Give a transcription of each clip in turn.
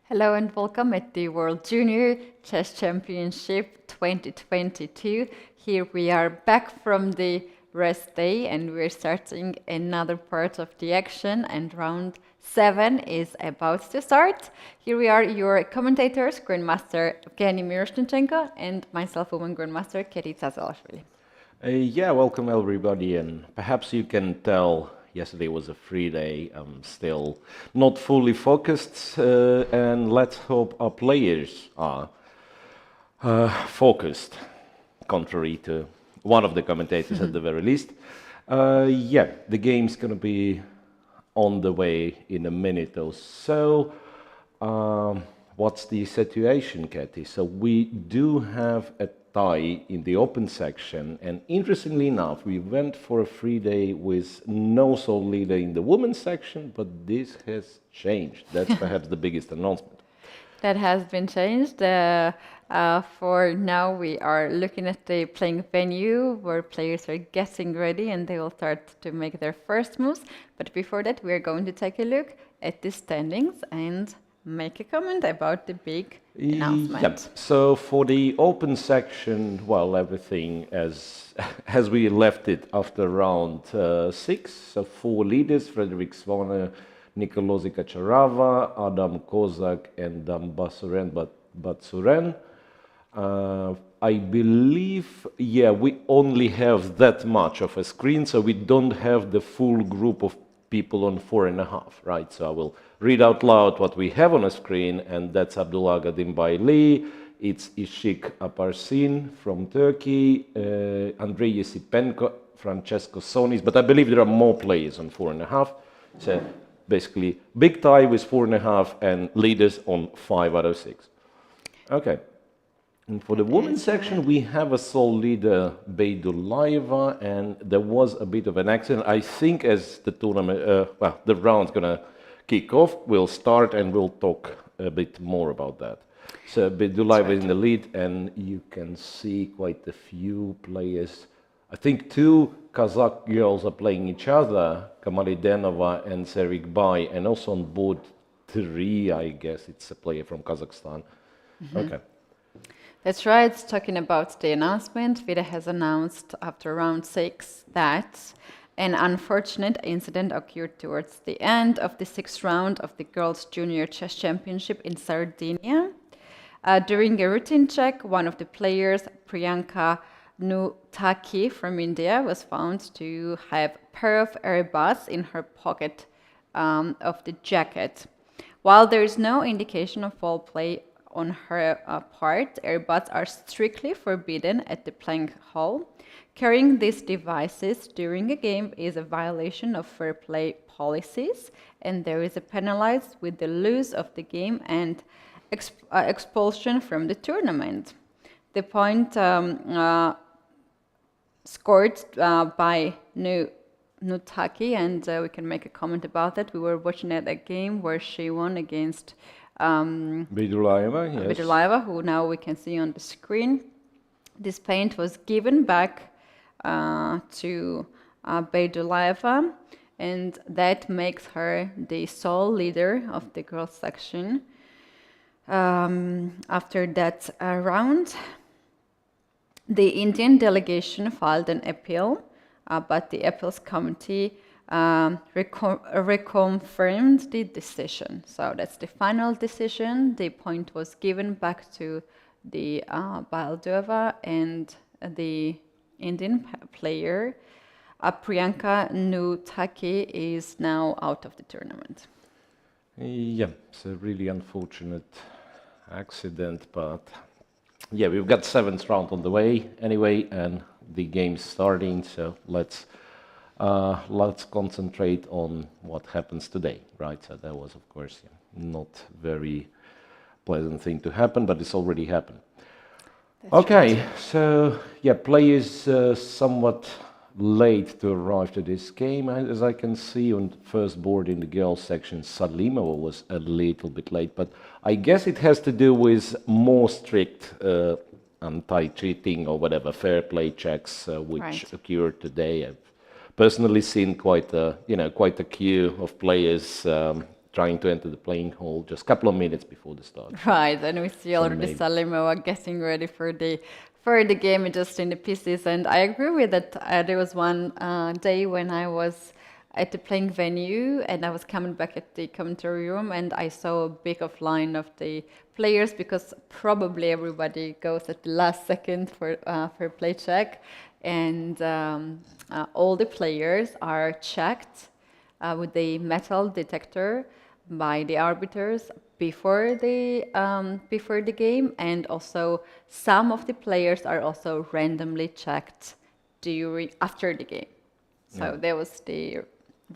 Hello and welcome at the World Junior Chess Championship 2022. Here we are back from the rest day and we're starting another part of the action, and round 7 is about to start. Here we are, your commentators, Grandmaster Evgeny Miroshnichenko and myself, woman Grandmaster Keti Tsatsalashvili. Yeah, welcome everybody, and perhaps you can tell yesterday was a free day. I'm still not fully focused, and let's hope our players are focused, contrary to one of the commentators at the very least. Yeah, the game's going to be on the way in a minute or so. What's the situation, Keti? So we do have a tie in the open section, and interestingly enough, we went for a free day with no sole leader in the women's section, but this has changed. That's perhaps the biggest announcement. That has been changed. For now, we are looking at the playing venue where players are getting ready and they will start to make their first moves. But before that, we are going to take a look at the standings and make a comment about the big announcement. Yep. So for the open section, well, everything as we left it after round 6. So 4 leaders: Frederick Svaner, Nikolozy Kacharava, Adam Kozak, and Basuren Batsuren. I believe, yeah, we only have that much of a screen, so we don't have the full group of people on 4.5, right? So I will read out loud what we have on a screen, and that's Abdullah Gadimbayli, it's Ishik Aparsin from Turkey, Andrei Yesipenko, Francesco Sonis, but I believe there are more players on 4.5. So basically, big tie with 4.5 and leaders on 5 out of 6. Okay. And for the women's section, we have a sole leader, Beidulayeva, and there was a bit of an accident. I think as the tournament, the round's going to kick off, we'll start and we'll talk a bit more about that. So Beidulayeva is in the lead, and you can see quite a few players. I think 2 Kazakh girls are playing each other, Kamali Denova and Serik Bay, and also on board 3, I guess it's a player from Kazakhstan. Mm-hmm. Okay. That's right. Talking about the announcement, FIDE has announced after round 6 that an unfortunate incident occurred towards the end of the 6th round of the Girls' Junior Chess Championship in Sardinia. During a routine check, one of the players, Priyanka Nutaki from India, was found to have a pair of earbuds in her pocket of the jacket. While there is no indication of foul play on her part, earbuds are strictly forbidden at the playing hall. Carrying these devices during a game is a violation of fair play policies, and there is a penalized with the loss of the game and expulsion from the tournament. The point scored by Nutaki, and we can make a comment about that. We were watching at a game where she won against Bidulaeva, yes. Bidulaeva, who now we can see on the screen. This paint was given back to Bidulaeva, and that makes her the sole leader of the girls section. After that round, the Indian delegation filed an appeal, but the appeals committee reconfirmed the decision. So that's the final decision. The point was given back to the Baldova, and the Indian player Priyanka Nutaki is now out of the tournament. Yeah, it's a really unfortunate accident, but yeah, we've got 7th round on the way anyway, and the game's starting, so let's concentrate on what happens today, right? So that was, of course, not very pleasant thing to happen, but it's already happened. That's okay, right. So yeah, players somewhat late to arrive to this game. As I can see on the first board in the girls section, Salimova was a little bit late, but I guess it has to do with more strict anti-cheating or whatever fair play checks which occurred today. I've personally seen quite a queue of players trying to enter the playing hall just a couple of minutes before the start. Right, and we see already Salimova getting ready for the game, just in the pieces. And I agree with that. There was one day when I was at the playing venue and I was coming back at the commentary room, and I saw a big line of the players, because probably everybody goes at the last second for play check, and all the players are checked with the metal detector by the arbiters before the game, and also some of the players are also randomly checked after the game. So that was the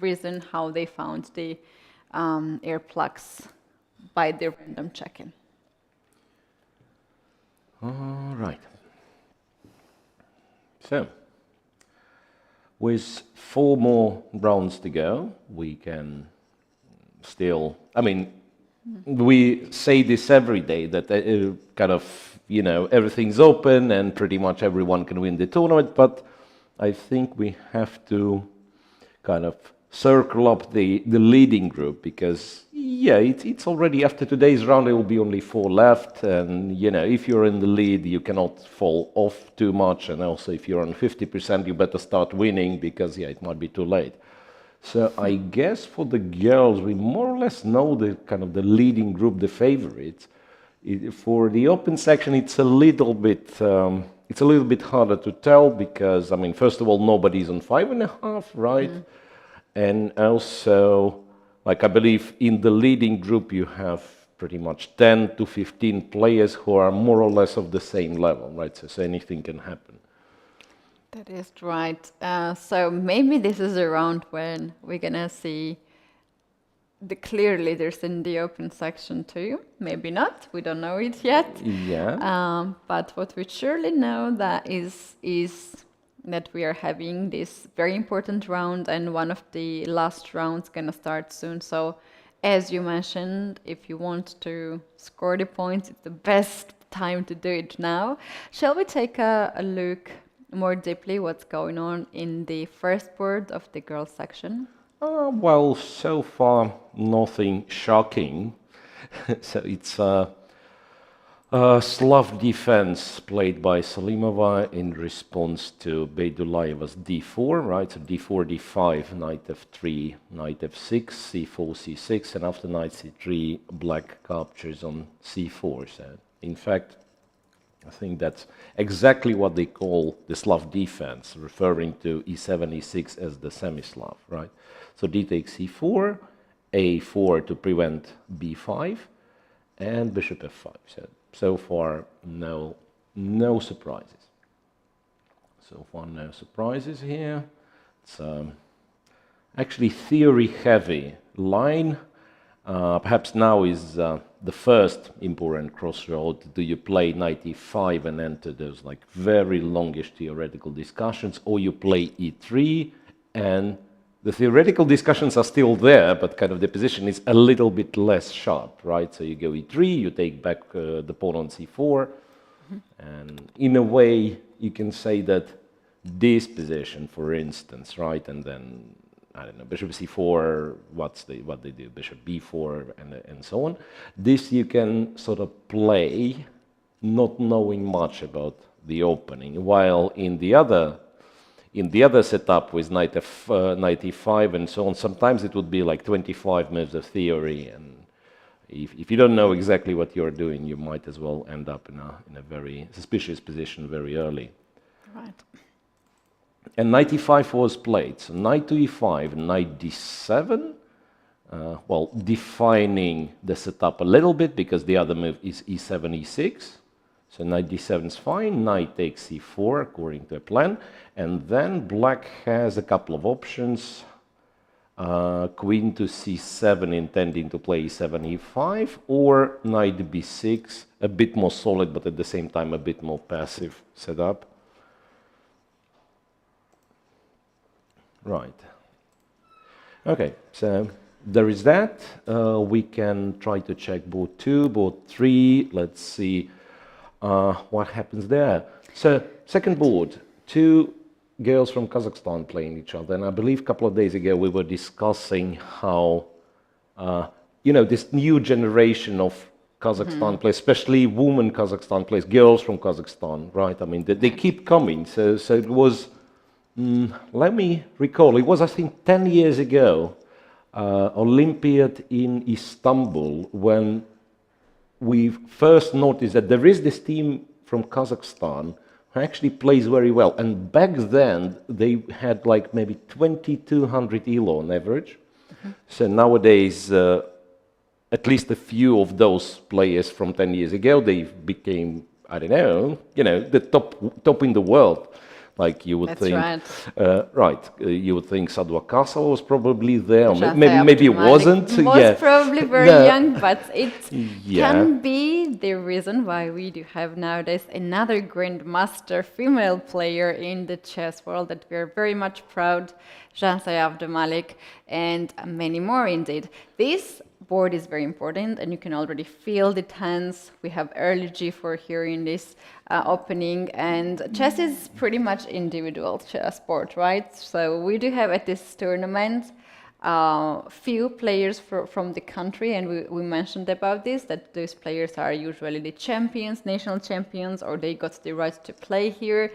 reason how they found the air plugs, by the random check-in. All right. So, with 4 more rounds to go, we can still, we say this every day, that everything's open and pretty much everyone can win the tournament, but I think we have to kind of circle up the leading group, because it's already, after today's round there will be only 4 left, and if you're in the lead you cannot fall off too much, and also if you're on 50% you better start winning, because it might be too late. So I guess for the girls we more or less know the leading group, the favorites. For the open section it's a little bit harder to tell, because first of all nobody's on 5.5, right? And also, I believe in the leading group you have pretty much 10 to 15 players who are more or less of the same level, right? So anything can happen. That is right. So maybe this is a round when we're gonna see the clear leaders in the open section too. Maybe not. We don't know it yet. Yeah. But what we surely know that is that we are having this very important round, and one of the last rounds gonna start soon. So, as you mentioned, if you want to score the points, it's the best time to do it now. Shall we take a look more deeply what's going on in the first board of the girls section? Well, so far nothing shocking. So it's Slav defense played by Salimova in response to Beidulaeva's d4, right? So d4, d5, knight f3, knight f6, c4, c6, and after knight c3, black captures on c4. So, in fact, I think that's exactly what they call the Slav defense, referring to e7, e6 as the semi-Slav, right? So d takes c4, a4 to prevent b5, and bishop f5. So far, no surprises. So far, no surprises here. It's actually theory-heavy line. Perhaps now is the first important crossroad. Do you play knight e5 and enter those very longish theoretical discussions, or you play e3 and the theoretical discussions are still there, but kind of the position is a little bit less sharp, right? So you go e3, you take back the pawn on c4, and in a way you can say that this position, for instance, right, and then I don't know, bishop c4, what they do, bishop b4, and so on. This you can sort of play, not knowing much about the opening, while in the other setup with knight e5 and so on, sometimes it would be like 25 moves of theory, and if you don't know exactly what you're doing, you might as well end up in a very suspicious position very early. Right. And knight e5 was played. So knight to e5, knight d7, well, defining the setup a little bit because the other move is e7, e6. So knight d7 is fine, knight takes c4 according to a plan, and then black has a couple of options. Queen to c7 intending to play e7, e5, or knight b6, a bit more solid but at the same time a bit more passive setup. Right. Okay, so there is that. We can try to check board 2, board 3. Let's see what happens there. So, second board, two girls from Kazakhstan playing each other. And I believe a couple of days ago we were discussing how, you know, this new generation of Kazakhstan players, especially women Kazakhstan players, girls from Kazakhstan, right? I mean, they keep coming. So it was... let me recall, it was I think 10 years ago, Olympiad in Istanbul, when we first noticed that there is this team from Kazakhstan who actually plays very well. And back then they had like maybe 2200 ELO on average. So nowadays, at least a few of those players from 10 years ago, they became, I don't know, you know, the top in the world. Like you would That's think, right. you would think Saduakasova was probably there, or maybe it wasn't. Most probably very young, but it can be the reason why we do have nowadays another grandmaster female player in the chess world that we are very much proud, Jansaya Abdumalik, and many more indeed. This board is very important, and you can already feel the tense. We have early g4 here in this opening, and chess is pretty much individual chess sport, right? So we do have at this tournament few players from the country, and we mentioned about this, that those players are usually the champions, national champions, or they got the right to play here.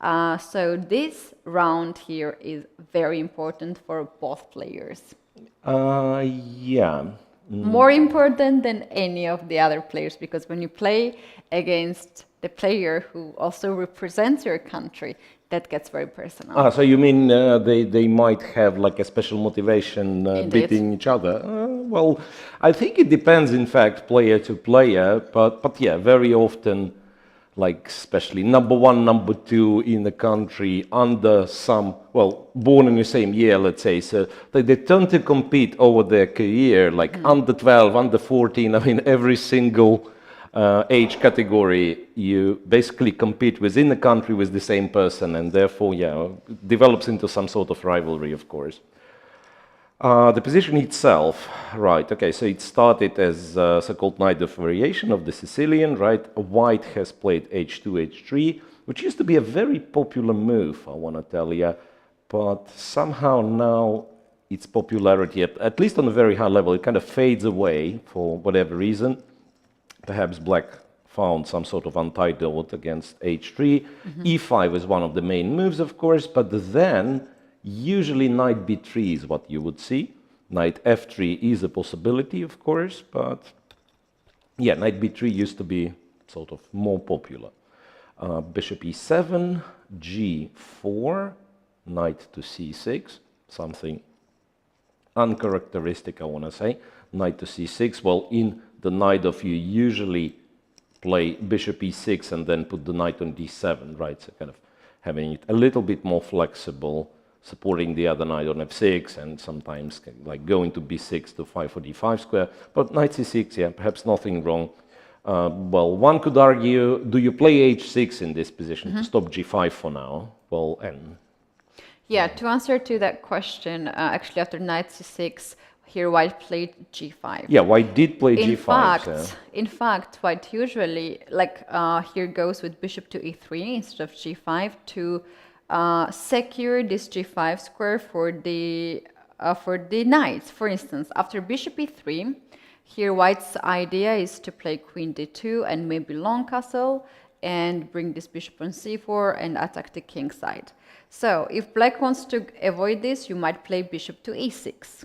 So this round here is very important for both players. Yeah. More important than any of the other players, because when you play against the player who also represents your country, that gets very personal. So you mean they might have like a special motivation beating each other? Well, I think it depends, in fact, player to player, but yeah, very often, like especially number 1, number 2 in the country under some, well, born in the same year, let's say, so they tend to compete over their career, like under 12, under 14, I mean, every single age category, you basically compete within the country with the same person, and therefore, yeah, develops into some sort of rivalry, of course. The position itself, right, okay, so it started as a so-called knight of variation of the Sicilian, right? White has played h2, h3, which used to be a very popular move, I want to tell you, but somehow now its popularity, at least on a very high level, it kind of fades away for whatever reason. Perhaps black found some sort of antidote against h3. E5 is one of the main moves, of course, but then usually knight b3 is what you would see. Knight f3 is a possibility, of course, but yeah, knight b3 used to be sort of more popular. Bishop e7, g4, knight to c6, something uncharacteristic, I want to say. Knight to c6, well, in the knight of you usually play bishop e6 and then put the knight on d7, right? So kind of having it a little bit more flexible, supporting the other knight on f6, and sometimes like going to b6 to fight for d5 square. But knight c6, yeah, perhaps nothing wrong. Well, one could argue, do you play h6 in this position to stop g5 for now? Well, and Yeah, to answer to that question, actually after knight c6, here white played g5. Yeah, white did play In g5. So. fact, white usually, here goes with bishop to e3 instead of g5 to secure this g5 square for the knights. For instance, after bishop e3, here white's idea is to play queen d2 and maybe long castle and bring this bishop on c4 and attack the king side. So if black wants to avoid this, you might play bishop to e6.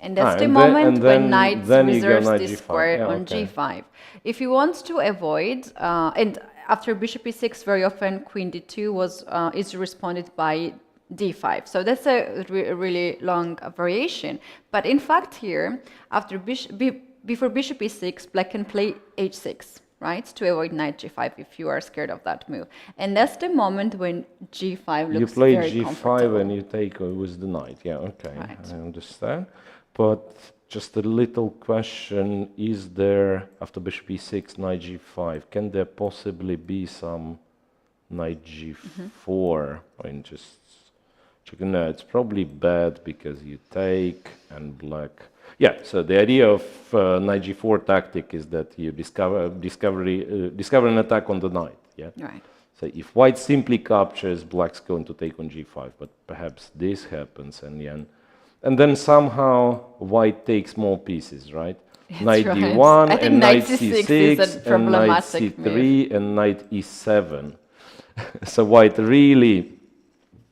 And that's the moment when knight reserves this square on g5. If you want to avoid, and after bishop e6, very often queen d2 is responded by d5. So that's a really long variation. But in fact here, after before bishop e6, black can play h6. Right, to avoid knight g5 if you are scared of that move. And that's the moment when g5 looks very comfortable. You play g5 and you take with the knight. Yeah, okay, right. I understand. But just a little question, is there, after bishop e6, knight g5, can there possibly be some knight g4? I mean, just checking. No, it's probably bad because you take and black... Yeah, so the idea of knight g4 tactic is that you discover an attack on the knight. Yeah. Right. So if white simply captures, black's going to take on g5, but perhaps this happens, and then somehow white takes more pieces, right? That's knight right. d1 and knight c6 and knight c3 and knight e7. So white really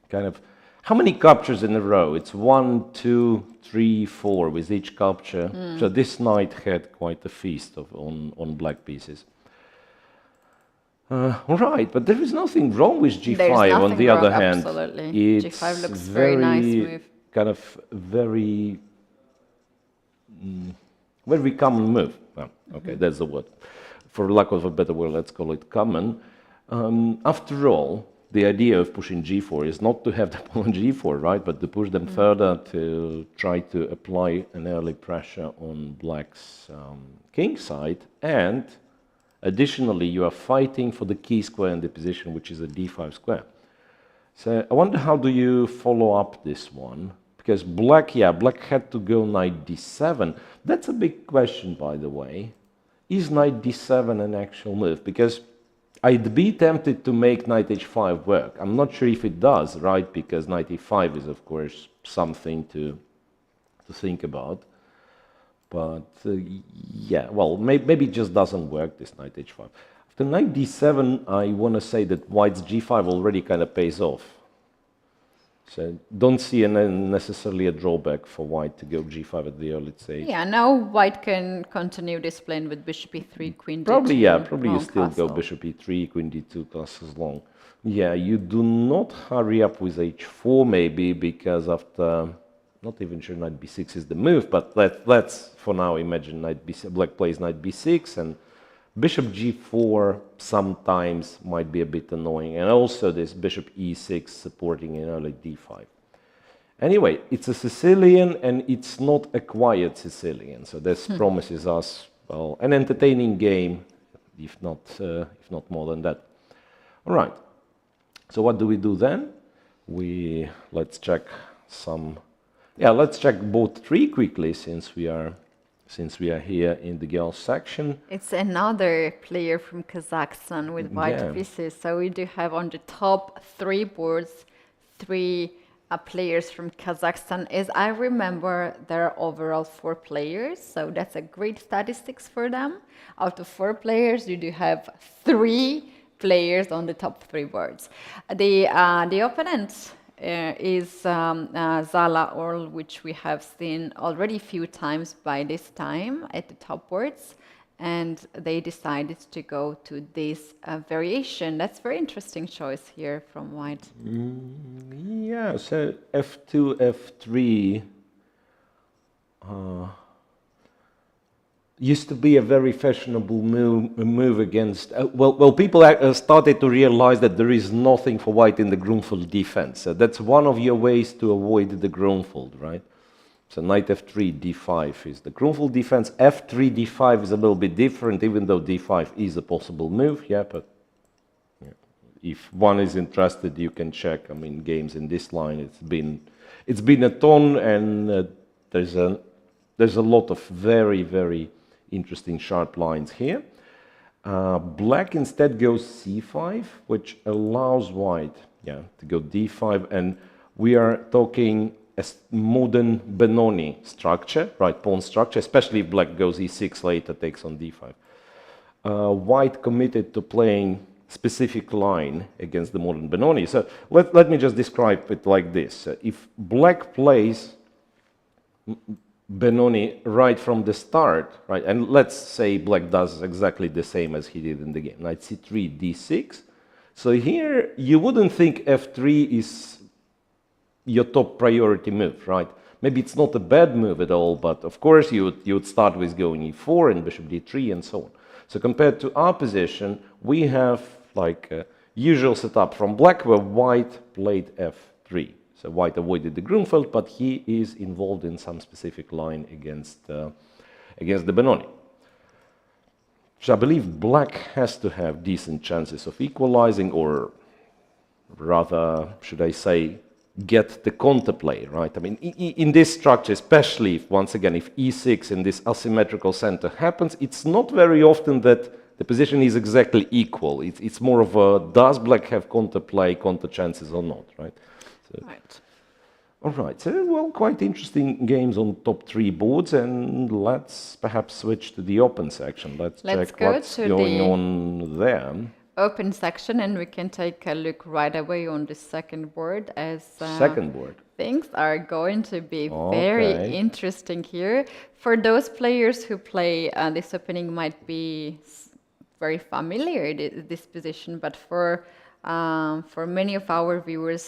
kind of... How many captures in a row? It's 1, 2, 3, 4 with each capture. So this knight had quite a feast on black pieces. All right, but there is nothing wrong with g5 on the other hand. Absolutely. It's g5 looks very nice move. Kind of very common move. Well, okay, that's the word. For lack of a better word, let's call it common. After all, the idea of pushing g4 is not to have the pawn on g4, right, but to push them further to try to apply an early pressure on black's king side. And additionally, you are fighting for the key square in the position, which is a d5 square. So I wonder, how do you follow up this one? Because black had to go knight d7. That's a big question, by the way. Is knight d7 an actual move? Because I'd be tempted to make knight h5 work. I'm not sure if it does, right? Because knight e5 is, of course, something to think about. But yeah, well, maybe it just doesn't work, this knight h5. After knight d7, I want to say that white's g5 already kind of pays off. So don't see necessarily a drawback for white to go g5 at the early stage. Yeah, now white can continue this plan with bishop e3, queen d2. Probably you still go bishop e3, queen d2 castles long. Yeah, you do not hurry up with h4 maybe, because after, not even sure knight b6 is the move, but let's for now imagine black plays knight b6, and bishop g4 sometimes might be a bit annoying, and also this bishop e6 supporting an early d5. Anyway, it's a Sicilian and it's not a quiet Sicilian, so this promises us, well, an entertaining game, if not more than that. All right. So what do we do then? Let's check let's check both three quickly, since we are here in the girls section. It's another player from Kazakhstan with white pieces. So we do have on the top 3 boards 3 players from Kazakhstan. As I remember, there are overall 4 players, so that's a great statistics for them. Out of 4 players, you do have 3 players on the top 3 boards. The opponent is Zala Orl, which we have seen already a few times by this time at the top boards, and they decided to go to this variation. That's a very interesting choice here from white. Yeah, so f2, f3 used to be a very fashionable move against... well, people started to realize that there is nothing for white in the Grunfeld defense. So that's one of your ways to avoid the Grunfeld, right? So knight f3, d5 is the Grunfeld defense. f3, d5 is a little bit different, even though d5 is a possible move. Yeah, but if one is interested, you can check. I mean, games in this line. It's been a ton, and there's a lot of very interesting sharp lines here. Black instead goes c5, which allows white, to go d5, and we are talking a modern Benoni structure, right? Pawn structure, especially if black goes e6 later, takes on d5. White committed to playing specific line against the modern Benoni. So let me just describe it like this. If black plays Benoni right from the start, right, and let's say black does exactly the same as he did in the game, knight c3, d6. So here you wouldn't think f3 is your top priority move, right? Maybe it's not a bad move at all, but of course you would start with going e4 and bishop d3 and so on. So compared to our position, we have like a usual setup from black where white played f3. So white avoided the Grunfeld, but he is involved in some specific line against the Benoni. So I believe black has to have decent chances of equalizing, or rather, should I say, get the counterplay, right? I mean, in this structure, especially if, once again, if e6 in this asymmetrical center happens, it's not very often that the position is exactly equal. It's more of a, does black have counterplay, counter chances or not, right? So, Right. all right, so, well, quite interesting games on top three boards, and let's perhaps switch to the open section. Let's check go what's to going the on there. open section, and we can take a look right away on the second board, as Second board. things are going to be very interesting here. For those players who play this opening might be very familiar, this position, but for many of our viewers,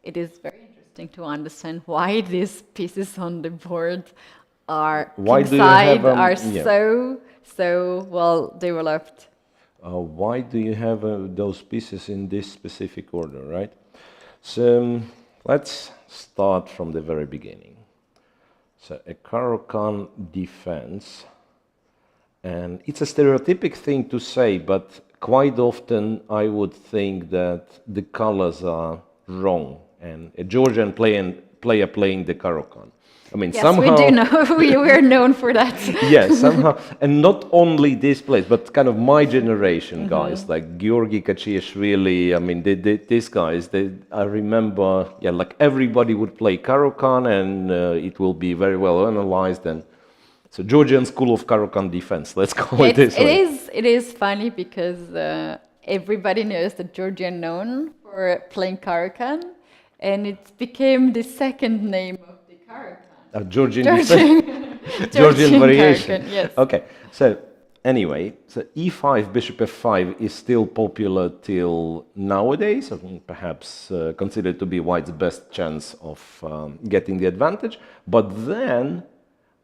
it is very interesting to understand why these pieces on the board are kingside are so well developed. Why do you have those pieces in this specific order, right? So let's start from the very beginning. So a Caro-Kann defense, and it's a stereotypic thing to say, but quite often I would think that the colors are wrong, and a Georgian player playing the Caro-Kann. I mean, Yes, somehow... we do know. We're known for that. Yes, somehow. And not only this place, but kind of my generation guys, like Georgi Kachiashvili, I mean, these guys, I remember, like everybody would play Caro-Kann, and it will be very well analyzed. And so Georgian school of Caro-Kann defense, let's call it this way. It is funny because everybody knows that Georgian known for playing Caro-Kann, and it became the second name of the Caro-Kann. Georgian variation. Yes. Okay, so anyway, so e5, bishop f5 is still popular till nowadays, perhaps considered to be white's best chance of getting the advantage. But then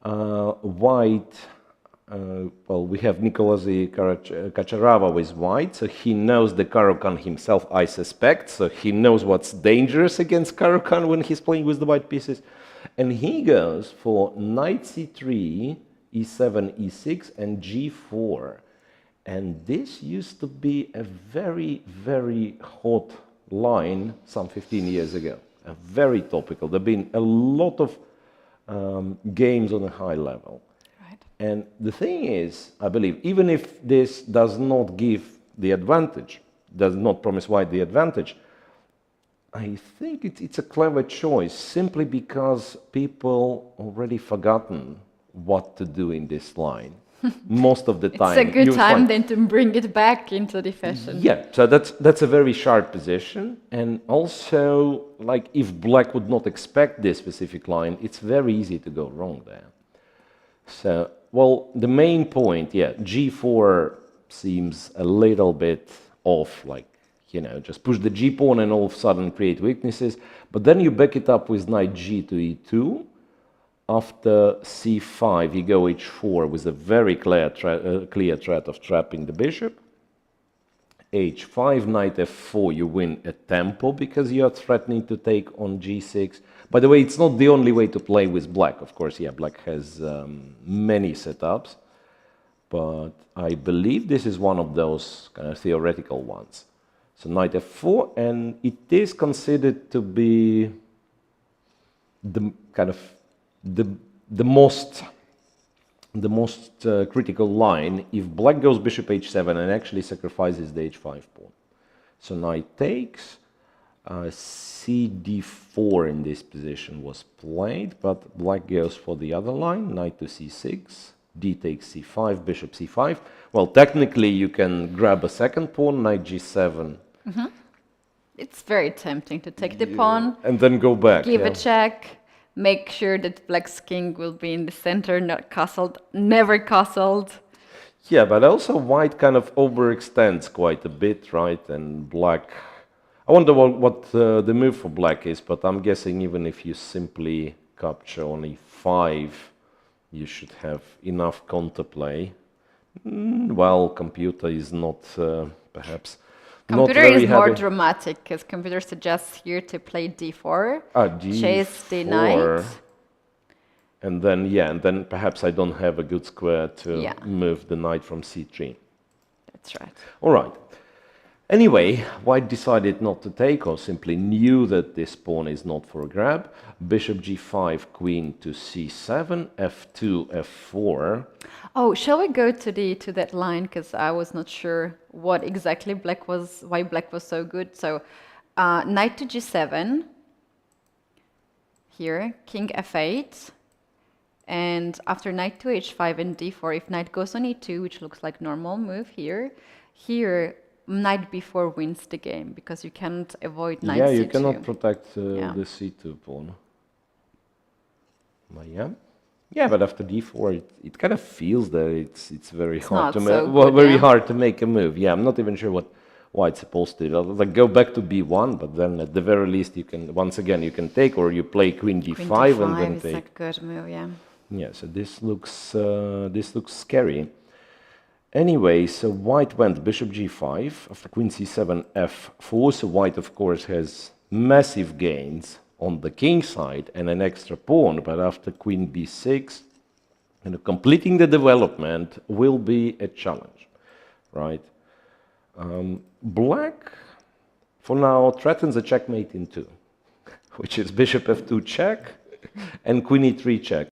white, well, we have Nikolai Kacharava with white, so he knows the Caro-Kann himself, I suspect, so he knows what's dangerous against Caro-Kann when he's playing with the white pieces. And he goes for knight c3, e7, e6, and g4. And this used to be a very hot line some 15 years ago. Very topical. There have been a lot of games on a high level. Right. And the thing is, I believe, even if this does not give the advantage, does not promise white the advantage, I think it's a clever choice, simply because people already forgotten what to do in this line. Most of the time. It's a good time then to bring it back into the fashion. Yeah, so that's a very sharp position. And also, like, if black would not expect this specific line, it's very easy to go wrong there. So, well, the main point, g4 seems a little bit off, like, you know, just push the g-pawn and all of a sudden create weaknesses. But then you back it up with knight g to e2. After c5, you go h4 with a very clear threat of trapping the bishop. h5, knight f4, you win a tempo because you are threatening to take on g6. By the way, it's not the only way to play with black. Of course, black has many setups. But I believe this is one of those kind of theoretical ones. So knight f4, and it is considered to be the kind of the most critical line if black goes bishop h7 and actually sacrifices the h5 pawn. So knight takes, cd4 in this position was played, but black goes for the other line, knight to c6, d takes c5, bishop c5. Well, technically you can grab a second pawn, knight g7. It's very tempting to take the pawn, and then go back. give a check, make sure that black's king will be in the center, not castled, never castled. Yeah, but also white kind of overextends quite a bit, right? And black... I wonder what the move for black is, but I'm guessing even if you simply capture on e5, you should have enough counterplay. Well, computer is not perhaps... Computer not very is more happy. dramatic, because computer suggests here to play d4, D4, chase the knight. And then perhaps I don't have a good square to move the knight from c3. That's right. All right. Anyway, white decided not to take, or simply knew that this pawn is not for a grab. Bishop g5, queen to c7, f2, f4. Oh, shall we go to that line? Because I was not sure what exactly why black was so good. So, knight to g7. Here, king f8. And after knight to h5 and d4, if knight goes on e2, which looks like normal move here, knight b4 wins the game, because you cannot avoid knight c2. Yeah, you cannot protect the c2 pawn. But yeah, but after d4, it kind of feels that it's very hard to hard to make a move. Yeah, I'm not even sure what white's supposed to do. Like go back to b1, but then at the very least you can once again you can take, or you play queen d5 and then take. It's a good move, yeah. Yeah, so this looks scary. Anyway, so white went bishop g5 after queen c7 f4. So white, of course, has massive gains on the king side and an extra pawn. But after queen b6, completing the development will be a challenge, right? Black, for now, threatens a checkmate in 2, which is bishop f2 check and queen e3 check.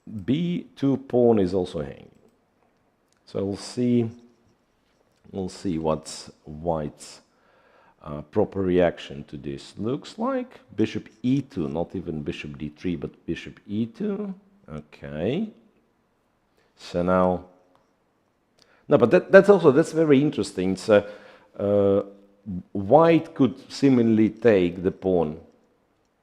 B2 pawn is also hanging. So we'll see what's white's proper reaction to this looks like. Bishop e2, not even bishop d3, but bishop e2. Okay. So now, no, but that's very interesting. So white could seemingly take the pawn.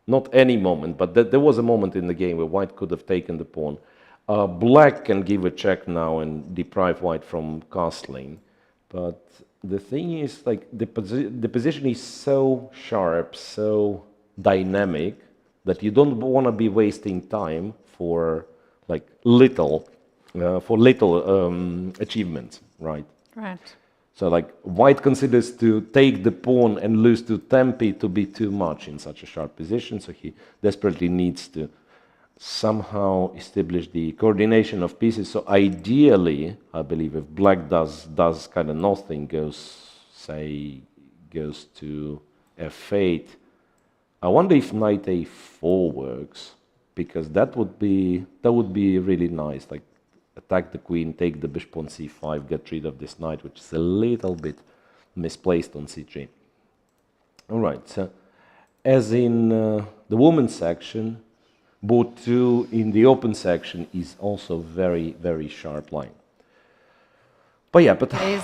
Not any moment, but there was a moment in the game where white could have taken the pawn. Black can give a check now and deprive white from castling. But the thing is, like, the position is so sharp, so dynamic, that you don't want to be wasting time for like little achievements, right? Right. So like white considers to take the pawn and lose to tempi to be too much in such a sharp position, so he desperately needs to somehow establish the coordination of pieces. So ideally, I believe if black does kind of nothing, goes to f8, I wonder if knight a4 works, because that would be really nice. Like, attack the queen, take the bishop on c5, get rid of this knight, which is a little bit misplaced on c3. All right, so as in the women's section, board 2 in the open section is also very, very sharp line. But yeah,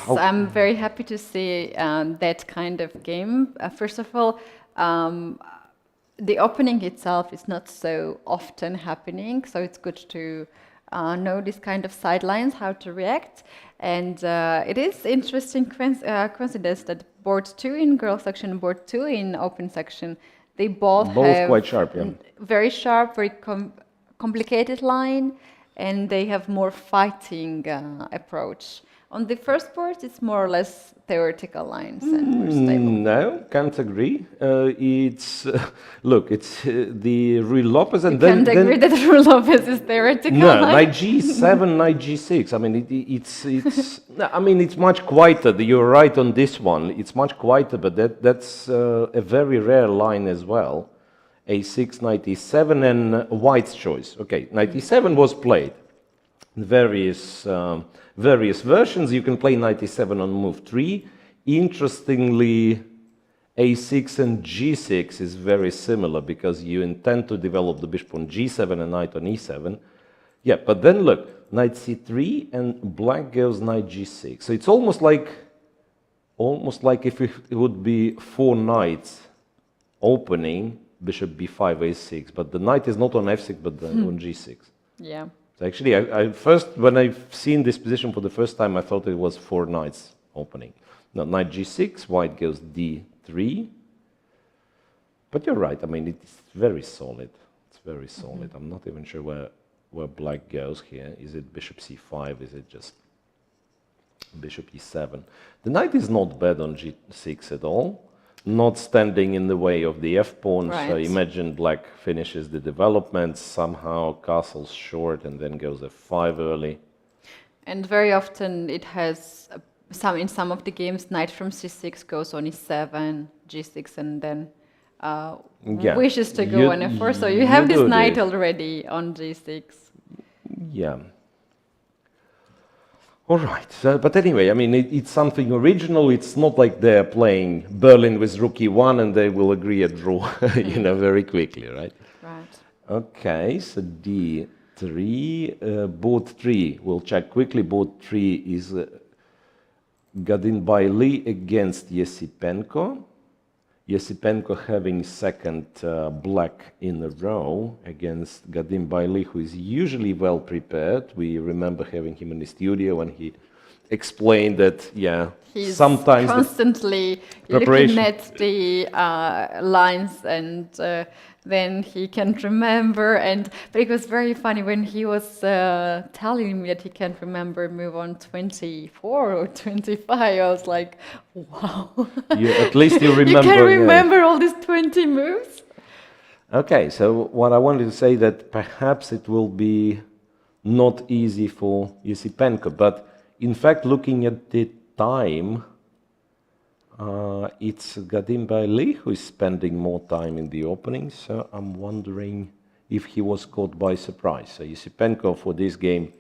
I'm very happy to see that kind of game. First of all, the opening itself is not so often happening, so it's good to know this kind of sidelines, how to react. And it is interesting coincidence that board 2 in girls section and board 2 in open section, they both have quite sharp, yeah. Very sharp, very complicated line. and they have more fighting approach. On the first board, it's more or less theoretical lines and more stable. No, can't agree. It's look, it's the Ruy Lopez, and You then can't agree that Ruy Lopez is theoretical no, line? knight g7, knight g6. I mean, no, I mean, it's much quieter. You're right on this one. It's much quieter, but that's a very rare line as well. A6, knight e7, and white's choice. Okay, knight e7 was played. Various versions. You can play knight e7 on move 3. Interestingly, a6 and g6 is very similar because you intend to develop the bishop on g7 and knight on e7. Yeah, but then look, knight c3 and black goes knight g6. So it's almost like if it would be 4 knights opening, bishop b5, a6, but the knight is not on f6 but on g6. Yeah. So actually, I first, when I've seen this position for the first time, I thought it was 4 knights opening. Now, knight g6, white goes d3. But you're right, I mean, it's very solid. It's very solid. I'm not even sure where black goes here. Is it bishop c5? Is it just bishop e7? The knight is not bad on g6 at all. Not standing in the way of the f-pawn. Right. So imagine black finishes the development, somehow castles short and then goes f5 early. And very often it has in some of the games, knight from c6 goes on e7, g6, and then wishes to go on f4. So you have this knight already on g6. Yeah. All right, but anyway, I mean, it's something original. It's not like they're playing Berlin with rook e1 and they will agree a draw, very quickly, right? Right. Okay, so d3, board 3. We'll check quickly. Board 3 is Gadinbaili against Yesipenko. Yesipenko having second black in a row against Gadinbaili, who is usually well prepared. We remember having him in the studio when he explained that, He's sometimes constantly looking at the lines and then he can't remember. But it was very funny when he was telling me that he can't remember move on 24 or 25. I was like, wow. At least you remember. You can remember all these 20 moves? Okay, so what I wanted to say that perhaps it will be not easy for Yesipenko, but in fact, looking at the time, it's Gadinbaili who is spending more time in the opening, so I'm wondering if he was caught by surprise. So Yesipenko for this game,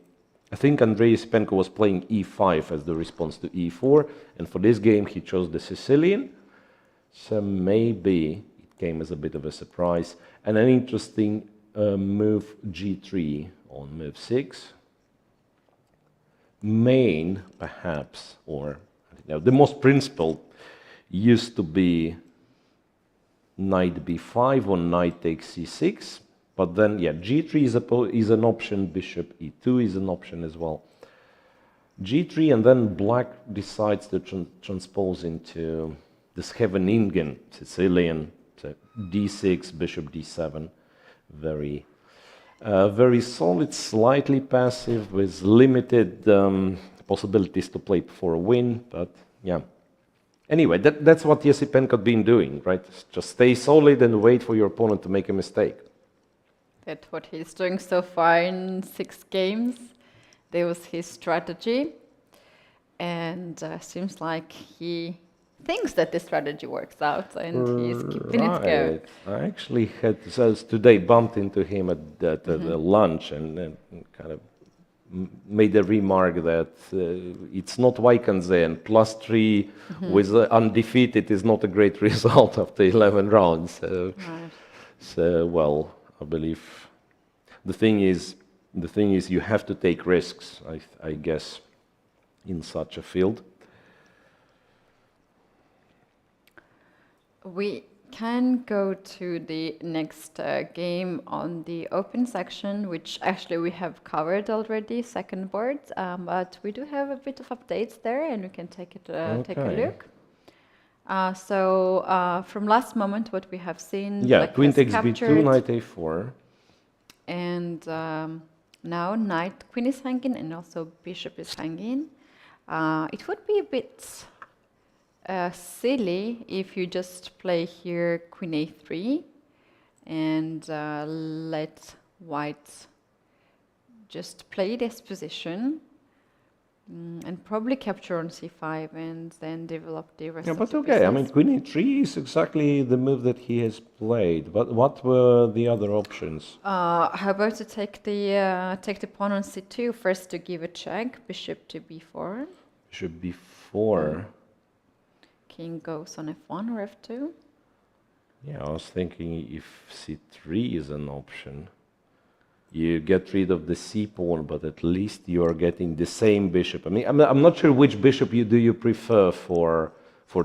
I think Andrei Yesipenko was playing e5 as the response to e4, and for this game he chose the Sicilian, so maybe it came as a bit of a surprise. And an interesting move g3 on move 6. Main, perhaps, or the most principled used to be knight b5 or knight takes c6, but then, g3 is an option, bishop e2 is an option as well. g3, and then black decides to transpose into the Scheveningen, Sicilian, so d6, bishop d7, very solid, slightly passive, with limited possibilities to play for a win, but yeah. Anyway, that's what Yesipenko had been doing, right? Just stay solid and wait for your opponent to make a mistake. That's what he's doing so far in 6 games. That was his strategy. And seems like he thinks that the strategy works out and he's keeping it going. I actually had today bumped into him at the lunch and kind of made a remark that it's not Vaikanze, and +3 with undefeated is not a great result after 11 rounds. So, well, I believe the thing is you have to take risks, I guess, in such a field. We can go to the next game on the open section, which actually we have covered already, second board, but we do have a bit of updates there, and we can take a look. So from last moment, what we have seen, queen takes b2, knight a4, and Now knight, queen is hanging, and also bishop is hanging. It would be a bit silly if you just play here queen a3 and let white just play this position and probably capture on c5 and then develop the rest Yeah, of but the okay, I pieces. mean, queen e3 is exactly the move that he has played. But what were the other options? How about to take the pawn on c2 first to give a check, bishop to b4, Bishop b4. king goes on f1 or f2. Yeah, I was thinking if c3 is an option, you get rid of the c pawn, but at least you are getting the same bishop. I mean, I'm not sure which bishop do you prefer for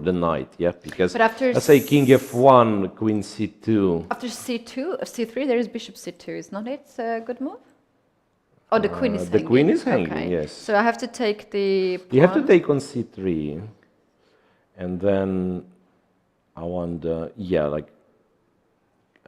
the knight, yeah? Because But after let's say king f1, queen c2. after c2, c3 there is bishop c2, is not it a good move? Oh, the queen is The hanging. queen is hanging, okay. yes. So I have to take the pawn. You have to take on c3, and then I wonder, yeah, like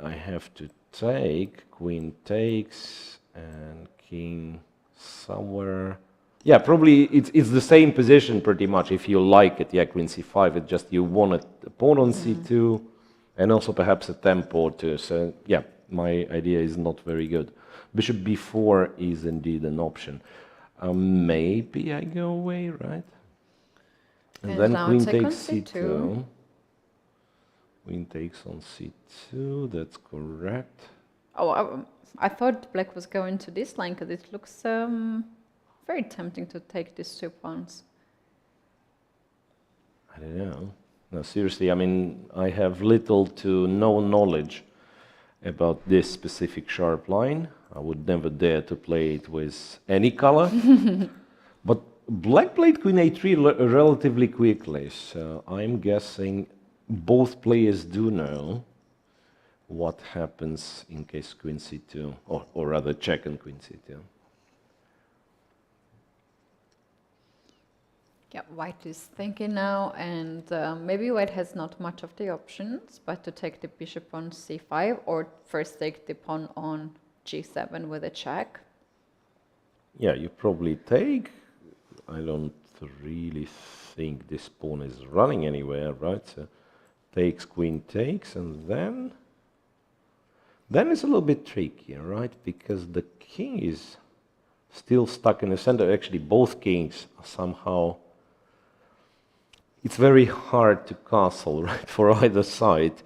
I have to take, queen takes, and king somewhere. Yeah, probably it's the same position pretty much if you like it. Yeah, queen c5, it's just you want a pawn on c2, and also perhaps a tempo or two. So yeah, my idea is not very good. Bishop b4 is indeed an option. Maybe I go away, right? And then now queen take on takes c2. c2. Queen takes on c2, that's correct. Oh, I thought black was going to this line because it looks very tempting to take these 2 pawns. I don't know. No, seriously, I mean, I have little to no knowledge about this specific sharp line. I would never dare to play it with any color. But black played queen a3 relatively quickly, so I'm guessing both players do know what happens in case queen c2, or rather check on queen c2. Yeah, white is thinking now, and maybe white has not much of the options, but to take the bishop on c5 or first take the pawn on g7 with a check. Yeah, you probably take. I don't really think this pawn is running anywhere, right? So takes, queen takes, and then it's a little bit tricky, right? Because the king is still stuck in the center. Actually, both kings are somehow. It's very hard to castle, right, for either side.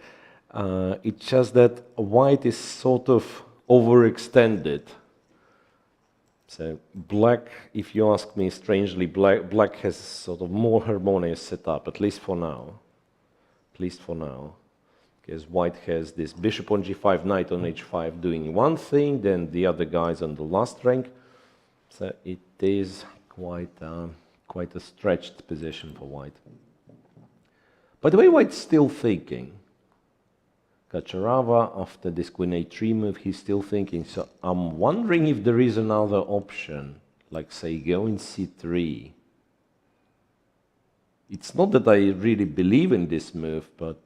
It's just that white is sort of overextended. So black, if you ask me strangely, black has sort of more harmonious setup, at least for now. At least for now. Because white has this bishop on g5, knight on h5 doing one thing, then the other guy's on the last rank. So it is quite a stretched position for white. By the way, white's still thinking. Kacharava, after this queen a3 move, he's still thinking. So I'm wondering if there is another option, like say going c3. It's not that I really believe in this move, but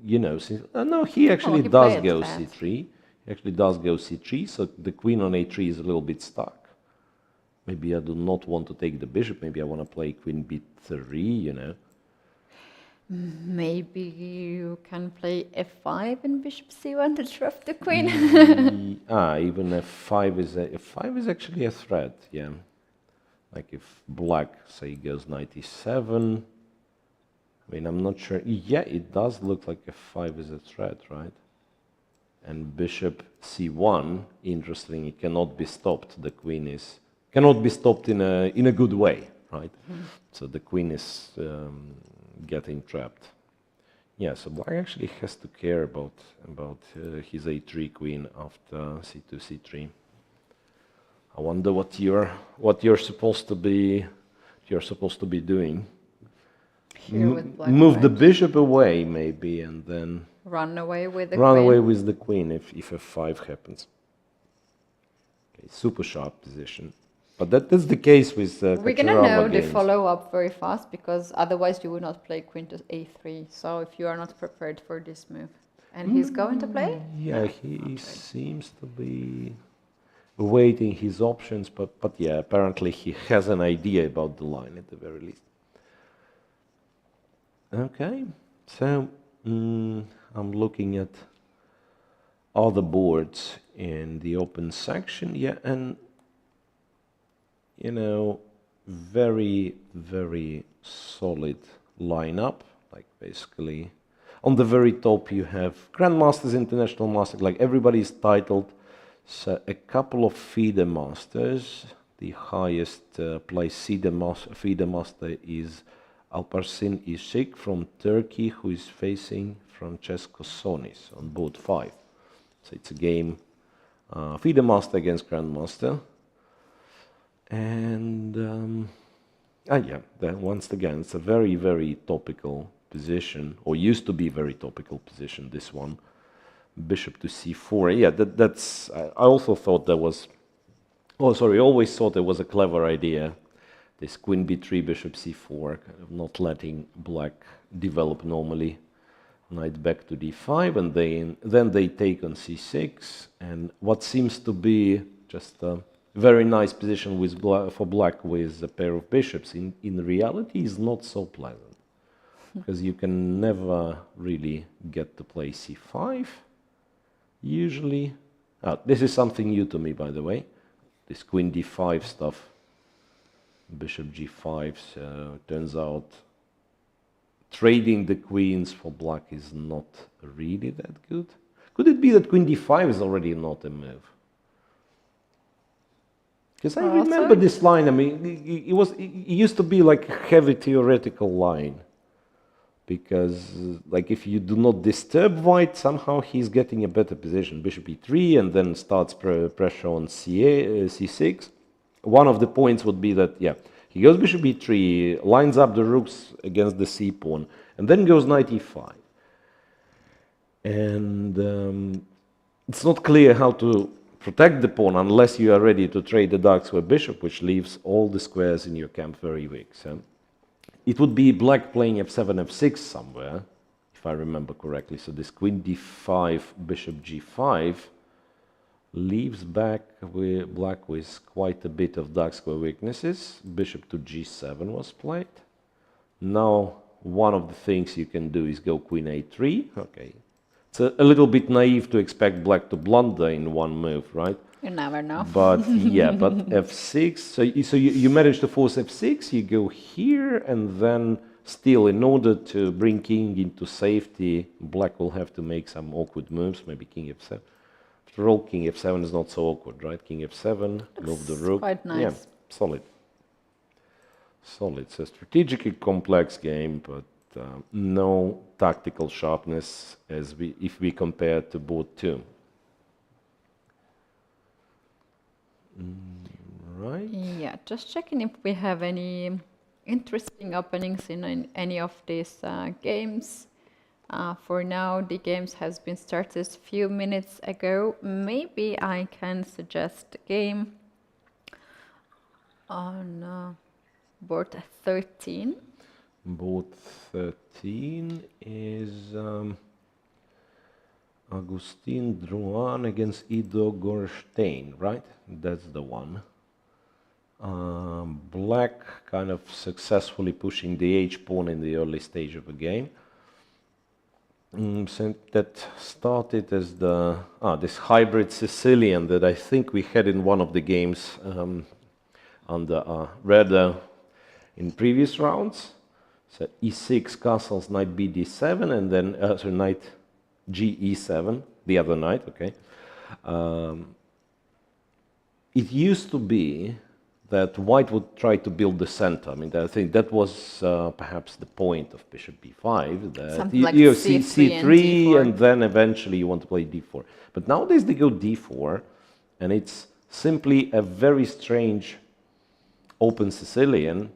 you know, no, he actually does go c3. He actually does go c3, so the queen on a3 is a little bit stuck. Maybe I do not want to take the bishop, maybe I want to play queen b3, you know. Maybe you can play f5 and bishop c1 to trap the queen. Even f5 is actually a threat, yeah. Like if black, say, goes knight e7. I mean, I'm not sure. Yeah, it does look like f5 is a threat, right? And bishop c1, interestingly, cannot be stopped. The queen cannot be stopped in a good way, right? So the queen is getting trapped. Yeah, so black actually has to care about his a3 queen after c2, c3. I wonder what you're supposed to be doing. Here with black Move the white. bishop away maybe, and then Run away with the run queen. away with the queen if f5 happens. Okay, super sharp position. But that's the case with We're gonna Kacharava know the games. follow-up very fast because otherwise you would not play queen to a3. So if you are not prepared for this move, and he's going to play? Yeah, he seems to be. weighting his options, but yeah, apparently he has an idea about the line at the very least. Okay, so I'm looking at other boards in the open section, yeah, and you know, very, very solid lineup. Like basically, on the very top you have Grandmasters, International Masters, like everybody's titled. So a couple of FIDE Masters. The highest placed FIDE Master is Alparslan Ishik from Turkey, who is facing Francesco Sonis on board 5. So it's a game, FIDE Master against Grandmaster. And yeah, then once again, it's a very, very topical position, or used to be very topical position, this one. Bishop to c4. Yeah, that's. I also thought that was. Oh, sorry. Always thought it was a clever idea. This queen b3, bishop c4, kind of not letting black develop normally. Knight back to d5, and then they take on c6. And what seems to be just a very nice position with for black with a pair of bishops in reality is not so pleasant, because you can never really get to play c5. Usually, this is something new to me, by the way, this queen d5 stuff, bishop g5, so turns out trading the queens for black is not really that good. Could it be that queen d5 is already not a move? Because I remember this line, I mean, it used to be like a heavy theoretical line. Because, like, if you do not disturb white, somehow he's getting a better position. Bishop e3, and then starts pressure on c6. One of the points would be that, yeah, he goes bishop e3, lines up the rooks against the c pawn, and then goes knight e5. And it's not clear how to protect the pawn unless you are ready to trade the dark square bishop, which leaves all the squares in your camp very weak. So it would be black playing f7, f6 somewhere, if I remember correctly. So this queen d5, bishop g5 leaves black with quite a bit of dark square weaknesses. Bishop to g7 was played. Now, one of the things you can do is go queen a3. Okay, it's a little bit naive to expect black to blunder in one move, right? You never know. But yeah, but f6, so you manage to force f6, you go here, and then still, in order to bring king into safety, black will have to make some awkward moves, maybe king f7. After all, king f7 is not so awkward, right? King f7, move the rook. Quite nice. Yeah, solid. Solid. It's a strategically complex game, but no tactical sharpness if we compare to board 2. Right. Yeah, just checking if we have any interesting openings in any of these games. For now, the games has been started a few minutes ago. Maybe I can suggest a game on board 13. Board 13 is Agustin Drouin against Ido Gorstein, right? That's the one. Black kind of successfully pushing the h-pawn in the early stage of the game. So that started as the this hybrid Sicilian that I think we had in one of the games under Reda in previous rounds. So e6 castles, knight b d7, and then so knight g e7, the other knight. Okay. It used to be that white would try to build the center. I mean, I think that was perhaps the point of bishop b5. That something like you c3 and then eventually you want to play d4. But nowadays they go d4, and it's simply a very strange open Sicilian,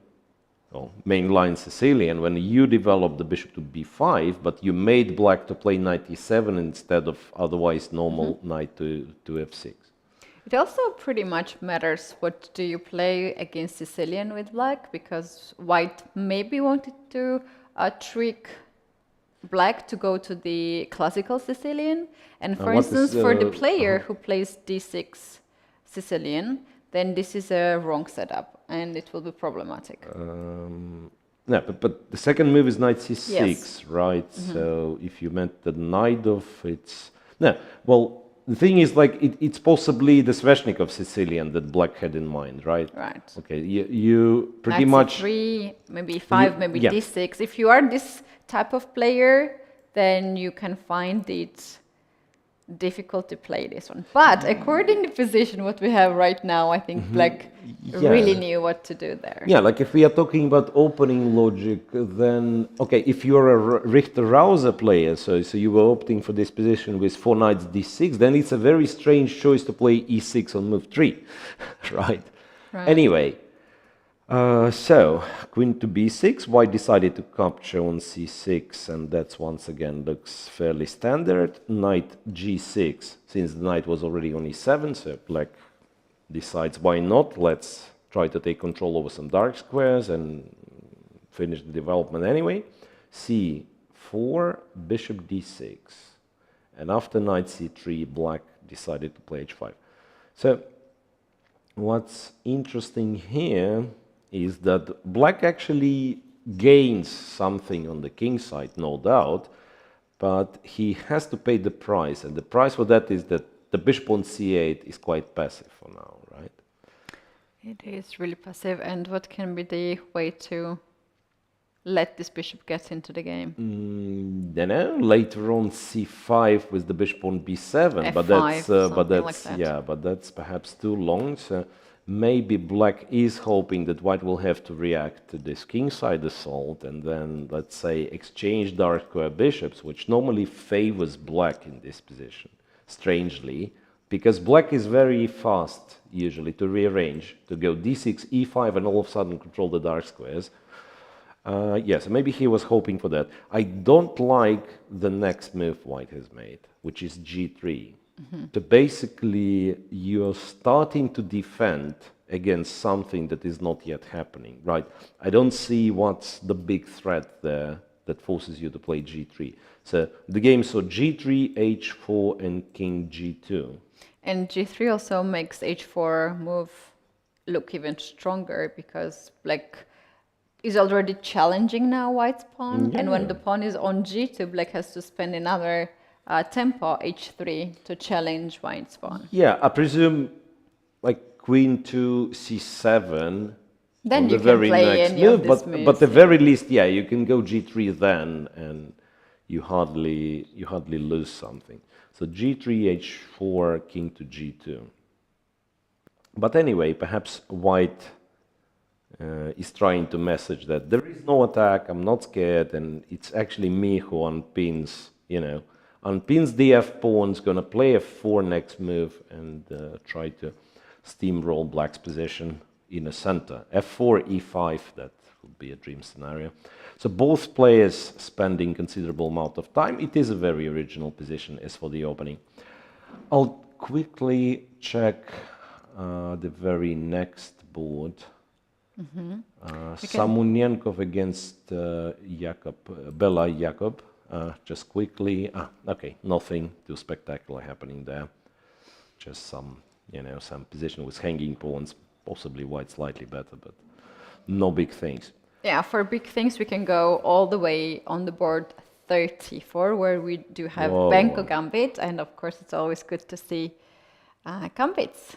or mainline Sicilian, when you develop the bishop to b5, but you made black to play knight e7 instead of otherwise normal knight to f6. It also pretty much matters what do you play against Sicilian with black, because white maybe wanted to trick black to go to the classical Sicilian. And for instance, for the player who plays d6 Sicilian, then this is a wrong setup and it will be problematic. No, but the second move is knight c6, Yes. right? So if you meant the knight of it's no. Well, the thing is, like, it's possibly the Sveshnikov Sicilian that black had in mind, right? Right. Okay, you pretty Knight much c3, maybe e5, maybe yeah. d6. If you are this type of player, then you can find it difficult to play this one. But according to position what we have right now, I think black really knew what to do there. Yeah, like if we are talking about opening logic, then okay, if you're a Richter-Rauser player, so you were opting for this position with 4 knights d6, then it's a very strange choice to play e6 on move 3, right? Anyway, so queen to b6, white decided to capture on c6, and that's once again looks fairly standard. Knight g6, since the knight was already on e7, so black decides why not, let's try to take control over some dark squares and finish the development anyway. c4, bishop d6, and after knight c3, black decided to play h5. So what's interesting here is that black actually gains something on the king side, no doubt, but he has to pay the price, and the price for that is that the bishop on c8 is quite passive for now, right? It is really passive, and what can be the way to let this bishop get into the game? Then later on c5 with the bishop on b7, F5, but that's like that. yeah, but that's perhaps too long. So maybe black is hoping that white will have to react to this kingside assault and then, let's say, exchange dark square bishops, which normally favors black in this position, strangely, because black is very fast usually to rearrange, to go d6, e5, and all of a sudden control the dark squares. Yes, maybe he was hoping for that. I don't like the next move white has made, which is g3. So basically, you're starting to defend against something that is not yet happening, right? I don't see what's the big threat there that forces you to play g3. So the game saw g3, h4, and king g2. And g3 also makes h4 move look even stronger because black is already challenging now white's pawn, and when the pawn is on g2, black has to spend another tempo h3 to challenge white's pawn. Yeah, I presume like queen to c7. Then on you the can very play next any move, of these but moves. the very least, yeah, you can go g3 then, and you hardly lose something. So g3, h4, king to g2. But anyway, perhaps white is trying to message that there is no attack, I'm not scared, and it's actually me who unpins, unpins the f pawns, gonna play f4 next move and try to steamroll black's position in the center. f4, e5, that would be a dream scenario. So both players spending considerable amount of time. It is a very original position as for the opening. I'll quickly check the very next board. Samunenkov against Bela Jakob. Just quickly. Okay, nothing too spectacular happening there. Just some, some position with hanging pawns. Possibly white slightly better, but no big things. Yeah, for big things we can go all the way on the board 34, where we do have Benko Gambit, and of course it's always good to see gambits.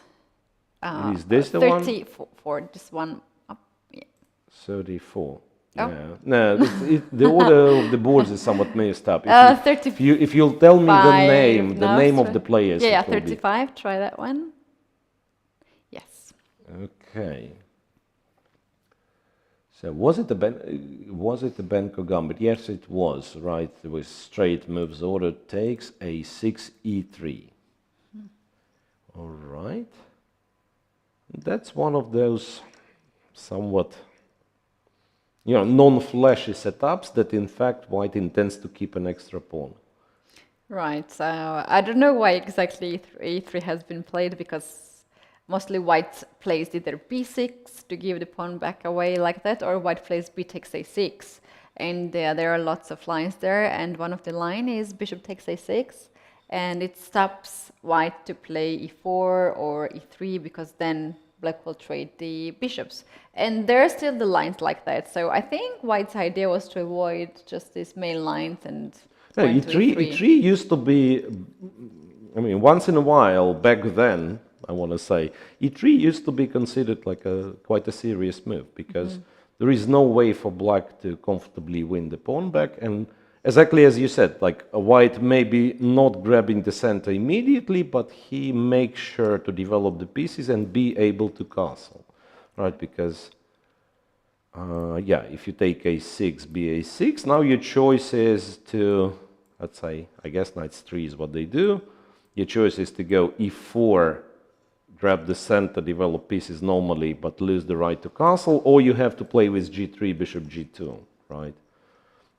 Is this the one? 34, this one up. Yeah. 34. Oh. Yeah. No, the order of the boards is somewhat messed up. If you'll tell me the name of the players. Yeah, 35. Try that one. Yes. Okay. So was it the Benko Gambit? Yes, it was. Right. There was straight moves. Order takes a6, e3. All right. That's one of those somewhat, non-flashy setups that in fact white intends to keep an extra pawn. Right. So I don't know why exactly e3 has been played, because mostly white plays either b6 to give the pawn back away like that, or white plays b takes a6. And there are lots of lines there, and one of the line is bishop takes a6, and it stops white to play e4 or e3 because then black will trade the bishops. And there are still the lines like that. So I think white's idea was to avoid just these main lines and Yeah, went to E3 used to be, I mean, once in a while, back then, I want to say, E3 used to be considered like quite a serious move because there is no way for black to comfortably win the pawn back. And exactly as you said, like a white maybe not grabbing the center immediately, but he makes sure to develop the pieces and be able to castle, right? Because, yeah, if you take a6, ba6, now your choice is to, let's say, I guess knight 3 is what they do. Your choice is to go e4, grab the center, develop pieces normally, but lose the right to castle, or you have to play with g3, bishop g2, right?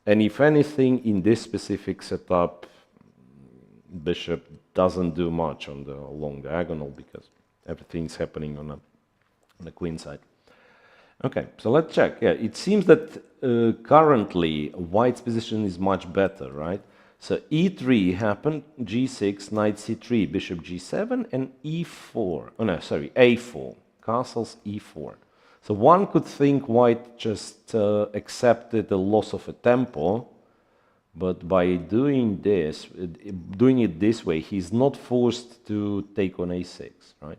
And if anything, in this specific setup, bishop doesn't do much on the long diagonal because everything's happening on the queen side. Okay, so let's check. Yeah, it seems that currently white's position is much better, right? So e3 happened, g6, knight c3, bishop g7, and e4. Oh no, sorry, a4. Castles e4. So one could think white just accepted the loss of a tempo, but by doing this, doing it this way, he's not forced to take on a6, right?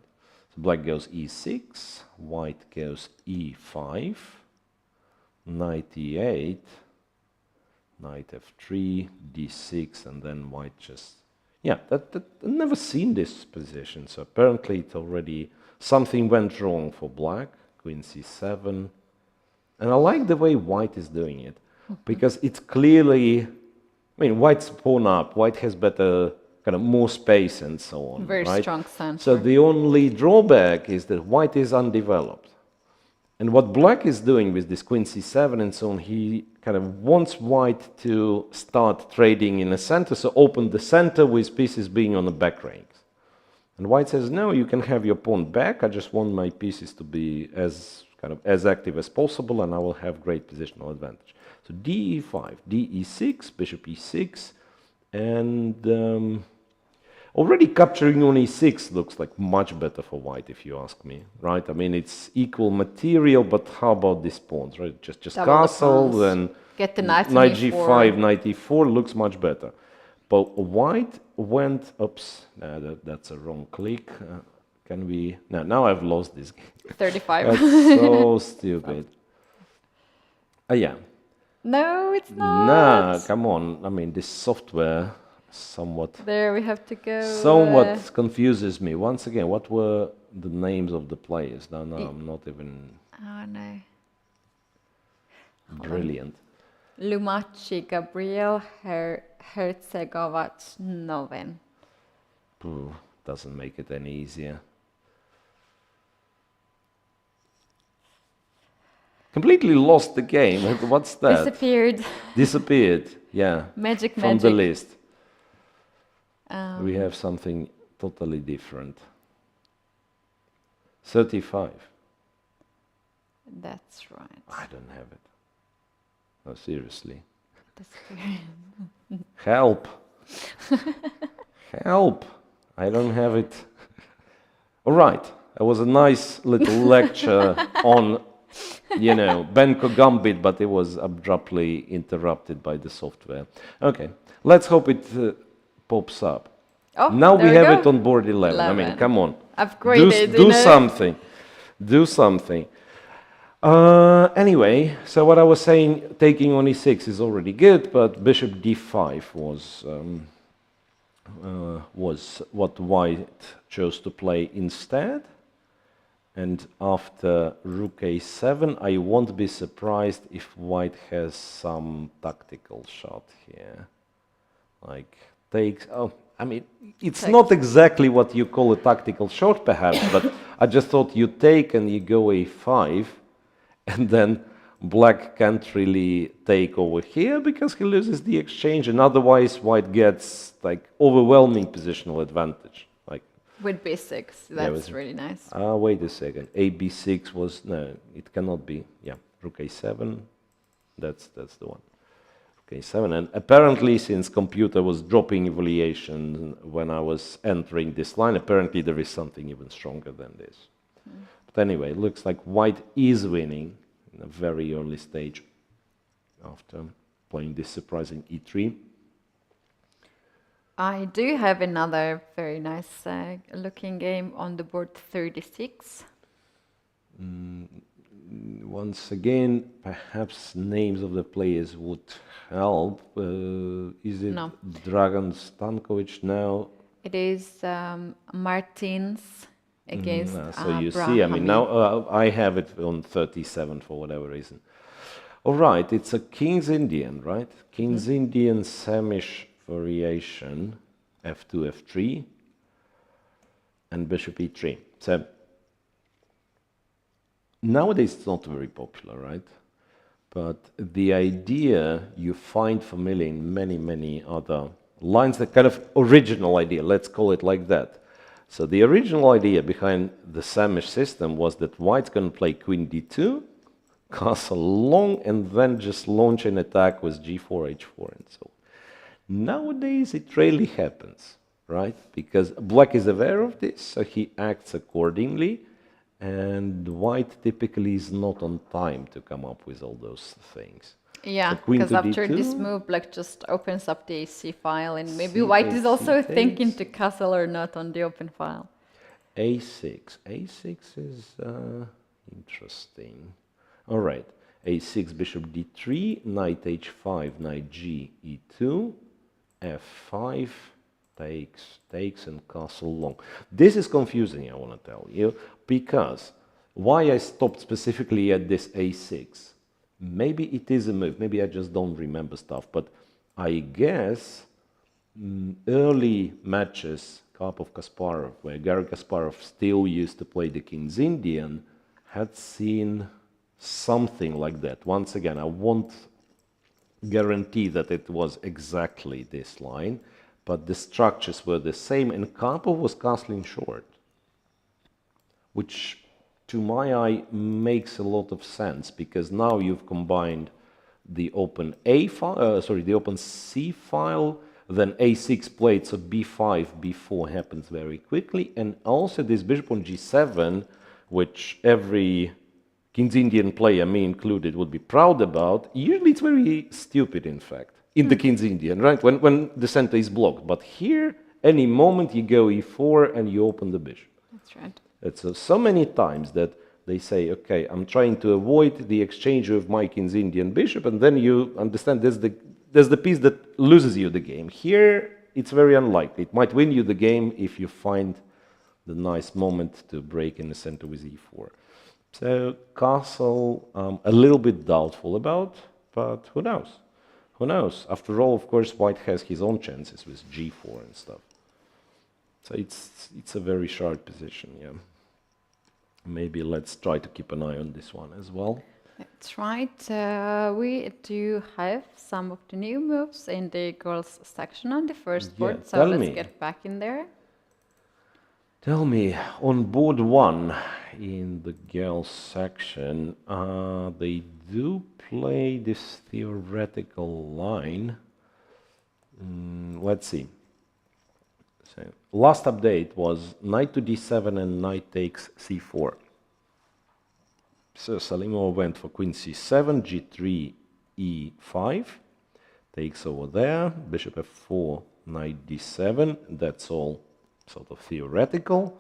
So black goes e6, white goes e5, knight e8, knight f3, d6, and then white just... Yeah, I've never seen this position, so apparently it already... Something went wrong for black, queen c7. And I like the way white is doing it, because it's clearly... I mean, white's pawn up, white has better, kind of more space and so on, Very right? strong center. So the only drawback is that white is undeveloped. And what black is doing with this queen c7 and so on, he kind of wants white to start trading in the center, so open the center with pieces being on the back ranks. And white says, no, you can have your pawn back, I just want my pieces to be as active as possible, and I will have great positional advantage. So d5, d6, bishop e6, and already capturing on e6 looks like much better for white, if you ask me, right? I mean, it's equal material, but how about these pawns, right? Just castle, and get the knight g5, knight e4 looks much better. But white went, oops, that's a wrong click. Can we, no, now I've lost this game. 35. That's so stupid. Yeah. No, it's not. Nah, come on. I mean, this software somewhat... There we have to go. Somewhat confuses me. Once again, what were the names of the players? No, I'm not even... Oh, no. Brilliant. Lumaci Gabriel Herzegovac Noven. Doesn't make it any easier. Completely lost the game. What's that? Disappeared. Disappeared, yeah. Magic. From the list. We have something totally different. 35. That's right. I don't have it. No, seriously. Disappeared. Help. Help. I don't have it. All right. It was a nice little lecture on, you know, Benko Gambit, but it was abruptly interrupted by the software. Okay. Let's hope it pops up. Oh, now we there have go. it on board 11. I mean, come on. Upgraded. Do something. Do something. Anyway, so what I was saying, taking on e6 is already good, but bishop d5 was what white chose to play instead. And after rook a7, I won't be surprised if white has some tactical shot here. Like takes... Oh, I mean, it's not exactly what you call a tactical shot, perhaps, but I just thought you take and you go a5, and then black can't really take over here because he loses the exchange, and otherwise white gets like overwhelming positional advantage. Like with b6, that's really nice. Wait a second, a b6 was, no, it cannot be. Yeah, rook a7, that's the one. K7. And apparently, since computer was dropping evaluation when I was entering this line, apparently there is something even stronger than this. But anyway, it looks like white is winning in a very early stage after playing this surprising e3. I do have another very nice looking game on the board 36. Once again, perhaps names of the players would help. Is it No. Dragan Stankovic now? It is Martins against So you see, I mean, now I have it on 37 for whatever reason. All right, it's a King's Indian, right? King's Indian Samish variation, f2, f3, and bishop e3. So nowadays it's not very popular, right? But the idea you find familiar in many, many other lines, the kind of original idea, let's call it like that. So the original idea behind the Samish system was that white's going to play queen d2, castle long, and then just launch an attack with g4, h4, and so on. Nowadays it rarely happens, right? Because black is aware of this, so he acts accordingly, and white typically is not on time to come up with all those things. Yeah, queen because to after d2. this move, black just opens up the AC file, and maybe white is also C8 thinking takes. to castle or not on the open file. a6. a6 is interesting. All right, a6, bishop d3, knight h5, knight g, e2, f5, takes, and castle long. This is confusing, I want to tell you, because why I stopped specifically at this a6. Maybe it is a move, maybe I just don't remember stuff, but I guess early matches, Karpov-Kasparov, where Garry Kasparov still used to play the King's Indian, had seen something like that. Once again, I won't guarantee that it was exactly this line, but the structures were the same, and Karpov was castling short, which to my eye makes a lot of sense, because now you've combined the open A file, the open C file, then A6 played, so B5, B4 happens very quickly, and also this bishop on G7, which every King's Indian player, me included, would be proud about. Usually it's very stupid, in fact, in the King's Indian, right? When the center is blocked. But here, any moment you go E4 and you open the bishop. That's right. It's so many times that they say, okay, I'm trying to avoid the exchange of my King's Indian bishop, and then you understand there's the piece that loses you the game. Here, it's very unlikely. It might win you the game if you find the nice moment to break in the center with E4. So castle, a little bit doubtful about, but who knows? Who knows? After all, of course, white has his own chances with G4 and stuff. So it's a very sharp position, yeah. Maybe let's try to keep an eye on this one as well. That's right. We do have some of the new moves in the girls section on the first board, so let's get back in there. Tell me, on board 1 in the girls section, they do play this theoretical line. Let's see. So, last update was knight to d7 and knight takes c4. So Salimov went for queen c7, g3, e5, takes over there, bishop f4, knight d7, that's all sort of theoretical.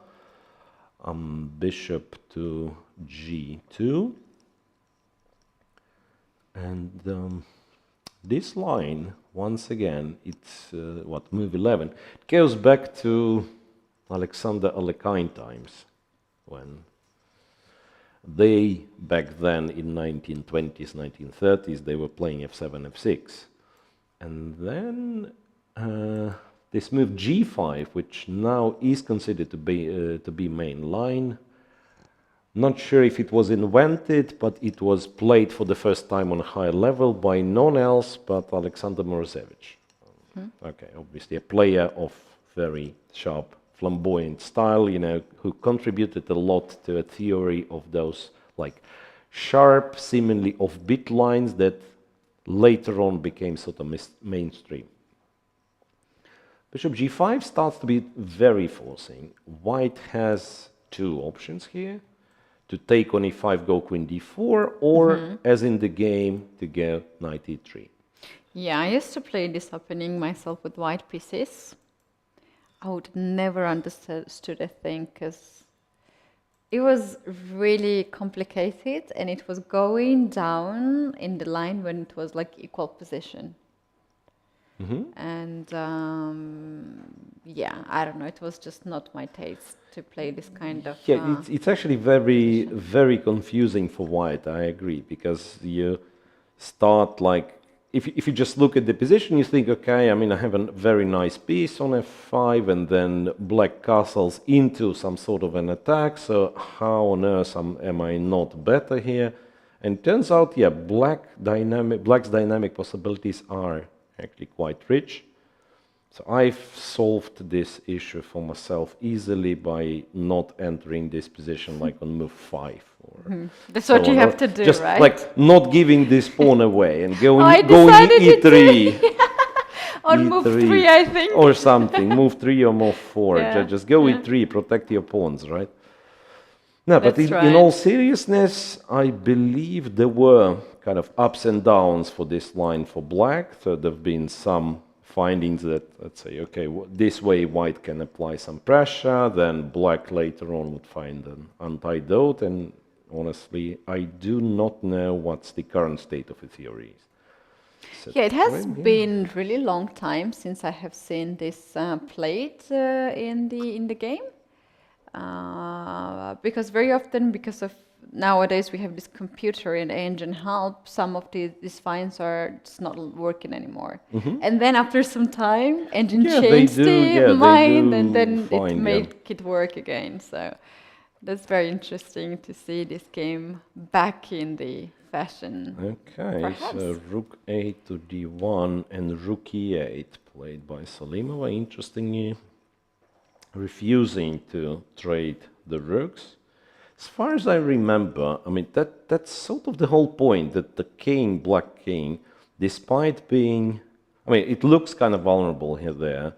Bishop to g2, and this line, once again, it's move 11. It goes back to Alexander Alekhine times, when they, back then in 1920s, 1930s, they were playing f7, f6. And then this move g5, which now is considered to be main line. Not sure if it was invented, but it was played for the first time on a higher level by none else but Alexander Morozevich. Okay, obviously a player of very sharp, flamboyant style, you know, who contributed a lot to a theory of those like sharp, seemingly off-beat lines that later on became sort of mainstream. Bishop g5 starts to be very forcing. White has two options here, to take on e5, go queen d4, or, as in the game, to go knight e3. Yeah, I used to play this opening myself with white pieces. I would never understood a thing, because it was really complicated, and it was going down in the line when it was like equal position. And yeah, I don't know, it was just not my taste to play this kind of Yeah, it's actually very, very confusing for white, I agree, because you start like, if you just look at the position, you think, okay, I mean, I have a very nice piece on f5, and then black castles into some sort of an attack, so how on earth am I not better here? And it turns out, yeah, black's dynamic possibilities are actually quite rich. So I've solved this issue for myself easily by not entering this position like on move 5. Or That's what so you on, have to do, just right? like not giving this pawn away and going I decided e3. On move 3, I think. Or something, move 3 or move 4. Yeah, Just go yeah. e3, protect your pawns, right? No, but That's in all right. seriousness, I believe there were kind of ups and downs for this line for black. So there have been some findings that, let's say, okay, this way white can apply some pressure, then black later on would find an antidote, and honestly, I do not know what's the current state of the theory. Yeah, it has been really long time since I have seen this played in the game. Because very often, because of nowadays we have this computer and engine help, some of these finds are just not working anymore. And then after some time, engine changed the mind, and then it made it work again. So that's very interesting to see this game back in the fashion. Okay, perhaps. So rook a to d1 and rook e8 played by Salimova. Interestingly, refusing to trade the rooks. As far as I remember, I mean, that's sort of the whole point, that the king, black king, despite being, I mean, it looks kind of vulnerable here there,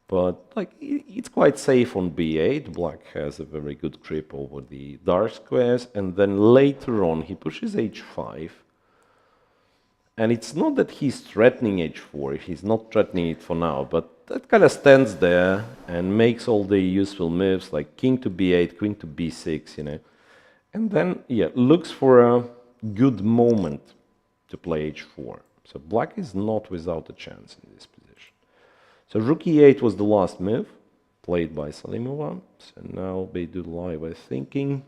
but like it's quite safe on b8. Black has a very good grip over the dark squares, and then later on he pushes h5. And it's not that he's threatening h4, he's not threatening it for now, but that kind of stands there and makes all the useful moves like king to b8, queen to b6, you know. And then, yeah, looks for a good moment to play h4. So black is not without a chance in this position. So rook e8 was the last move played by Salimova. So now Beidou Live are thinking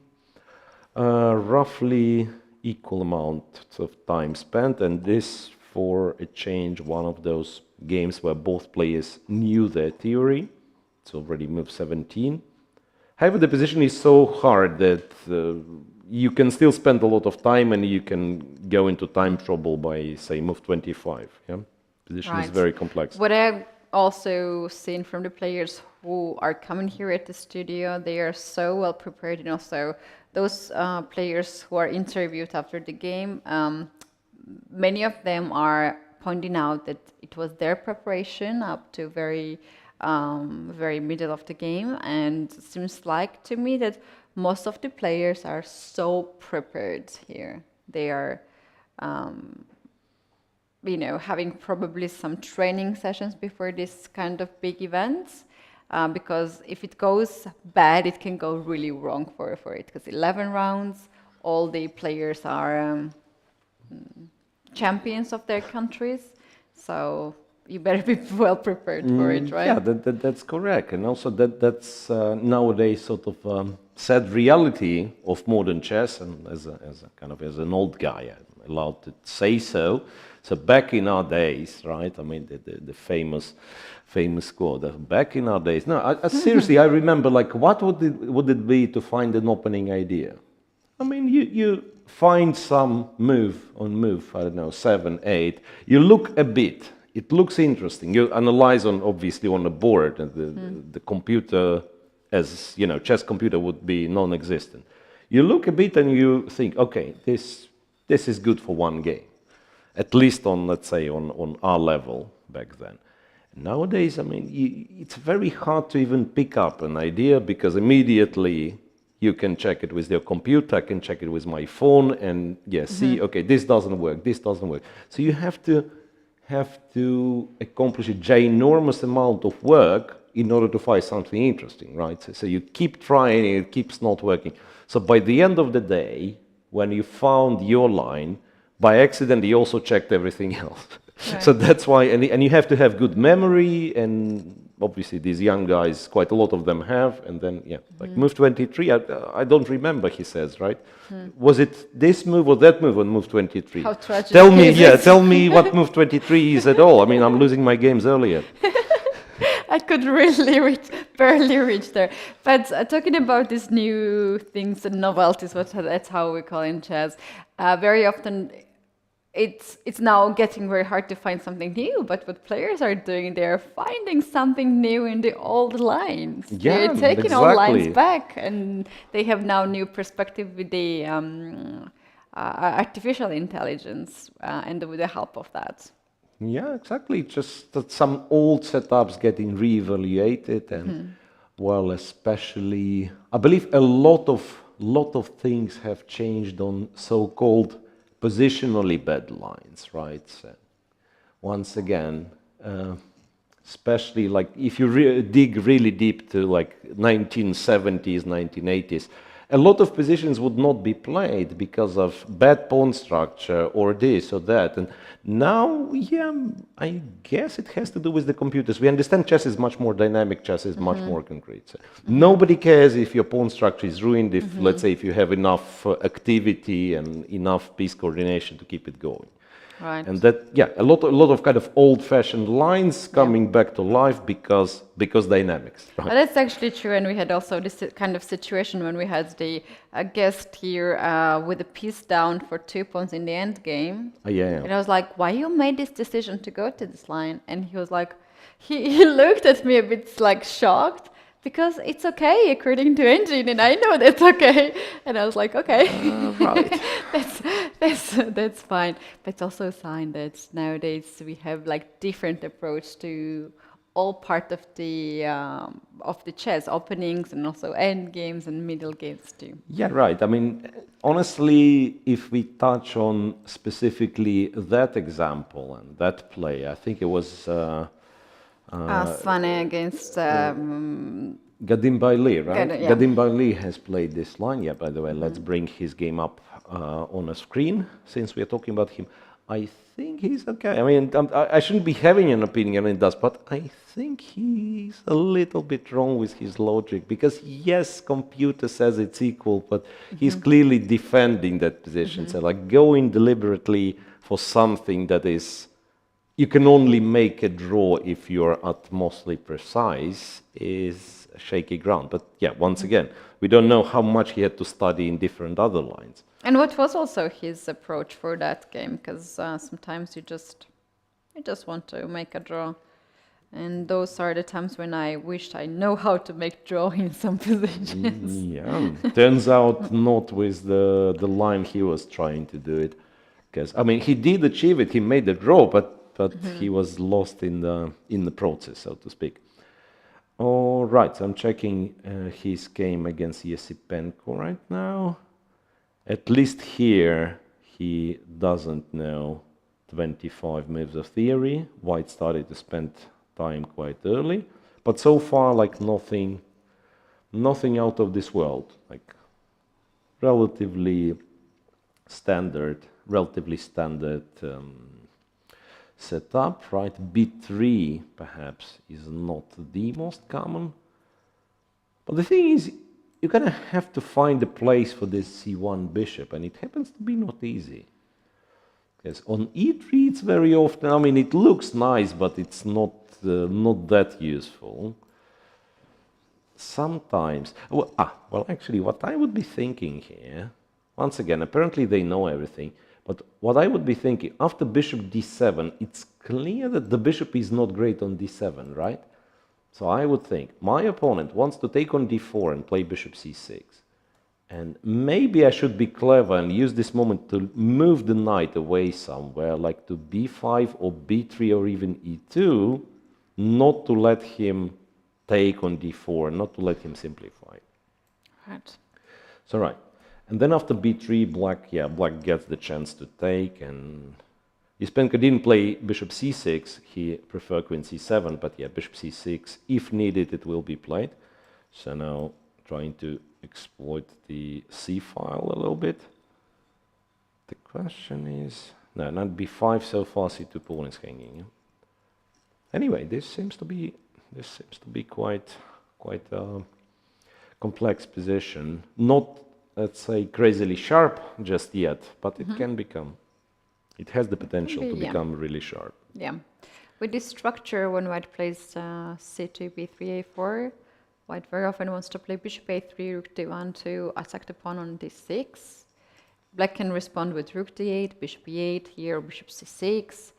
roughly equal amount of time spent, and this, for a change, one of those games where both players knew their theory. It's already move 17. However, the position is so hard that you can still spend a lot of time, and you can go into time trouble by, say, move 25. Yeah, position is very complex. What I've also seen from the players who are coming here at the studio, they are so well prepared, and also those players who are interviewed after the game, many of them are pointing out that it was their preparation up to very middle of the game, and it seems like to me that most of the players are so prepared here. They are, you know, having probably some training sessions before this kind of big events. Because if it goes bad, it can go really wrong for it. Because 11 rounds, all the players are champions of their countries, so you better be well prepared for it, right? Yeah, that's correct, and also that's nowadays sort of sad reality of modern chess. And as an old guy, I'm allowed to say so. So back in our days, right? I mean, the famous quote. Back in our days, no, seriously, I remember, like, what would it be to find an opening idea? I mean, you find some move on move, I don't know, 7, 8. You look a bit. It looks interesting. You analyze obviously on the board, and the computer, as you know, chess computer would be non-existent. You look a bit and you think, okay, this is good for one game. at least on, let's say, on our level back then. Nowadays, I mean, it's very hard to even pick up an idea because immediately you can check it with your computer, I can check it with my phone, and see, okay, this doesn't work, this doesn't work. So you have to accomplish a ginormous amount of work in order to find something interesting, right? So you keep trying, it keeps not working. So by the end of the day, when you found your line, by accident, you also checked everything else. Right. So that's why, and you have to have good memory, and obviously these young guys, quite a lot of them have, and then, like move 23, I don't remember, he says, right? Was it this move or that move on move 23? How tragic Tell me, tell me what move 23 is at all. I mean, I'm losing my games earlier. I could really barely reach there. But talking about these new things and novelties, that's how we call it in chess, very often it's now getting very hard to find something new, but what players are doing, they're finding something new in the old lines. Yeah, they're taking exactly. old lines back, and they have now new perspective with the artificial intelligence and with the help of that. Yeah, exactly. Just that some old setups getting reevaluated, and well, especially, I believe a lot of things have changed on so-called positionally bad lines, right? So once again, especially like if you dig really deep to like 1970s, 1980s, a lot of positions would not be played because of bad pawn structure or this or that. And now, I guess it has to do with the computers. We understand chess is much more dynamic, chess is much more concrete. So nobody cares if your pawn structure is ruined, if, let's say, if you have enough activity and enough piece coordination to keep it going. Right. And that, a lot of kind of old-fashioned lines coming back to life because dynamics. Right? That's actually true, and we had also this kind of situation when we had the guest here with a piece down for 2 pawns in the end game. And I was like, why you made this decision to go to this line? And he was like, he looked at me a bit like shocked, because it's okay according to engine, and I know that's okay. And I was like, okay, right. that's fine. But it's also a sign that nowadays we have like different approach to all part of the chess openings and also end games and middle games too. Yeah, right. I mean, honestly, if we touch on specifically that example and that play, I think it was Svane against Gadimbaili, right? yeah. Gadimbaili has played this line. By the way, let's bring his game up on a screen since we are talking about him. I think he's okay. I mean, I shouldn't be having an opinion on this, but I think he's a little bit wrong with his logic because, yes, computer says it's equal, but he's clearly defending that position. So, like, going deliberately for something that is, you can only make a draw if you're utmostly precise is shaky ground. But once again, we don't know how much he had to study in different other lines. And what was also his approach for that game? Because sometimes you just want to make a draw, and those are the times when I wished I know how to make draw in some positions. Turns out not with the line he was trying to do it, because I mean he did achieve it. He made the draw, but he was lost in the process, so to speak. All right, so I'm checking his game against Yesipenko right now. At least here, he doesn't know 25 moves of theory. White started to spend time quite early, but so far, like nothing out of this world. Like relatively standard setup, right? B3 perhaps is not the most common, but the thing is, you're gonna have to find a place for this C1 bishop, and it happens to be not easy. Because on E3 it's very often, I mean, it looks nice, but it's not that useful. Sometimes, well, actually, what I would be thinking here, once again, apparently they know everything, but what I would be thinking, after bishop d7, it's clear that the bishop is not great on d7, right? So I would think, my opponent wants to take on d4 and play bishop c6. And maybe I should be clever and use this moment to move the knight away somewhere, like to b5 or b3 or even e2, not to let him take on d4, not to let him simplify. Right. So right. And then after b3, black gets the chance to take, and Yuspenko didn't play bishop c6, he preferred queen c7, but yeah, bishop c6, if needed, it will be played. So now trying to exploit the c file a little bit. The question is, no, not b5 so far, c2 pawn is hanging. Anyway, this seems to be quite a complex position. Not, let's say, crazily sharp just yet, but it can become. It has the potential to become really sharp. Yeah. With this structure, when white plays c2, b3, a4, white very often wants to play bishop a3, rook d1 to attack the pawn on d6. Black can respond with rook d8, bishop e8 here, bishop c6.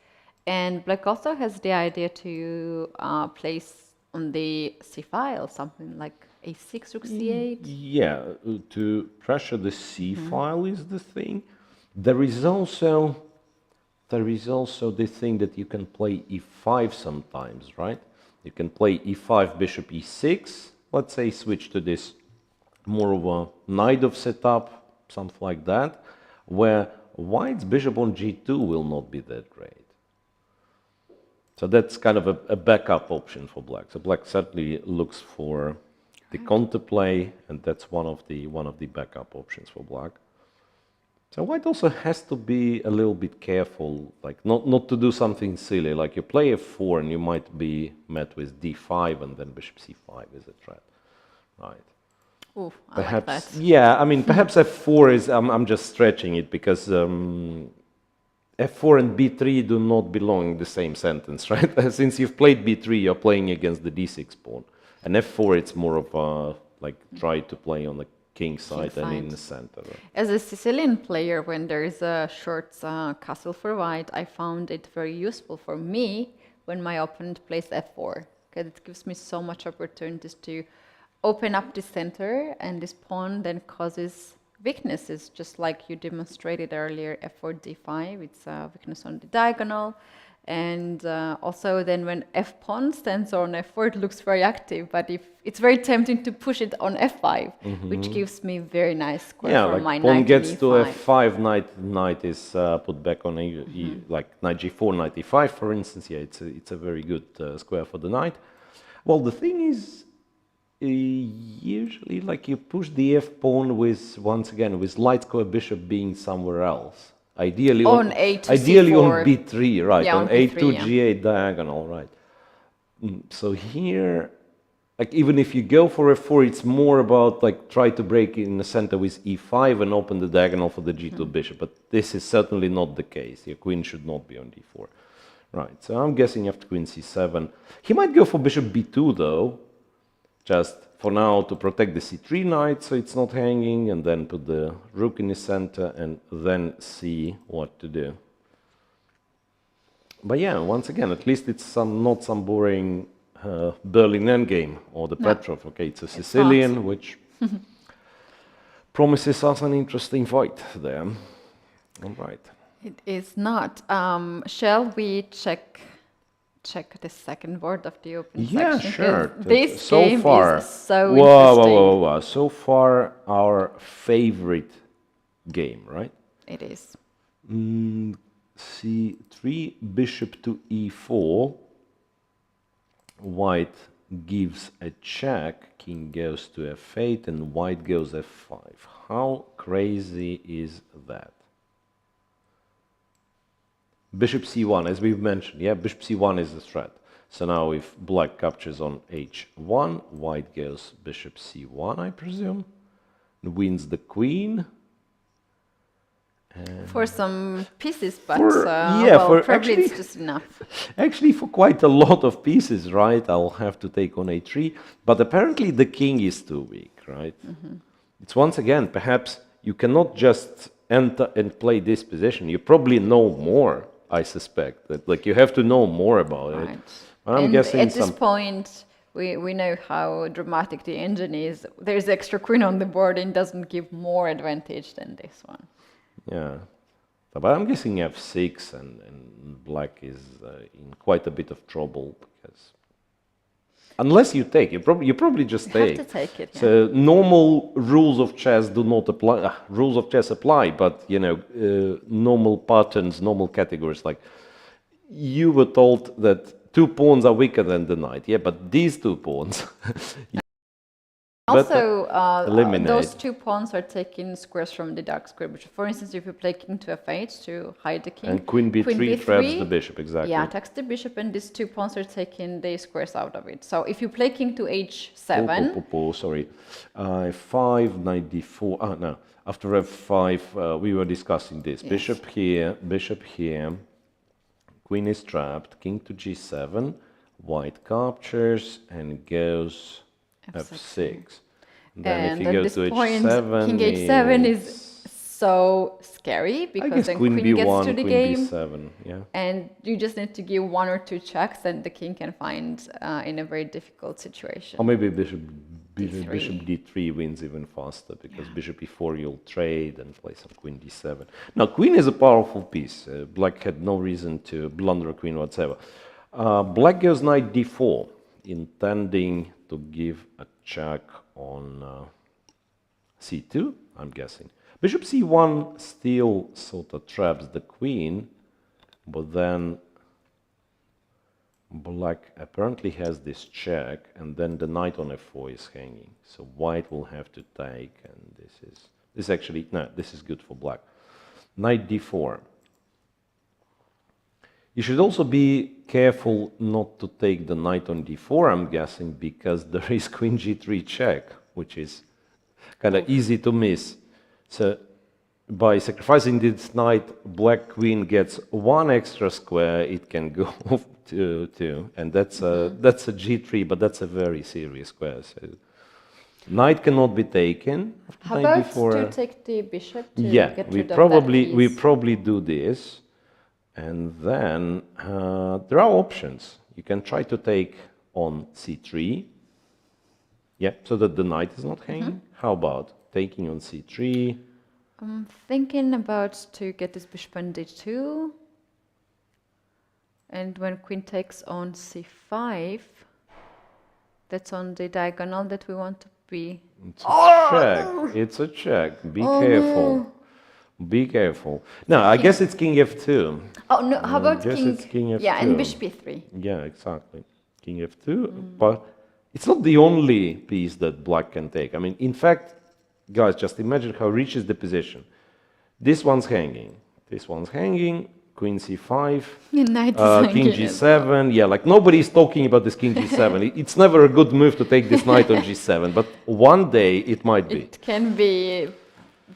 And black also has the idea to place on the c file something like a6, rook c8. Yeah, to pressure the c file is the thing. There is also the thing that you can play e5 sometimes, right? You can play e5, bishop e6. Let's say switch to this more of a knight of setup, something like that, where white's bishop on g2 will not be that great. So that's kind of a backup option for black. So black certainly looks for the counterplay, and that's one of the backup options for black. So white also has to be a little bit careful, like not to do something silly, like you play f4 and you might be met with d5 and then bishop c5 is a threat, right? Ooh, Perhaps, I like that. yeah, I mean, perhaps f4 is, I'm just stretching it because f4 and b3 do not belong in the same sentence, right? Since you've played b3, you're playing against the d6 pawn. And f4, it's more of a, like, try to play on the king side and in the center. Right? As a Sicilian player, when there is a short castle for white, I found it very useful for me when my opponent plays f4, because it gives me so much opportunities to open up the center, and this pawn then causes weaknesses, just like you demonstrated earlier, f4, d5, it's a weakness on the diagonal. And also then when f-pawn stands on f4, it looks very active, but if it's very tempting to push it on f5, which gives me very nice square for my knight. Pawn gets to e5. f5, knight is put back on like knight g4, knight e5, for instance. Yeah, it's a very good square for the knight. Well, the thing is, usually like you push the f-pawn with, once again, with light square bishop being somewhere else. Ideally on a2, ideally c4. on b3, right? Yeah, on b3, a2, yeah. g8 diagonal, right? So here, like even if you go for f4, it's more about like try to break in the center with e5 and open the diagonal for the g2 bishop. But this is certainly not the case. Your queen should not be on d4, right? So I'm guessing after queen c7, he might go for bishop b2 though, just for now to protect the c3 knight so it's not hanging, and then put the rook in the center and then see what to do. But yeah, once again, at least it's not some boring Berlin endgame or the Petrov. Okay, it's a Sicilian, which promises us an interesting fight there. All right. It is not. Shall we check the second board of the open Yeah, section? sure. This so game far, is so interesting. Whoa. So far, our favorite game, right? It is. C3, bishop to e4. White gives a check, king goes to f8, and white goes f5. How crazy is that? Bishop c1, as we've mentioned, yeah, bishop c1 is a threat. So now if black captures on h1, white goes bishop c1, I presume, and wins the queen. And For some pieces, but probably it's just enough. Actually, for quite a lot of pieces, right, I'll have to take on a3. But apparently the king is too weak, right? It's once again, perhaps you cannot just enter and play this position. You probably know more, I suspect. That, like, you have to know more about it. Right. But I'm And guessing at this point, we know how dramatic the engine is. There's extra queen on the board and doesn't give more advantage than this one. Yeah. But I'm guessing f6 and black is in quite a bit of trouble because unless you take, you probably just You take. have to take it. Yeah. So normal rules of chess do not apply. Rules of chess apply, but you know, normal patterns, normal categories. Like you were told that 2 pawns are weaker than the knight. Yeah, but these 2 pawns. Also, eliminate. those 2 pawns are taking squares from the dark square bishop. For instance, if you play king to f8 to hide the king, And queen b3 traps the bishop, exactly. Yeah, attacks the bishop, and these 2 pawns are taking the squares out of it. So if you play king to h7... Sorry. F5, knight d4. Ah, no. After f5, we were discussing this. Yes. Bishop here. Queen is trapped. King to g7. White captures and goes f6. Then if you go to h7, king h7 is so scary because then queen b1, gets to the queen game. b7, yeah. And you just need to give 1 or 2 checks, and the king can find in a very difficult situation. Or maybe bishop d3 wins even faster because bishop e4 you'll trade and play some queen d7. Now, queen is a powerful piece. Black had no reason to blunder a queen whatsoever. Black goes knight d4, intending to give a check on c2, I'm guessing. Bishop c1 still sort of traps the queen, but then black apparently has this check, and then the knight on f4 is hanging. So white will have to take, and this is good for black. Knight d4. You should also be careful not to take the knight on d4, I'm guessing, because there is queen g3 check, which is kind of easy to miss. So by sacrificing this knight, black queen gets 1 extra square. It can go to 2, and that's a g3, but that's a very serious square. So knight cannot be taken. How about to take the bishop to get rid of that piece? We probably do this. And then there are options. You can try to take on c3, yeah, so that the knight is not hanging. How about taking on c3? I'm thinking about to get this bishop on d2. And when queen takes on c5, that's on the diagonal that we want to be. It's a check. It's a check. Be careful. No. Be careful. No, I guess it's king f2. Oh, no, how about king f2? Yeah, and bishop e3. Yeah, exactly. King f2. But it's not the only piece that black can take. I mean, in fact, guys, just imagine how rich is the position. This one's hanging. This one's hanging. Queen c5. King g7. Yeah, like nobody's talking about this king g7. It's never a good move to take this knight on g7, but one day it might be. It can be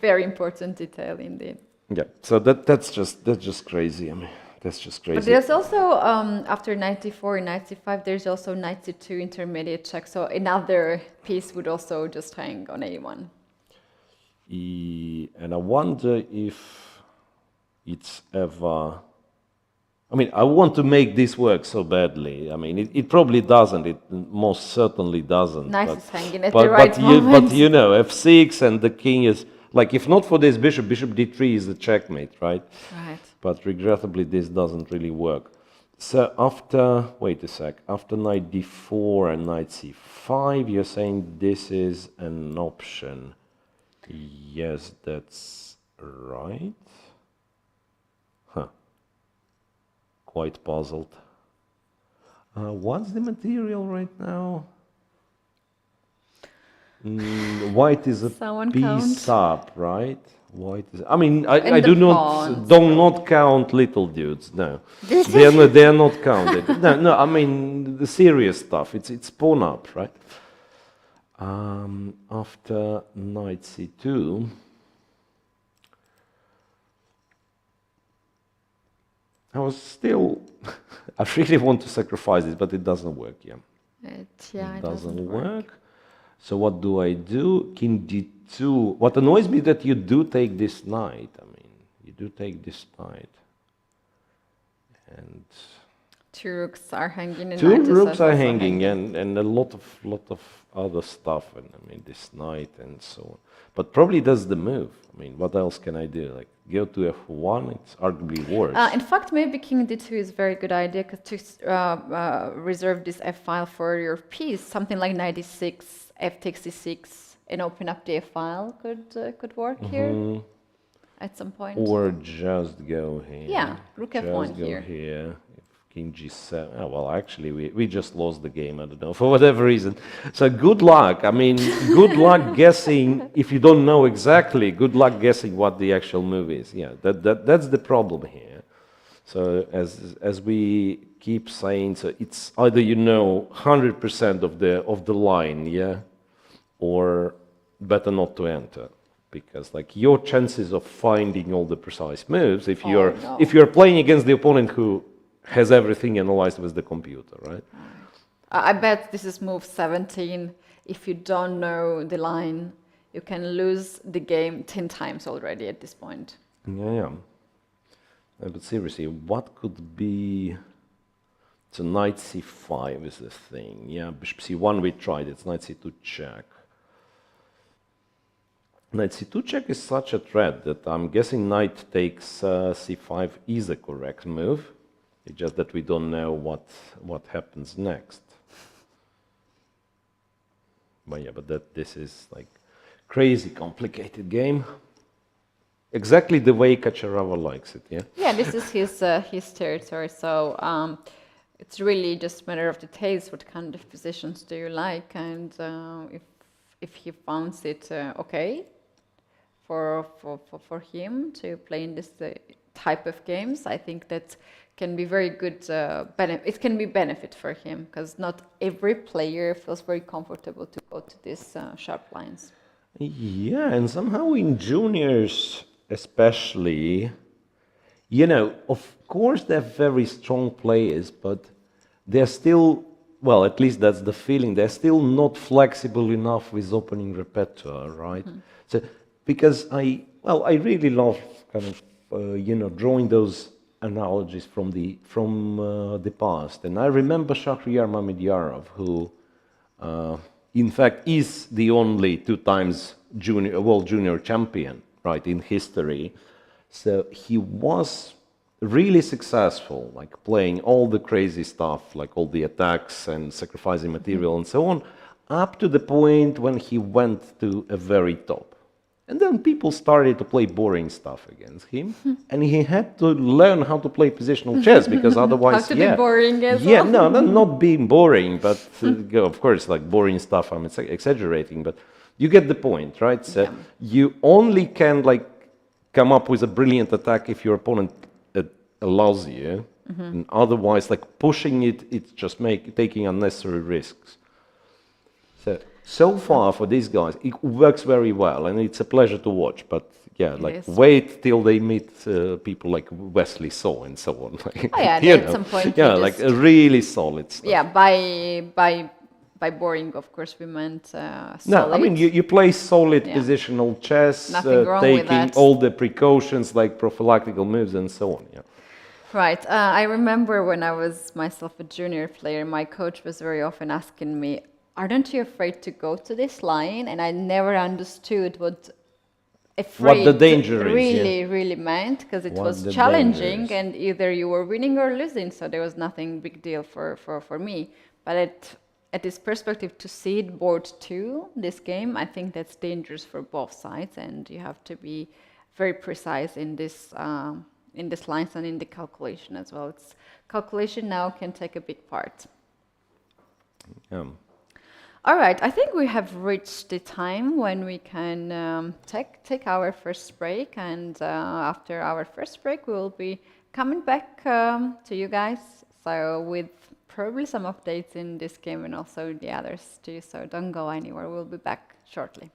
very important detail indeed. Yeah, so that's just crazy. I mean, that's just crazy. But there's also after knight d4 and knight c5, there's also knight c2 intermediate check. So another piece would also just hang on a1. And I wonder if it's ever. I mean, I want to make this work so badly. I mean, it probably doesn't. It most certainly doesn't. Knight is hanging at the right moment. But you know, f6 and the king is. Like, if not for this bishop d3 is the checkmate, right? Right. But regrettably, this doesn't really work. So after, wait a sec, after knight d4 and knight c5, you're saying this is an option. Yes, that's right. Huh. Quite puzzled. What's the material right now? White is a piece up, right? White is. I mean, I do not count little dudes. No, they are not counted. No. I mean the serious stuff. It's pawn up, right? After knight c2. I was still. I really want to sacrifice this, but it doesn't work. Yeah. It doesn't work. So what do I do? King d2. What annoys me that you do take this knight. I mean, you do take this knight. And Two rooks are hanging in Two knight is rooks are also hanging, and a lot of other stuff, and I mean this knight and so on. But probably that's the move. I mean, what else can I do? Like go to f1, it's arguably worse. In fact, maybe king d2 is a very good idea because to reserve this f file for your piece, something like knight d6, f takes d6, and open up the f file could work here at some point. Or just go here. Yeah, rook f1 just go here. here. If king g7. Oh, well, actually, we just lost the game. I don't know, for whatever reason. So good luck. I mean, good luck guessing. If you don't know exactly, good luck guessing what the actual move is. Yeah, that's the problem here. So as we keep saying, so it's either you know 100% of the line, yeah, or better not to enter. Because like your chances of finding all the precise moves, if you're playing against the opponent who has everything analyzed with the computer, right? I bet this is move 17. If you don't know the line, you can lose the game 10 times already at this point. Yeah. But seriously, what could be? So knight c5 is the thing. Yeah, bishop c1 we tried. It's knight c2 check. Knight c2 check is such a threat that I'm guessing knight takes c5 is a correct move. It's just that we don't know what happens next. But yeah, but this is like crazy complicated game. Exactly the way Kacherava likes it, yeah? Yeah, this is his territory, so it's really just a matter of the taste. What kind of positions do you like? And if he finds it okay for him to play in this type of games, I think that can be very good. It can be benefit for him because not every player feels very comfortable to go to these sharp lines. Yeah, and somehow in juniors especially, you know, of course they're very strong players, but they're still, well, at least that's the feeling, they're still not flexible enough with opening repertoire, right? So, because I really love kind of, you know, drawing those analogies from the past. And I remember Shahryar Mamedyarov, who in fact is the only 2 times world junior champion, right, in history. So he was really successful, like playing all the crazy stuff, like all the attacks and sacrificing material and so on, up to the point when he went to a very top. And then people started to play boring stuff against him, and he had to learn how to play positional chess because otherwise, how to be boring as well. no, not being boring, but of course, like boring stuff. I'm exaggerating, but you get the point, right? So you only can like come up with a brilliant attack if your opponent allows you, and otherwise, like pushing it's just taking unnecessary risks. So far for these guys, it works very well, and it's a pleasure to watch. But yeah, like wait till they meet people like Wesley So and so on. Like, at some point. Yeah, like a really solid stuff. Yeah, by boring, of course, we meant solid. No, I mean you play solid positional chess, taking all the precautions like prophylactical moves and so on. Yeah. Right. I remember when I was myself a junior player, my coach was very often asking me, aren't you afraid to go to this line? And I never understood what the danger really meant, because it was challenging and either you were winning or losing, so there was nothing big deal for me. But at this perspective, to seed board 2, this game, I think that's dangerous for both sides, and you have to be very precise in this lines and in the calculation as well. Calculation now can take a big part. All right, I think we have reached the time when we can take our first break, and after our first break, we will be coming back to you guys, so with probably some updates in this game and also the others too, so don't go anywhere, we'll be back shortly.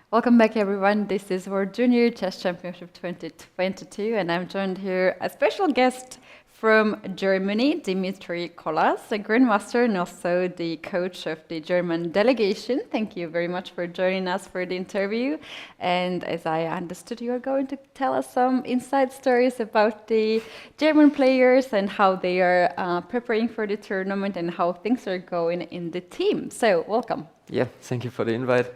Welcome back, everyone. This is World Junior Chess Championship 2022, and I'm joined here a special guest from Germany, Dimitri Kolas, a grandmaster and also the coach of the German delegation. Thank you very much for joining us for the interview. And as I understood, you are going to tell us some inside stories about the German players and how they are preparing for the tournament and how things are going in the team. So, welcome. Yeah, thank you for the invite.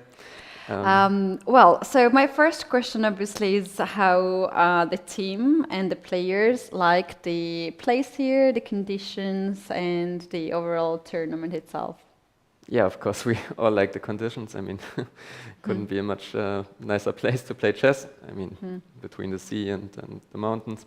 Well, so my first question obviously is how the team and the players like the place here, the conditions, and the overall tournament itself. Yeah, of course, we all like the conditions. I mean, couldn't be a much nicer place to play chess. I mean, between the sea and the mountains.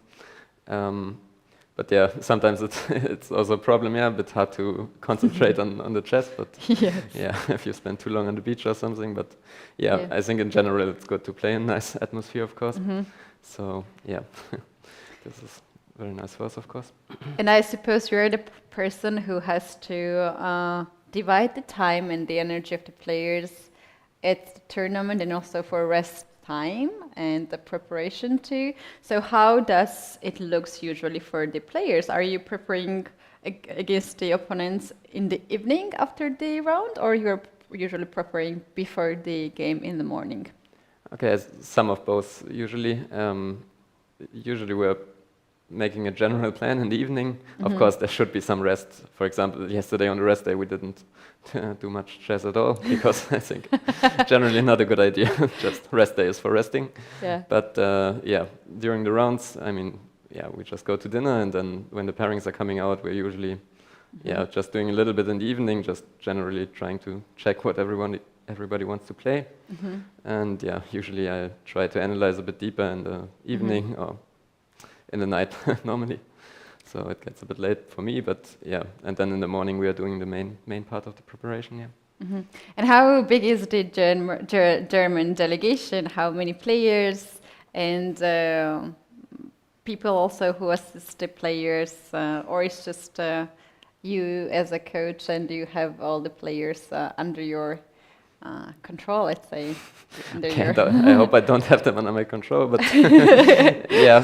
But yeah, sometimes it's also a problem, yeah, a bit hard to concentrate on the chess, but Yes. yeah, if you spend too long on the beach or something. But yeah, I think in general it's good to play in nice atmosphere, of course. So yeah, this is very nice for us, of course. And I suppose you're the person who has to divide the time and the energy of the players at the tournament and also for rest time and the preparation too. So how does it looks usually for the players? Are you preparing against the opponents in the evening after the round, or you're usually preparing before the game in the morning? Okay, some of both usually. Usually we're making a general plan in the evening. Of course, there should be some rest. For example, yesterday on the rest day, we didn't do much chess at all because I think generally not a good idea. Just rest day is for resting. Yeah. But yeah, during the rounds, I mean, yeah, we just go to dinner, and then when the pairings are coming out, we're usually, yeah, just doing a little bit in the evening, just generally trying to check what everybody wants to play. And yeah, usually I try to analyze a bit deeper in the evening or in the night normally. So it gets a bit late for me, but yeah. And then in the morning we are doing the main part of the preparation, yeah. And how big is the German delegation? How many players and people also who assist the players, or it's just you as a coach and you have all the players under your control, let's say. I hope I don't have them under my control, but yeah,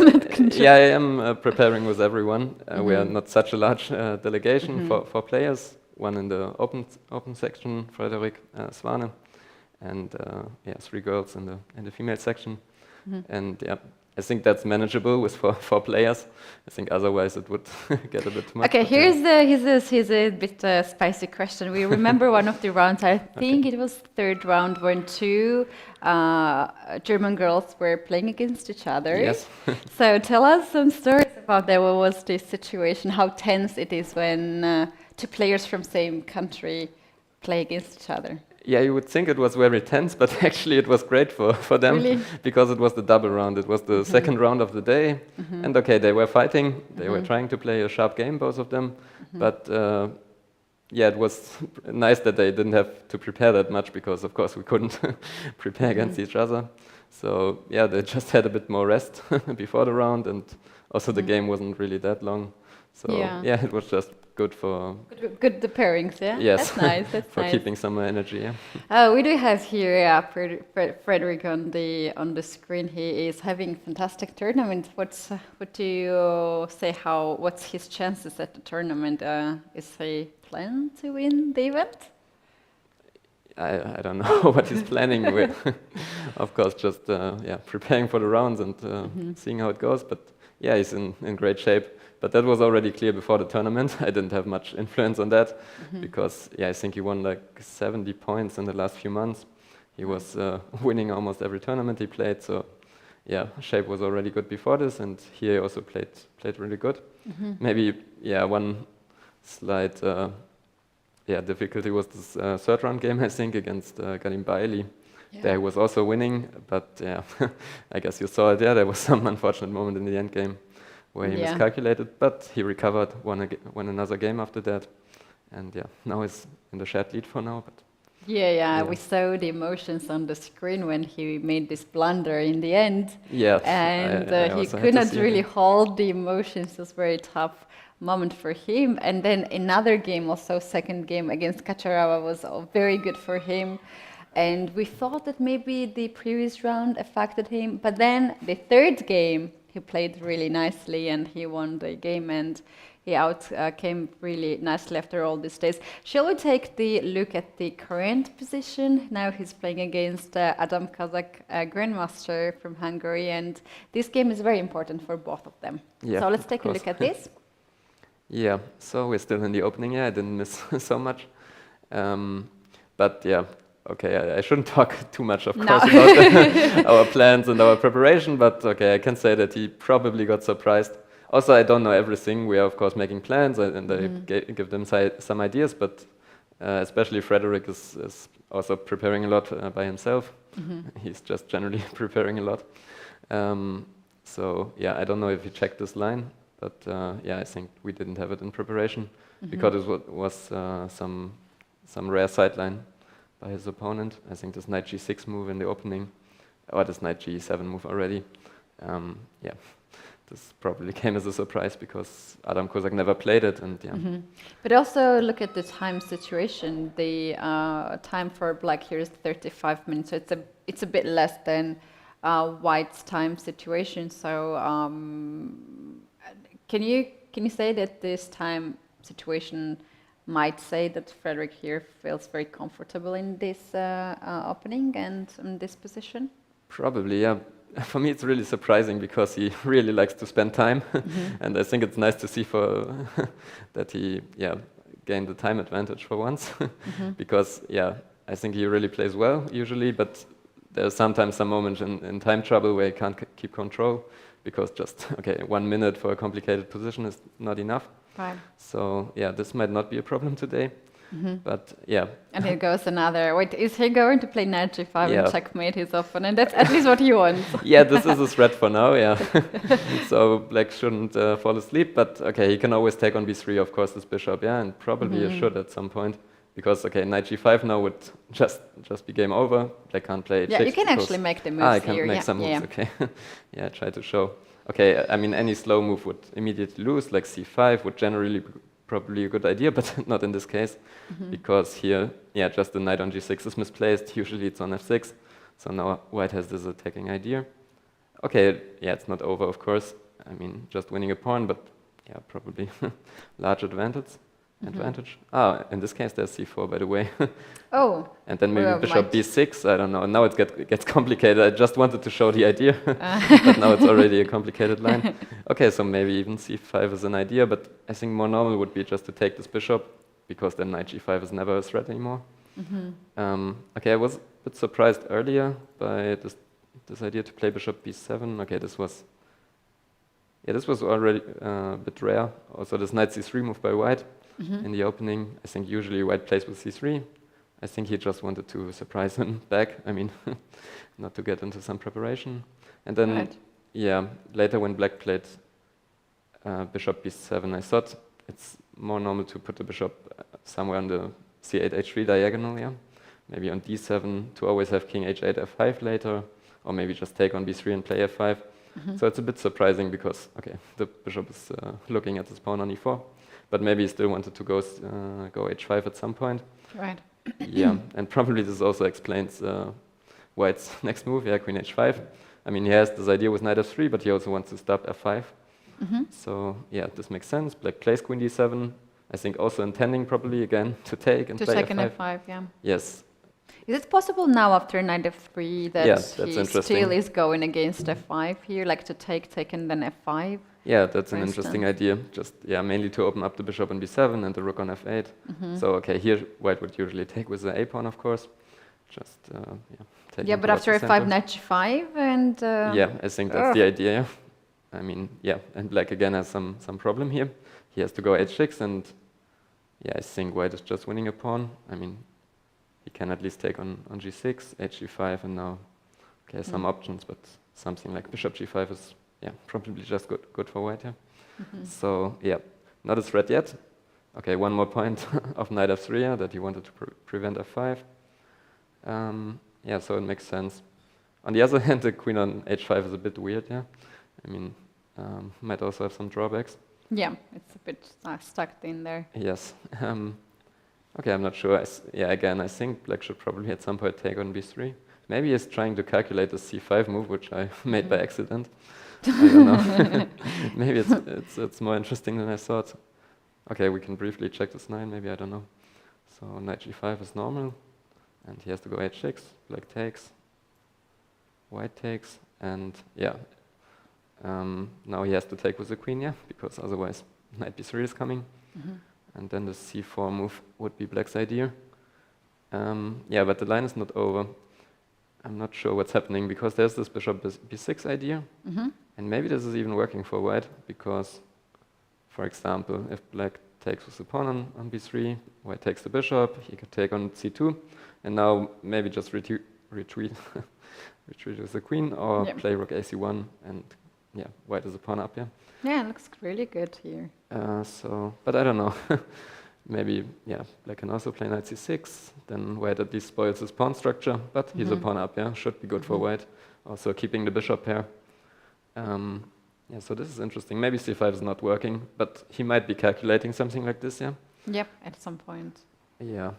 yeah, I am preparing with everyone. We are not such a large delegation for players. One in the open section, Frederick Swane, and yeah, 3 girls in the female section, and yeah. I think that's manageable with four players. I think otherwise it would get a bit too much. Okay, here's a bit spicy question. We remember one of the rounds, I think it was third round, when 2 German girls were playing against each other. Yes. So tell us some stories about that. What was the situation? How tense it is when 2 players from same country play against each other? Yeah, you would think it was very tense, but actually it was great for them. Really? Because it was the double round. It was the second round of the day. And okay, they were fighting. They were trying to play a sharp game, both of them. But yeah, it was nice that they didn't have to prepare that much because, of course, we couldn't prepare against each other. So yeah, they just had a bit more rest before the round, and also the game wasn't really that long. So yeah, it was just good for good the pairings, yeah. Yes, that's nice. That's for nice. keeping some energy. Yeah. We do have here Frederick on the screen. He is having fantastic tournament. What do you say? What's his chances at the tournament? Is he planning to win the event? I don't know what he's planning with. Of course, just yeah, preparing for the rounds and seeing how it goes. But yeah, he's in great shape. But that was already clear before the tournament. I didn't have much influence on that because, yeah, I think he won like 70 points in the last few months. He was winning almost every tournament he played. So, yeah, shape was already good before this, and here he also played really good. Maybe, yeah, one slight difficulty was this third round game, I think, against Galim Bailey. Yeah. There he was also winning, but yeah, I guess you saw it. Yeah, there was some unfortunate moment in the end game where he miscalculated, but he recovered, won another game after that, and yeah, now he's in the shared lead for now. But yeah, we saw the emotions on the screen when he made this blunder in the end. Yes, and he could not really hold the emotions. It was a very tough moment for him. And then another game, also second game against Kaczarawa, was very good for him. And we thought that maybe the previous round affected him, but then the third game, he played really nicely and he won the game, and he came really nicely after all these days. Shall we take the look at the current position? Now he's playing against Adam Kazak, a grandmaster from Hungary, and this game is very important for both of them. Yeah, so let's take a look at this. Yeah, so we're still in the opening. Yeah, I didn't miss so much. But yeah, okay, I shouldn't talk too much, of No. course, about our plans and our preparation, but okay, I can say that he probably got surprised. Also, I don't know everything. We are, of course, making plans, and I give them some ideas, but especially Frederick is also preparing a lot by himself. He's just generally preparing a lot. So, yeah, I don't know if he checked this line, but yeah, I think we didn't have it in preparation because it was some rare sideline by his opponent. I think this knight g6 move in the opening, or this knight g7 move already. Yeah, this probably came as a surprise because Adam Kozak never played it, and yeah. But also look at the time situation. The time for black here is 35 minutes, so it's a bit less than white's time situation. So can you say that this time situation might say that Frederick here feels very comfortable in this opening and in this position? Probably, yeah. For me, it's really surprising because he really likes to spend time, and I think it's nice to see that he, yeah, gained the time advantage for once, because yeah, I think he really plays well usually, but there's sometimes some moments in time trouble where he can't keep control because just 1 minute for a complicated position is not enough. Right. So yeah, this might not be a problem today. But yeah. And here goes another. Wait, is he going to play knight g5 Yeah. and checkmate his opponent? That's at least what he wants. Yeah, this is a threat for now, yeah. So black shouldn't fall asleep, but okay, he can always take on b3, of course, this bishop, yeah, and probably he should at some point. Because, okay, knight g5 now would just be game over. Black can't play h6. Yeah, you can actually make the moves I can here. make some moves, okay. Yeah, try to show. Okay, I mean, any slow move would immediately lose, like c5 would generally be probably a good idea, but not in this case. Because here, yeah, just the knight on g6 is misplaced. Usually it's on f6. So now white has this attacking idea. Okay, yeah, it's not over, of course. I mean, just winning a pawn, but yeah, probably large advantage. Ah, in this case, there's c4, by the way. Oh. And then maybe Well, bishop b6. I don't know. Now it gets complicated. I just wanted to show the idea, but now it's already a complicated line. Okay, so maybe even c5 is an idea, but I think more normal would be just to take this bishop, because then knight g5 is never a threat anymore. Okay, I was a bit surprised earlier by this idea to play bishop b7. Okay, this was already a bit rare. Also, this knight c3 move by white. In the opening, I think usually white plays with c3. I think he just wanted to surprise him back. I mean, not to get into some preparation. And then, yeah, later when black played bishop b7, I thought it's more normal to put the bishop somewhere on the c8, h3 diagonal, yeah. Maybe on d7 to always have king h8, f5 later, or maybe just take on b3 and play f5. So it's a bit surprising because, okay, the bishop is looking at this pawn on e4. But maybe he still wanted to go h5 at some point. Right. Yeah, and probably this also explains white's next move, yeah, queen h5. I mean, he has this idea with knight f3, but he also wants to stop f5. So, yeah, this makes sense. Black plays queen d7. I think also intending probably, again, to take and play take an f5. f5, yeah. Yes. Is it possible now after knight f3 that Yes, that's he interesting. still is going against f5 here, like to take and then f5? Yeah, that's an for interesting instance. idea. Just, yeah, mainly to open up the bishop on b7 and the rook on f8. So, okay, here white would usually take with the a pawn, of course. Just, yeah, taking Yeah, but towards after the f5, center. knight g5 and... Yeah, I think that's the idea, yeah. I mean, yeah, and black again has some problem here. He has to go h6, and yeah, I think white is just winning a pawn. I mean, he can at least take on g6, hg5, and now, okay, some options, but something like bishop g5 is, yeah, probably just good for white, yeah. So, yeah, not a threat yet. Okay, one more point of knight f3, yeah, that he wanted to prevent f5. Yeah, so it makes sense. On the other hand, the queen on h5 is a bit weird, yeah. I mean, might also have some drawbacks. Yeah, it's a bit stuck in there. Yes. Okay, I'm not sure. Yeah, again, I think black should probably at some point take on b3. Maybe he's trying to calculate the c5 move, which I made by accident. I don't know. Maybe it's more interesting than I thought. Okay, we can briefly check this 9, maybe, I don't know. So knight g5 is normal, and he has to go h6, black takes, white takes, and yeah. Now he has to take with the queen, yeah, because otherwise knight b3 is coming. And then the c4 move would be black's idea. Yeah, but the line is not over. I'm not sure what's happening because there's this bishop b6 idea, and maybe this is even working for white because, for example, if black takes with the pawn on b3, white takes the bishop, he could take on c2, and now maybe just retreat retreat with the queen or play rook ac1, and yeah, white is a pawn up here. Yeah, it looks really good here. But I don't know. Maybe, yeah, black can also play knight c6, then white at least spoils his pawn structure, but he's a pawn up, yeah, should be good for white. Also keeping the bishop pair. Yeah, so this is interesting. Maybe c5 is not working, but he might be calculating something like this, yeah? Yep, at some point. Yeah.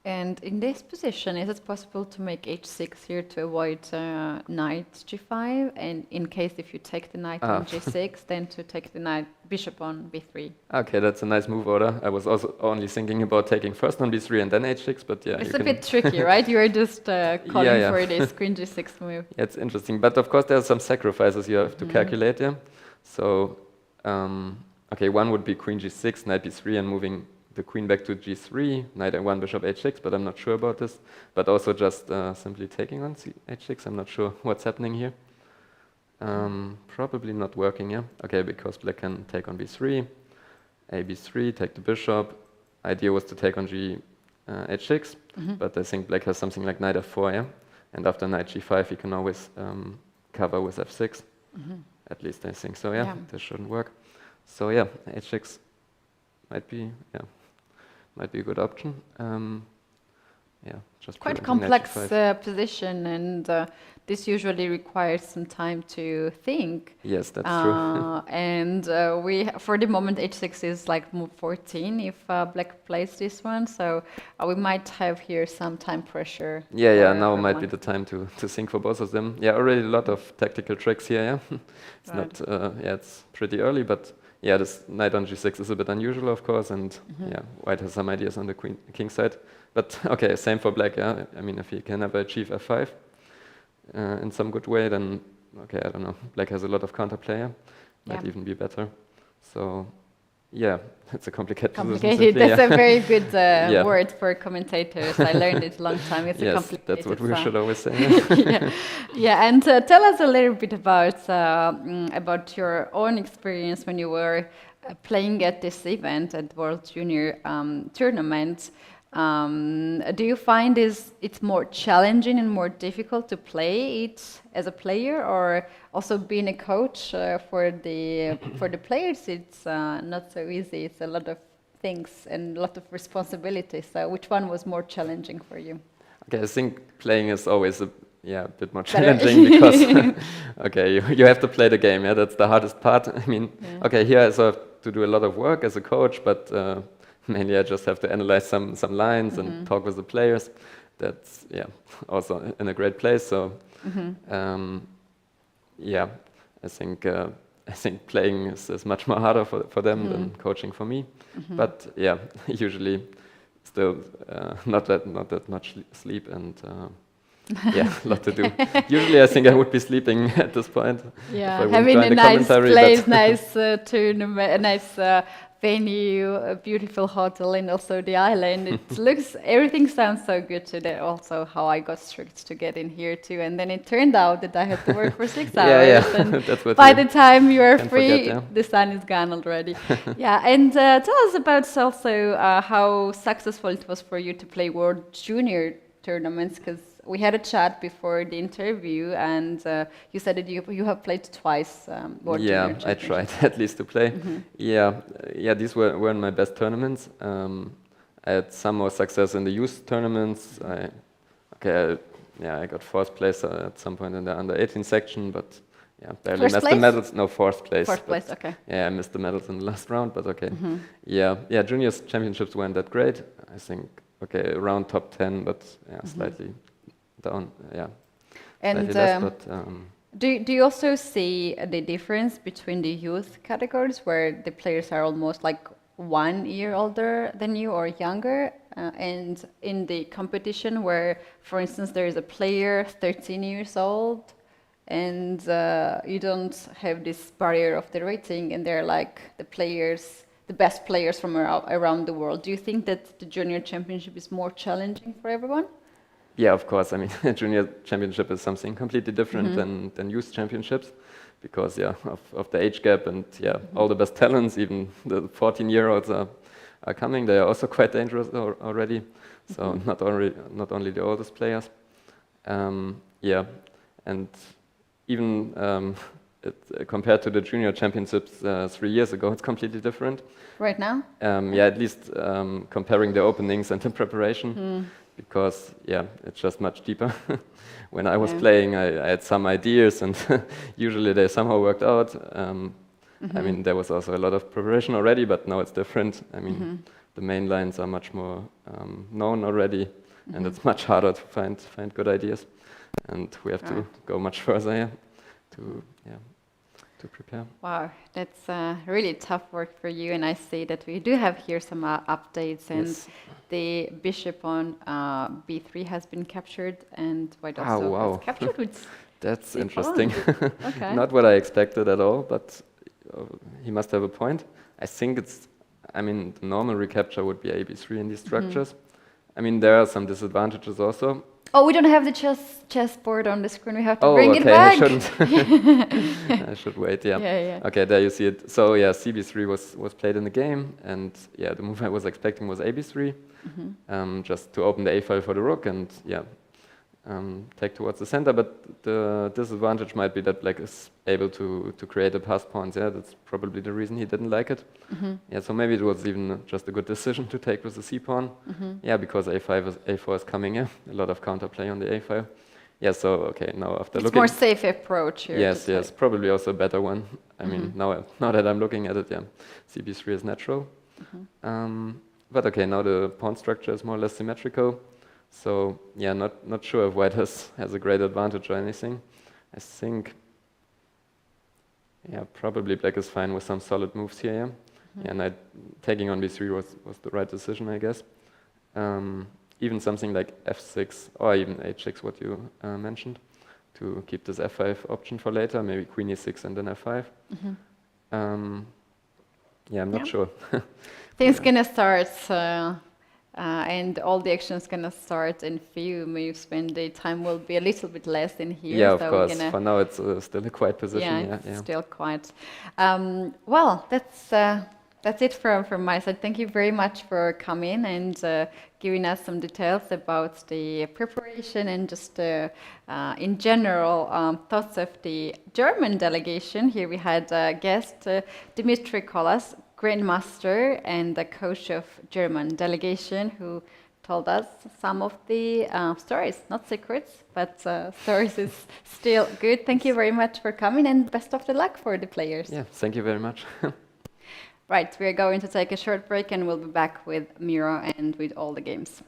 And in this position, is it possible to make h6 here to avoid knight g5? And in case if you take the knight on g6, then to take the knight bishop on b3? Okay, that's a nice move order. I was also only thinking about taking first on b3 and then h6, but yeah. It's a bit tricky, right? You are just calling for this queen g6 move. Yeah, it's interesting. But of course, there are some sacrifices you have to calculate here. So, okay, one would be queen g6, knight b3, and moving the queen back to g3, knight a1, bishop h6, but I'm not sure about this. But also just simply taking on h6, I'm not sure what's happening here. Probably not working, yeah? Okay, because black can take on b3, a b3, take the bishop. Idea was to take on h6, but I think black has something like knight f4, yeah? And after knight g5, he can always cover with f6. At least I think so, yeah? This shouldn't work. So yeah, h6 might be, might be a good option. Yeah, just quite complex position, and this usually requires some time to think. Yes, that's true. And we, for the moment, h6 is like move 14 if black plays this one, so we might have here some time pressure. Yeah, now might be the time to think for both of them. Yeah, already a lot of tactical tricks here. Yeah, it's not. Yeah, it's pretty early, but. Yeah, this knight on g6 is a bit unusual, of course, and yeah, white has some ideas on the king side. But okay, same for black, yeah. I mean, if he can never achieve f5 in some good way, then okay, I don't know. Black has a lot of counterplay, might even be better. So yeah, it's a complicated position. That's a very good word for commentators. I learned it a long time. It's a complicated. That's what we should always say. Yeah, and tell us a little bit about your own experience when you were playing at this event at World Junior Tournament. Do you find it's more challenging and more difficult to play it as a player, or also being a coach for the players? It's not so easy. It's a lot of things and a lot of responsibilities. So which one was more challenging for you? Okay, I think playing is always a bit more challenging because okay, you have to play the game. Yeah, that's the hardest part. I mean, okay, here I also have to do a lot of work as a coach, but mainly I just have to analyze some lines and talk with the players. That's also in a great place. So yeah, I think playing is much more harder for them than coaching for me. But yeah, usually still not that much sleep and yeah, a lot to do. Usually I think I would be sleeping at this point. Yeah, having a nice place, nice tournament, a nice venue, a beautiful hotel, and also the island. It looks, everything sounds so good today. Also, how I got strict to get in here too, and then it turned out that I had to work for 6 hours. And that's what by the time you are free, the sun is gone already. Yeah, and tell us about also how successful it was for you to play World Junior tournaments, because we had a chat before the interview, and you said that you have played twice. World Junior I tried at least to play. Yeah, these weren't my best tournaments. I had some more success in the youth tournaments. I got fourth place at some point in the under 18 section, but barely missed the medals. No, fourth place. Fourth place, okay. Yeah, I missed the medals in the last round, but okay. Yeah, juniors championships weren't that great. I think around top 10, but slightly down, and less, but, do you also see the difference between the youth categories where the players are almost like 1 year older than you or younger, and in the competition where, for instance, there is a player 13 years old and you don't have this barrier of the rating, and they're like the players the best players from around the world. Do you think that the junior championship is more challenging for everyone? Yeah, of course. I mean, a junior championship is something completely different than youth championships, because of the age gap and all the best talents, even the 14-year-olds are coming. They are also quite dangerous already. So not only the oldest players. And even compared to the junior championships 3 years ago, it's completely different. Right now? At least comparing the openings and the preparation, because it's just much deeper. When I was playing, I had some ideas, and usually they somehow worked out. I mean, there was also a lot of preparation already, but now it's different. I mean, the main lines are much more known already, and it's much harder to find good ideas, and we have to go much further to prepare. Wow, that's really tough work for you, and I see that we do have here some updates, and the bishop on b3 has been captured, and white also has captured with That's interesting. Okay. Not what I expected at all, but he must have a point. I think the normal recapture would be AB3 in these structures. I mean, there are some disadvantages also. Oh, we don't have the chessboard on the screen. We have to bring it back. I shouldn't. I should wait. Yeah. Okay, there you see it. So CB3 was played in the game, and the move I was expecting was AB3, just to open the A file for the rook and take towards the center. But the disadvantage might be that Black is able to create a pass pawn. Yeah, that's probably the reason he didn't like it. So maybe it was even just a good decision to take with the C pawn. Because A4 is coming in. A lot of counterplay on the A file. So now after looking, it's more safe approach here. Yes, probably also a better one. I mean, now that I'm looking at it, CB3 is natural. But now the pawn structure is more or less symmetrical. So not sure if white has a great advantage or anything. I think probably black is fine with some solid moves here. And taking on b3 was the right decision, I guess. Even something like f6 or even h6, what you mentioned, to keep this f5 option for later. Maybe queen e6 and then f5. I'm not sure. Things gonna start. And all the action's gonna start in few moves when the time will be a little bit less in here. Yeah, of course. For now, it's still a quiet position. It's still quiet. Well, that's it from my side. Thank you very much for coming and giving us some details about the preparation and just in general thoughts of the German delegation. Here we had a guest, Dimitri Kolas, Grandmaster and the coach of German delegation, who told us some of the stories, not secrets, but stories is still good. Thank you very much for coming, and best of the luck for the players. Yeah, thank you very much. Right, we're going to take a short break and we'll be back with Miro and with all the games.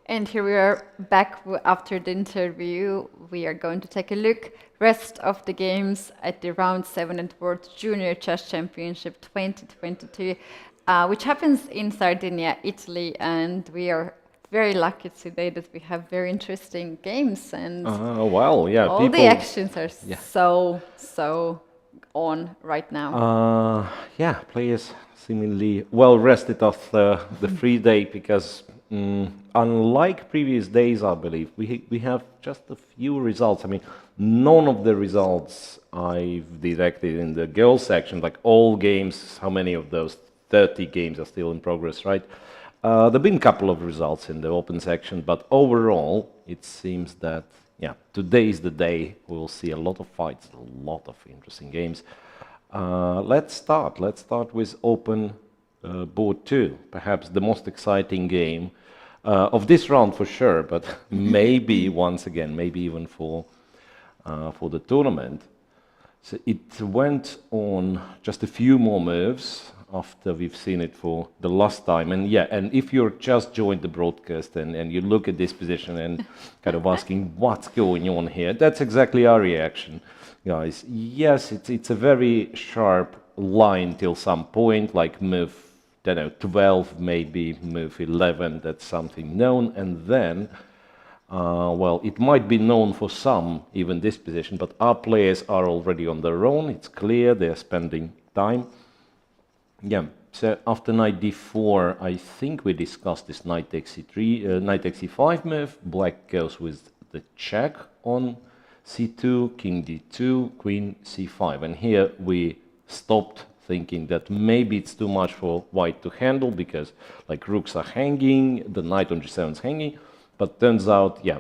And here we are back after the interview. We are going to take a look rest of the games at the round 7 at World Junior Chess Championship 2022, which happens in Sardinia, Italy, and we are very lucky today that we have very interesting games and well, yeah, all the actions are so on right now. Yeah, players seemingly well rested after the free day because unlike previous days, I believe, we have just a few results. I mean, none of the results I've detected in the girls section, like all games, how many of those 30 games are still in progress, right? There have been a couple of results in the open section, but overall, it seems that, yeah, today is the day. We'll see a lot of fights, a lot of interesting games. Let's start with open board 2, perhaps the most exciting game of this round for sure, but maybe once again, maybe even for the tournament. So it went on just a few more moves after we've seen it for the last time. And yeah, and if you're just joined the broadcast and you look at this position and kind of asking what's going on here, that's exactly our reaction, guys. Yes, it's a very sharp line till some point, like move, I don't know, 12, maybe move 11, that's something known, and then well, it might be known for some, even this position, but our players are already on their own. It's clear they're spending time. Yeah, so after knight d4, I think we discussed this knight takes c3, knight takes c5 move. Black goes with the check on c2, king d2, queen c5. And here we stopped thinking that maybe it's too much for white to handle because like rooks are hanging, the knight on g7 is hanging. But turns out, yeah,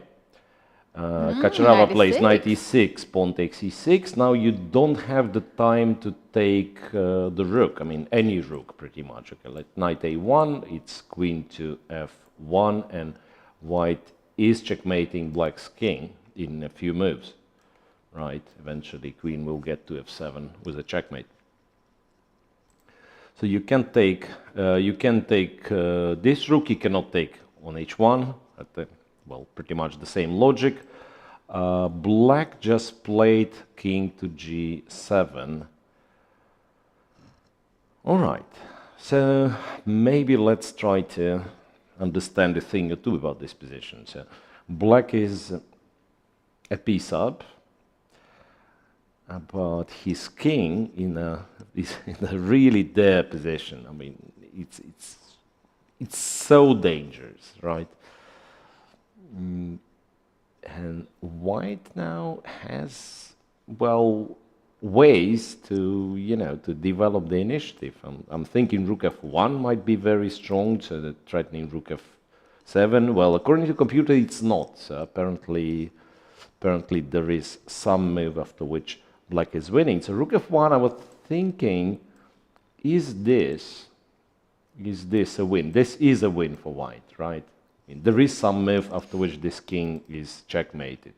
Kacharava plays knight e6, pawn takes e6. Now you don't have the time to take the rook. I mean, any rook pretty much. Okay, like knight a1, it's queen to f1, and white is checkmating black's king in a few moves. Right, eventually queen will get to f7 with a checkmate. So you can take this rook. You cannot take on h1. Well, pretty much the same logic. Black just played king to g7. All right, so maybe let's try to understand a thing or two about this position. So black is a piece up, but his king is in a really there position. I mean, it's so dangerous, right? And white now has, well, ways to, you know, to develop the initiative. I'm thinking rook f1 might be very strong, so that threatening rook f7. Well, according to the computer, it's not. So apparently there is some move after which black is winning. So rook f1, I was thinking, is this a win? This is a win for white, right? There is some move after which this king is checkmated.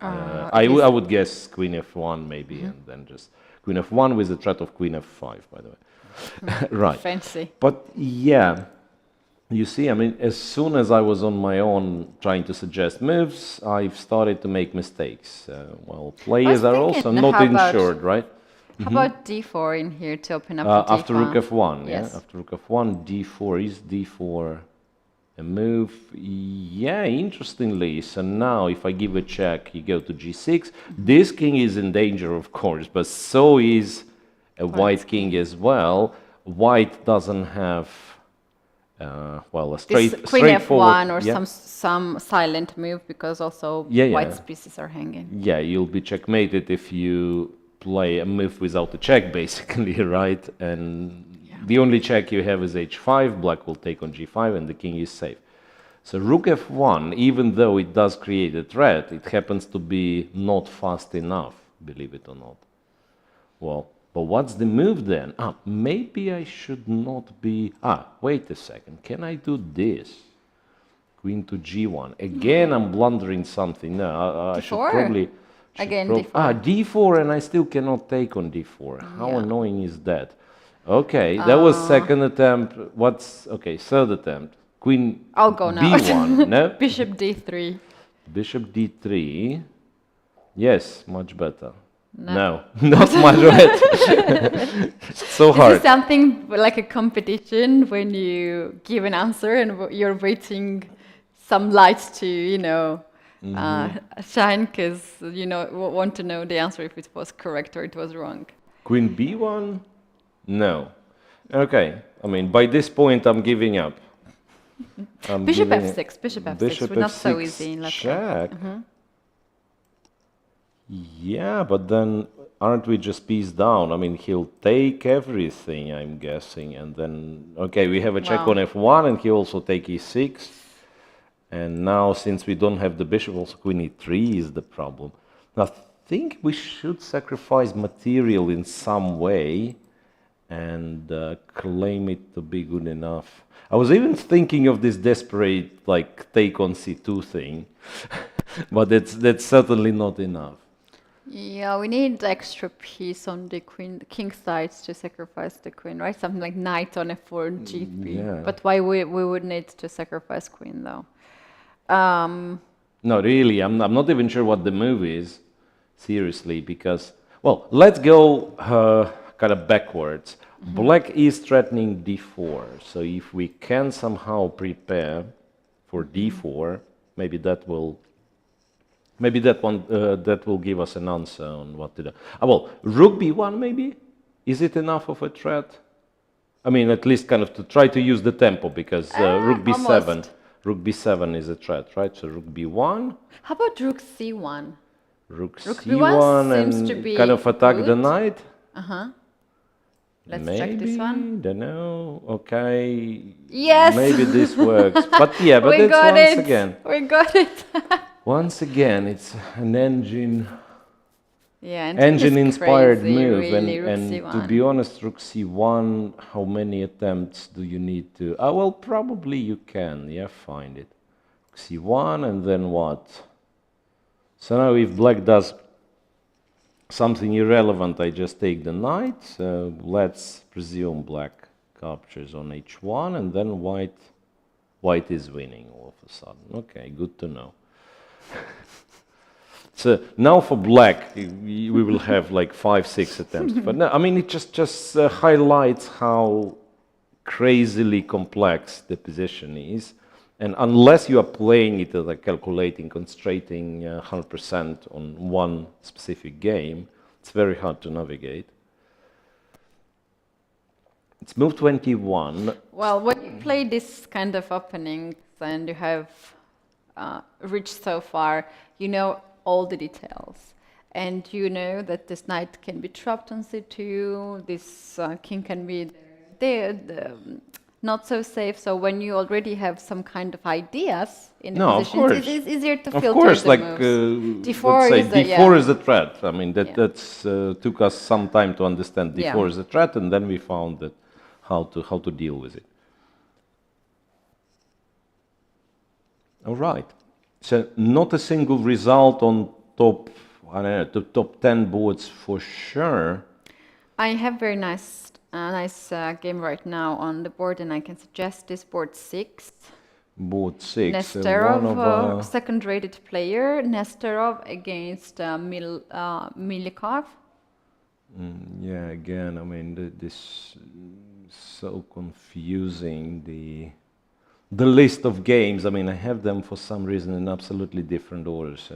I would guess queen f1 maybe, and then just queen f1 with the threat of queen f5, by the way. Right. Fancy. But yeah, you see, I mean, as soon as I was on my own trying to suggest moves, I've started to make mistakes. Well, players are also not insured, right? How about d4 in here to open up the after rook f1, yes. Yeah? After rook f1, d4, is d4 a move? Yeah, interestingly. So now if I give a check, you go to g6. This king is in danger, of course, but so is a white king as well. White doesn't have, well, a queen straightforward... f1 or yeah. some silent move because also white's pieces are hanging. Yeah, you'll be checkmated if you play a move without a check, basically, right? And the only check you have is h5, black will take on g5, and the king is safe. So rook f1, even though it does create a threat, it happens to be not fast enough, believe it or not. Well, but what's the move then? Maybe I should not be... wait a second, can I do this? Queen to g1. Again, I'm blundering something. No, I should probably... d4. d4, and I still cannot take on d4. How annoying is that? Okay, that was second attempt. Okay, third attempt. Queen I'll go now. B1, no? Bishop D3. Bishop D3. Yes, much better. No. No, not much better. So This hard. is something like a competition when you give an answer and you're waiting some lights to, shine because want to know the answer if it was correct or it was wrong. Queen B1? No. Okay, I mean, by this point I'm giving up. Bishop F6, Bishop F6, Bishop not so F6 easy. Let's go. check. Yeah, but then aren't we just piece down? I mean, he'll take everything, I'm guessing, and then, okay, we have a check Wow. on F1, and he also take E6. And now, since we don't have the bishop, also Queen E3 is the problem. I think we should sacrifice material in some way and claim it to be good enough. I was even thinking of this desperate, like, take on C2 thing, but that's certainly not enough. Yeah, we need extra piece on the king side to sacrifice the queen, right? Something like knight on F4 G3. Yeah. But why we would need to sacrifice queen though? No, really, I'm not even sure what the move is, seriously, because, well, let's go kind of backwards. Black is threatening D4, so if we can somehow prepare for D4, maybe that will give us an answer on what to do. Well, Rook B1 maybe? Is it enough of a threat? I mean, at least kind of to try to use the tempo, because Rook B7, almost. Rook B7 is a threat, right? So Rook B1, How about Rook C1? Rook Rook C1, B1 and seems to be kind of attack the good. knight. Let's Maybe, check this one. don't know. Okay. Yes! Maybe this works. But yeah, but We it's got once it! again. We got it! Once again, it's an engine. Yeah, and this is Engine-inspired crazy, move, really, Rook and C1. to be honest, Rook C1, how many attempts do you need to... well, probably you can, yeah, find it. Rook C1, and then what? So now if black does something irrelevant, I just take the knight. So let's presume black captures on H1, and then white is winning all of a sudden. Okay, good to know. So now for black, we will have like 5-6 attempts. But no, I mean, it just highlights how crazily complex the position is. And unless you are playing it as like calculating, concentrating 100% on one specific game, it's very hard to navigate. It's move 21. Well, when you play this kind of openings and you have reached so far, you know all the details. And you know that this knight can be trapped on C2, this king can be there, not so safe. So when you already have some kind of ideas in the positions, it's easier to filter of course, the like moves. D4 let's say D4 is a threat. I mean, that's took us some time to understand D4 is a threat, and then we found that how to deal with it. All right. So not a single result on top, I don't know, the top 10 boards for sure. I have very nice game right now on the board, and I can suggest this board 6. Board 6. Nesterov, second-rated player. Nesterov against Milikov. Yeah, again, I mean, this so confusing. The list of games, I mean, I have them for some reason in absolutely different orders.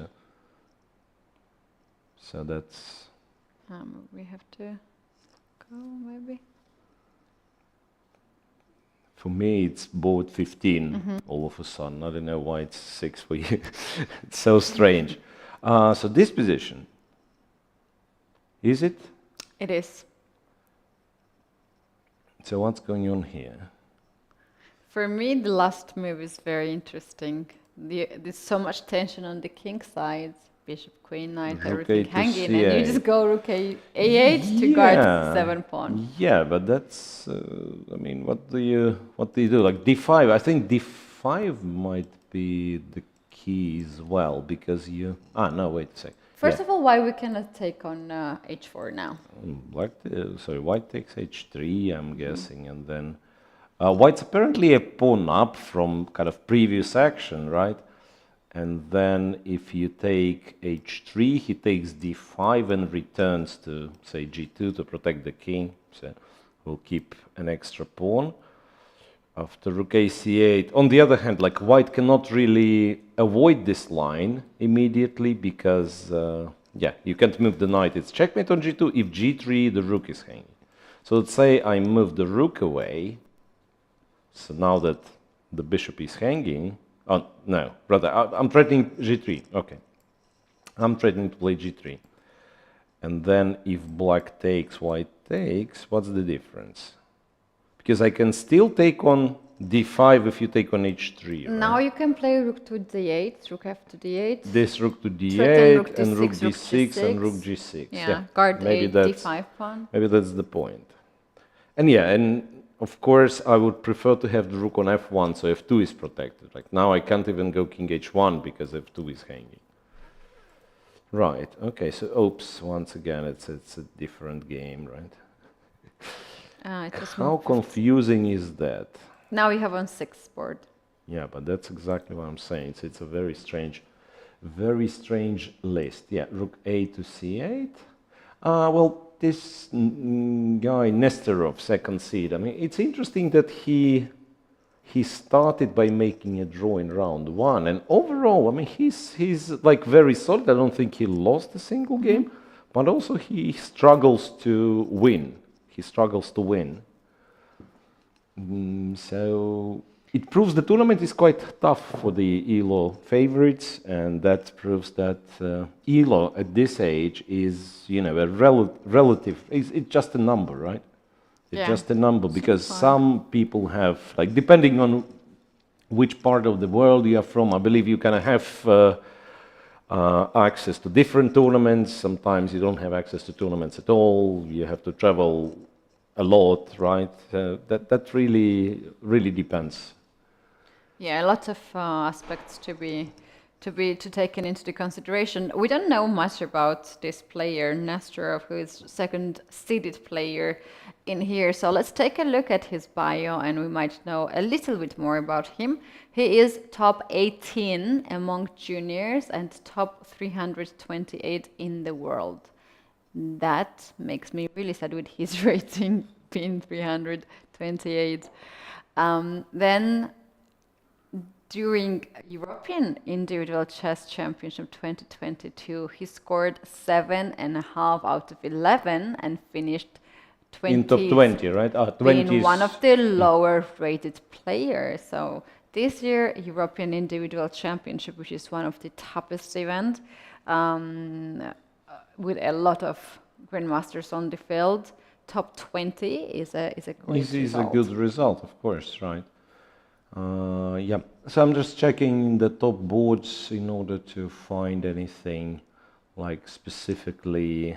So that's... we have to go, maybe. For me, it's board 15 all of a sudden. I don't know why it's 6 for you. It's so strange. So this position, is it? It is. So what's going on here? For me, the last move is very interesting. There's so much tension on the king side. Bishop, queen, knight, everything hanging, and you just go rook A8 to guard 7 pawn. Yeah, but that's, I mean, what do you do? Like D5, I think D5 might be the key as well, because you... no, wait a sec. First of all, why we cannot take on H4 now? White takes H3, I'm guessing, and then... White's apparently a pawn up from kind of previous action, right? And then if you take h3, he takes d5 and returns to, say, g2 to protect the king. So we'll keep an extra pawn. After rook ac8, on the other hand, like white cannot really avoid this line immediately because, yeah, you can't move the knight. It's checkmate on g2. If g3, the rook is hanging. So let's say I move the rook away. So now that the bishop is hanging, oh, no, rather, I'm threatening g3. Okay. I'm threatening to play g3. And then if black takes, white takes, what's the difference? Because I can still take on d5 if you take on h3. Right? Now you can play rook to d8, rook f to d8. This rook to d8 Threaten rook and rook d6, d6 and rook g6. Yeah, guard maybe d5 pawn. Maybe that's the point. And yeah, and of course I would prefer to have the rook on f1 so f2 is protected. Like now I can't even go king h1 because f2 is hanging. Right, okay, so oops, once again it's a different game, right? How confusing is that? Now we have on 6th board. Yeah, but that's exactly what I'm saying. So it's a very strange list. Yeah, rook a to c8. Well, this guy Nesterov, second seed. I mean, it's interesting that he started by making a draw in round 1, and overall, I mean, he's like very solid. I don't think he lost a single game, but also he struggles to win. He struggles to win. So it proves the tournament is quite tough for the ELO favorites, and that proves that ELO at this age is, you know, a relative. It's just a number, right? It's just a number because some people have, like, depending on which part of the world you are from, I believe you kind of have access to different tournaments. Sometimes you don't have access to tournaments at all. You have to travel a lot, right? That really depends. Yeah, lots of aspects to be taken into the consideration. We don't know much about this player Nesterov, who is second seeded player in here. So let's take a look at his bio, and we might know a little bit more about him. He is top 18 among juniors and top 328 in the world. That makes me really sad with his rating being 328. Then during European Individual Chess Championship 2022, he scored 7.5 out of 11 and finished 20th, in top 20, right? 20 being one of the lower rated players. So this year, European Individual Championship, which is one of the toughest events, with a lot of grandmasters on the field, top 20 is a great result. Is a good result, of course, right? Yeah. So I'm just checking the top boards in order to find anything like specifically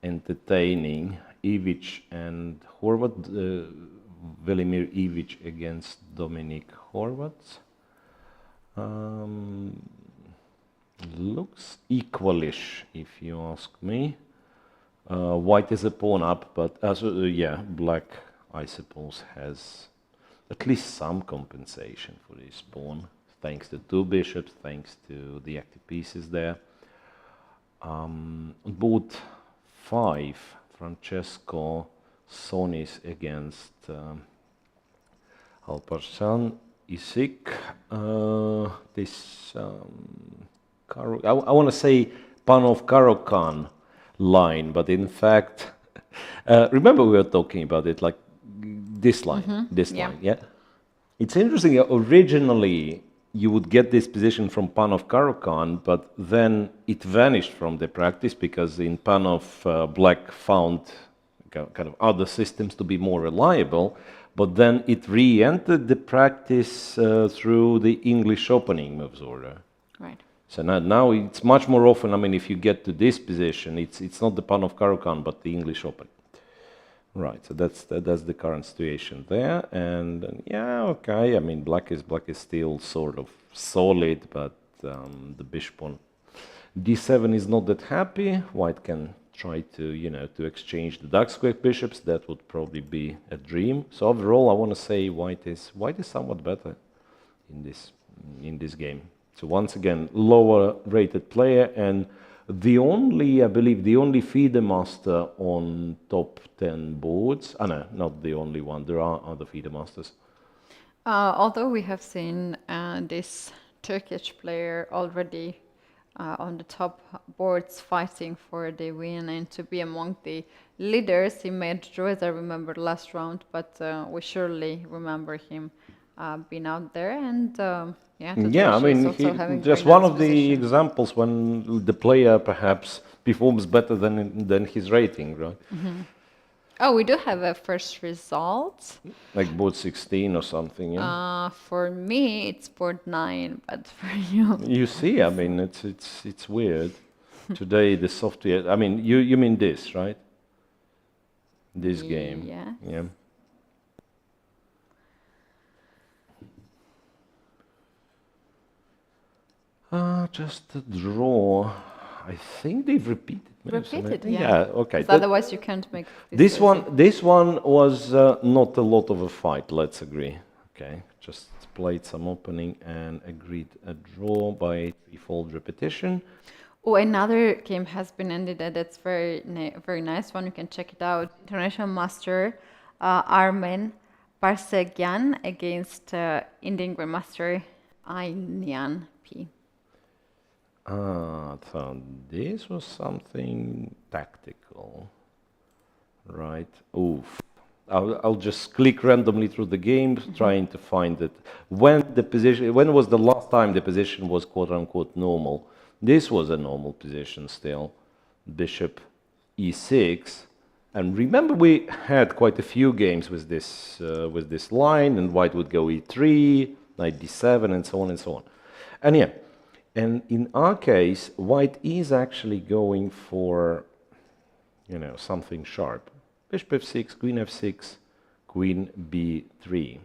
entertaining. Ivic and Horvat, Velimir Ivic against Dominik Horvat. Looks equalish, if you ask me. White is a pawn up, but yeah, black, I suppose, has at least some compensation for this pawn, thanks to two bishops, thanks to the active pieces there. Board 5, Francesco Sonis against Alparslan Isik. This I want to say Panov Karakan line, but in fact, remember we were talking about it like this line, line, yeah. It's interesting. Originally, you would get this position from Panov Karakan, but then it vanished from the practice because in Panov, black found kind of other systems to be more reliable, but then it re-entered the practice through the English opening moves order. Right. So now it's much more often. I mean, if you get to this position, it's not the Panov Karakan, but the English Open. Right. So that's the current situation there. And yeah, okay. I mean, black is still sort of solid, but the bishop on d7 is not that happy. White can try to, to exchange the dark square bishops. That would probably be a dream. So overall, I want to say white is somewhat better in this game. So once again, lower rated player, and I believe the only FIDE master on top 10 boards. No, not the only one. There are other FIDE masters. Although we have seen this Turkish player already on the top boards fighting for the win and to be among the leaders, he made draw, as I remember, last round, but we surely remember him being out there and I mean, just one of the examples when the player perhaps performs better than his rating, right? Mm-hmm. Oh, we do have a first result. Like board 16 or something, yeah? For me, it's board 9, but for you... You see, I mean, it's weird. Today, the software... I mean, you mean this, right? This game. Yeah. Yeah. Just a draw. I think they've repeated. Repeated, yeah. Okay. Otherwise, you can't make this one. This one was not a lot of a fight. Let's agree. Okay. Just played some opening and agreed a draw by threefold repetition. Oh, another game has been ended. That's very nice one. You can check it out. International Master Armen Parsegyan against Indian Grandmaster Ainian P. So this was something tactical, right? Oof. I'll just click randomly through the game, trying to find it. When was the last time the position was quote-unquote normal? This was a normal position still. Bishop e6. And remember, we had quite a few games with this line, and white would go e3, knight d7, and so on and so on. And yeah. And in our case, white is actually going for, something sharp. Bishop f6, queen f6, queen b3.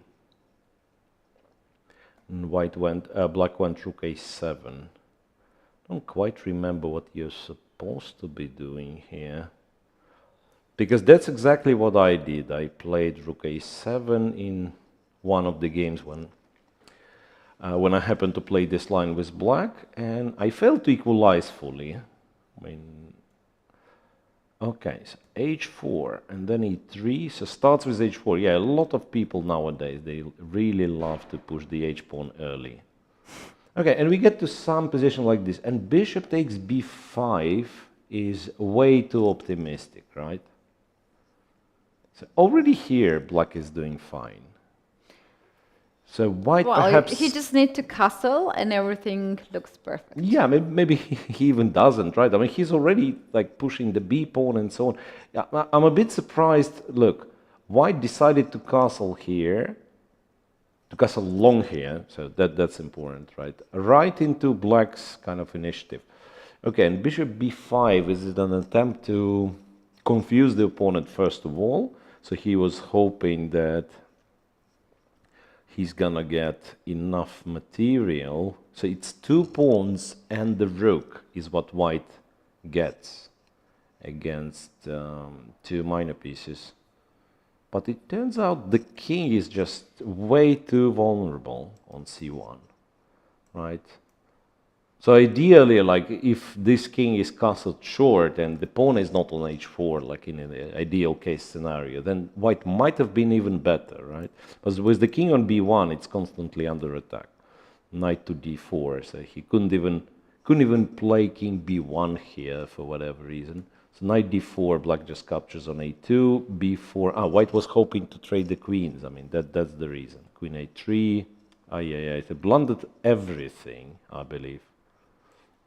And black went rook a7. Don't quite remember what you're supposed to be doing here. Because that's exactly what I did. I played rook a7 in one of the games when I happened to play this line with black, and I failed to equalize fully. I mean, okay, so h4, and then e3, so starts with h4. Yeah, a lot of people nowadays, they really love to push the h-pawn early. Okay, and we get to some position like this, and bishop takes b5 is way too optimistic, right? So already here, black is doing fine. So white perhaps... he just needs to castle and everything looks perfect. Yeah, maybe he even doesn't, right? I mean, he's already like pushing the b-pawn and so on. Yeah, I'm a bit surprised. Look, white decided to castle here, to castle long here, so that's important, right? Right into black's kind of initiative. Okay, and bishop b5, is it an attempt to confuse the opponent first of all? So he was hoping that he's gonna get enough material. So it's two pawns and the rook is what white gets against two minor pieces. But it turns out the king is just way too vulnerable on c1, right? So ideally, like if this king is castled short and the pawn is not on h4, like in an ideal case scenario, then white might have been even better, right? But with the king on b1, it's constantly under attack. Knight to d4, so he couldn't even play king b1 here for whatever reason. So knight d4, black just captures on a2, b4. White was hoping to trade the queens. I mean, that's the reason. Queen a3. It blundered everything, I believe.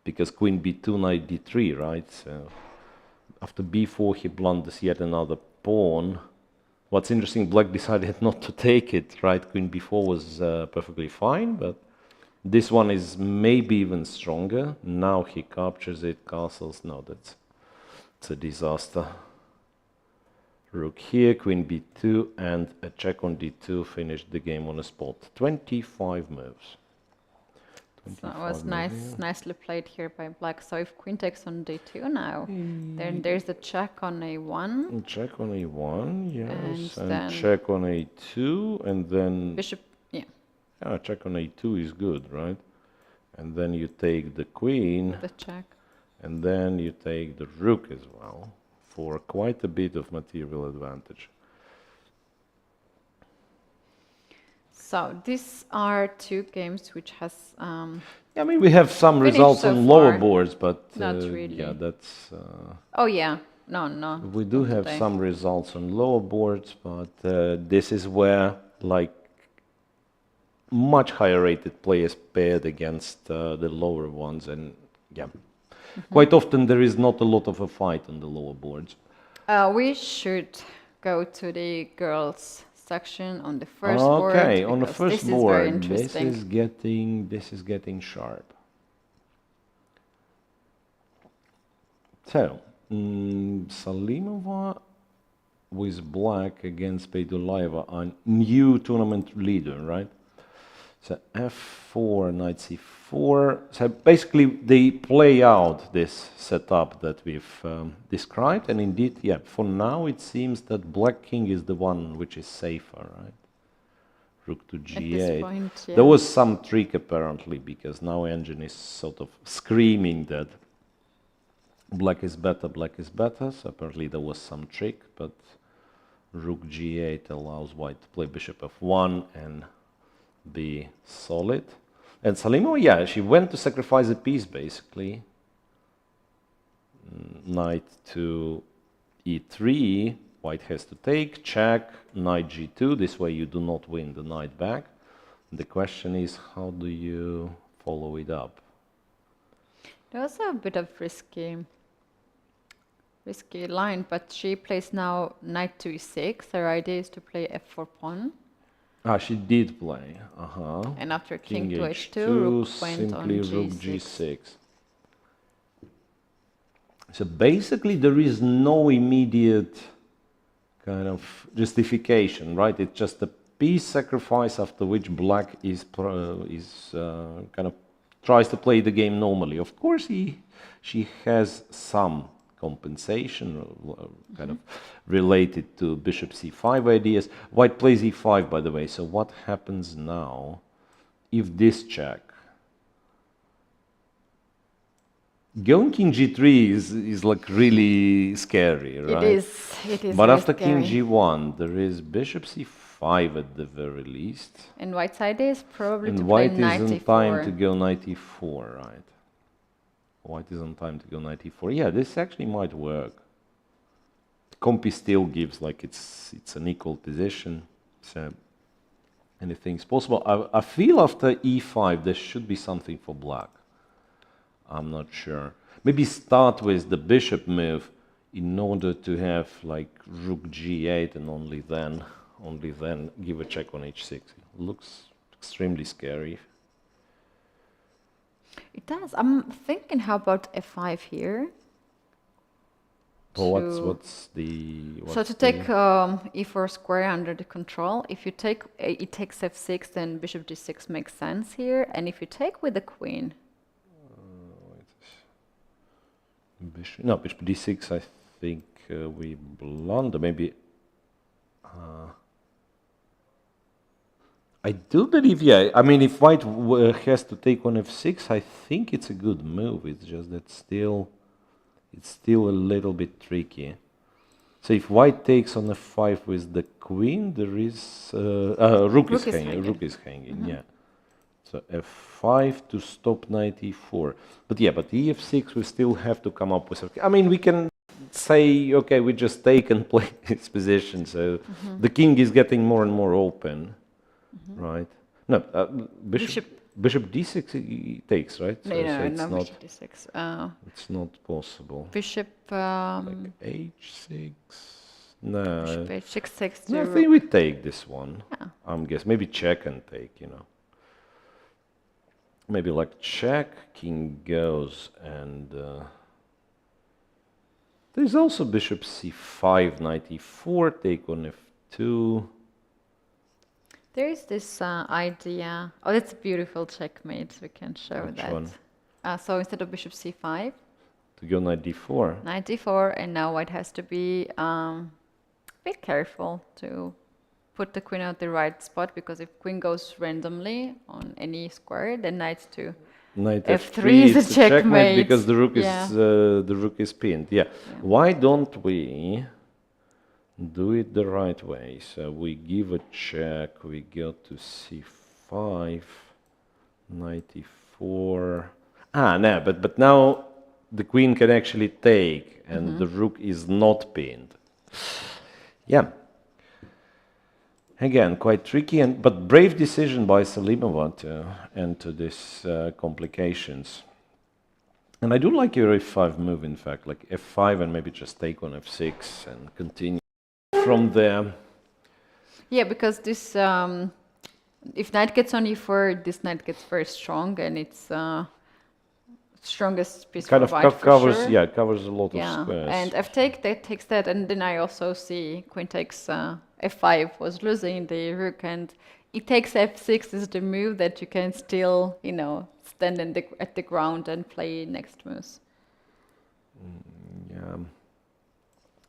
Because queen b2, knight d3, right? So after b4, he blunders yet another pawn. What's interesting, black decided not to take it, right? Queen b4 was perfectly fine, but this one is maybe even stronger. Now he captures it, castles. No, it's a disaster. Rook here, queen b2, and a check on d2 finished the game on a spot. 25 moves. So it was nicely played here by black. So if queen takes on d2 now, then there's a check on a1. Check on a1, yes, And and then check on a2, and then bishop, yeah, check on a2 is good, right? And then you take the queen, the check. and then you take the rook as well, for quite a bit of material advantage. So these are two games which has I mean, we have some finished results so on lower far. boards, but Not really. yeah, that's. Oh yeah, no. We do not have today. some results on lower boards, but this is where like much higher rated players paired against the lower ones, and yeah, quite often there is not a lot of a fight on the lower boards. We should go to the girls section on the first board. Okay, on the because first this is very board, interesting. this is getting sharp. So, Salimova with black against Pedulayeva, a new tournament leader, right? So f4, knight c4. So basically they play out this setup that we've described, and indeed, yeah, for now it seems that black king is the one which is safer, right? Rook to g8. At this point, yeah. There was some trick apparently, because now Evgeny is sort of screaming that black is better, so apparently there was some trick, but rook g8 allows white to play bishop f1 and be solid. And Salimova, yeah, she went to sacrifice a piece basically. Knight to e3, white has to take, check, knight g2, this way you do not win the knight back. The question is, how do you follow it up? There was a bit of risky line, but she plays now knight to e6. Her idea is to play f4 pawn. Ah, she did play. And after king to h2, h2, rook went on simply g6. rook g6. So basically there is no immediate kind of justification, right? It's just a piece sacrifice after which black is kind of tries to play the game normally. Of course, she has some compensation kind of related to bishop c5 ideas. White plays e5, by the way. So what happens now if this check? Going king g3 is like really scary, right? It is. But very after scary. king g1, there is bishop c5 at the very least. And white's idea is probably And to white play knight is on e4. time to go knight e4, right? White is on time to go knight e4. Yeah, this actually might work. Compi still gives like it's an equal position, so anything's possible. I feel after e5 there should be something for black. I'm not sure. Maybe start with the bishop move in order to have like rook g8 and only then give a check on h6. It looks extremely scary. It does. I'm thinking, how about f5 here? Well, what's the... So to take e4 square under the control, if you take it takes f6, then bishop d6 makes sense here. And if you take with the queen... bishop d6, I think we blunder. Maybe... I do believe, yeah. I mean, if white has to take on f6, I think it's a good move. It's just that it's still a little bit tricky. So if white takes on f5 with the queen, there is rook is hanging. Yeah. So f5 to stop knight e4. But yeah, but ef6 we still have to come up with. I mean, we can say, okay, we just take and play its position. So the king is getting more and more open. Right. No, bishop d6 takes, right? No, it's no, not, bishop d6. it's not possible. Bishop... like h6. No. Bishop h6 No, I think we take this one. Yeah. I'm guessing. Maybe check and take, Maybe like check, king goes, and there's also bishop c5, knight e4, take on f2. There is this idea. Oh, that's a beautiful checkmate. We can show Which that. one? So instead of bishop c5, To go knight d4. knight d4, and now white has to be careful to put the queen at the right spot, because if queen goes randomly on any square, then knight to Knight F3 is a a checkmate. because the rook Yeah. is the rook is pinned. Yeah. Why don't we do it the right way? So we give a check. We go to c5, knight e4. No, but now the queen can actually take, and the rook is not pinned. Yeah. Again, quite tricky, but brave decision by Salimova to enter these complications. And I do like your f5 move, in fact, like f5 and maybe just take on f6 and continue from there. Yeah, because this, if knight gets on e4, this knight gets very strong, and it's strongest piece Kind for of white for covers, sure. yeah, covers a lot of Yeah, squares. and f take, that takes that, and then I also see queen takes f5 was losing the rook, and it takes f6 is the move that you can still, you know, stand at the ground and play next moves. Yeah.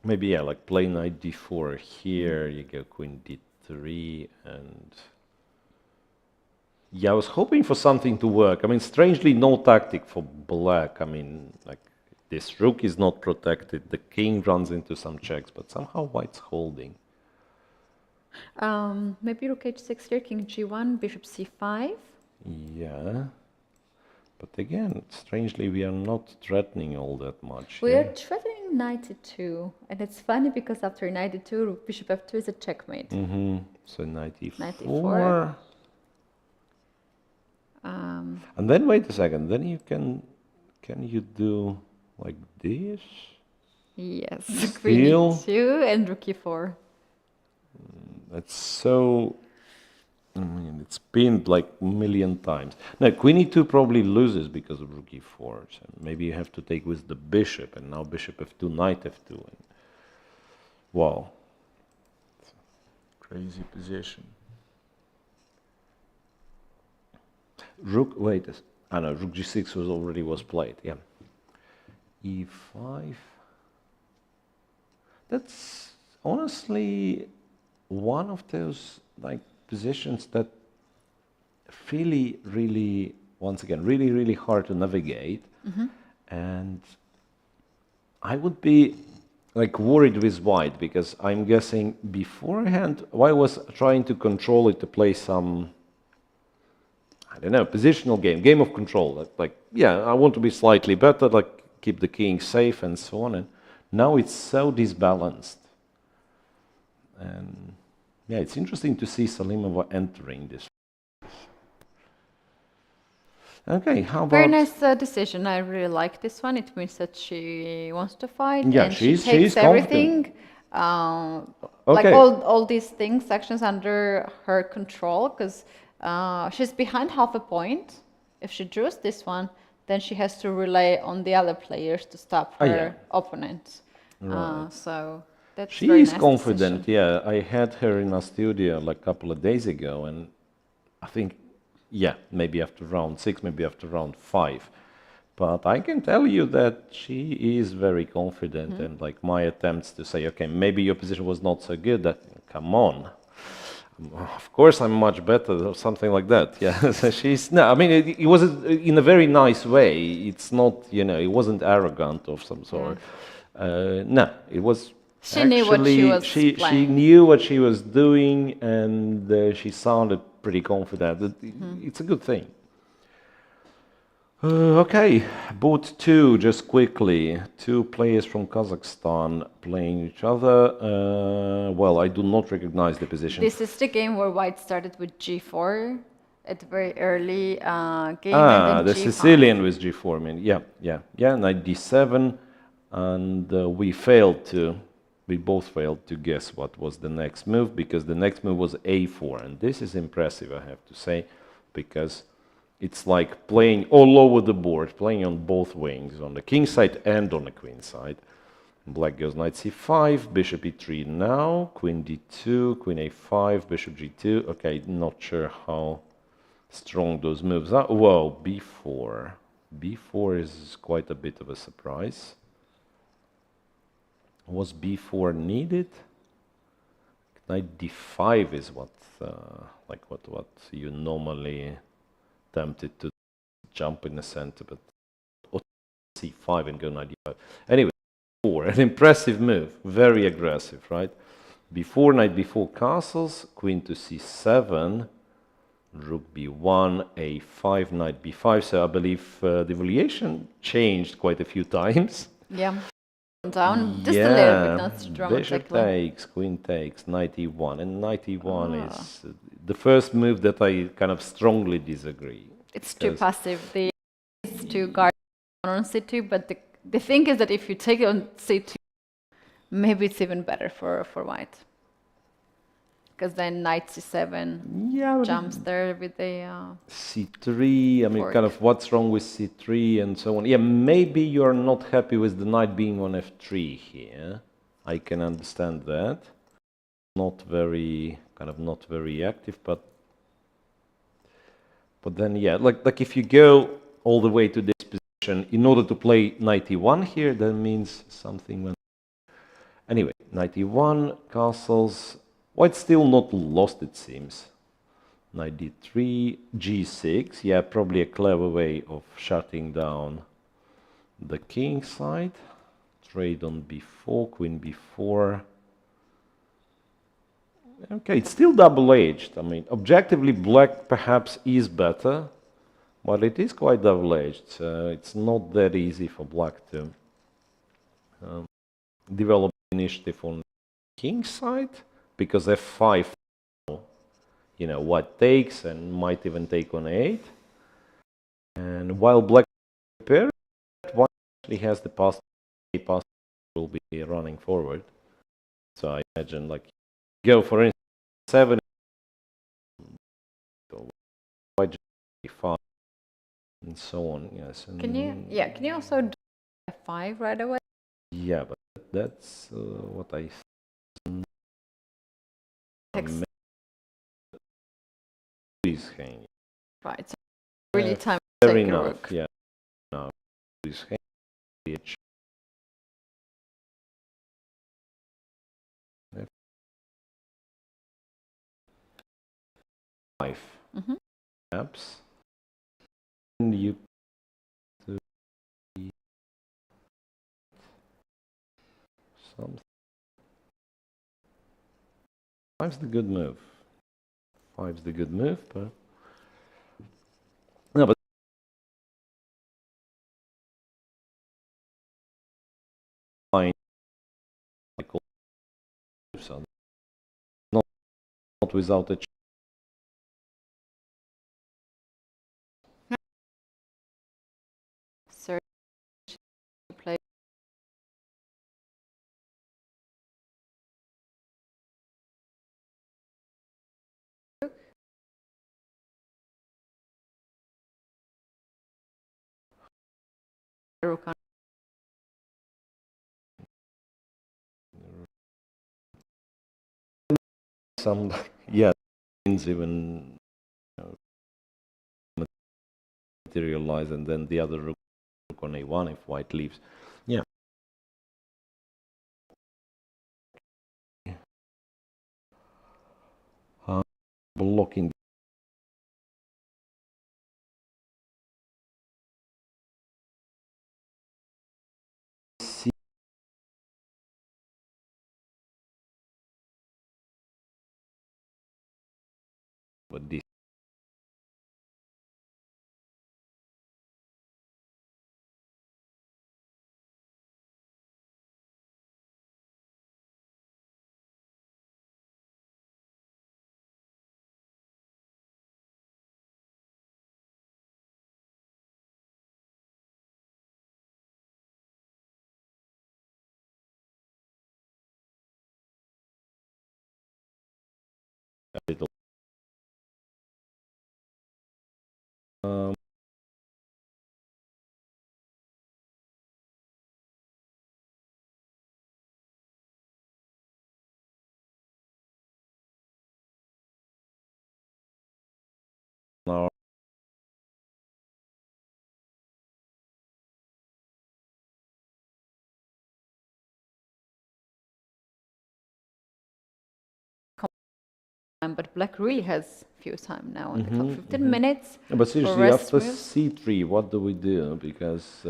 Maybe, yeah, like play knight d4 here, you go queen d3, and... Yeah, I was hoping for something to work. I mean, strangely, no tactic for black. I mean, like, this rook is not protected, the king runs into some checks, but somehow white's holding. Maybe rook h6 here, king g1, bishop c5. Yeah. But again, strangely, we are not threatening all that much. We yeah? are threatening knight e2, and it's funny because after knight e2, bishop f2 is a checkmate. So knight e4. Knight e4. And then wait a second. Then you can you do like this? Yes, queen e2 and rook e4. That's so. I mean, it's pinned like a million times. Now, queen e2 probably loses because of rook e4. So maybe you have to take with the bishop, and now bishop f2, knight f2. And wow. It's a crazy position. Rook, wait, no, rook g6 was played, yeah. e5. That's honestly one of those like positions that really, once again, really hard to navigate. And I would be like worried with white, because I'm guessing beforehand white was trying to control it to play some, I don't know, positional game of control. Like, yeah, I want to be slightly better, like keep the king safe and so on. And now it's so disbalanced. And yeah, it's interesting to see Salimova entering this. Okay, how about... Very nice decision. I really like this one. It means that she wants to fight. Yeah, and she's she takes everything. Like Okay. all these things, actions under her control, because she's behind half a point. If she draws this one, then she has to rely on the other players to stop her opponent. Right. So that's She very is nice confident, decision. yeah. I had her in a studio like a couple of days ago, and I think, yeah, maybe after round 6, maybe after round 5. But I can tell you that she is very confident, and like my attempts to say, okay, maybe your position was not so good, that, come on. Of course I'm much better, or something like that, yeah. So she's, no, I mean, it was in a very nice way. It's not, you know, it wasn't arrogant of some sort. No, it was She knew what she was she playing. knew what she was doing, and she sounded pretty confident. It's a good thing. Okay, boot 2, just quickly. 2 players from Kazakhstan playing each other. Well, I do not recognize the position. This is the game where white started with g4 at the very early game. And then The g5. Sicilian with g4, I mean, yeah, knight d7, and we both failed to guess what was the next move, because the next move was a4, and this is impressive, I have to say, because it's like playing all over the board, playing on both wings, on the king side and on the queen side. Black goes knight c5, bishop e3 now, queen d2, queen a5, bishop g2. Okay, not sure how strong those moves are. Whoa, b4. b4 is quite a bit of a surprise. Was b4 needed? Knight d5 is what, what you normally tempted to jump in the center, but c5 and go knight d5. Anyway, an impressive move, very aggressive, right? b4, knight b4 castles, queen to c7, rook b1, a5, knight b5. So I believe the evaluation changed quite a few times. Yeah. Down just a little bit, not dramatically. Bishop takes, queen takes, knight e1, and knight e1 is the first move that I kind of strongly disagree. It's too passive. The is to guard on c2, but the thing is that if you take it on c2, maybe it's even better for white. Because then knight c7 jumps there with the c3. I mean, kind of what's wrong with c3 and so on. Yeah, maybe you're not happy with the knight being on f3 here. I can understand that. Not very active, but then yeah, like if you go all the way to this position in order to play knight e1 here, that means something went. Anyway, knight e1 castles. White's still not lost, it seems. Knight d3, g6. Yeah, probably a clever way of shutting down the king side. Trade on b4, queen b4. Okay, it's still double-edged. I mean, objectively, black perhaps is better, but it is quite double-edged. So it's not that easy for black to develop initiative on the king side. Because f5, you know, white takes and might even take on a8. And while black prepares, white actually has the pass will be running forward. So I imagine like go for instance 7, white g5, and so on. Yes. And can you also do f5 right away? Yeah, but that's what I. Is hanging. Right. So really time fair to take enough. a rook. Yeah. Now is hanging. F5. Perhaps. And you something. Five's the good move. Five's the good move, but no, but fine. So not without a. Sir, play. Rook on. Some even materialize, and then the other rook on a1 if white leaves. Yeah. Blocking. But this. A little. but black really has few time now on the clock. 15 minutes. But for seriously, rest after moves. c3, what do we do? Because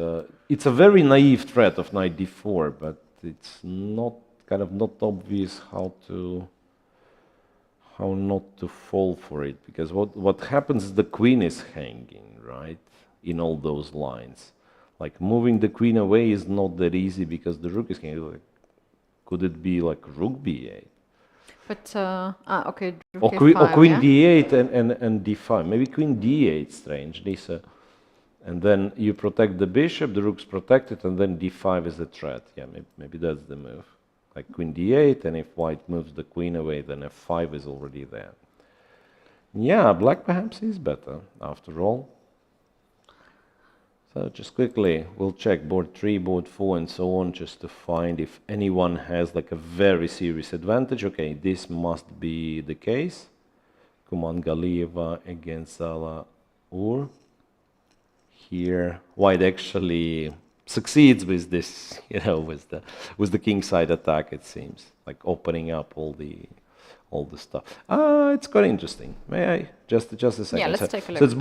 it's a very naive threat of knight d4, but it's not not obvious how not to fall for it. Because what happens is the queen is hanging, right, in all those lines. Like moving the queen away is not that easy because the rook is hanging. Like, could it be like rook b8? But, okay, Or, rook or a5, queen yeah? d8 and d5. Maybe queen d8, strangely. So, and then you protect the bishop, the rook's protected, and then d5 is the threat. Yeah, maybe that's the move. Like queen d8, and if white moves the queen away, then f5 is already there. Yeah, black perhaps is better, after all. So just quickly, we'll check board 3, board 4, and so on, just to find if anyone has like a very serious advantage. Okay, this must be the case. Kumangalieva against Sala Ur. Here, white actually succeeds with this, with the kingside attack. It seems like opening up all the stuff. It's quite interesting. May I just a second? Yeah, let's take a look. So it's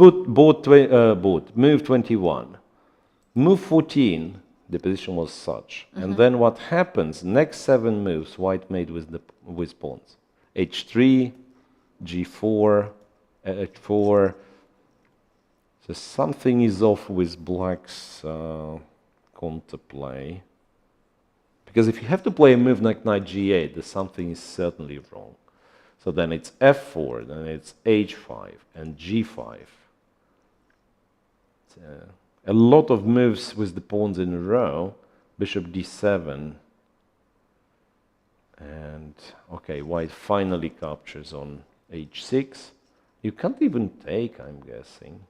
move 21. Move 14, the position was such. And then what happens, next 7 moves, white made with pawns. h3, g4, h4. So something is off with black's counterplay. Because if you have to play a move like knight g8, then something is certainly wrong. So then it's f4, then it's h5 and g5. A lot of moves with the pawns in a row. Bishop d7. And, okay, white finally captures on h6. You can't even take, I'm guessing.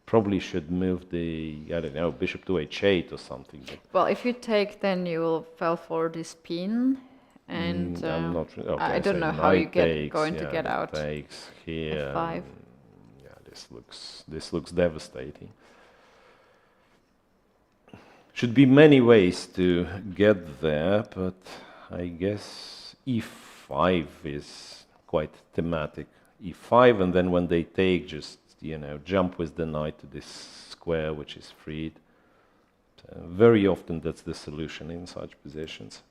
Probably should move the, I don't know, bishop to h8 or something. But Well, if you take, then you will fall for this pin. And I'm not sure. Okay, I don't so know how you knight going takes, to get out. Takes here. f5. Yeah, this looks devastating. Should be many ways to get there, but I guess e5 is quite thematic. e5, and then when they take, just jump with the knight to this square, which is freed. Very often that's the solution in such positions.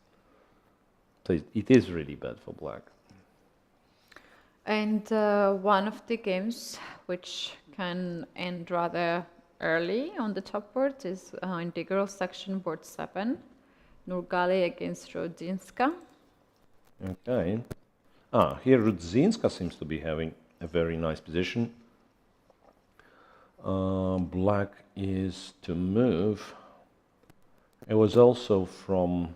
So it is really bad for black. And one of the games which can end rather early on the top board is in the girls section, board 7, Nurgali against Rodzinska. Okay. Here Rudzinska seems to be having a very nice position. Black is to move. It was also from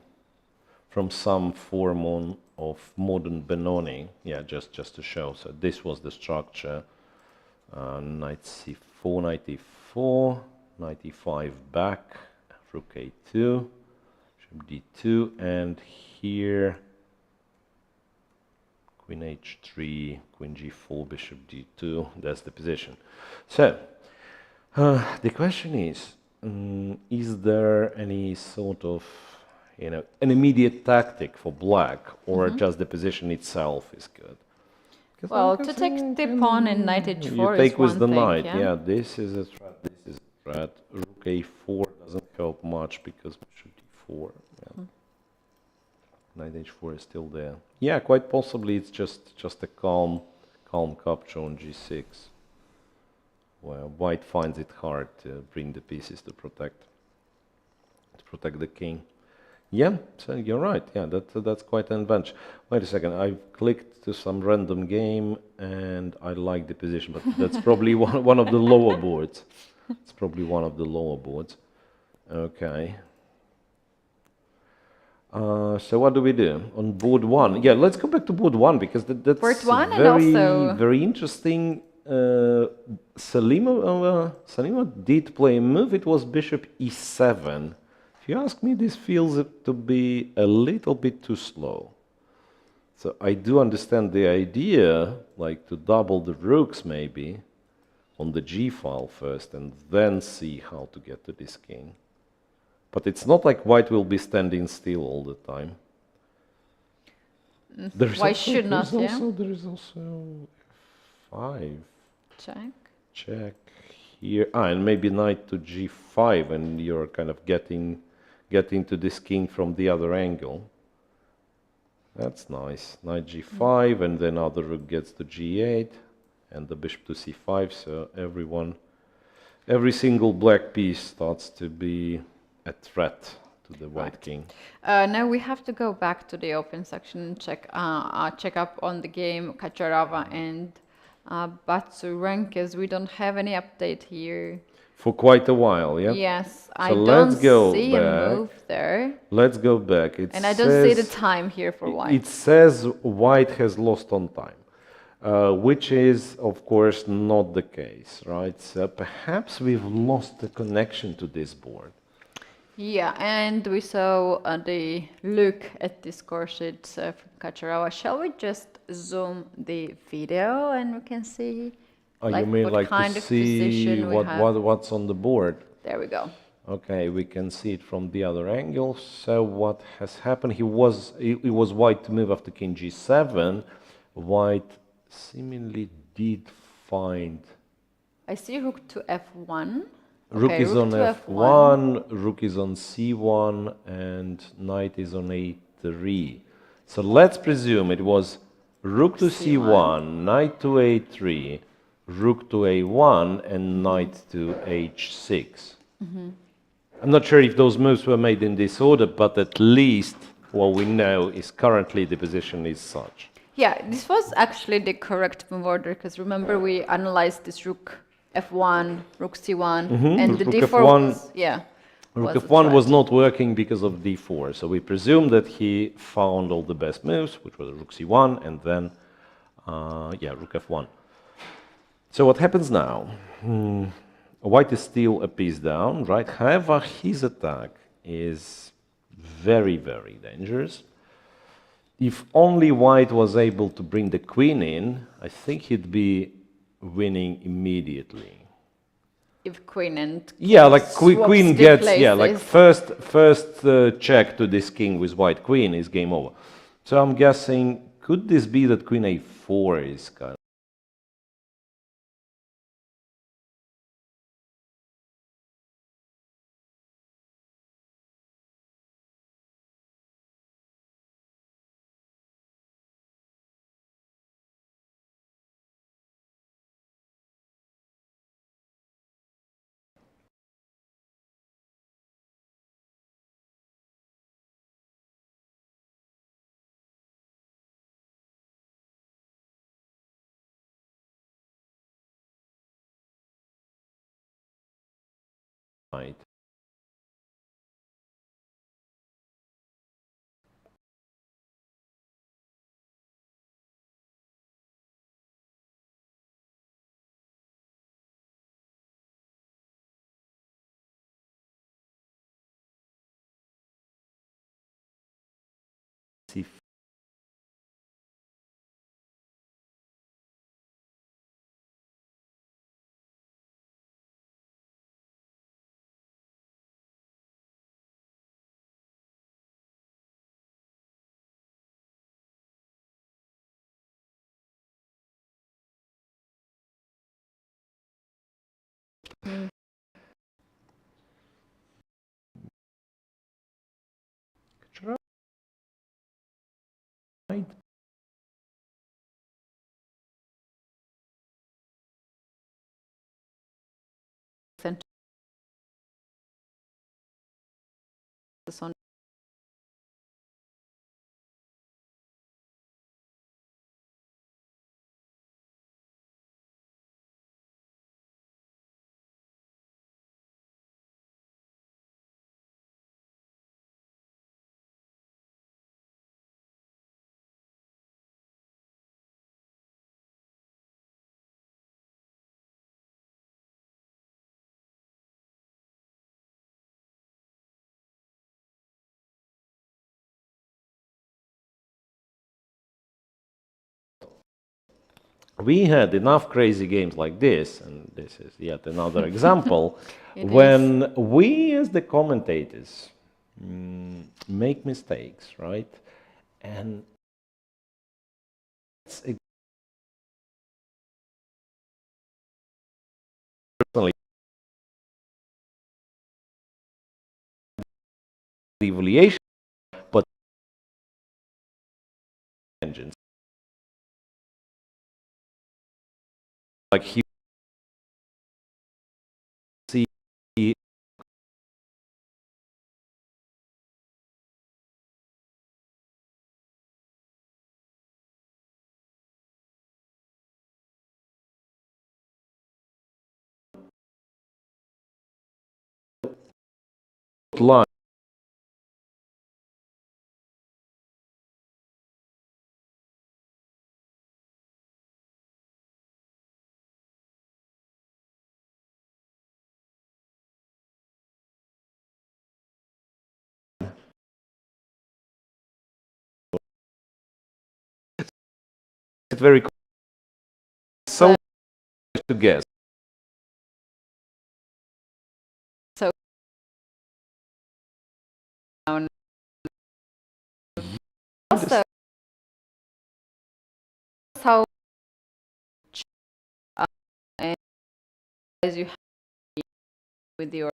some form of modern Benoni. Yeah, just to show. So this was the structure. Knight c4, knight e4, knight e5 back, rook a2, bishop d2, and here queen h3, queen g4, bishop d2. That's the position. So the question is there any sort of an immediate tactic for black, or just the position itself is good? Well, to take the pawn and knight h4 you is take with one the thing, knight. yeah? This is a threat. This is a threat. Rook a4 doesn't help much because bishop d4. Yeah. Knight h4 is still there. Yeah, quite possibly it's just a calm capture on g6, where white finds it hard to bring the pieces to protect the king. Yeah, so you're right. Yeah, that's quite an advantage. Wait a second, I've clicked to some random game and I like the position, but that's probably one of the lower boards. It's probably one of the lower boards. Okay. So what do we do on board 1? Yeah, let's go back to board 1 because that's Board 1 and very also very interesting. Salima did play a move. It was bishop e7. If you ask me, this feels to be a little bit too slow. So I do understand the idea, like to double the rooks maybe on the g file first and then see how to get to this king. But it's not like white will be standing still all the time. Why should not, yeah? There is also F5. Check. Check here. And maybe knight to G5, and you're kind of getting to this king from the other angle. That's nice. Knight G5, and then other rook gets to G8, and the bishop to C5. So every single black piece starts to be a threat to the white king. Now we have to go back to the open section and check up on the game Kacharava and Batsurenkas. We don't have any update here. For quite a while, yeah? Yes, I So don't let's go see back. a move there. Let's go back. And I don't see the time here for white. It says white has lost on time, which is, of course, not the case, right? So perhaps we've lost the connection to this board. Yeah, and we saw the look at the score sheet from Kacharava. Shall we just zoom the video and we can see You mean what like kind to of see position we have? what's on the board? There we go. Okay, we can see it from the other angle. So what has happened? It was white to move after king g7. White seemingly did find. I see rook to f1. Rook Okay, is rook on to f1, rook is on c1, and knight is on a3. So let's presume it was rook to c1, knight to a3, rook to a1, and knight to h6. I'm not sure if those moves were made in this order, but at least what we know is currently the position is such. Yeah, this was actually the correct move order, because remember we analyzed this rook f1, rook c1, and the Rook d4 f1 was, yeah. Rook was f1 was right. not working because of d4, so we presume that he found all the best moves, which was rook c1, and then, rook f1. So what happens now? White is still a piece down, right? However, his attack is very, very dangerous. If only white was able to bring the queen in, I think he'd be winning immediately. If queen and Like swaps queen the gets, places. like first check to this king with white queen is game over. So I'm guessing, could this be that queen a4 is kind of right? See, right? center on We had enough crazy games like this, and this is yet another example, It when we as the commentators make mistakes, right? And personally the evaluation, but engines like he see line it's very so to guess. So also how as you have with your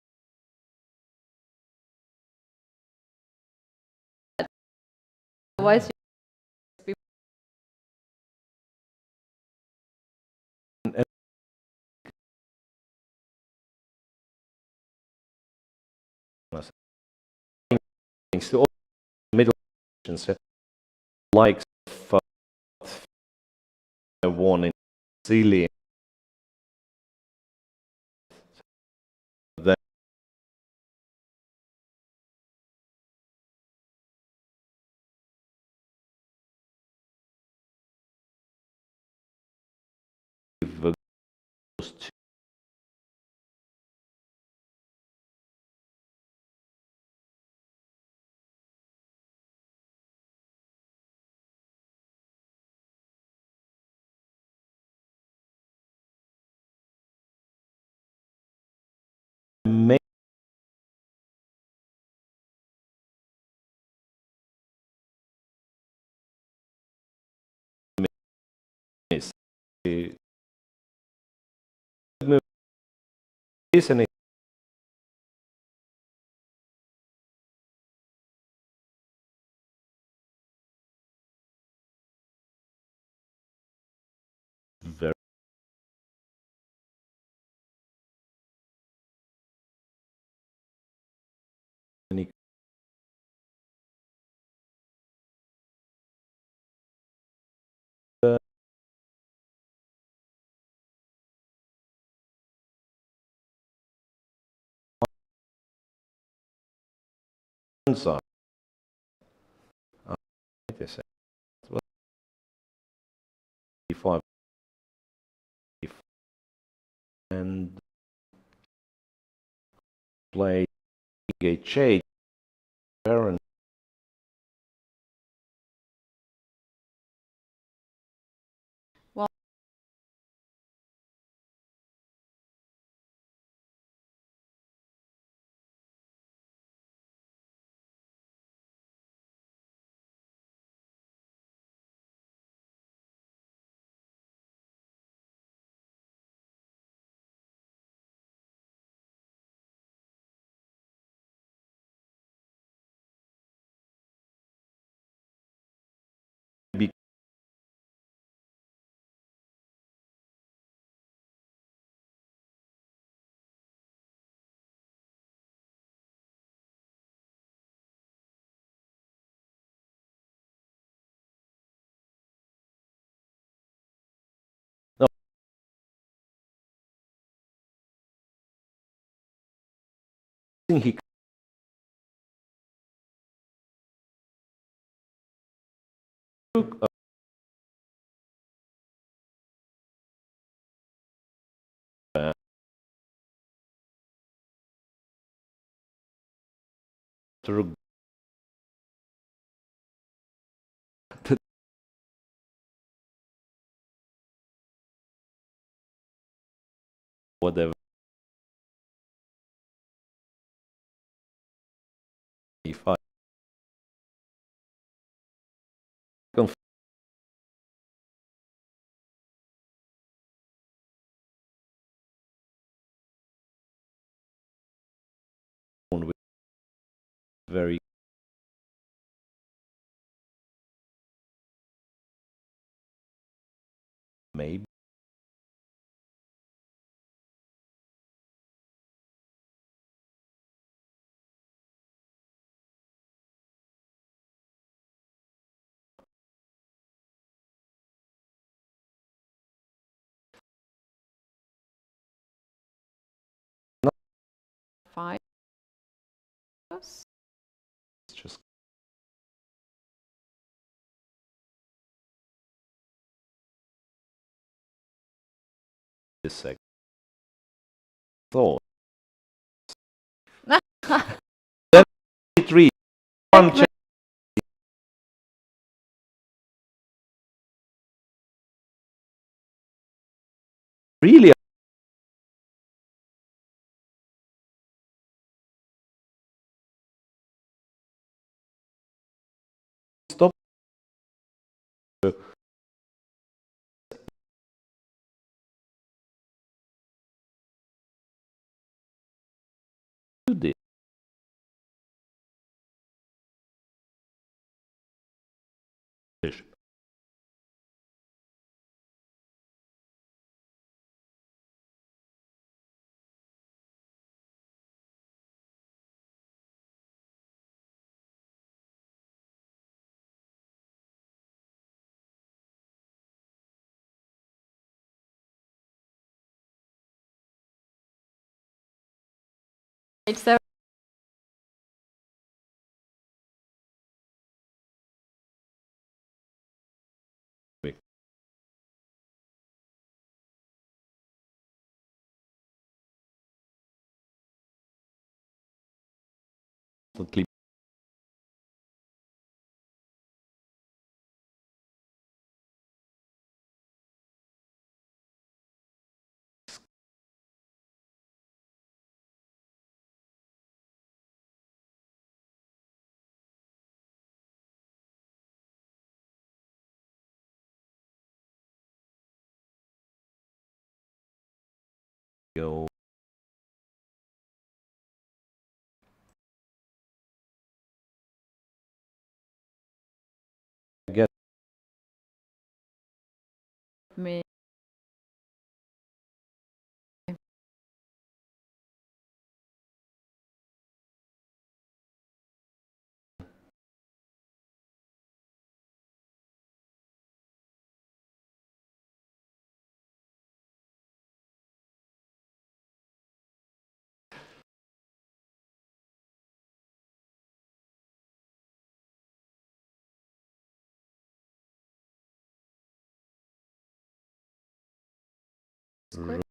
otherwise Things to all middle likes of one in Brazilian that goes to make this and very many are this was 5 and play Gate parent well be no I think he took through whatever 5 confirm very maybe. FIDE. It's just this second thought. Three. One check. Really stop do this. It's a Constantly 'Go get me. Squid.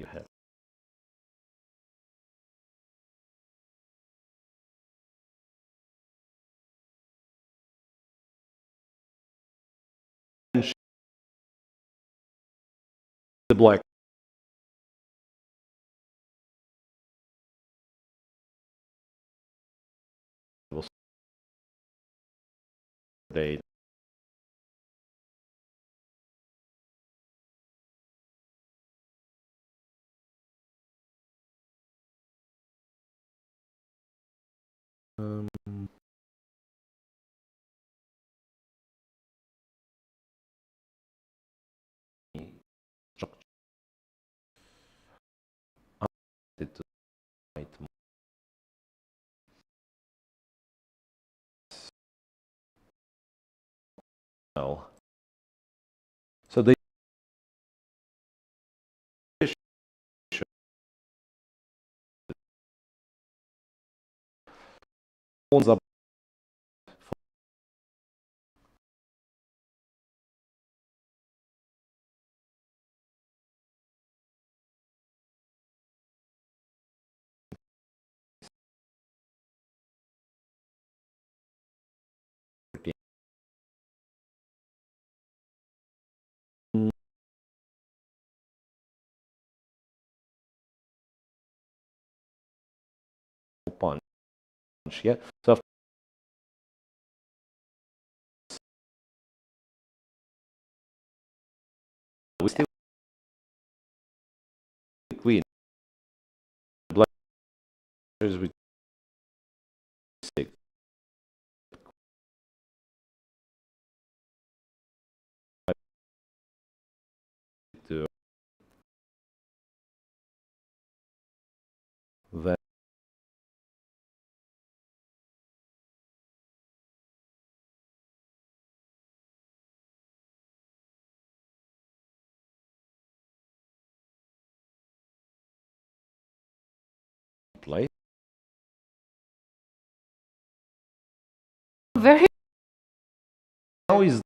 you have. The black was they um, structure it to item. Well, so they phones up Yeah. So we still queen. Black is with 6. To that play. Very Now is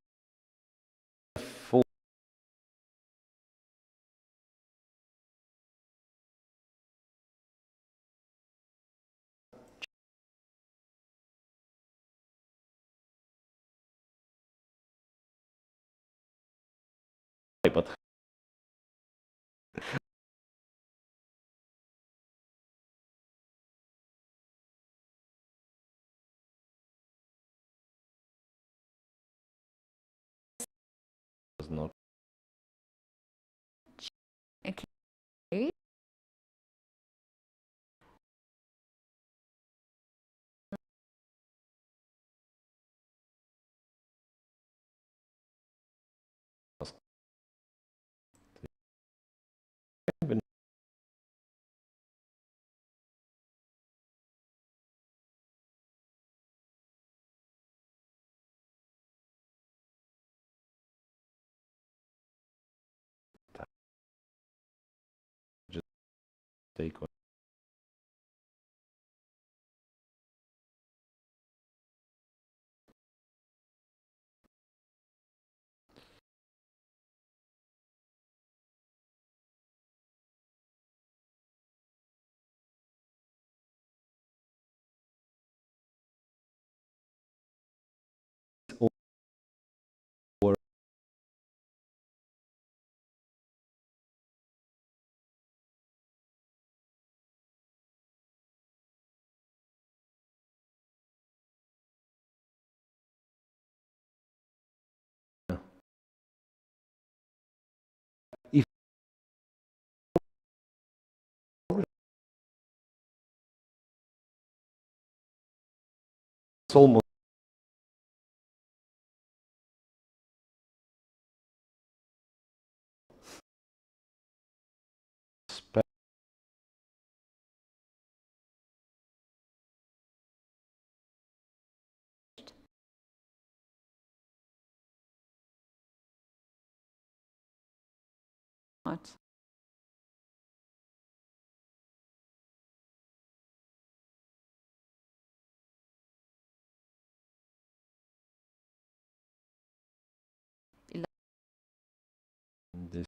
full. But does not. okay. Just take what. Or if it's almost Not. this.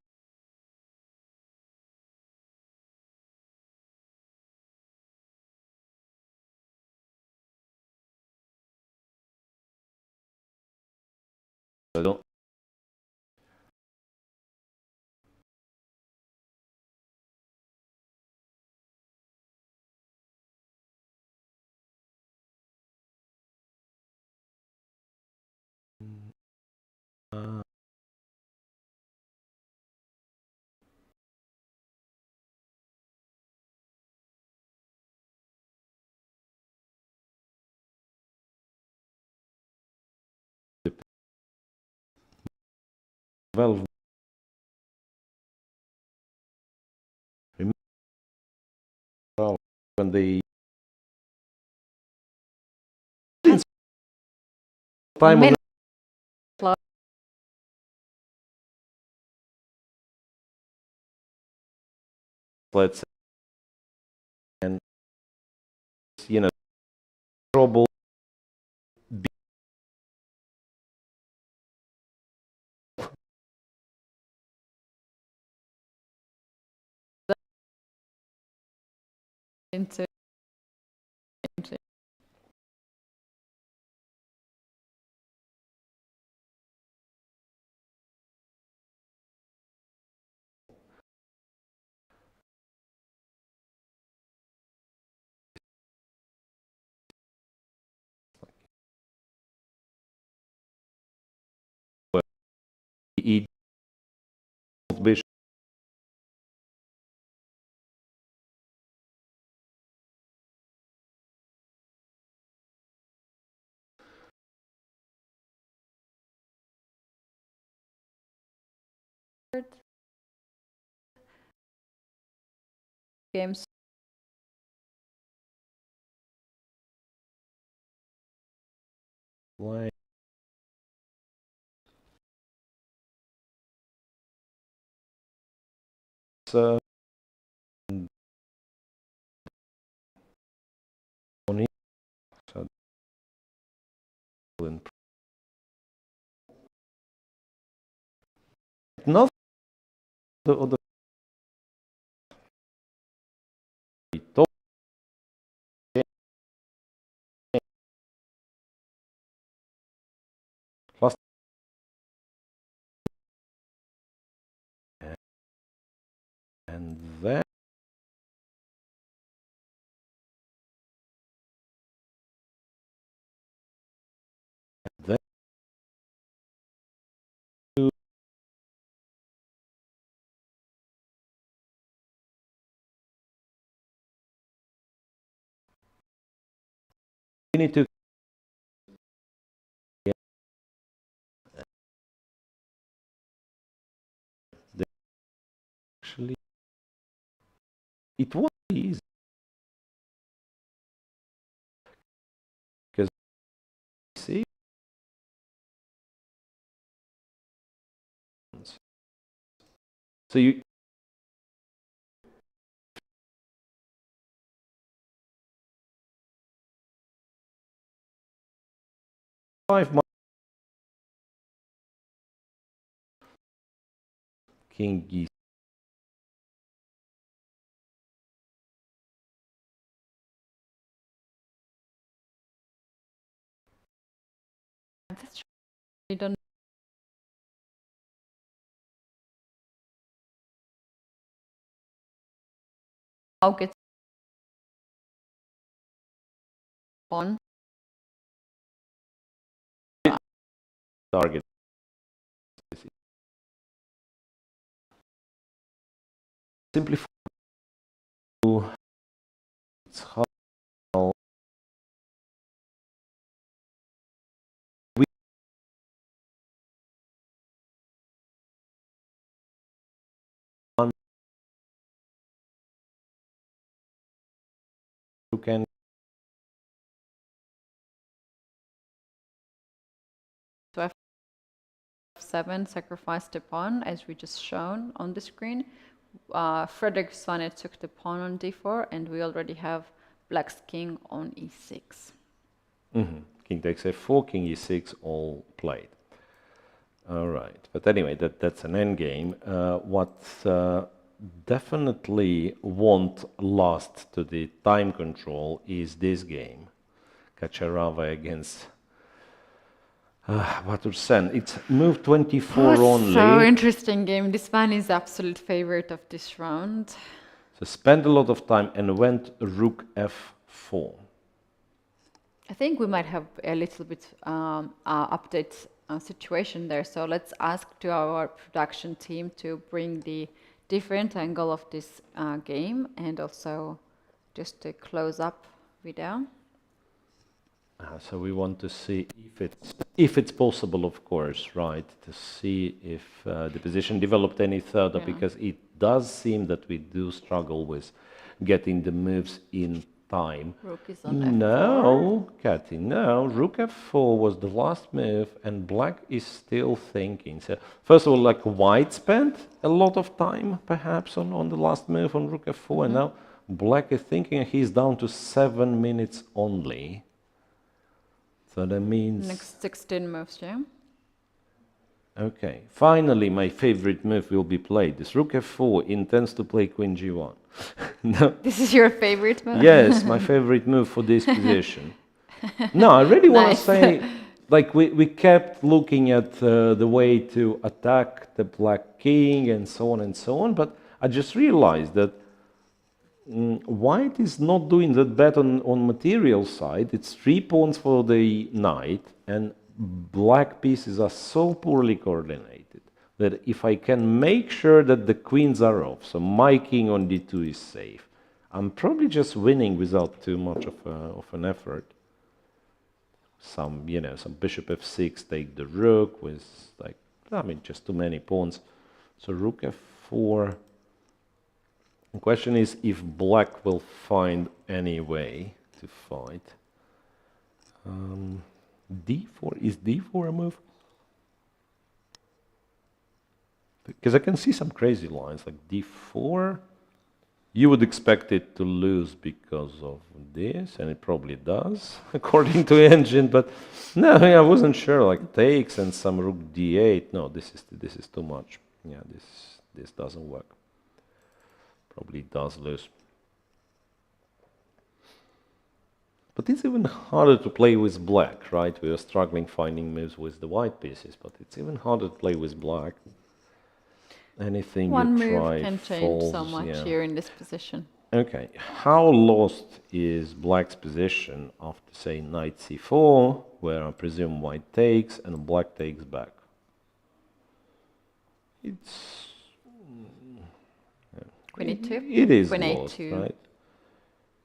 I don't. Uh, well, remember when they time of Minute. let's say, and you know trouble Into games. Why? So, not the other top plus and then we need to get actually it was easy because see so you 5 king e That's true. We don't know how gets on. target. Simplify it's how we can So F7 sacrificed the pawn, as we just shown on the screen. Frederick Svanne took the pawn on d4, and we already have black's king on e6. king takes f4, king e6, all played. All right, but anyway, that's an endgame. What definitely won't last to the time control is this game, Kacharava against Batursen. It's move 24 only. So interesting game. This one is absolute favorite of this round. So spent a lot of time and went rook f4. I think we might have a little bit update situation there. So let's ask to our production team to bring the different angle of this game and also just a close-up video. So we want to see if it's possible, of course, right, to see if the position developed any further, because it does seem that we do struggle with getting the moves in time. Rook is on f4. No, Keti, no. Rook f4 was the last move, and black is still thinking. So first of all, like white spent a lot of time, perhaps, on the last move on rook f4, and now black is thinking, and he's down to 7 minutes only. So that means... Next 16 moves, yeah? Okay, finally my favorite move will be played. This rook f4 intends to play queen g1. No. This is your favorite move? Yes, my favorite move for this position. No, I really want to say, like we kept looking at the way to attack the black king and so on, but I just realized that white is not doing that bad on material side. It's 3 pawns for the knight, and black pieces are so poorly coordinated that if I can make sure that the queens are off, so my king on d2 is safe, I'm probably just winning without too much of an effort. Some, you know, some bishop f6, take the rook with, like, I mean, just too many pawns. So rook f4 The question is if black will find any way to fight. D4, is D4 a move? Because I can see some crazy lines like D4. You would expect it to lose because of this, and it probably does, according to engine. But no, I wasn't sure. Like takes and some rook D8. No, this is too much. Yeah, this doesn't work. Probably does lose. But it's even harder to play with black, right? We were struggling finding moves with the white pieces, but it's even harder to play with black. Anything One you move try can change falls, so much yeah. here in this position. Okay, how lost is black's position after, say, knight c4, where I presume white takes and black takes back? It's... Queen e2? It is Queen lost, a2. right?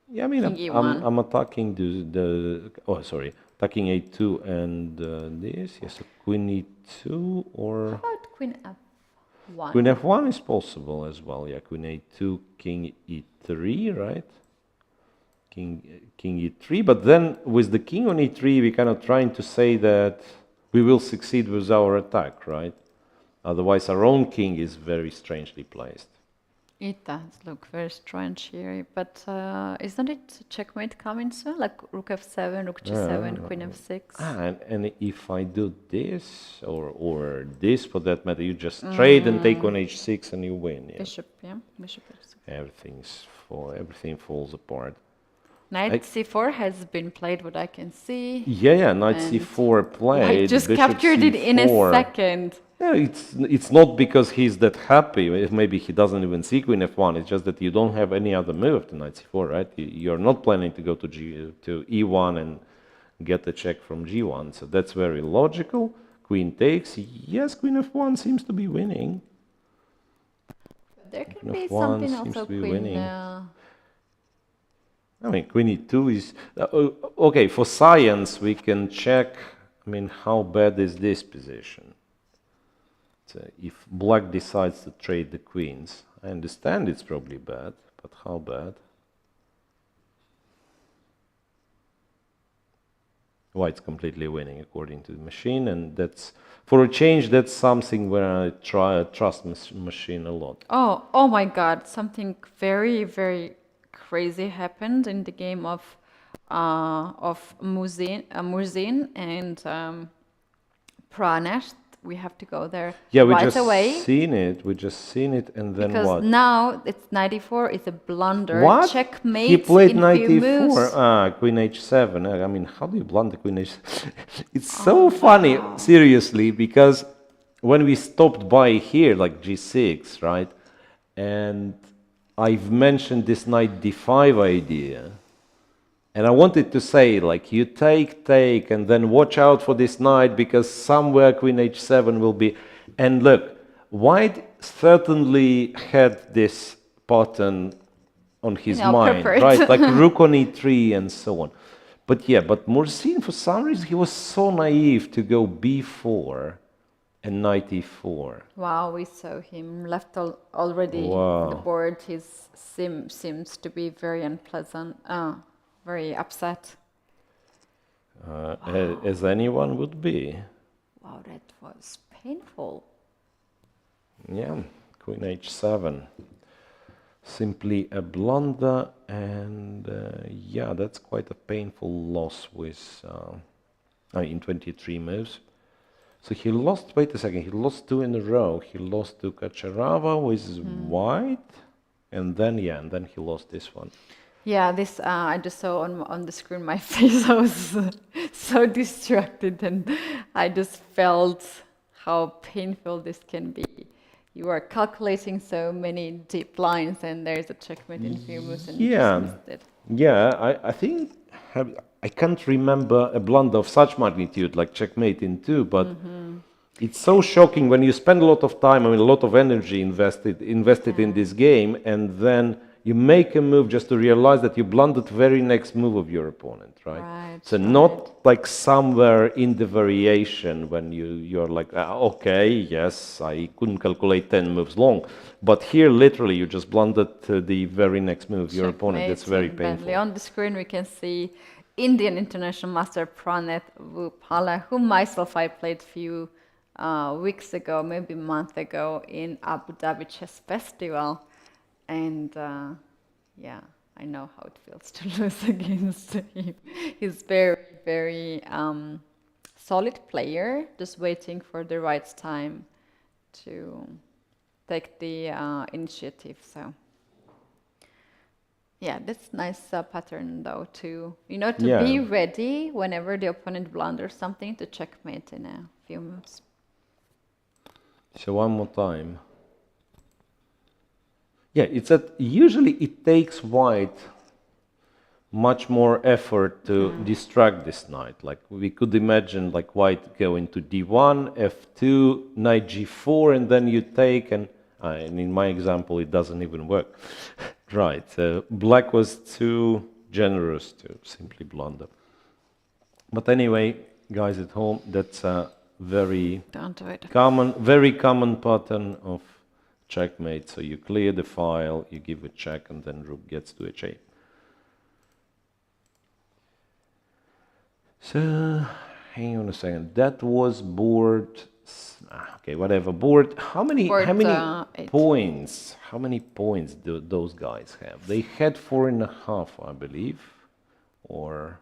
Yeah, I mean, King e1. I'm attacking attacking a2 and this. Yes, so queen e2 or... How about queen f1? Queen f1 is possible as well. Yeah, queen a2, king e3, right? King e3. But then with the king on e3, we're kind of trying to say that we will succeed with our attack, right? Otherwise, our own king is very strangely placed. It does look very strange here, but isn't it checkmate coming soon? Like rook f7, rook g7, queen f6. And if I do this or this for that matter, you just trade and take on h6 and you win. Yeah. Bishop, yeah, bishop h6. Everything falls apart. Knight c4 has been played, what I can see. Yeah, knight c4 played. I just bishop captured c4. it in a second. Yeah, it's not because he's that happy. Maybe he doesn't even see queen f1. It's just that you don't have any other move to knight c4, right? You're not planning to go to e1 and get the check from g1. So that's very logical. Queen takes. Yes, queen f1 seems to be winning. There can Queen be f1 something seems also to be queen. winning. I mean, queen e2 is... okay, for science, we can check, I mean, how bad is this position? So if black decides to trade the queens, I understand it's probably bad, but how bad? White's completely winning according to the machine, and that's, for a change, that's something where I trust machine a lot. Oh my God! Something very, very crazy happened in the game of Murzin and Pranesh. We have to go there right away. We just seen it, and then because what? Now it's 94. It's a blunder. What? Checkmate. He played in 94. Queen h7. I mean, how do you blunder queen h7? It's so funny, seriously, because when we stopped by here, like g6, right, and I've mentioned this knight d5 idea, and I wanted to say, like, you take, and then watch out for this knight, because somewhere queen h7 will be... And look, white certainly had this pattern on his mind, right? Like rook on e3 and so on. But yeah, but Murzin, for some reason, he was so naive to go b4 and knight e4. Wow, we saw him left already the board. His seems to be very unpleasant. Very upset. As anyone would be. Wow, that was painful. Yeah, queen h7. Simply a blunder, and yeah, that's quite a painful loss with, in 23 moves. So he lost, wait a second, he lost 2 in a row. He lost to Kacharava with white, and then he lost this one. Yeah, this I just saw on the screen my face. I was so distracted, and I just felt how painful this can be. You are calculating so many deep lines, and there's a checkmate in few moves, and you just missed it. Yeah, I think I can't remember a blunder of such magnitude like checkmate in 2, but it's so shocking when you spend a lot of time, I mean, a lot of energy invested in this game, and then you make a move just to realize that you blundered very next move of your opponent, right? Right, So right. not like somewhere in the variation when you're like, "Ah, okay, yes, I couldn't calculate 10 moves long, but here literally you just blundered the very next move of your opponent. That's very Checkmating painful. badly. On the screen we can see Indian international master Pranet Vupala, whom myself I played few weeks ago, maybe a month ago in Abu Dhabi Chess Festival. And yeah, I know how it feels to lose against him. He's very, very solid player, just waiting for the right time to take the initiative. So yeah, that's nice pattern though to to be Yeah. ready whenever the opponent blunders something to checkmate in a few moves. So one more time. Yeah, it's that usually it takes white much more effort to distract this knight. Like we could imagine like white going to d1, f2, knight g4, and then you take and in my example it doesn't even work. Right, black was too generous to simply blunder. But anyway, guys at home, that's a very Don't do it. very common pattern of checkmate. So you clear the file, you give a check, and then rook gets to h8. So, hang on a second. That was board. Okay, whatever. Board. How many? Board, how many 8. points? How many points do those guys have? They had 4.5, I believe, or.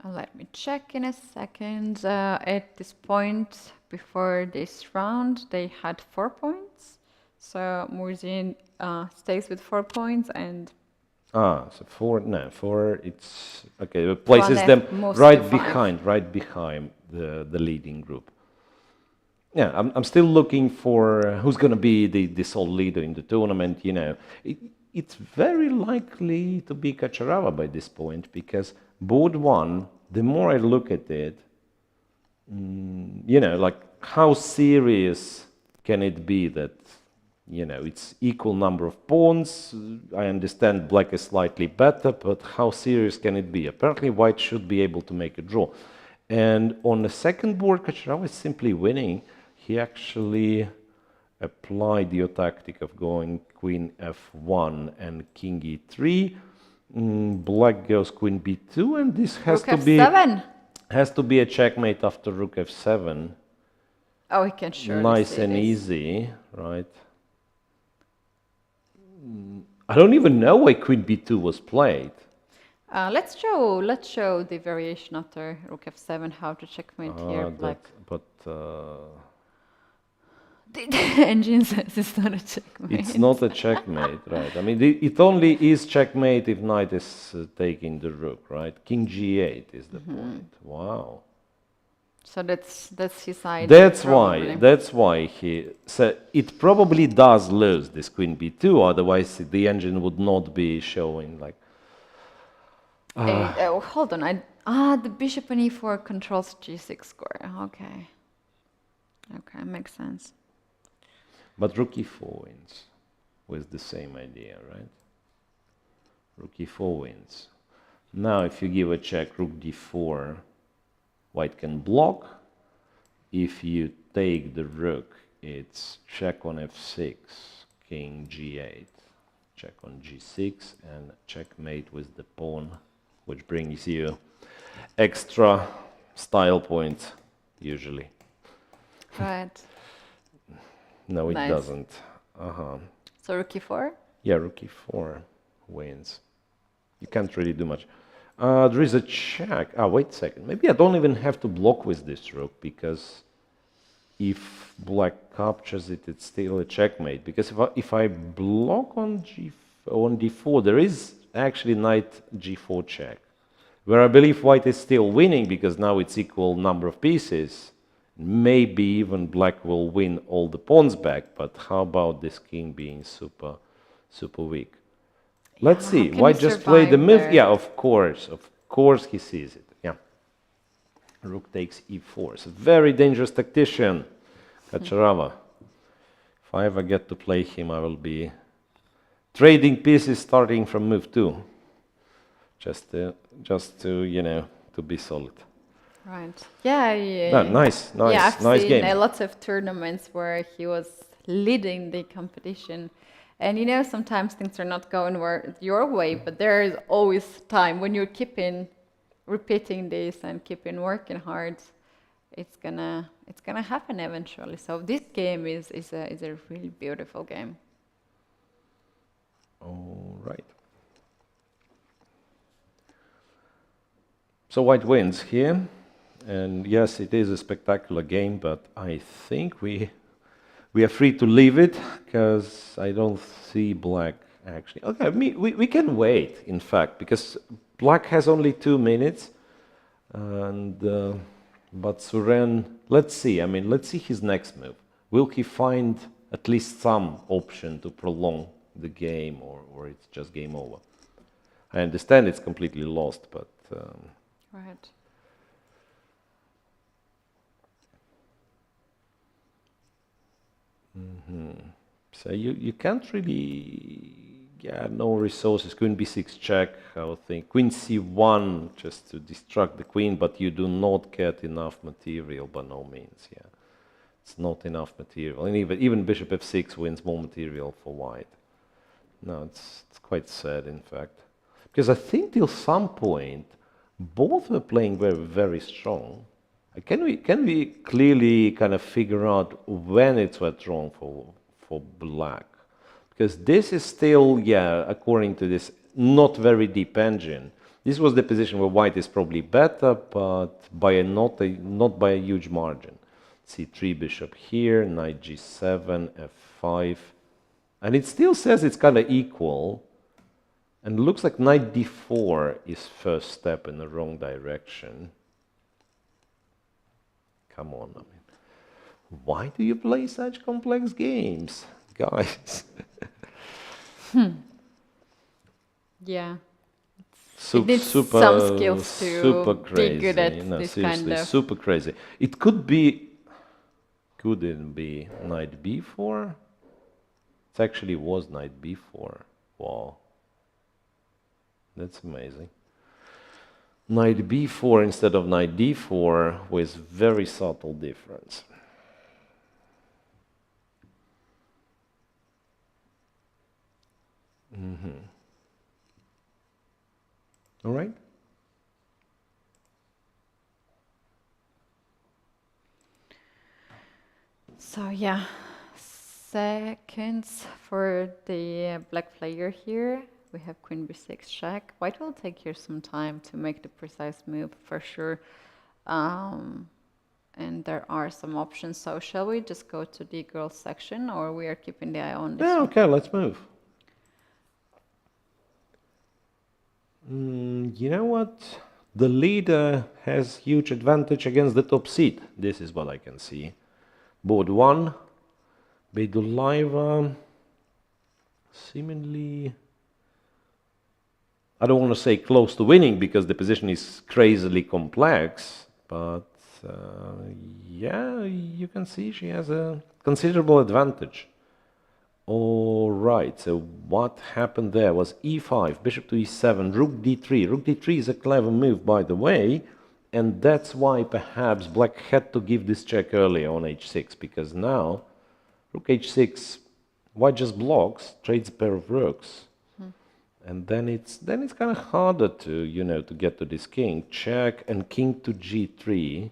Let me check in a second. At this point, before this round, they had 4 points. So Murzin stays with 4 points, and So 4, no, 4, it's, okay, it places Pranev them moves right to 5. behind the leading group. Yeah, I'm still looking for who's going to be the sole leader in the tournament, It's very likely to be Kacharava by this point, because board 1, the more I look at it, like how serious can it be that it's equal number of pawns. I understand black is slightly better, but how serious can it be? Apparently white should be able to make a draw. And on the second board, Kacharava is simply winning. He actually applied your tactic of going queen f1 and king e3. Black goes queen b2, and this has Rook to f7. be a checkmate after rook f7. Oh, he can surely Nice see and this. easy, right? I don't even know why queen b2 was played. Let's show the variation after rook f7 how to checkmate here black. The engine says it's not a checkmate. It's not a checkmate, right? I mean, it only is checkmate if knight is taking the rook, right? King g8 is the point. Wow. So that's his idea. That's why he. So it probably does lose this queen b2. Otherwise, the engine would not be showing like. Hold on. The bishop on e4 controls g6 square. Okay. Okay, makes sense. But rook e4 wins with the same idea, right? Rook e4 wins. Now, if you give a check, rook d4, white can block. If you take the rook, it's check on f6, king g8, check on g6, and checkmate with the pawn, which brings you extra style points, usually. Right. No, it Nice. doesn't. So rook e4? Yeah, rook e4 wins. You can't really do much. There is a check. Wait a second. Maybe I don't even have to block with this rook, because if black captures it, it's still a checkmate. Because if I block on d4, there is actually knight g4 check, where I believe white is still winning because now it's equal number of pieces. Maybe even black will win all the pawns back, but how about this king being super weak? Let's see. White just played the move. Yeah, of course he sees it. Yeah. Rook takes e4. It's a very dangerous tactician, Kacharava. If I ever get to play him, I will be trading pieces starting from move 2. Just to you know, to be solid. Right. Yeah. No, nice, Yeah, I've nice seen game. a lot of tournaments where he was leading the competition. And you know, sometimes things are not going your way, but there is always time when you're keeping repeating this and keeping working hard, it's gonna happen eventually. So this game is a really beautiful game. All right. So white wins here, and yes, it is a spectacular game, but I think we are free to leave it because I don't see black actually. Okay, we can wait, in fact, because black has only 2 minutes, and but Suren, let's see. I mean, let's see his next move. Will he find at least some option to prolong the game, or it's just game over? I understand it's completely lost, but. Right. So you can't really, no resources. Queen b6 check, I would think. Queen c1 just to distract the queen, but you do not get enough material by no means. Yeah, it's not enough material, and even bishop f6 wins more material for white. No, it's quite sad, in fact, because I think till some point both were playing very strong. Can we clearly kind of figure out when it went wrong for black? Because this is still, according to this, not very deep engine. This was the position where white is probably better, but by not by a huge margin. c3 bishop here, knight g7, f5, and it still says it's kind of equal. And it looks like knight d4 is first step in the wrong direction. Come on, I mean, why do you play such complex games, guys? Yeah. It needs some skills to super crazy, be good at no, this seriously, kind of... super crazy. It couldn't be knight b4? It actually was knight b4. Wow. That's amazing. Knight b4 instead of knight d4 with very subtle difference. All right. So yeah, seconds for the black player here. We have queen b6 check. White will take here some time to make the precise move for sure. And there are some options. So shall we just go to the girls section, or we are keeping the eye on this? Yeah, one? okay, let's move. You know what? The leader has huge advantage against the top seed. This is what I can see. Board 1, Bedulaiva, seemingly, I don't want to say close to winning because the position is crazily complex, but yeah, you can see she has a considerable advantage. All right, so what happened there was e5, bishop to e7, rook d3. Rook d3 is a clever move, by the way, and that's why perhaps black had to give this check earlier on h6, because now rook h6, white just blocks, trades a pair of rooks, and then it's kind of harder to to get to this king. Check and king to g3.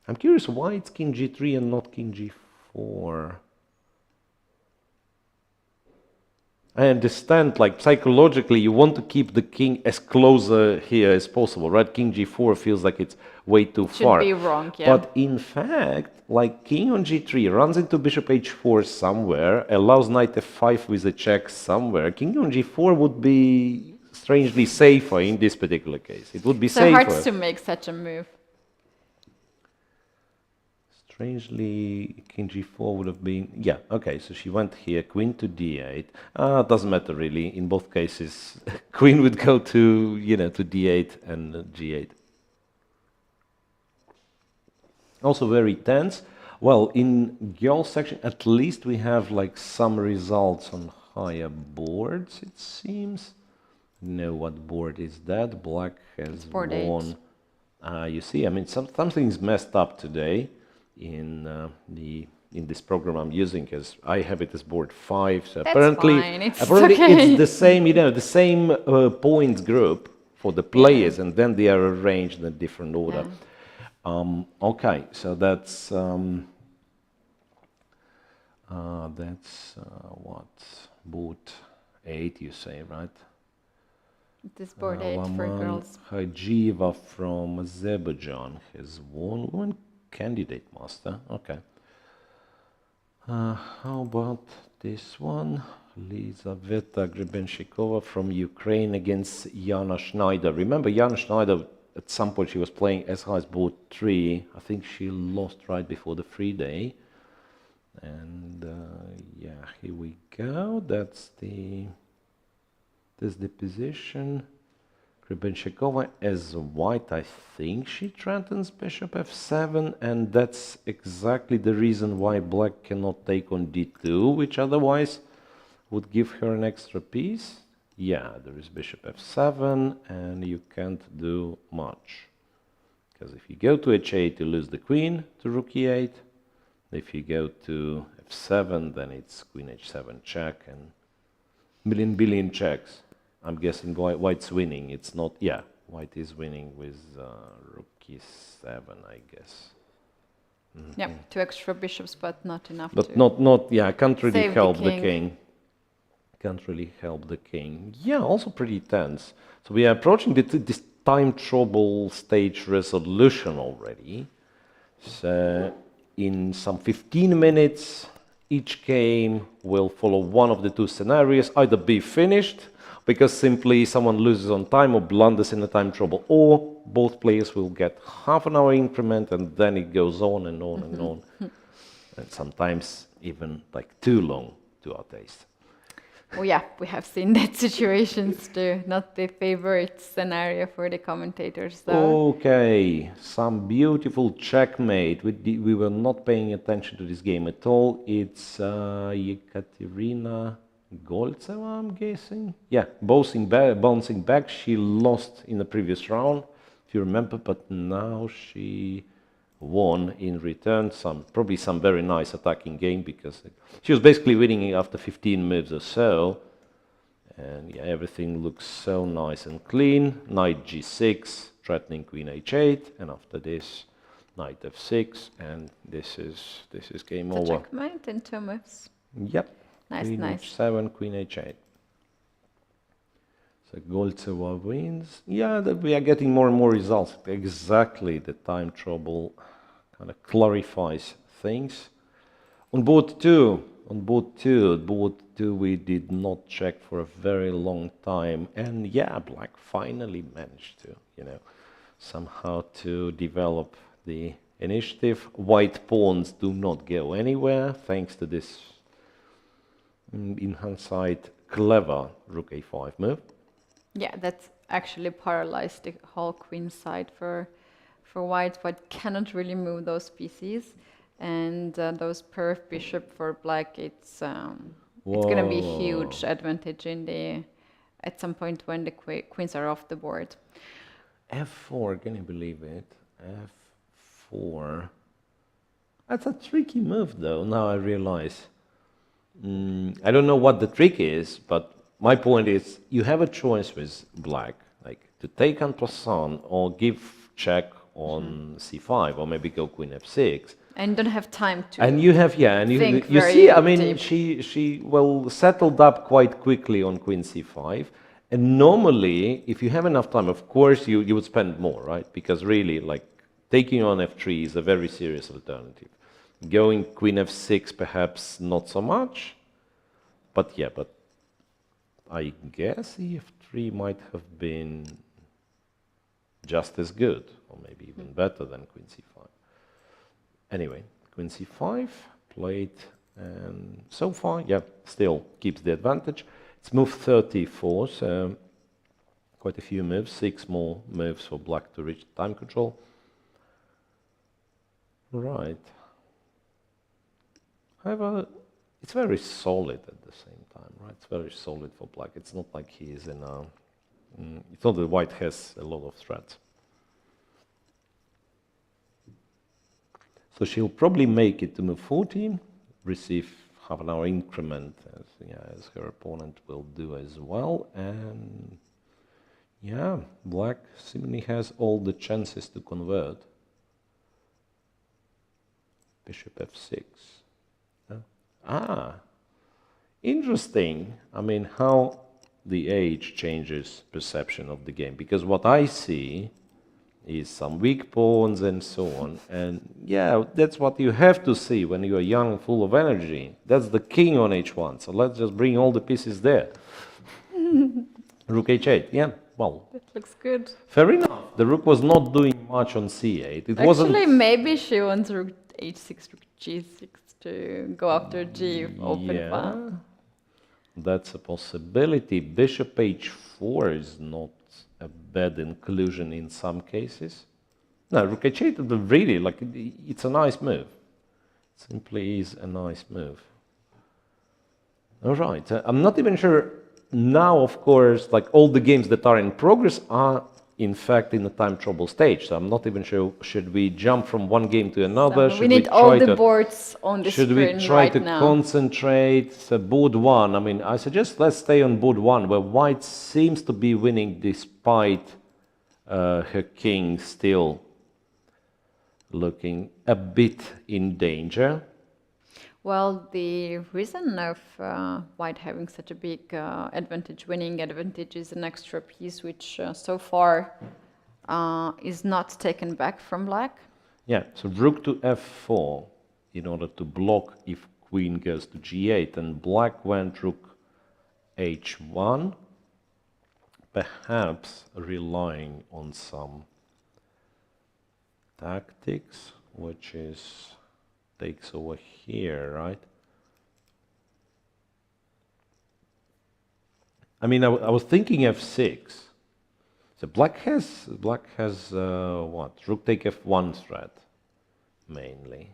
I'm curious why it's king g3 and not king g4. I understand, like, psychologically, you want to keep the king as closer here as possible, right? King g4 feels like it's way too far. Should be wrong, yeah. But in fact, like, king on g3 runs into bishop h4 somewhere, allows knight f5 with a check somewhere. King on g4 would be strangely safer in this particular case. It would be so safer. hard to make such a move. Strangely, king g4 would have been... Yeah, okay, so she went here, queen to d8. Doesn't matter really. In both cases, queen would go to, to d8 and g8. Also very tense. Well, in girls section, at least we have like some results on higher boards, it seems. Know what board is that? Black has board won. You see, I mean, something's messed up today in this program I'm using, because I have it as board 5. So That's apparently, fine. It's apparently okay. it's the same, you know, the same points group for the players, and then they are arranged in a different order. Okay, so that's what, board 8, you say, right? This board 8 for girls. Hajiva from Azerbaijan has won. Woman candidate master. Okay. How about this one? Lizaveta Grebenshikova from Ukraine against Yana Schneider. Remember, Yana Schneider, at some point she was playing as high as board 3. I think she lost right before the free day. And yeah, here we go. That's the position. Grebenshikova as white, I think she threatens bishop f7, and that's exactly the reason why black cannot take on d2, which otherwise would give her an extra piece. Yeah, there is bishop f7, and you can't do much. Because if you go to h8, you lose the queen to rook e8. If you go to f7, then it's queen h7 check, and billion checks. I'm guessing white's winning. It's not, yeah, white is winning with rook e7, I guess. Yeah, 2 extra bishops, but not enough But to not, yeah, can't really save help the the king. Can't really help the king. Yeah, also pretty tense. So we are approaching this time trouble stage resolution already. So in some 15 minutes, each game will follow one of the two scenarios, either be finished, because simply someone loses on time or blunders in the time trouble, or both players will get half an hour increment, and then it goes on and on and on. And sometimes even like too long to our taste. Oh yeah, we have seen that situations too. Not the favorite scenario for the commentators though. Okay, some beautiful checkmate. We were not paying attention to this game at all. It's Yekaterina Goltseva, I'm guessing. Yeah, bouncing back. She lost in the previous round, if you remember, but now she won in return. Probably some very nice attacking game, because she was basically winning after 15 moves or so. And yeah, everything looks so nice and clean. Knight g6, threatening queen h8, and after this, knight f6, and this is game It's a over. checkmate in 2 moves. Yep. Nice, Queen nice. h7, queen h8. So Goltseva wins. Yeah, we are getting more and more results. Exactly, the time trouble kind of clarifies things. On board 2, we did not check for a very long time, and yeah, black finally managed to, somehow to develop the initiative. White pawns do not go anywhere thanks to this, in hindsight, clever rook a5 move. Yeah, that's actually paralyzed the whole queen side for white. White cannot really move those pieces, and those perf bishop for black. It's gonna be a huge advantage at some point when the queens are off the board. f4, can you believe it? f4. That's a tricky move, though. Now I realize. I don't know what the trick is, but my point is, you have a choice with black, like to take en passant or give check on c5, or maybe go queen f6. And don't have time to. And you have, yeah, and you see, I mean, she well settled up quite quickly on queen c5. And normally, if you have enough time, of course, you would spend more, right? Because really, like, taking on f3 is a very serious alternative. Going queen f6, perhaps not so much. But yeah, but I guess e3 might have been just as good, or maybe even better than queen c5. Anyway, queen c5, played, and so far, yeah, still keeps the advantage. It's move 34, so quite a few moves, 6 more moves for black to reach time control. Right. However, It's very solid at the same time, right? It's very solid for black. It's not like he is in a... it's not that white has a lot of threats. So she'll probably make it to move 14, receive half an hour increment, as her opponent will do as well. And yeah, black seemingly has all the chances to convert. Bishop f6. Interesting. I mean, how the age changes perception of the game. Because what I see is some weak pawns and so on. And yeah, that's what you have to see when you are young, full of energy. That's the king on h1. So let's just bring all the pieces there. Rook h8. Yeah, well. That looks good. Fair enough. The rook was not doing much on c8. It wasn't... Actually, maybe she wants rook h6, rook g6 to go after g open path. That's a possibility. Bishop h4 is not a bad inclusion in some cases. No, rook h8 really, like, it's a nice move. Simply is a nice move. All right. I'm not even sure now, of course, like all the games that are in progress are in fact in the time trouble stage. So I'm not even sure, should we jump from one game to another? So we need all the boards on the screen right now. Should we try to concentrate? Board 1, I mean, I suggest let's stay on board 1, where white seems to be winning despite her king still looking a bit in danger. Well, the reason of white having such a big winning advantage is an extra piece which so far is not taken back from black. Yeah, so rook to f4 in order to block if queen goes to g8, and black went rook h1, perhaps relying on some tactics, which is takes over here, right? I mean, I was thinking f6. So black has what? Rook take f1 threat, mainly.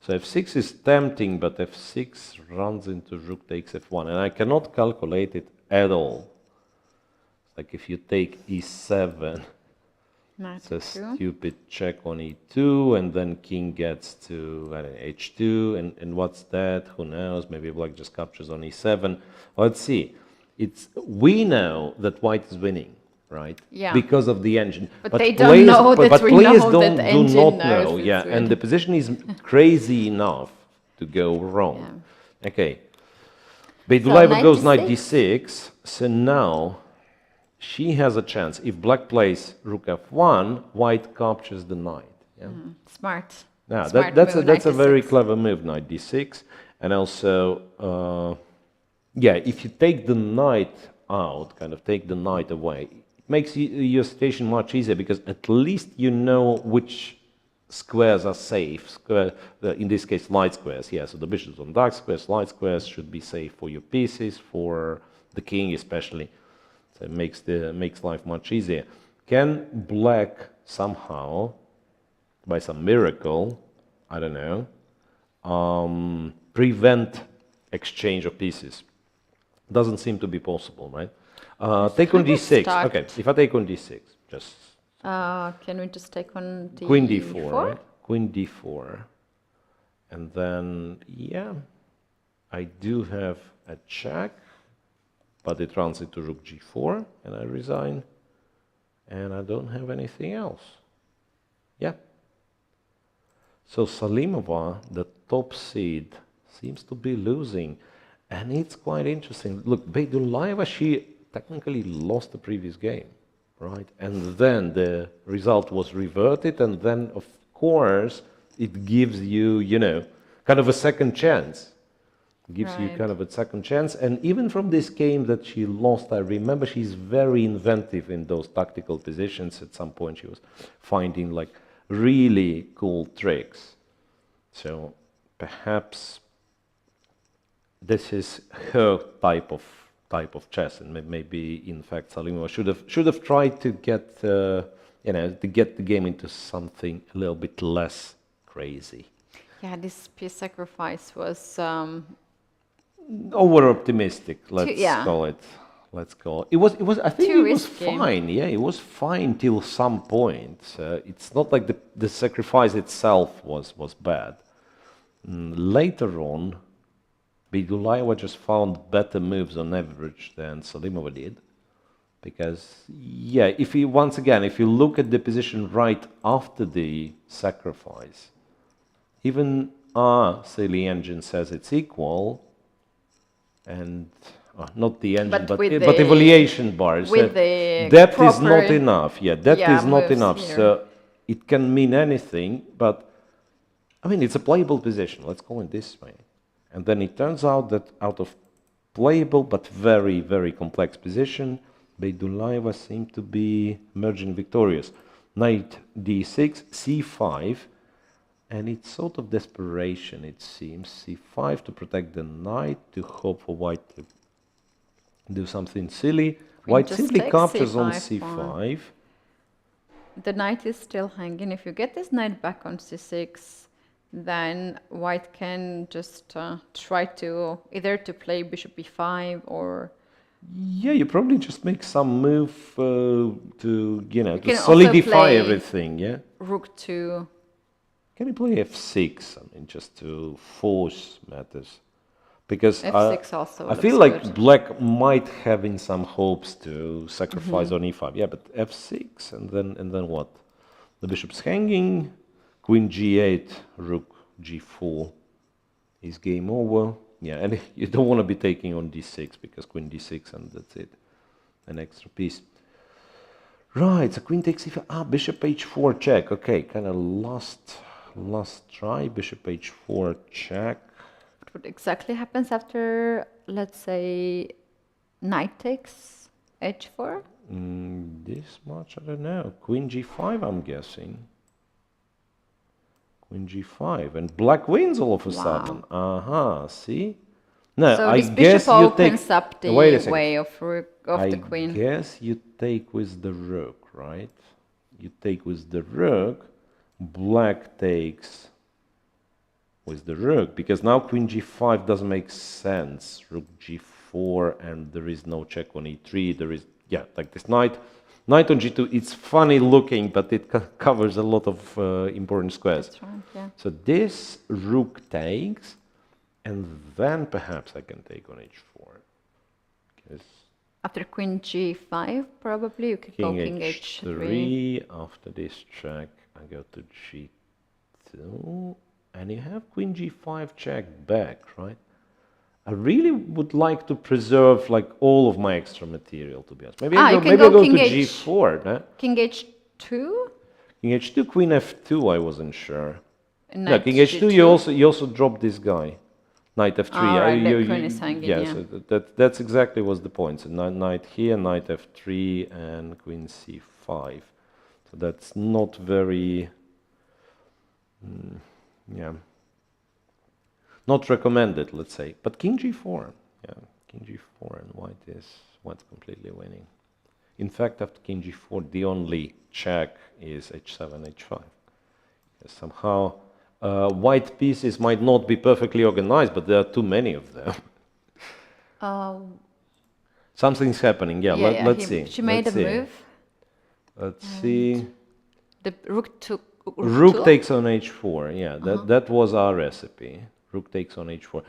So f6 is tempting, but f6 runs into rook takes f1, and I cannot calculate it at all. Like if you take e7, it's a stupid check on e2, and then king gets to h2, and what's that? Who knows? Maybe black just captures on e7. Let's see. We know that white is winning, right? Yeah. Because of the engine. But they don't know that we know that the engine do not know. Yeah, and the position is crazy enough to go wrong. Yeah. Okay. Beidulaeva goes knight d6, so now she has a chance. If black plays rook f1, white captures the knight. Yeah? Smart. Yeah, Smart that's a very clever move, knight d6. And also, yeah, if you take the knight out, kind of take the knight away, it makes your situation much easier, because at least you know which squares are safe. In this case, light squares. Yeah, so the bishops on dark squares, light squares should be safe for your pieces, for the king especially. So it makes life much easier. Can black somehow, by some miracle, I don't know, prevent exchange of pieces? Doesn't seem to be possible, right? Take on d6. Okay, if I take on d6, just... can we just take on d4? Queen d4, right? Queen d4. And then, yeah, I do have a check, but it runs into rook g4, and I resign, and I don't have anything else. Yeah. So Salimova, the top seed, seems to be losing, and it's quite interesting. Look, Beidulaeva, she technically lost the previous game, right? And then the result was reverted, and then, of course, it gives you, you know, kind of a second chance. Gives you kind of a second chance. And even from this game that she lost, I remember she's very inventive in those tactical positions. At some point she was finding like really cool tricks. So perhaps this is her type of chess, and maybe in fact Salimova should have tried to get you know, to get the game into something a little bit less crazy. Yeah, this piece sacrifice was over optimistic. Let's yeah. call it. Let's call it. It was. I think Too it was risky. fine. Yeah, it was fine till some point. It's not like the sacrifice itself was bad. Later on, Bidulaeva just found better moves on average than Salimova did. Because, yeah, if you look at the position right after the sacrifice, even silly engine says it's equal, and not the engine, but with evaluation bars. with the That is not proper- enough. Yeah, that is not moves enough. here. So it can mean anything, but I mean, it's a playable position. Let's call it this way. And then it turns out that out of playable but very, very complex position, Beidulaeva seemed to be emerging victorious. Knight d6, c5, and it's sort of desperation, it seems. c5 to protect the knight, to hope for white to do something silly. White just simply takes captures on c5 c5. The knight is still hanging. If you get this knight back on c6, then white can just try to either to play bishop b5 or... Yeah, you probably just make some move to, to can also solidify play everything, yeah? rook to... Can you play f6? I mean, just to force matters. Because f6 also I looks feel like good. black might have in some hopes to sacrifice on e5. Yeah, but f6 and then what? The bishop's hanging, queen g8, rook g4 is game over. Yeah, and you don't want to be taking on d6 because queen d6 and that's it. An extra piece. Right, so queen takes e5. Bishop h4 check. Okay, kind of last try. Bishop h4 check. What exactly happens after, let's say, knight takes h4? This much, I don't know. Queen g5, I'm guessing. Queen g5, and black wins all of a sudden. See? No, So I this guess bishop you opens take. up the Wait a second. way of the queen. I guess you take with the rook, right? You take with the rook. Black takes with the rook, because now queen g5 doesn't make sense. Rook g4, and there is no check on e3. There is, yeah, like this knight. Knight on g2, it's funny looking, but it covers a lot of important squares. That's right, yeah. So this rook takes, and then perhaps I can take on h4. After queen g5, probably you could go king h3. After this check, I go to g2, and you have queen g5 check back, right? I really would like to preserve like all of my extra material, to be honest. Maybe I go to g4. No? King h2? King h2, queen f2, I wasn't sure. No, king h2, you also drop this guy. Knight f3. Right, the queen is hanging, yeah, so that's exactly was the point. So knight here, knight f3, and queen c5. So that's not very... yeah. Not recommended, let's say. But king g4, yeah, king g4, and white's completely winning. In fact, after king g4, the only check is h7, h5. Somehow, white pieces might not be perfectly organized, but there are too many of them. Something's happening. Yeah, let's see. She made a move. Let's see. The rook took. Rook takes on h4. Yeah, that was our recipe. Rook takes on h4.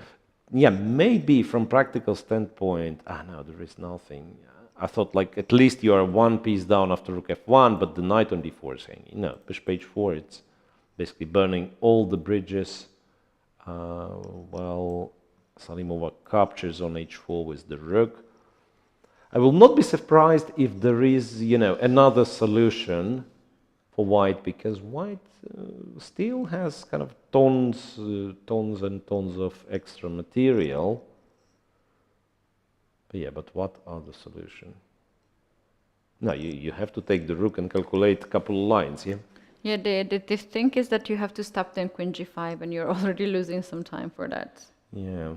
Yeah, maybe from practical standpoint, no, there is nothing. I thought like at least you are one piece down after rook f1, but the knight on d4 is hanging. No, bishop h4, it's basically burning all the bridges. While Salimova captures on h4 with the rook. I will not be surprised if there is, another solution for white, because white still has kind of tons and tons of extra material. But yeah, but what are the solution? No, you have to take the rook and calculate a couple of lines, yeah? Yeah, the thing is that you have to stop them queen g5, and you're already losing some time for that. Yeah.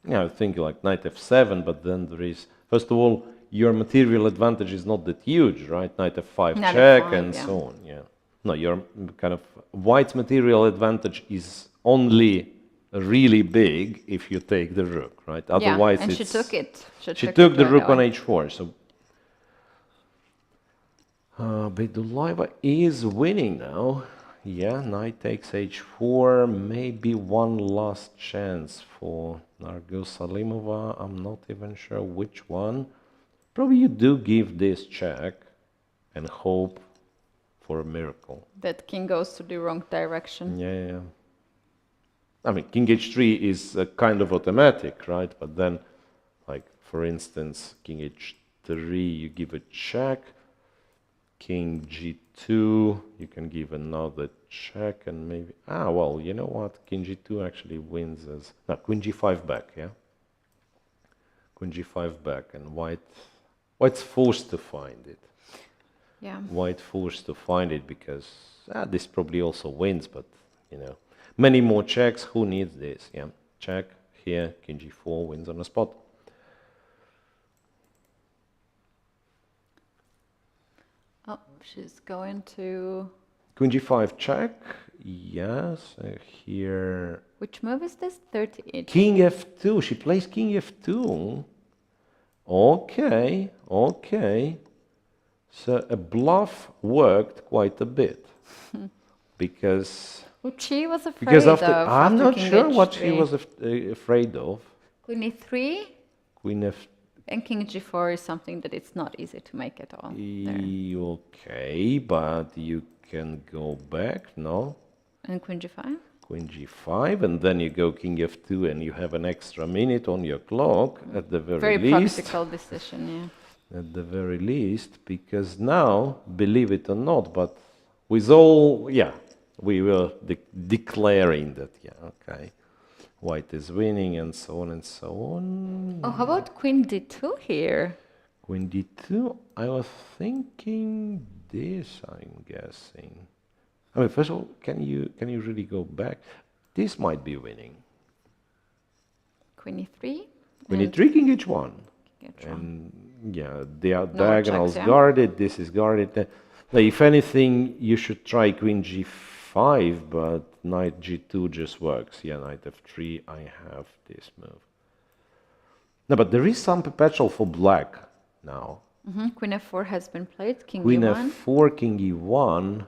Yeah, I think like knight f7, but then there is, first of all, your material advantage is not that huge, right? Knight f5 Knight check f5, and yeah. so on, yeah. No, your kind of white's material advantage is only really big if you take the rook, right? Otherwise, yeah, and she it's took it. she took the right rook on away. h4. So Bedulaiva is winning now. Yeah, knight takes h4. Maybe one last chance for Nargis Salimova. I'm not even sure which one. Probably you do give this check and hope for a miracle. That king goes to the wrong direction. Yeah. I mean, king h3 is kind of automatic, right? But then, like, for instance, king h3, you give a check. King g2, you can give another check and maybe... Ah, well, you know what? King g2 actually wins as... No, queen g5 back, yeah? Queen g5 back, and white's forced to find it. Yeah. White forced to find it because this probably also wins, but, you know, many more checks. Who needs this? Yeah, check here, king g4 wins on the spot. Oh, she's going to... Queen g5 check, yes, here... Which move is this? 38. King f2, she plays king f2. Okay. So a bluff worked quite a bit. Because She was afraid after, of. I'm after not king sure what h3. she was afraid of. Queen e3 Queen f... and king g4 is something that it's not easy to make at all. There. Okay, but you can go back, no? And queen g5? Queen g5, and then you go king f2, and you have an extra minute on your clock at the very least. Practical decision, yeah. At the very least, because now, believe it or not, but with all, yeah, we were declaring that, yeah, okay, white is winning, and so on and so on. Oh, how about queen d2 here? Queen d2, I was thinking this, I'm guessing. I mean, first of all, can you really go back? This might be winning. Queen e3? Queen e3, king h1. King h1. And yeah, they are No diagonals checks, yeah? guarded, this is guarded. Now, if anything, you should try queen g5, but knight g2 just works. Yeah, knight f3, I have this move. No, but there is some perpetual for black now. Queen f4 has been played, king Queen e1. f4, king e1.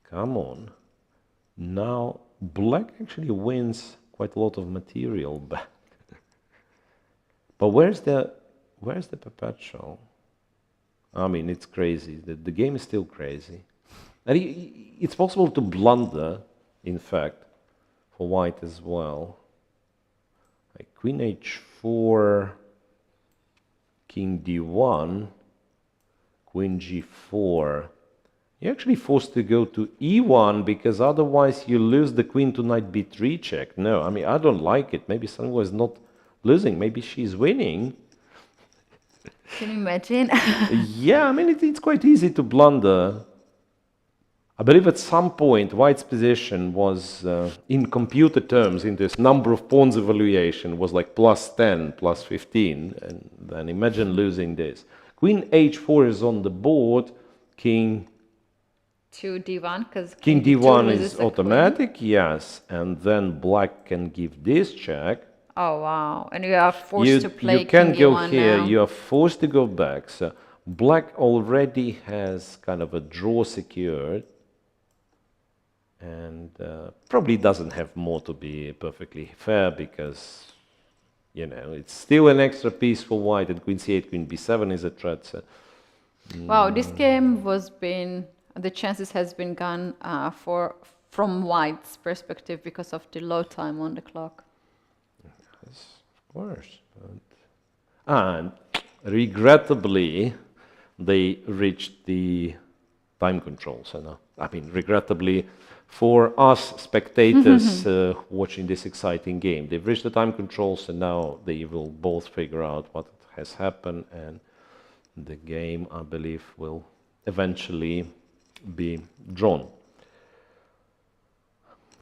Come on. Now, black actually wins quite a lot of material back. But where's the perpetual? I mean, it's crazy. The game is still crazy. And it's possible to blunder, in fact, for white as well. Like queen h4, king d1, queen g4. You're actually forced to go to e1 because otherwise you lose the queen to knight b3 check. No, I mean, I don't like it. Maybe someone is not losing. Maybe she's winning. Can you imagine? Yeah, I mean, it's quite easy to blunder. I believe at some point white's position was, in computer terms, in this number of pawns evaluation, was like +10, +15. And then imagine losing this. Queen h4 is on the board. King to d1, because King d1 is automatic, yes, and then black can give this check. Oh wow! And you are forced to play. You can king go e1 here. now. You are forced to go back. So black already has kind of a draw secured, and probably doesn't have more to be perfectly fair because, you know, it's still an extra piece for white. And queen c8, queen b7 is a threat. So, wow, this game was been. The chances has been gone from white's perspective because of the low time on the clock. yes, of course. And regrettably, they reached the time control. So now, I mean, regrettably, for us spectators watching this exciting game, they've reached the time control. So now they will both figure out what has happened, and the game, I believe, will eventually be drawn.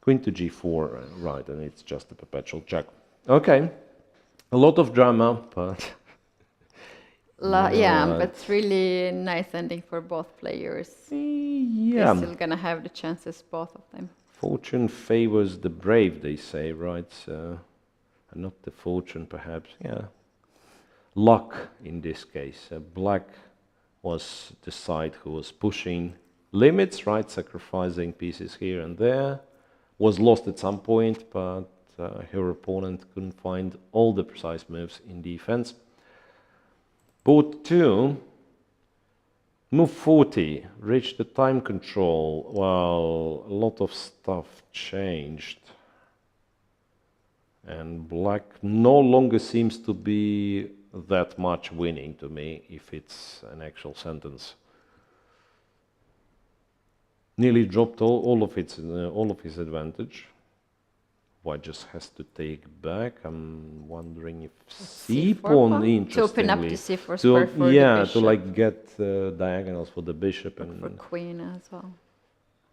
Queen to g4, right, and it's just a perpetual check. Okay, a lot of drama, but... Yeah, but it's really nice ending for both players. Yeah. They're still gonna have the chances, both of them. Fortune favors the brave, they say, right? So, not the fortune, perhaps, yeah. Luck, in this case. Black was the side who was pushing limits, right? Sacrificing pieces here and there. Was lost at some point, but her opponent couldn't find all the precise moves in defense. Board 2, move 40, reached the time control. Well, a lot of stuff changed. And black no longer seems to be that much winning to me, if it's an actual sentence. Nearly dropped all of his advantage. White just has to take back. I'm wondering if C pawn, interestingly, to open up the C4 square for the bishop. to like get diagonals for the bishop and for queen as well.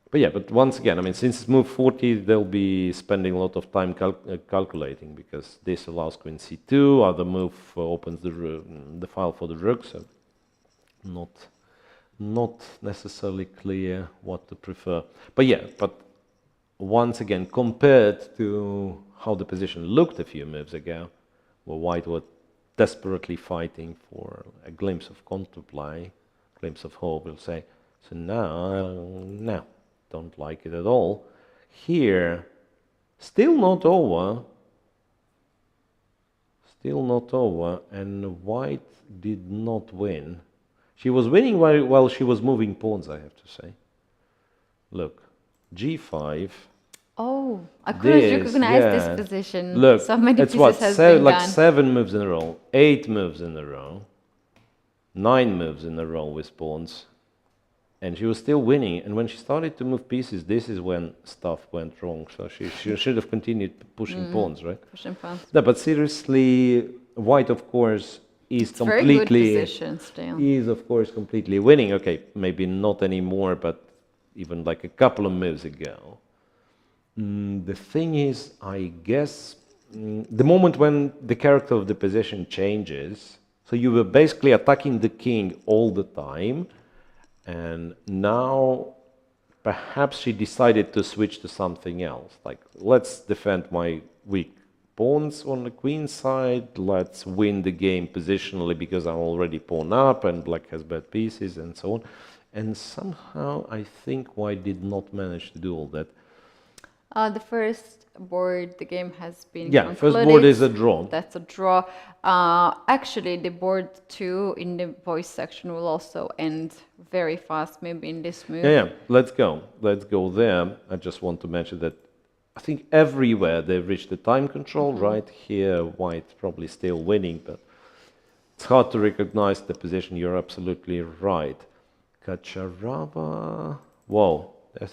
But yeah, but once again, I mean, since it's move 40, they'll be spending a lot of time calculating, because this allows queen c2, other move opens the file for the rook, so not necessarily clear what to prefer. But yeah, but once again, compared to how the position looked a few moves ago, where white were desperately fighting for a glimpse of counterplay, glimpse of hope, we'll say, so now, don't like it at all. Here, still not over, and white did not win. She was winning while she was moving pawns, I have to say. Look, g5. Oh, I couldn't recognize this position. Look, so many it's pieces what, has been like done. 7 moves in a row, 8 moves in a row, 9 moves in a row with pawns. And she was still winning, and when she started to move pieces, this is when stuff went wrong. So she should have continued pushing pawns, right? Pushing pawns. No, but seriously, white, of course, is It's completely very good position still. is of course completely winning. Okay, maybe not anymore, but even like a couple of moves ago. The thing is, I guess, the moment when the character of the position changes, so you were basically attacking the king all the time. And now, perhaps she decided to switch to something else. Like, let's defend my weak pawns on the queen side. Let's win the game positionally because I'm already pawn up and black has bad pieces and so on. And somehow, I think white did not manage to do all that. The first board, the game has been concluded. First board is a draw. That's a draw. Actually, the board 2 in the voice section will also end very fast, maybe in this move. Yeah, let's go. Let's go there. I just want to mention that I think everywhere they've reached the time control, right? Here, white probably still winning, but it's hard to recognize the position. You're absolutely right. Kacharava. Whoa.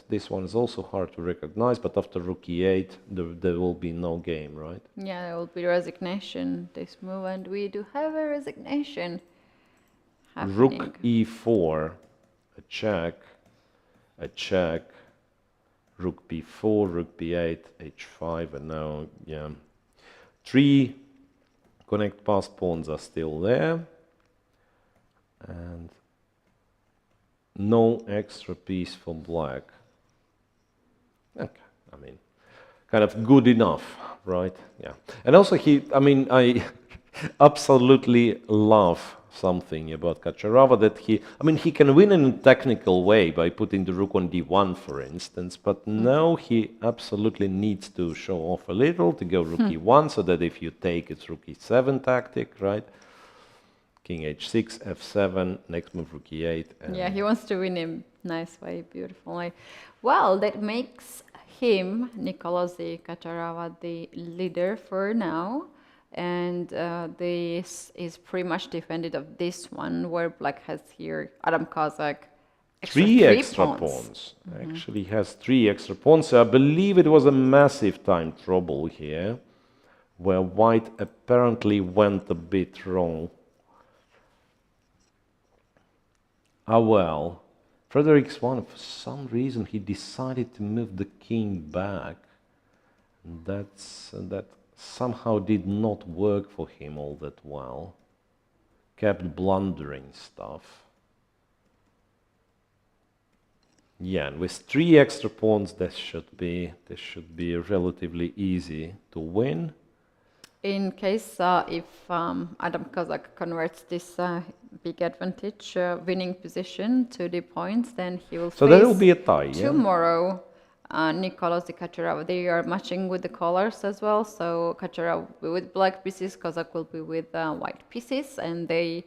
This one is also hard to recognize, but after rook e8, there will be no game, right? Yeah, there will be resignation this move, and we do have a resignation happening. Rook e4, a check, rook b4, rook b8, h5, and now, yeah. 3 connect pass pawns are still there, and no extra piece for black. Okay, I mean, kind of good enough, right? Yeah. And also I absolutely love something about Kacharava, that he can win in a technical way by putting the rook on d1, for instance, but now he absolutely needs to show off a little, to go rook e1, so that if you take, it's rook e7 tactic, right? King h6, f7, next move rook e8. Yeah, he wants to win in nice way, beautiful way. Well, that makes him, Nicolosi Kacharava, the leader for now. And this is pretty much defended of this one, where black has here Adam Kazak. Three extra pawns. Actually has 3 extra pawns. So I believe it was a massive time trouble here, where white apparently went a bit wrong. Ah, well, Frederick Swan, for some reason, he decided to move the king back. That somehow did not work for him all that well. Kept blundering stuff. Yeah, and with 3 extra pawns, this should be relatively easy to win. In case if Adam Kazak converts this big advantage winning position to the points, then he will So face there will be a tie, yeah? tomorrow Nicolas Kacharov. They are matching with the colors as well. So Kacharov will be with black pieces, Kazak will be with white pieces, and they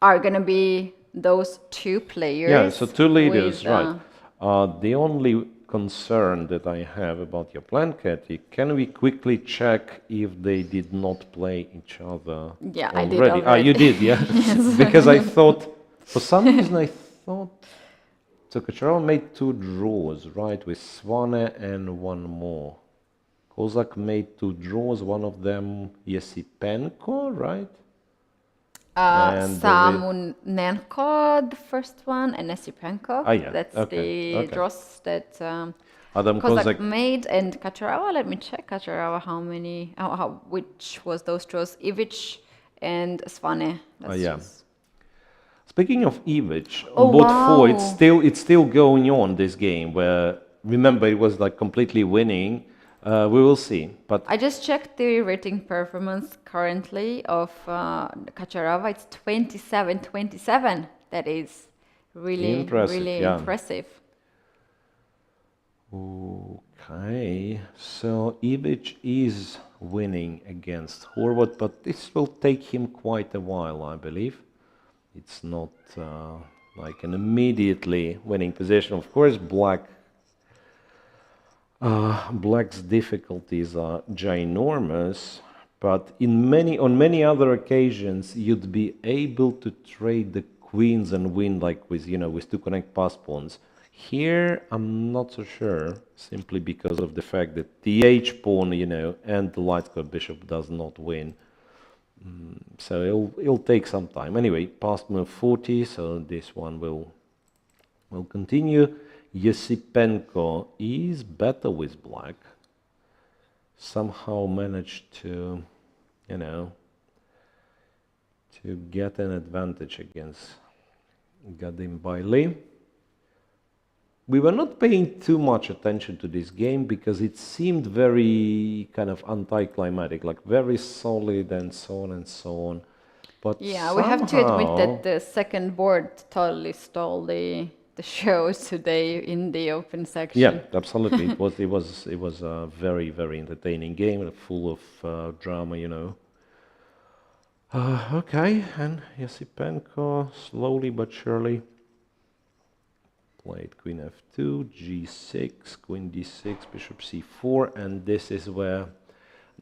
are going to be those 2 players. Yeah, so 2 leaders, with, right. The only concern that I have about your plan, Keti, can we quickly check if they did not play each other Yeah, already? I did already. Ah, you did, yeah? Yes. Because I thought, for some reason I thought, so Kacharov made 2 draws, right, with Swane and 1 more. Kozak made 2 draws, one of them Yesipenko, right? And Samunenko, the first one, and Esipenko. Ah, yeah. That's Okay, the okay. draws that Adam Kozak Kozak made, and Kacharava. Let me check Kacharava which was those draws. Ivic and Svane. yeah. Speaking of Ivic, Oh, on board 4, wow. it's still going on this game. Where remember it was like completely winning. We will see, but I just checked the rating performance currently of Kacharava. It's 27-27. That is really, Impressive, really yeah. impressive. okay. So Ivic is winning against Horvat, but this will take him quite a while, I believe. It's not like an immediately winning position. Of course, Black's difficulties are ginormous, but on many other occasions, you'd be able to trade the queens and win like with 2 connect pass pawns. Here, I'm not so sure, simply because of the fact that the H pawn, and the light square bishop does not win. So it'll take some time. Anyway, past move 40, so this one will continue. Yesipenko is better with black. Somehow managed to, to get an advantage against Gadim Bailey. We were not paying too much attention to this game because it seemed very kind of anticlimactic, like very solid and so on and so on. But yeah, we have to admit that the second board totally stole the shows today in the open section. Yeah, absolutely. it was a very, very entertaining game, full of drama, Okay, and Yesipenko slowly but surely played queen f2, g6, queen d6, bishop c4, and this is where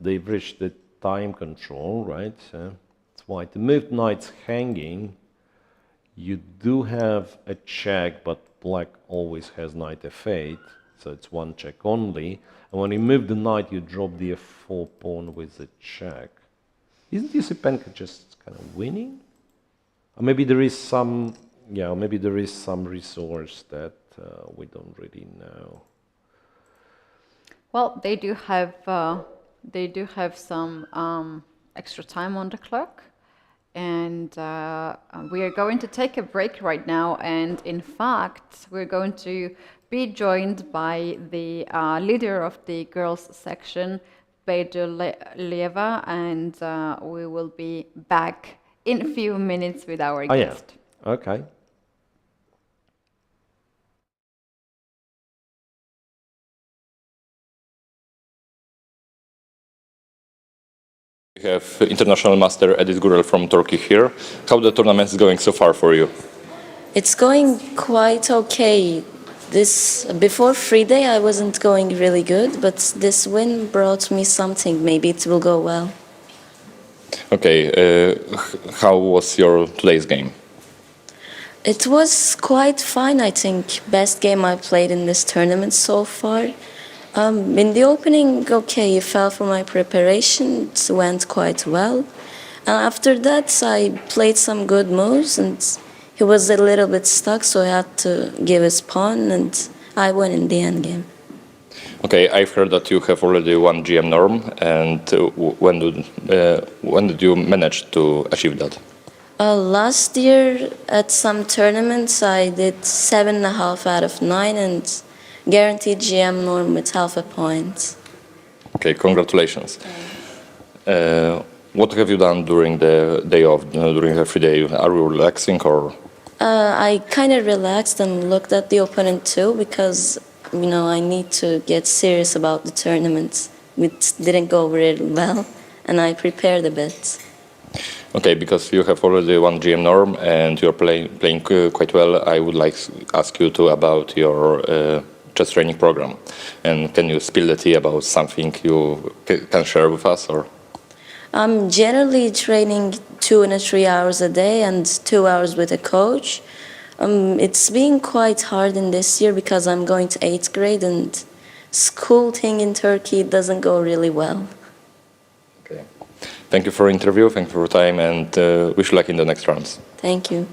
they've reached the time control, right? So that's why the moved knight's hanging. You do have a check, but black always has knight f8, so it's 1 check only. And when you move the knight, you drop the f4 pawn with a check. Isn't Yesipenko just kind of winning? Or maybe there is some, maybe there is some resource that we don't really know. Well, they do have some extra time on the clock. And we are going to take a break right now. And in fact, we're going to be joined by the leader of the girls section, Leva, and we will be back in a few minutes with our guest. Yeah. Okay. We have international master Edith Gurel from Turkey here. How the tournament is going so far for you? It's going quite okay. Before FIDE I wasn't going really good, but this win brought me something. Maybe it will go well. Okay, how was your today's game? It was quite fine, I think. Best game I played in this tournament so far. In the opening, okay, it fell for my preparation. It went quite well. And after that, I played some good moves, and he was a little bit stuck, so I had to give his pawn, and I won in the end game. Okay, I've heard that you have already won GM norm, and when did you manage to achieve that? Last year at some tournaments I did 7.5 out of 9 and guaranteed GM norm with half a point. Okay, congratulations. What have you done during the day off, during the free day? Are you relaxing or? I kind of relaxed and looked at the opponent too because, I need to get serious about the tournament. It didn't go really well and I prepared a bit. Okay, because you have already won GM norm and you're playing quite well, I would like to ask you about your chess training program. And can you spill the tea about something you can share with us? Or? I'm generally training 2 and 3 hours a day and 2 hours with a coach. It's been quite hard in this year because I'm going to 8th grade and school thing in Turkey doesn't go really well. Okay. Thank you for the interview, thank you for your time, and wish you luck in the next rounds. Thank you.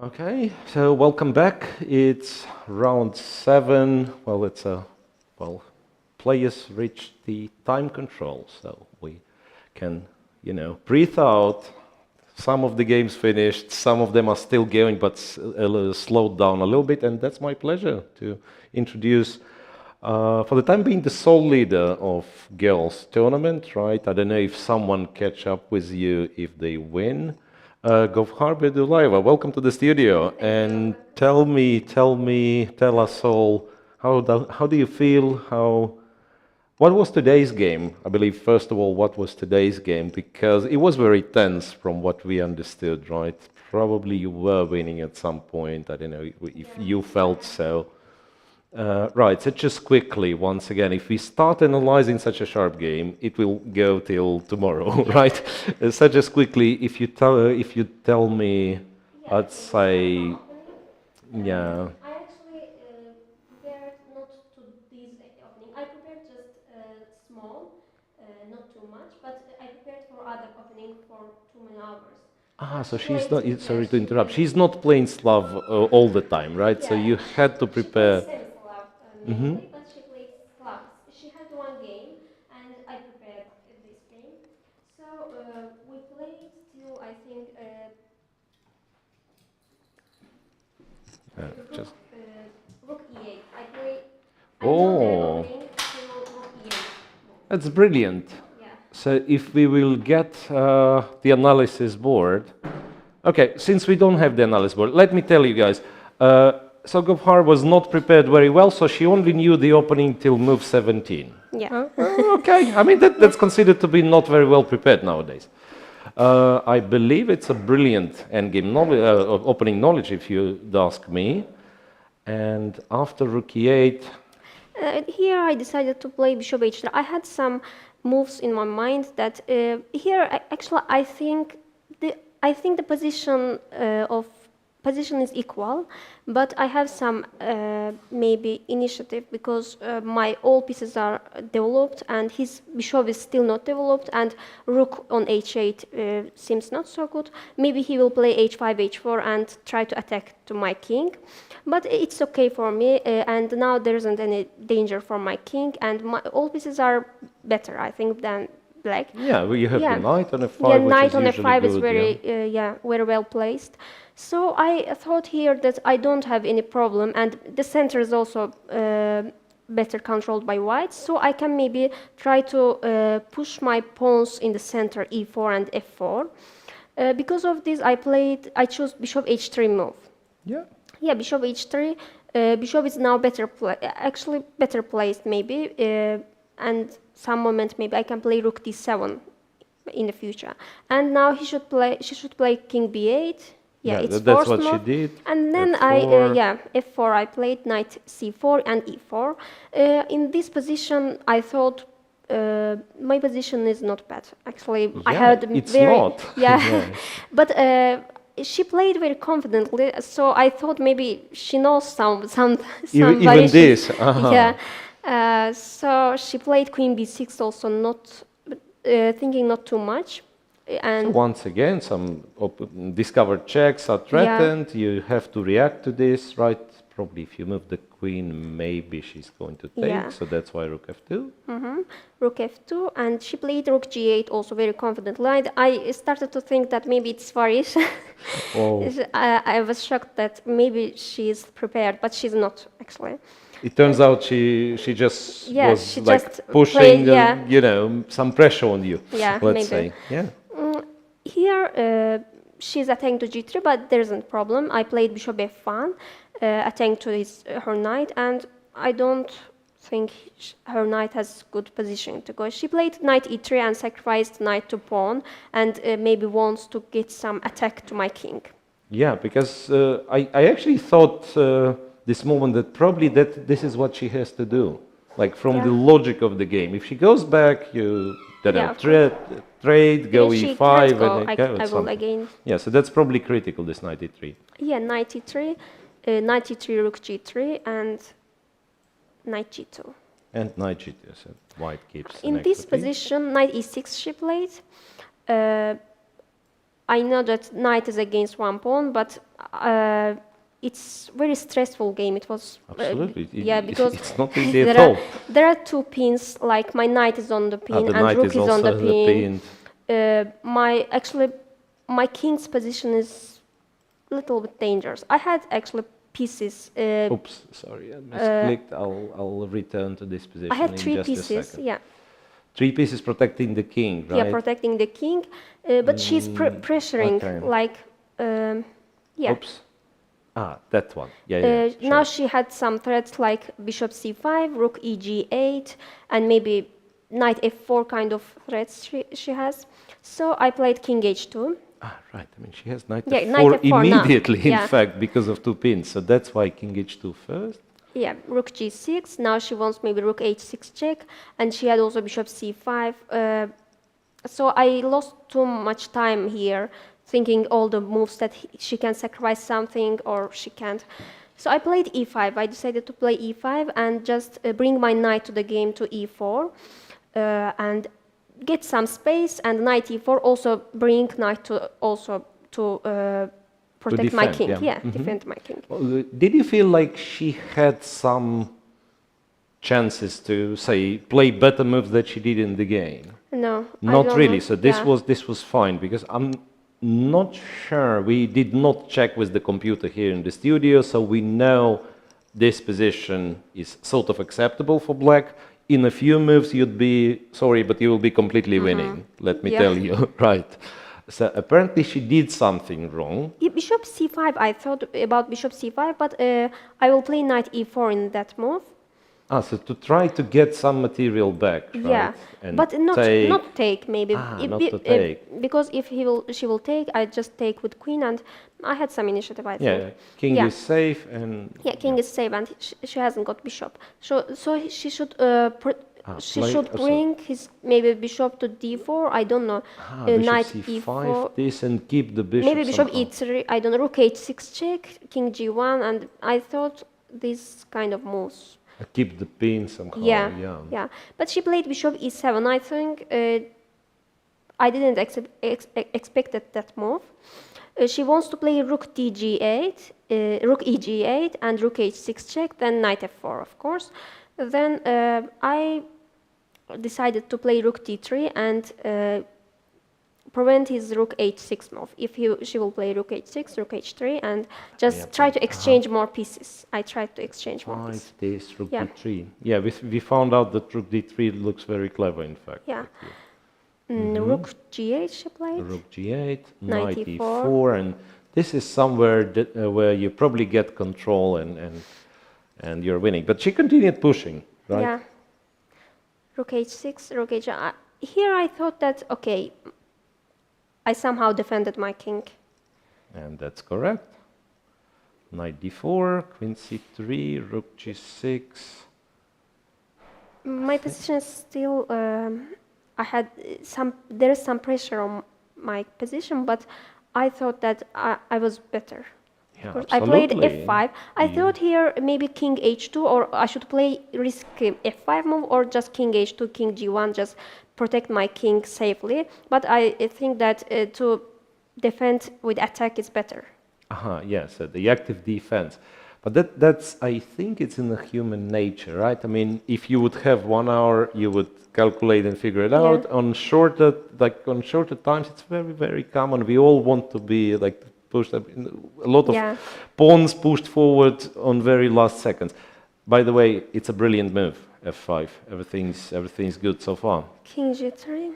Okay, so welcome back. It's round 7. Players reached the time control, so we can, breathe out. Some of the games finished, some of them are still going, but slowed down a little bit, and that's my pleasure to introduce, for the time being, the sole leader of girls' tournament, right? I don't know if someone catch up with you if they win. Govhar Bedulaeva, welcome to the studio, and tell us all, how do you feel? What was today's game? I believe, first of all, what was today's game? Because it was very tense from what we understood, right? Probably you were winning at some point. I don't know if you felt so. Right, so just quickly, once again, if we start analyzing such a sharp game, it will go till tomorrow, right? So just quickly, if you tell me, I'd say, yeah. I actually prepared not to this opening. I prepared just small, not too much, but I prepared for other opening for too many hours. So she's not, sorry to interrupt, she's not playing Slav all the time, right? Yeah, So you had to prepare. She plays semi-Slav mainly, but she plays Slav. She had one game, and I prepared this game. So we played till, I think, Just. Rook E8. I Oh. know the opening till Rook E8. That's brilliant. Yeah. So if we will get the analysis board. Okay, since we don't have the analysis board, let me tell you guys. So Govhar was not prepared very well, so she only knew the opening till move 17. Yeah. Okay, I mean, that's considered to be not very well prepared nowadays. I believe it's a brilliant endgame opening knowledge, if you ask me. And after rook e8, Here I decided to play bishop h3. I had some moves in my mind that here actually I think the position is equal, but I have some maybe initiative because my all pieces are developed and his bishop is still not developed, and rook on h8 seems not so good. Maybe he will play h5, h4 and try to attack to my king, but it's okay for me, and now there isn't any danger for my king, and my all pieces are better, I think, than black. yeah, well, you have the knight on f5, Yeah, which knight is on usually f5 good, is very, very well placed. So I thought here that I don't have any problem, and the center is also better controlled by white. So I can maybe try to push my pawns in the center, e4 and f4. Because of this, I chose bishop h3 move. Yeah. Yeah, bishop h3. Bishop is now actually better placed maybe, and some moment maybe I can play rook d7 in the future. And now she should play king b8. Yeah, it's that's forced what move. she did. And then f4. f4 I played knight c4 and e4. In this position, I thought my position is not bad. Actually, I had it's very not. yeah, but she played very confidently. So I thought maybe she knows some Even variations. this. Yeah. So she played queen b6 also, not thinking not too much. And So once again, some discovered checks are threatened. You have to react to this, right? Probably if you move the queen, maybe she's going to take. Yeah. So that's why rook f2. rook f2, and she played rook g8 also very confidently. I started to think that maybe it's variation. Oh. I was shocked that maybe she's prepared, but she's not actually. It turns out she just Yeah, was she like just pushing, played, some pressure on you. Yeah, let's maybe. say. Yeah. Here she's attacking to g3, but there isn't problem. I played bishop f1, attacking to her knight, and I don't think her knight has good position to go. She played knight e3 and sacrificed knight to pawn, and maybe wants to get some attack to my king. Yeah, because I actually thought this moment that probably this is what she has to do. Like from the logic of the game. If she goes back, you trade, go If she e5, can't go, and I will again. Yeah, so that's probably critical, this knight e3. Yeah, knight e3, knight e3, rook g3, and knight g2. And knight g2, so white keeps. In this position, knight e6 she played. I know that knight is against one pawn, but it's very stressful game. It was Absolutely. because it's not easy at all. There are two pins. Like my knight is on the pin and rook is on the pin. My king's position is a little bit dangerous. I had actually pieces. Oops, sorry, I misclicked. I'll return to this position. I had in three just pieces. a second. Yeah. 3 pieces protecting the king, right? Yeah, protecting the king, but she's pressuring, okay. like, yeah. Oops. That one. Yeah. Now she had some threats like bishop c5, rook eg8, and maybe knight f4 kind of threats she has. So I played king h2. Right. I mean, she has knight Yeah, f4 knight f4 immediately, now. in fact, because of 2 pins. So that's why king h2 first. Yeah, rook g6. Now she wants maybe rook h6 check, and she had also bishop c5. So I lost too much time here, thinking all the moves that she can sacrifice something or she can't. So I played e5. I decided to play e5 and just bring my knight to the game to e4 and get some space, and knight e4 also bring knight to protect my king. Yeah, defend my king. Well, did you feel like she had some chances to, say, play better moves that she did in the game? No, not really. Know. So this was fine, because I'm not sure. We did not check with the computer here in the studio, so we know this position is sort of acceptable for black. In a few moves, you'd be sorry, but you will be completely winning. Let me tell you, right? So apparently she did something wrong. Yeah, bishop c5. I thought about bishop c5, but I will play knight e4 in that move. So to try to get some material back, right? Yeah, And but not take, not take maybe. not to take. Because if she will take, I just take with queen, and I had some initiative, I think. Yeah, king Yeah. is safe and Yeah, king is safe, and she hasn't got bishop. So she should she play- should so- bring his maybe bishop to d4. I don't know. bishop Knight c5 e4. this and keep the bishop Maybe bishop somehow. e3. I don't know. Rook h6 check, king g1, and I thought these kind of moves. Keep the pin somehow. Yeah, Yeah. yeah. But she played bishop e7. I think I didn't expected that move. She wants to play rook dg8, rook eg8, and rook h6 check, then knight f4, of course. Then I decided to play rook d3 and prevent his rook h6 move. If she will play rook h6, rook h3, and just try to exchange more pieces. I tried to exchange more Right, pieces. this rook Yeah. d3. Yeah, we found out that rook d3 looks very clever, in fact. Yeah. Rook g8 she played. Rook g8, Knight knight e4. e4, and this is somewhere that, where you probably get control and you're winning. But she continued pushing, right? Yeah. Rook h6, rook h. Here I thought that, okay, I somehow defended my king. And that's correct. Knight d4, queen c3, rook g6. My position is still, I had there is some pressure on my position, but I thought that I was better. Yeah, I played absolutely. f5. I thought here maybe king h2, or I should play risk f5 move, or just king h2, king g1, just protect my king safely. But I think that to defend with attack is better. Yes, the active defense. But that's, I think it's in the human nature, right? I mean, if you would have 1 hour, you would calculate and figure it out. On shorter times, it's very, very common. We all want to be like pushed up. A lot of pawns pushed forward on very last seconds. By the way, it's a brilliant move, f5. Everything's good so far. King g3.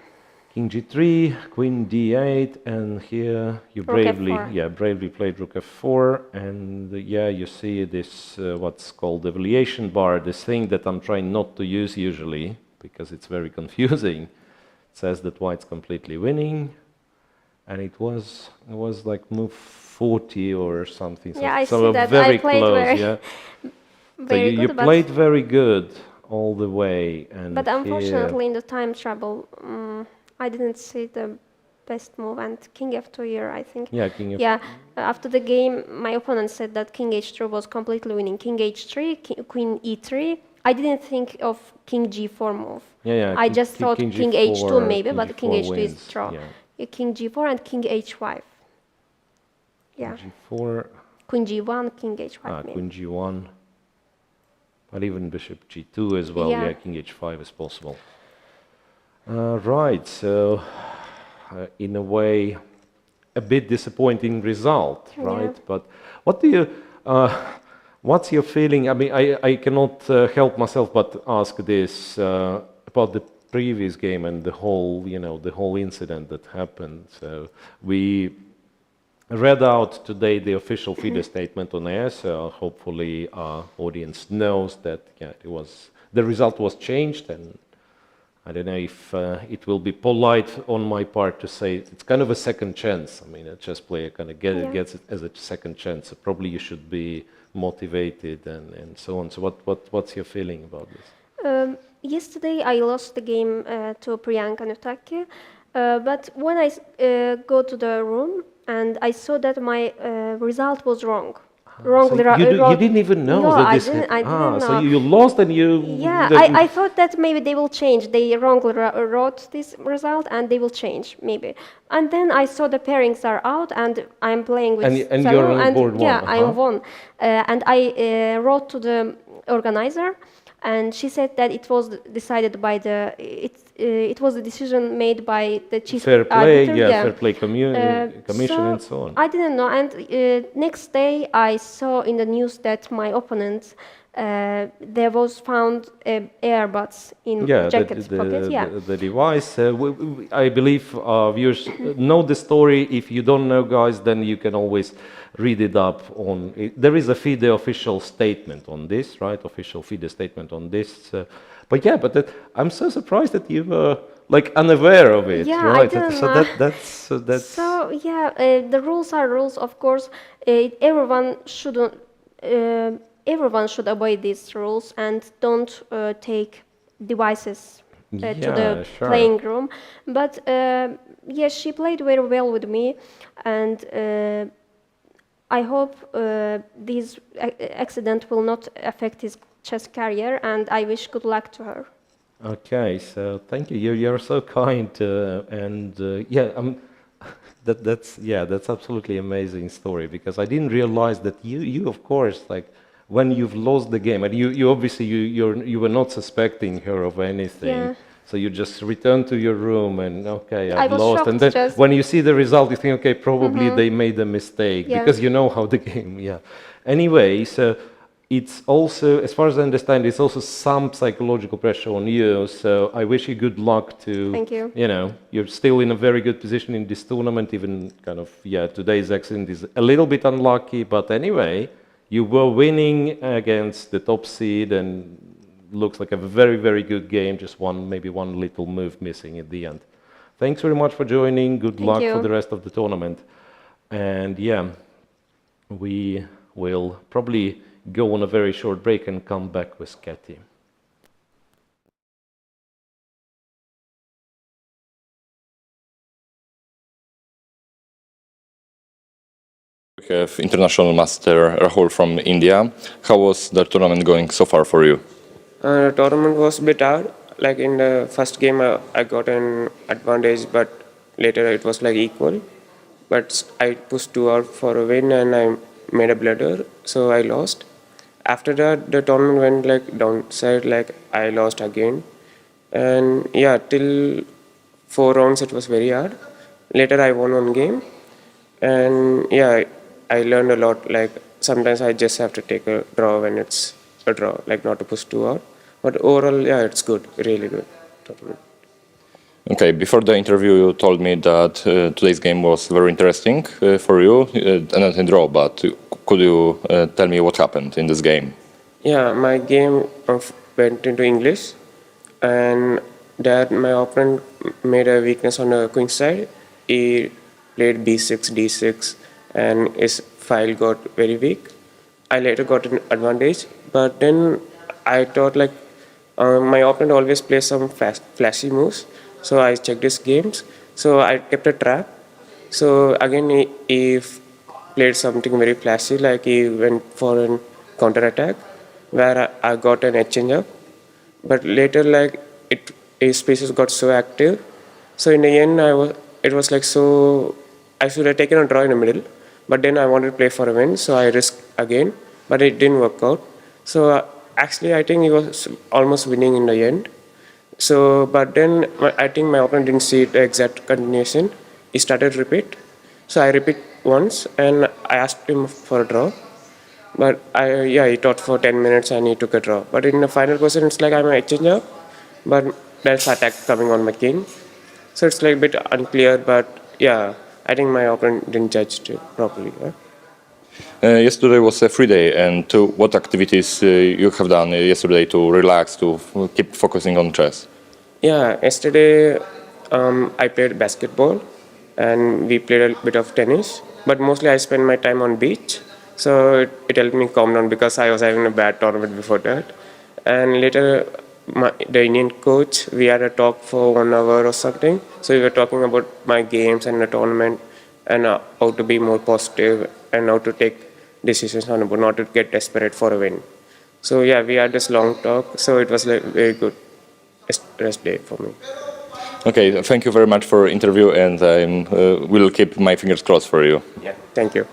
King g3, queen d8, and here you bravely played rook f4, and you see this what's called the evaluation bar, this thing that I'm trying not to use usually because it's very confusing. It says that white's completely winning, and it was like move 40 or something. Yeah, I so see that. Very I played close. very, Yeah. very you good, played very good all the way, and but unfortunately in the time trouble. I didn't see the best move, and king f2 here, I think. Yeah, king f2. Yeah, after the game, my opponent said that king h2 was completely winning. King h3, queen e3. I didn't think of king g4 move. I just thought king h2 maybe, but king h2 is draw. Yeah, king g4 and king h5. Yeah. G4. Queen g1, king h5 maybe. Queen g1. But even bishop g2 as well. Yeah, king h5 is possible. Right, so in a way, a bit disappointing result, right? But what do you, what's your feeling? I mean, I cannot help myself but ask this about the previous game and the whole, the whole incident that happened. So we read out today the official FIDE statement on air, so hopefully our audience knows that the result was changed, and I don't know if it will be polite on my part to say it's kind of a second chance. I mean, a chess player kind of gets it as a second chance. So probably you should be motivated and so on. So what's your feeling about this? Yesterday I lost the game to Priyanka Nutaki, but when I go to the room and I saw that my result was wrong. So you didn't even know that this I didn't know. So you lost and you... Yeah, I thought that maybe they will change. They wrongly wrote this result and they will change, maybe. And then I saw the pairings are out and I'm playing with and you're on board one. Yeah, I won. And I wrote to the organizer, and she said that it was decided by it was a decision made by the chief fair play, arbiter. fair play commission and so on. I didn't know, and next day I saw in the news that my opponent there was found earbuds in Yeah, jacket's pocket. Yeah. the device. I believe viewers know the story. If you don't know, guys, then you can always read it up on. There is a FIDE official statement on this, right? Official FIDE statement on this. But yeah, I'm so surprised that you were like unaware of it, Yeah, right? I didn't So know. that's. So yeah, the rules are rules, of course. Everyone shouldn't. Everyone should obey these rules and don't take devices to the Yeah, sure. playing room. But yes, she played very well with me, and I hope this accident will not affect his chess career. And I wish good luck to her. Okay, so thank you. You're so kind, and yeah, that's absolutely amazing story because I didn't realize that you of course like when you've lost the game and you obviously you were not suspecting her of anything. Yeah. So you just return to your room and okay, I I've was lost, shocked and then just. when you see the result, you think, okay, probably they made a mistake Yeah. because you know how the game. Yeah. Anyway, so it's also, as far as I understand, it's also some psychological pressure on you. So I wish you good luck to. Thank you. You know, you're still in a very good position in this tournament. Even kind of today's accident is a little bit unlucky, but anyway, you were winning against the top seed and looks like a very, very good game. Just maybe one little move missing at the end. Thanks very much for joining. Good Thank luck you. for the rest of the tournament. And yeah, we will probably go on a very short break and come back with Keti. We have international master Rahul from India. How was the tournament going so far for you? The tournament was a bit hard. Like in the first game, I got an advantage, but later it was like equal. But I pushed 2 out for a win, and I made a blunder, so I lost. After that, the tournament went like downside. Like I lost again, and yeah, till 4 rounds it was very hard. Later, I won 1 game, and yeah, I learned a lot. Like sometimes I just have to take a draw when it's a draw, like not to push 2 out. But overall, yeah, it's good, really good tournament. Okay, before the interview, you told me that today's game was very interesting for you, and a draw. But could you tell me what happened in this game? Yeah, my game went into English, and that my opponent made a weakness on the queen side. He played b6, d6, and his file got very weak. I later got an advantage, but then I thought like my opponent always plays some flashy moves, so I checked his games. So I kept a trap. So again, he played something very flashy, like he went for a counter attack, where I got an exchange up. But later, like his pieces got so active. So in the end, it was like so. I should have taken a draw in the middle, but then I wanted to play for a win, so I risked again, but it didn't work out. So actually, I think he was almost winning in the end. So, but then I think my opponent didn't see the exact continuation. He started repeat. So I repeat once, and I asked him for a draw. But he taught for 10 minutes and he took a draw. But in the final question, it's like I'm an exchange up, but there's attack coming on my king. So it's like a bit unclear, but yeah, I think my opponent didn't judge it properly. Yesterday was a free day, and what activities you have done yesterday to relax, to keep focusing on chess? Yeah, yesterday I played basketball and we played a bit of tennis, but mostly I spent my time on beach. So it helped me calm down because I was having a bad tournament before that. And later, the Indian coach, we had a talk for 1 hour or something. So we were talking about my games and the tournament and how to be more positive and how to take decisions on about not to get desperate for a win. So yeah, we had this long talk. So it was like very good rest day for me. Okay, thank you very much for interview, and I will keep my fingers crossed for you. Yeah, thank you.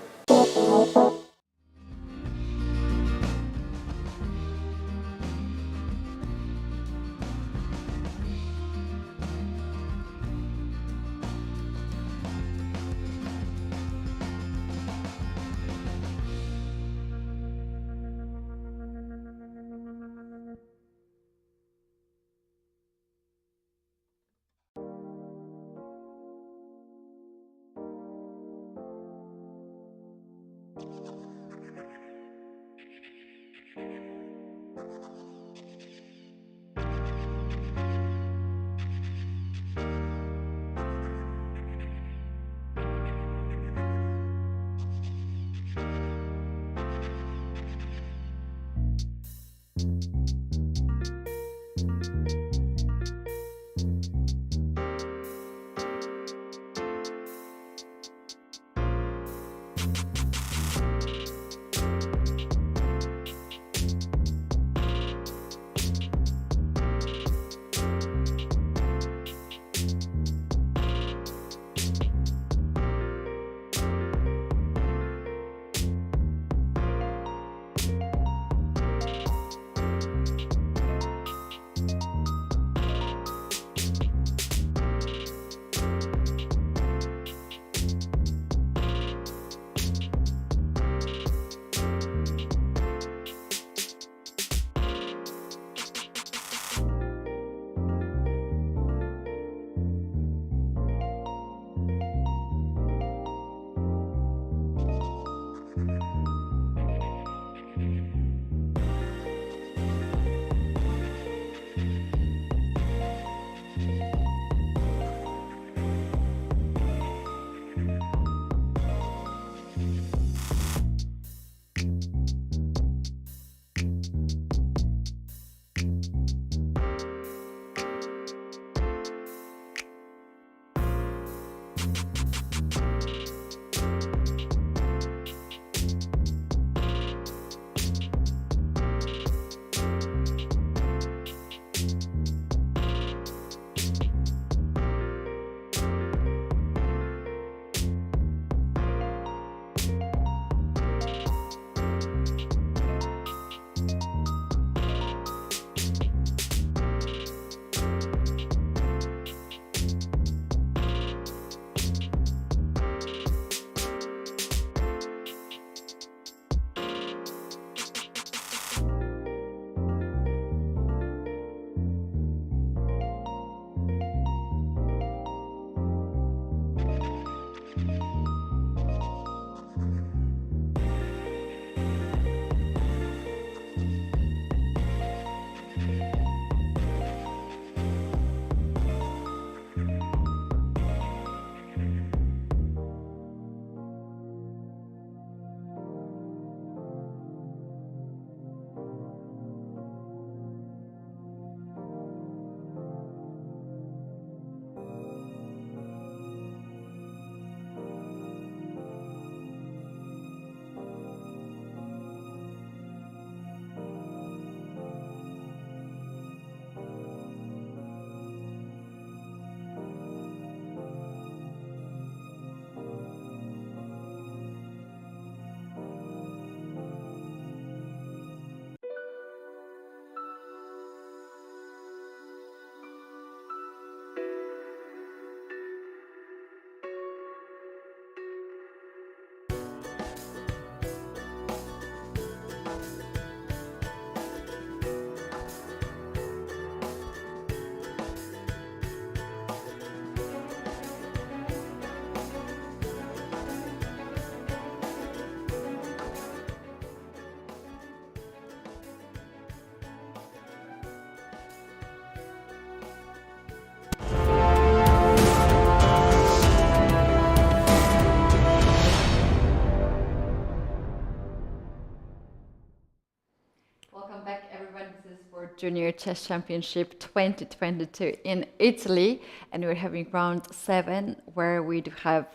Junior Chess Championship 2022 in Italy, and we're having round 7 where we do have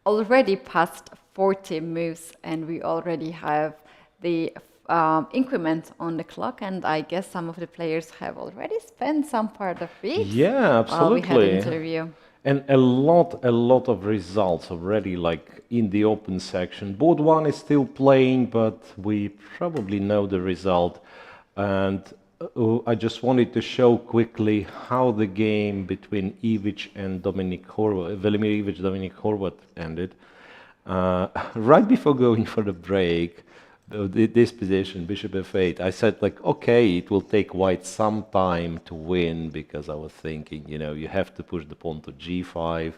already passed 40 moves, and we already have the increment on the clock, and I guess some of the players have already spent some part of it. Yeah, absolutely. While we had an interview. And a lot of results already, like in the open section. Board 1 is still playing, but we probably know the result. And I just wanted to show quickly how the game between Ivic and Velimir Ivic, Dominik Horvat ended. Right before going for the break, this position, bishop f8, I said like, okay, it will take white some time to win, because I was thinking, you know, you have to push the pawn to g5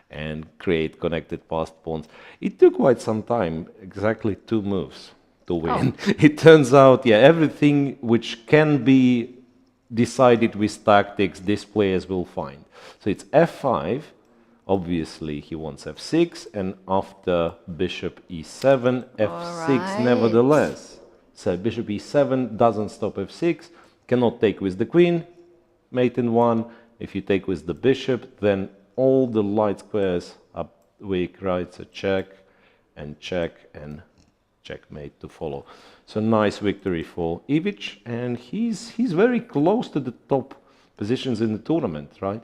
and create connected passed pawns. It took quite some time, exactly 2 moves to win. It turns out, yeah, everything which can be decided with tactics, these players will find. So it's f5. Obviously, he wants f6, and after bishop e7, f6 Alright. nevertheless. So bishop e7 doesn't stop f6, cannot take with the queen, mate in 1. If you take with the bishop, then all the light squares are weak, right? So check, and checkmate to follow. So nice victory for Ivic, and he's very close to the top positions in the tournament, right?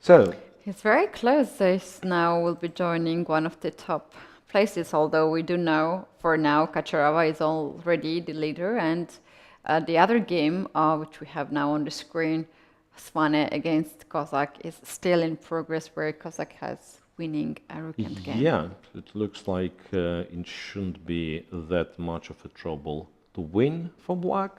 So He's very close. He's now will be joining one of the top places, although we do know for now Kačarava is already the leader, and the other game, which we have now on the screen, Svane against Kozak, is still in progress, where Kozak has winning a rook and game. yeah, it looks like it shouldn't be that much of a trouble to win for black.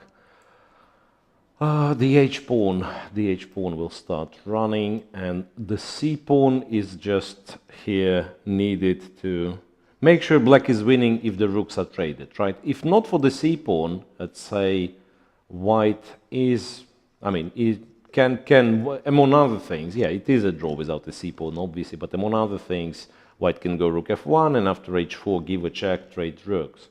The h-pawn will start running, and the c-pawn is just here needed to make sure black is winning if the rooks are traded, right? If not for the c-pawn, let's say white is, I mean, it can among other things, yeah, it is a draw without the c-pawn, obviously, but among other things, white can go rook f1, and after h4 give a check, trade rooks.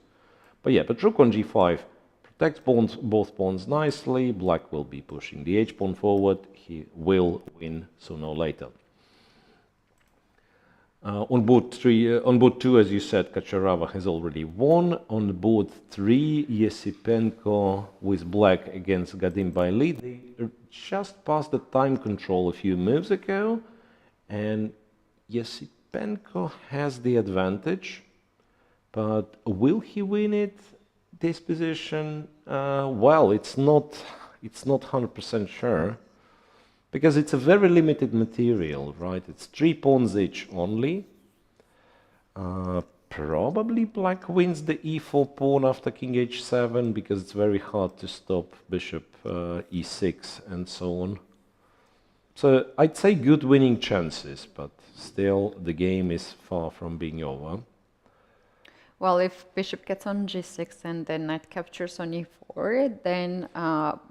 But yeah, but rook on g5 protects both pawns nicely. Black will be pushing the h-pawn forward. He will win sooner or later. On board 2, as you said, Kačarava has already won. On board 3, Yesipenko with black against Gadimbaili. They just passed the time control a few moves ago, and Yesipenko has the advantage. But will he win it? This position, well, it's not 100% sure, because it's a very limited material, right? It's 3 pawns each only. Probably black wins the e4 pawn after king h7, because it's very hard to stop bishop e6 and so on. So I'd say good winning chances, but still the game is far from being over. Well, if bishop gets on g6 and then knight captures on e4, then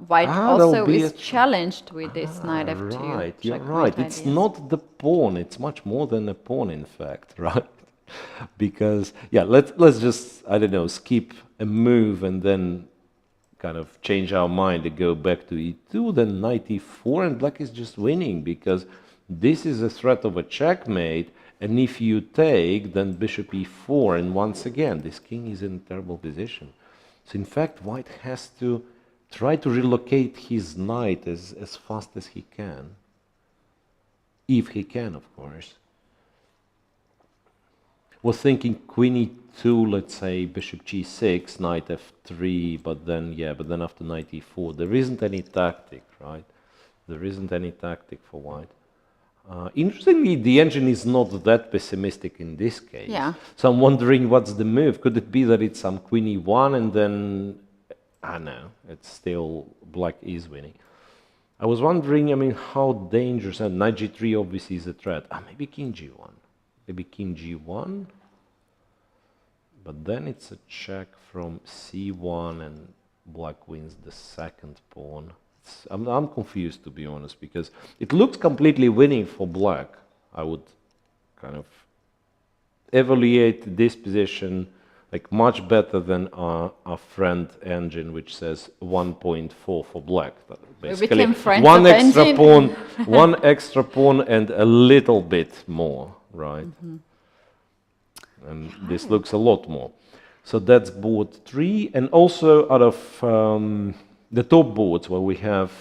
white also is challenged with this knight f2. Right, you're right. It's not the pawn. It's much more than a pawn, in fact, right? Because, yeah, let's just, I don't know, skip a move and then kind of change our mind and go back to e2, then knight e4, and black is just winning, because this is a threat of a checkmate. And if you take, then bishop e4, and once again, this king is in a terrible position. So in fact, white has to try to relocate his knight as fast as he can. If he can, of course. Was thinking queen e2, let's say bishop g6, knight f3, but then after knight e4, there isn't any tactic, right? There isn't any tactic for white. Interestingly, the engine is not that pessimistic in this case. Yeah. So I'm wondering what's the move. Could it be that it's some queen e1 and then, I don't know, it's still black is winning. I was wondering, I mean, how dangerous, and knight g3 obviously is a threat. Maybe king g1. Maybe king g1. But then it's a check from c1 and black wins the second pawn. I'm confused, to be honest, because it looks completely winning for black. I would kind of evaluate this position like much better than our friend engine, which says 1.4 for black. Basically, one extra pawn, one extra pawn, and a little bit more, right? And this looks a lot more. So that's board 3, and also out of the top boards where we have,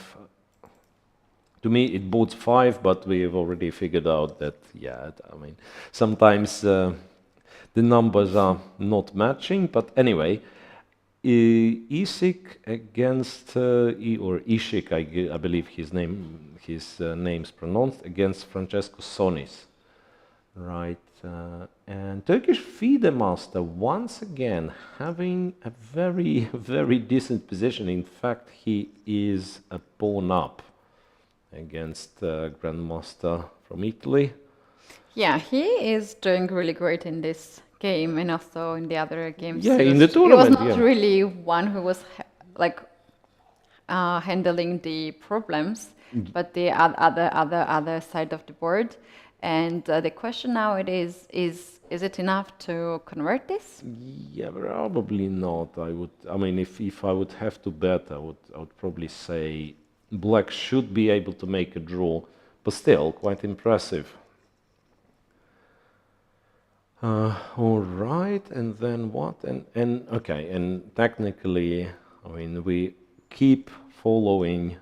to me, it boards 5, but we have already figured out that, yeah, I mean, sometimes the numbers are not matching. But anyway, Isik against, or Ishik, I believe his name's pronounced, against Francesco Sonis, right? And Turkish FIDE master once again having a very, very decent position. In fact, he is a pawn up against Grandmaster from Italy. Yeah, he is doing really great in this game and also in the other games. Yeah, He in the was tournament, not yeah. really one who was like handling the problems, but the other side of the board. And the question now it is it enough to convert this? Yeah, probably not. I mean, if I would have to bet, I would probably say Black should be able to make a draw, but still quite impressive. All right, and then what? And okay, and technically, I mean, we keep following.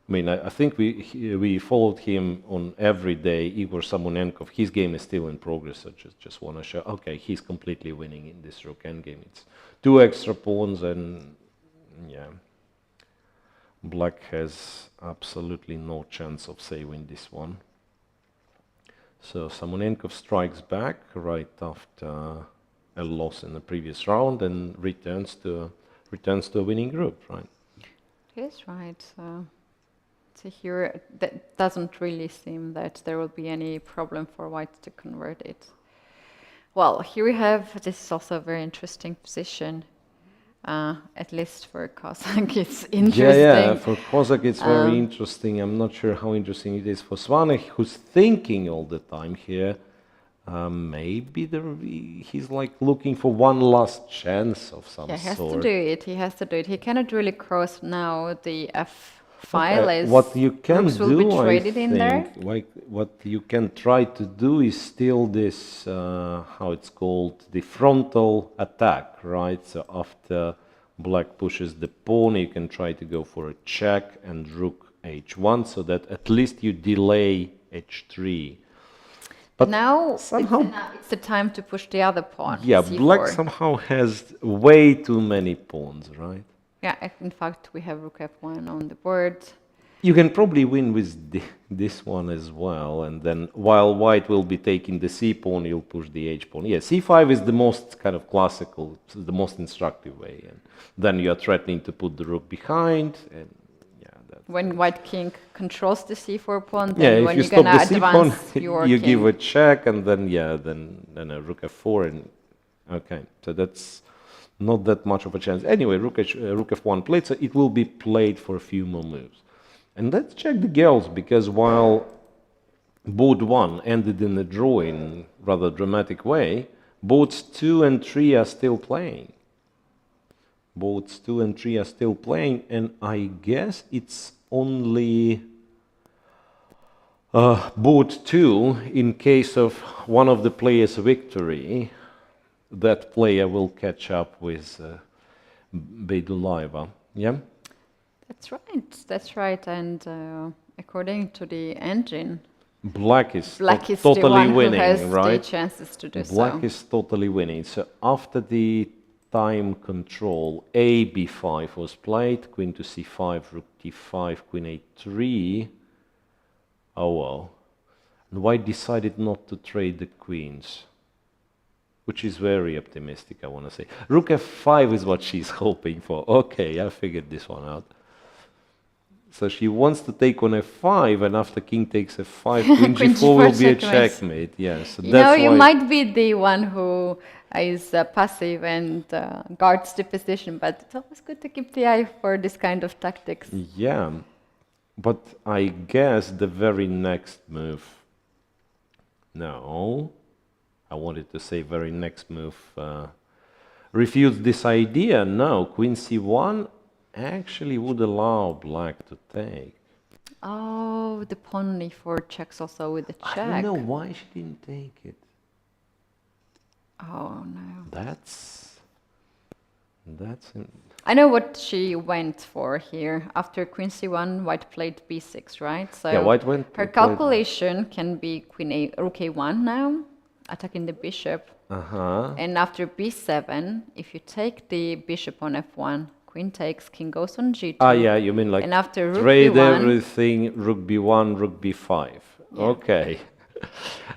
I mean, I think we followed him on every day. Igor Samonenkov, his game is still in progress. So just want to show. Okay, he's completely winning in this rook endgame. It's 2 extra pawns, and yeah, Black has absolutely no chance of saving this one. So Samonenkov strikes back right after a loss in the previous round and returns to a winning group, right? Yes, right. So here, that doesn't really seem that there will be any problem for White to convert it. Well, here we have, this is also a very interesting position. At least for Cossack, it's interesting. Yeah, for Cossack it's very interesting. I'm not sure how interesting it is for Svanek, who's thinking all the time here. Maybe he's like looking for one last chance of some sort. He has to do it. He has to do it. He cannot really cross now the F file as what you can rooks will do, be traded I in there. think, like what you can try to do is still this, how it's called, the frontal attack, right? So after Black pushes the pawn, you can try to go for a check and rook h1, so that at least you delay h3. But now somehow it's the time to push the other pawn. yeah, C4. Black somehow has way too many pawns, right? Yeah, in fact, we have rook f1 on the board. You can probably win with this one as well, and then while White will be taking the c pawn, you'll push the h pawn. Yeah, c5 is the most kind of classical, the most instructive way, and then you are threatening to put the rook behind, and yeah. When White king controls the c4 pawn, then Yeah, when if you you're gonna stop the c pawn, advance your you king. give a check, and then yeah, then a rook f4, and okay, so that's not that much of a chance. Anyway, rook f1 played, so it will be played for a few more moves. And let's check the girls, because while board 1 ended in a draw in rather dramatic way, boards 2 and 3 are still playing. Boards 2 and 3 are still playing, and I guess it's only board 2, in case of one of the players' victory, that player will catch up with Beidulaiva. Yeah? That's right. And according to the engine, Black is Black is totally the one winning, who has right? the chances to do Black so. is totally winning. So after the time control, A b5 was played, queen to c5, rook d5, queen a3. Oh well. And White decided not to trade the queens, which is very optimistic, I want to say. Rook f5 is what she's hoping for. Okay, I figured this one out. So she wants to take on f5, and after king takes f5, queen Queen g4 will g4 be a checkmate. checkmate. Yes, so You that's know, you why. might be the one who is passive and guards the position, but it's always good to keep the eye for this kind of tactics. Yeah, but I guess the very next move. No, I wanted to say very next move refutes this idea. No, queen c1 actually would allow Black to take. Oh, the pawn on e4 checks also with the check. I don't know why she didn't take it. Oh no. That's I know what she went for here. After queen c1, White played b6, right? So yeah, White went. her calculation can be rook a1 now, attacking the bishop. And after b7, if you take the bishop on f1, queen takes, king goes on g2. Ah, yeah, you mean like and after rook trade b1, everything, rook b1, rook b5. Yeah. Okay.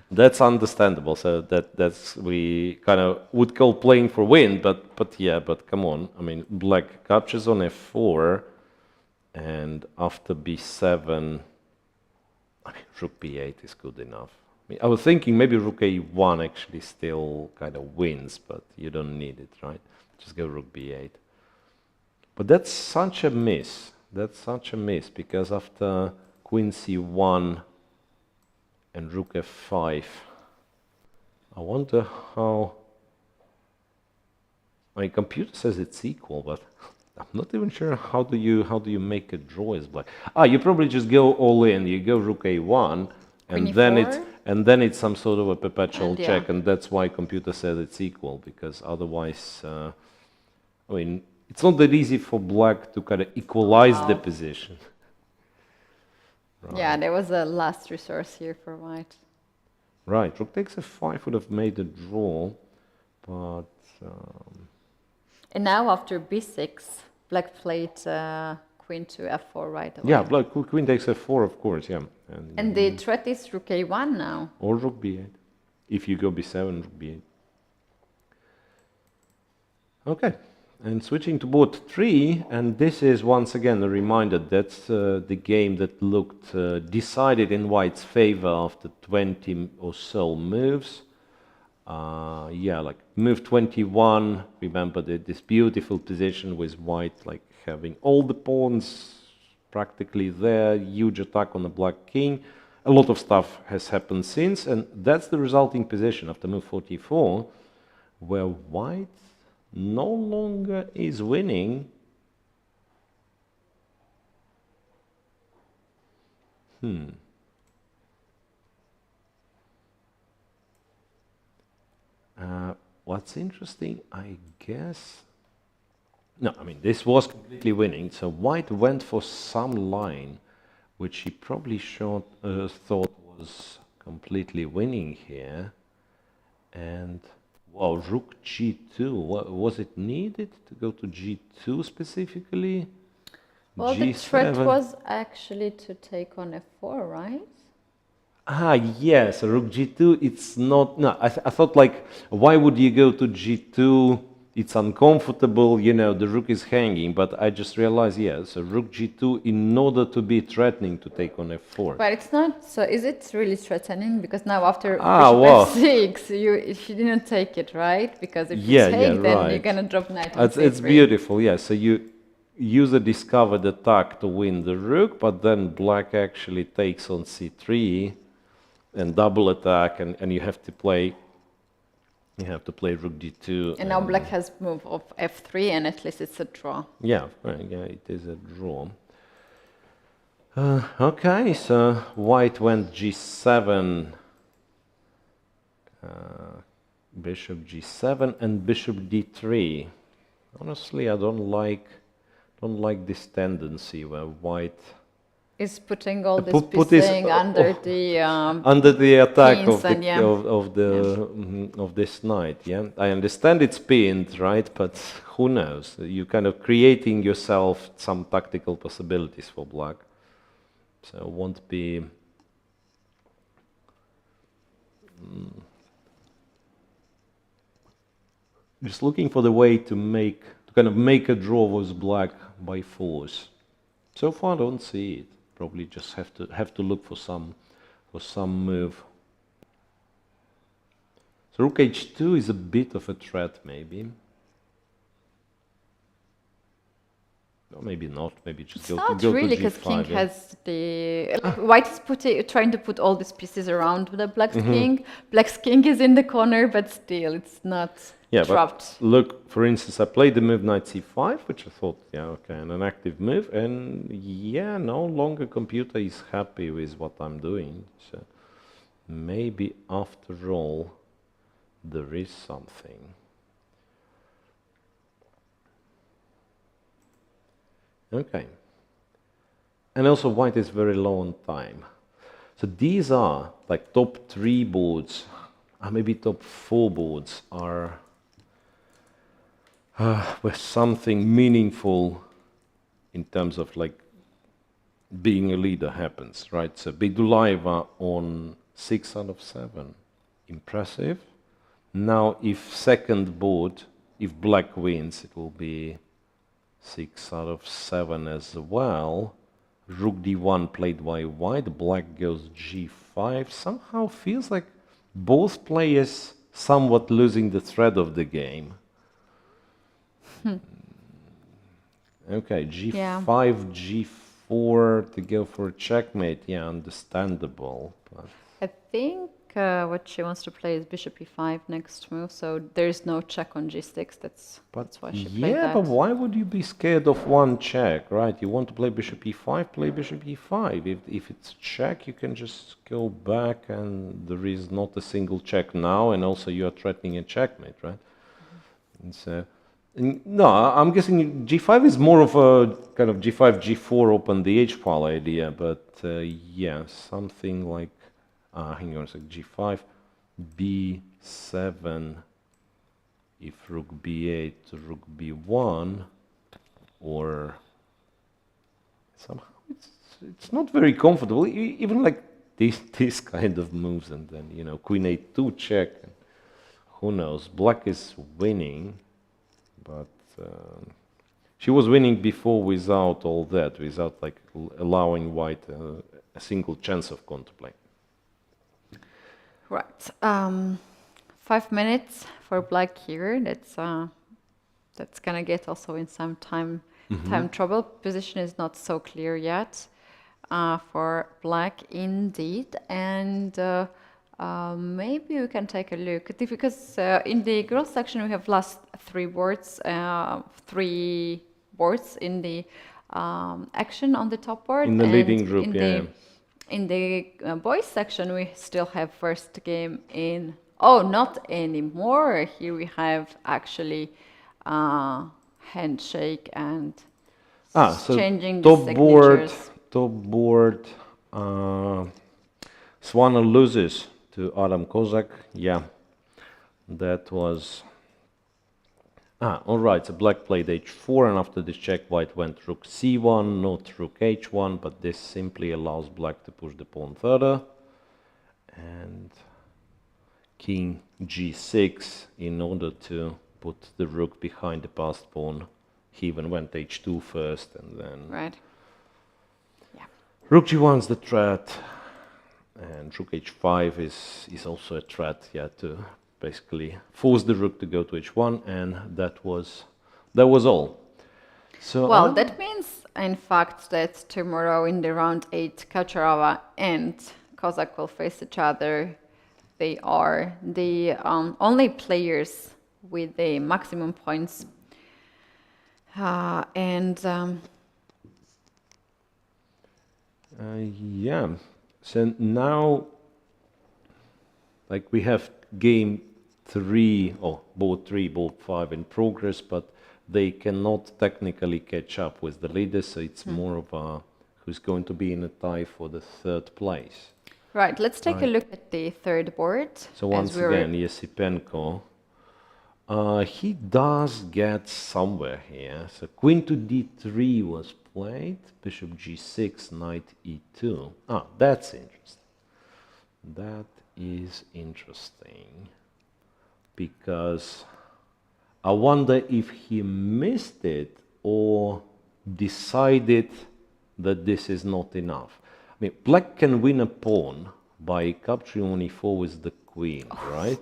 That's understandable. So that's we kind of would call playing for win, but yeah, but come on. I mean, black captures on f4, and after b7, I mean, rook b8 is good enough. I mean, I was thinking maybe rook a1 actually still kind of wins, but you don't need it, right? Just go rook b8. But that's such a miss. That's such a miss because after queen c1 and rook f5, I wonder how. My computer says it's equal, but I'm not even sure how do you make a draw as black. You probably just go all in. You go rook a1, and then it's some sort of a perpetual check, and that's why computer says it's equal, because otherwise, I mean, it's not that easy for black to kind of equalize the position. Right. Yeah, there was a last resource here for white. Right, rook takes f5 would have made a draw, but. And now after b6, black played queen to f4 right away. Yeah, black queen takes f4, of course, yeah. And the threat is rook a1 now. Or rook b8. If you go b7, rook b8. Okay, and switching to board 3, and this is once again a reminder that's the game that looked decided in white's favor after 20 or so moves. Yeah, like move 21, remember this beautiful position with white like having all the pawns practically there, huge attack on the black king. A lot of stuff has happened since, and that's the resulting position after move 44, where white no longer is winning. What's interesting, I guess. No, I mean, this was completely winning. So white went for some line, which he probably thought was completely winning here. And, wow, rook g2. Was it needed to go to g2 specifically? Well, the threat was actually to take on f4, right? Yes, rook g2, it's not. No, I thought, like, why would you go to g2? It's uncomfortable, you know, the rook is hanging, but I just realized, yeah, so rook g2 in order to be threatening to take on f4. But it's not, so is it really threatening? Because now after well. f6, she didn't take it, right? Because if you take, then right. you're going to drop knight on c3. It's beautiful, yeah, so you use a discovered attack to win the rook, but then black actually takes on c3 and double attack, and you have to play rook d2. And now black has move of f3, and at least it's a draw. Yeah, yeah, it is a draw. Okay, so white went g7, bishop g7, and bishop d3. Honestly, I don't like this tendency where white is putting all this pieces under the attack of this knight. Yeah, I understand it's pinned, right? But who knows? You're kind of creating yourself some tactical possibilities for black. So it won't be. Just looking for the way to kind of make a draw with black by force. So far, I don't see it. Probably just have to look for some move. So rook h2 is a bit of a threat, maybe. Or maybe not. Maybe just go to g5. It's not really, because king has the white is trying to put all these pieces around the black's king. Black's king is in the corner, but still, it's not. Yeah, trapped. But look, for instance, I played the move knight c5, which I thought, yeah, okay, and an active move, and yeah, no longer computer is happy with what I'm doing. So maybe after all, there is something. Okay. And also white is very low on time. So these are like top 3 boards, maybe top 4 boards are where something meaningful in terms of like being a leader happens, right? So Bidulaiva on 6 out of 7. Impressive. Now, if second board, if black wins, it will be 6 out of 7 as well. Rook d1 played by white, black goes g5. Somehow feels like both players somewhat losing the thread of the game. Okay, g5, g4 to go for a checkmate. Yeah, understandable. But I think what she wants to play is bishop e5 next move, so there's no check on g6. That's why she played that. but why would you be scared of one check, right? You want to play bishop e5, play bishop e5. If it's check, you can just go back and there is not a single check now, and also you are threatening a checkmate, right? And so, no, I'm guessing g5 is more of a kind of g5, g4 open the h-file idea, but yeah, something like hang on a sec, g5, b7, if rook b8, rook b1, or somehow it's not very comfortable, even like this kind of moves, and then, you know, queen a2 check, who knows, black is winning, but she was winning before without all that, without like allowing white a single chance of counterplay. Right. 5 minutes for black here. That's gonna get also in some time trouble. Position is not so clear yet for black indeed, and maybe we can take a look because in the girls section we have last 3 boards, 3 boards in the action on the top board. In the leading group, yeah. In the boys section, we still have first game in... Oh, not anymore. Here we have actually handshake and changing the signatures. Top board. Swana loses to Adam Kozak. Yeah, that was... all right, so black played h4, and after this check, white went rook c1, not rook h1, but this simply allows black to push the pawn further. And king g6 in order to put the rook behind the passed pawn. He even went h2 first, and then... Right. Yeah. Rook g1 is the threat, and rook h5 is also a threat, yeah, to basically force the rook to go to h1, and that was all. So well, that means, in fact, that tomorrow in the round 8, Kaczorova and Kozak will face each other. They are the only players with the maximum points. Yeah, so now, like, we have game 3, or board 3, board 5 in progress, but they cannot technically catch up with the leaders, so it's more of a who's going to be in a tie for the 3rd place. Right, let's take a look at the 3rd board. So once again, Yesipenko, he does get somewhere here. So queen to d3 was played, bishop g6, knight e2. That's interesting. That is interesting, because I wonder if he missed it or decided that this is not enough. I mean, black can win a pawn by capturing on e4 with the queen, right?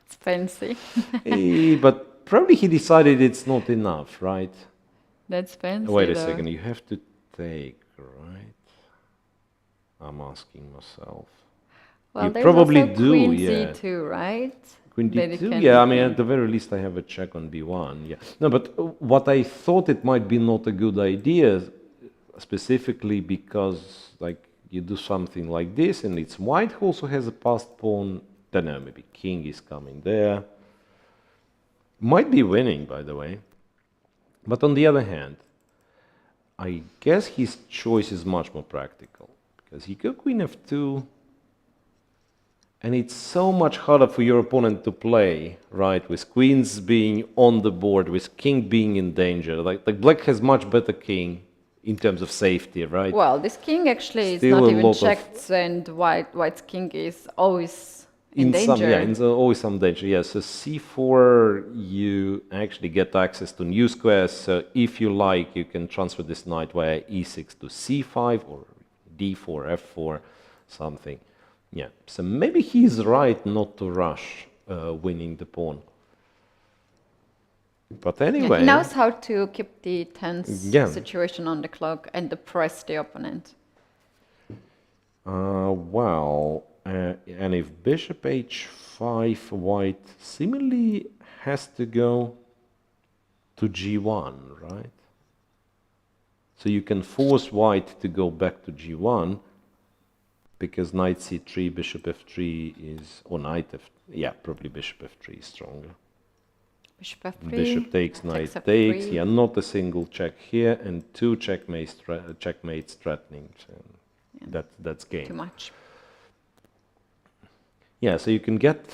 It's fancy. But probably he decided it's not enough, right? That's fancy. Wait a second, you have to take, right? I'm asking myself. Well, you there's probably also do, queen yeah. c2, right? Queen d2, yeah, I mean, at the very least I have a check on b1, yeah. No, but what I thought it might be not a good idea, specifically because, like, you do something like this, and it's white who also has a passed pawn, don't know, maybe king is coming there. Might be winning, by the way. But on the other hand, I guess his choice is much more practical, because he could queen f2, and it's so much harder for your opponent to play, right? With queens being on the board, with king being in danger. Like black has much better king in terms of safety, right? Well, this king actually is Still not a even lot of- checked, and white's king is always in danger. Some, yeah, always some danger. Yeah, so c4, you actually get access to new squares. So if you like, you can transfer this knight via e6 to c5 or d4, f4, something. Yeah, so maybe he's right not to rush winning the pawn. But anyway, He knows how to keep the tense Yeah. situation on the clock and depress the opponent. And if bishop h5, white similarly has to go to g1, right? So you can force white to go back to g1 because knight c3, bishop f3 is, or knight f, yeah, probably bishop f3 is stronger. Bishop f3. Bishop takes, knight F3. takes. Yeah, not a single check here, and two checkmates threatening. So that's game. Too much. Yeah, so you can get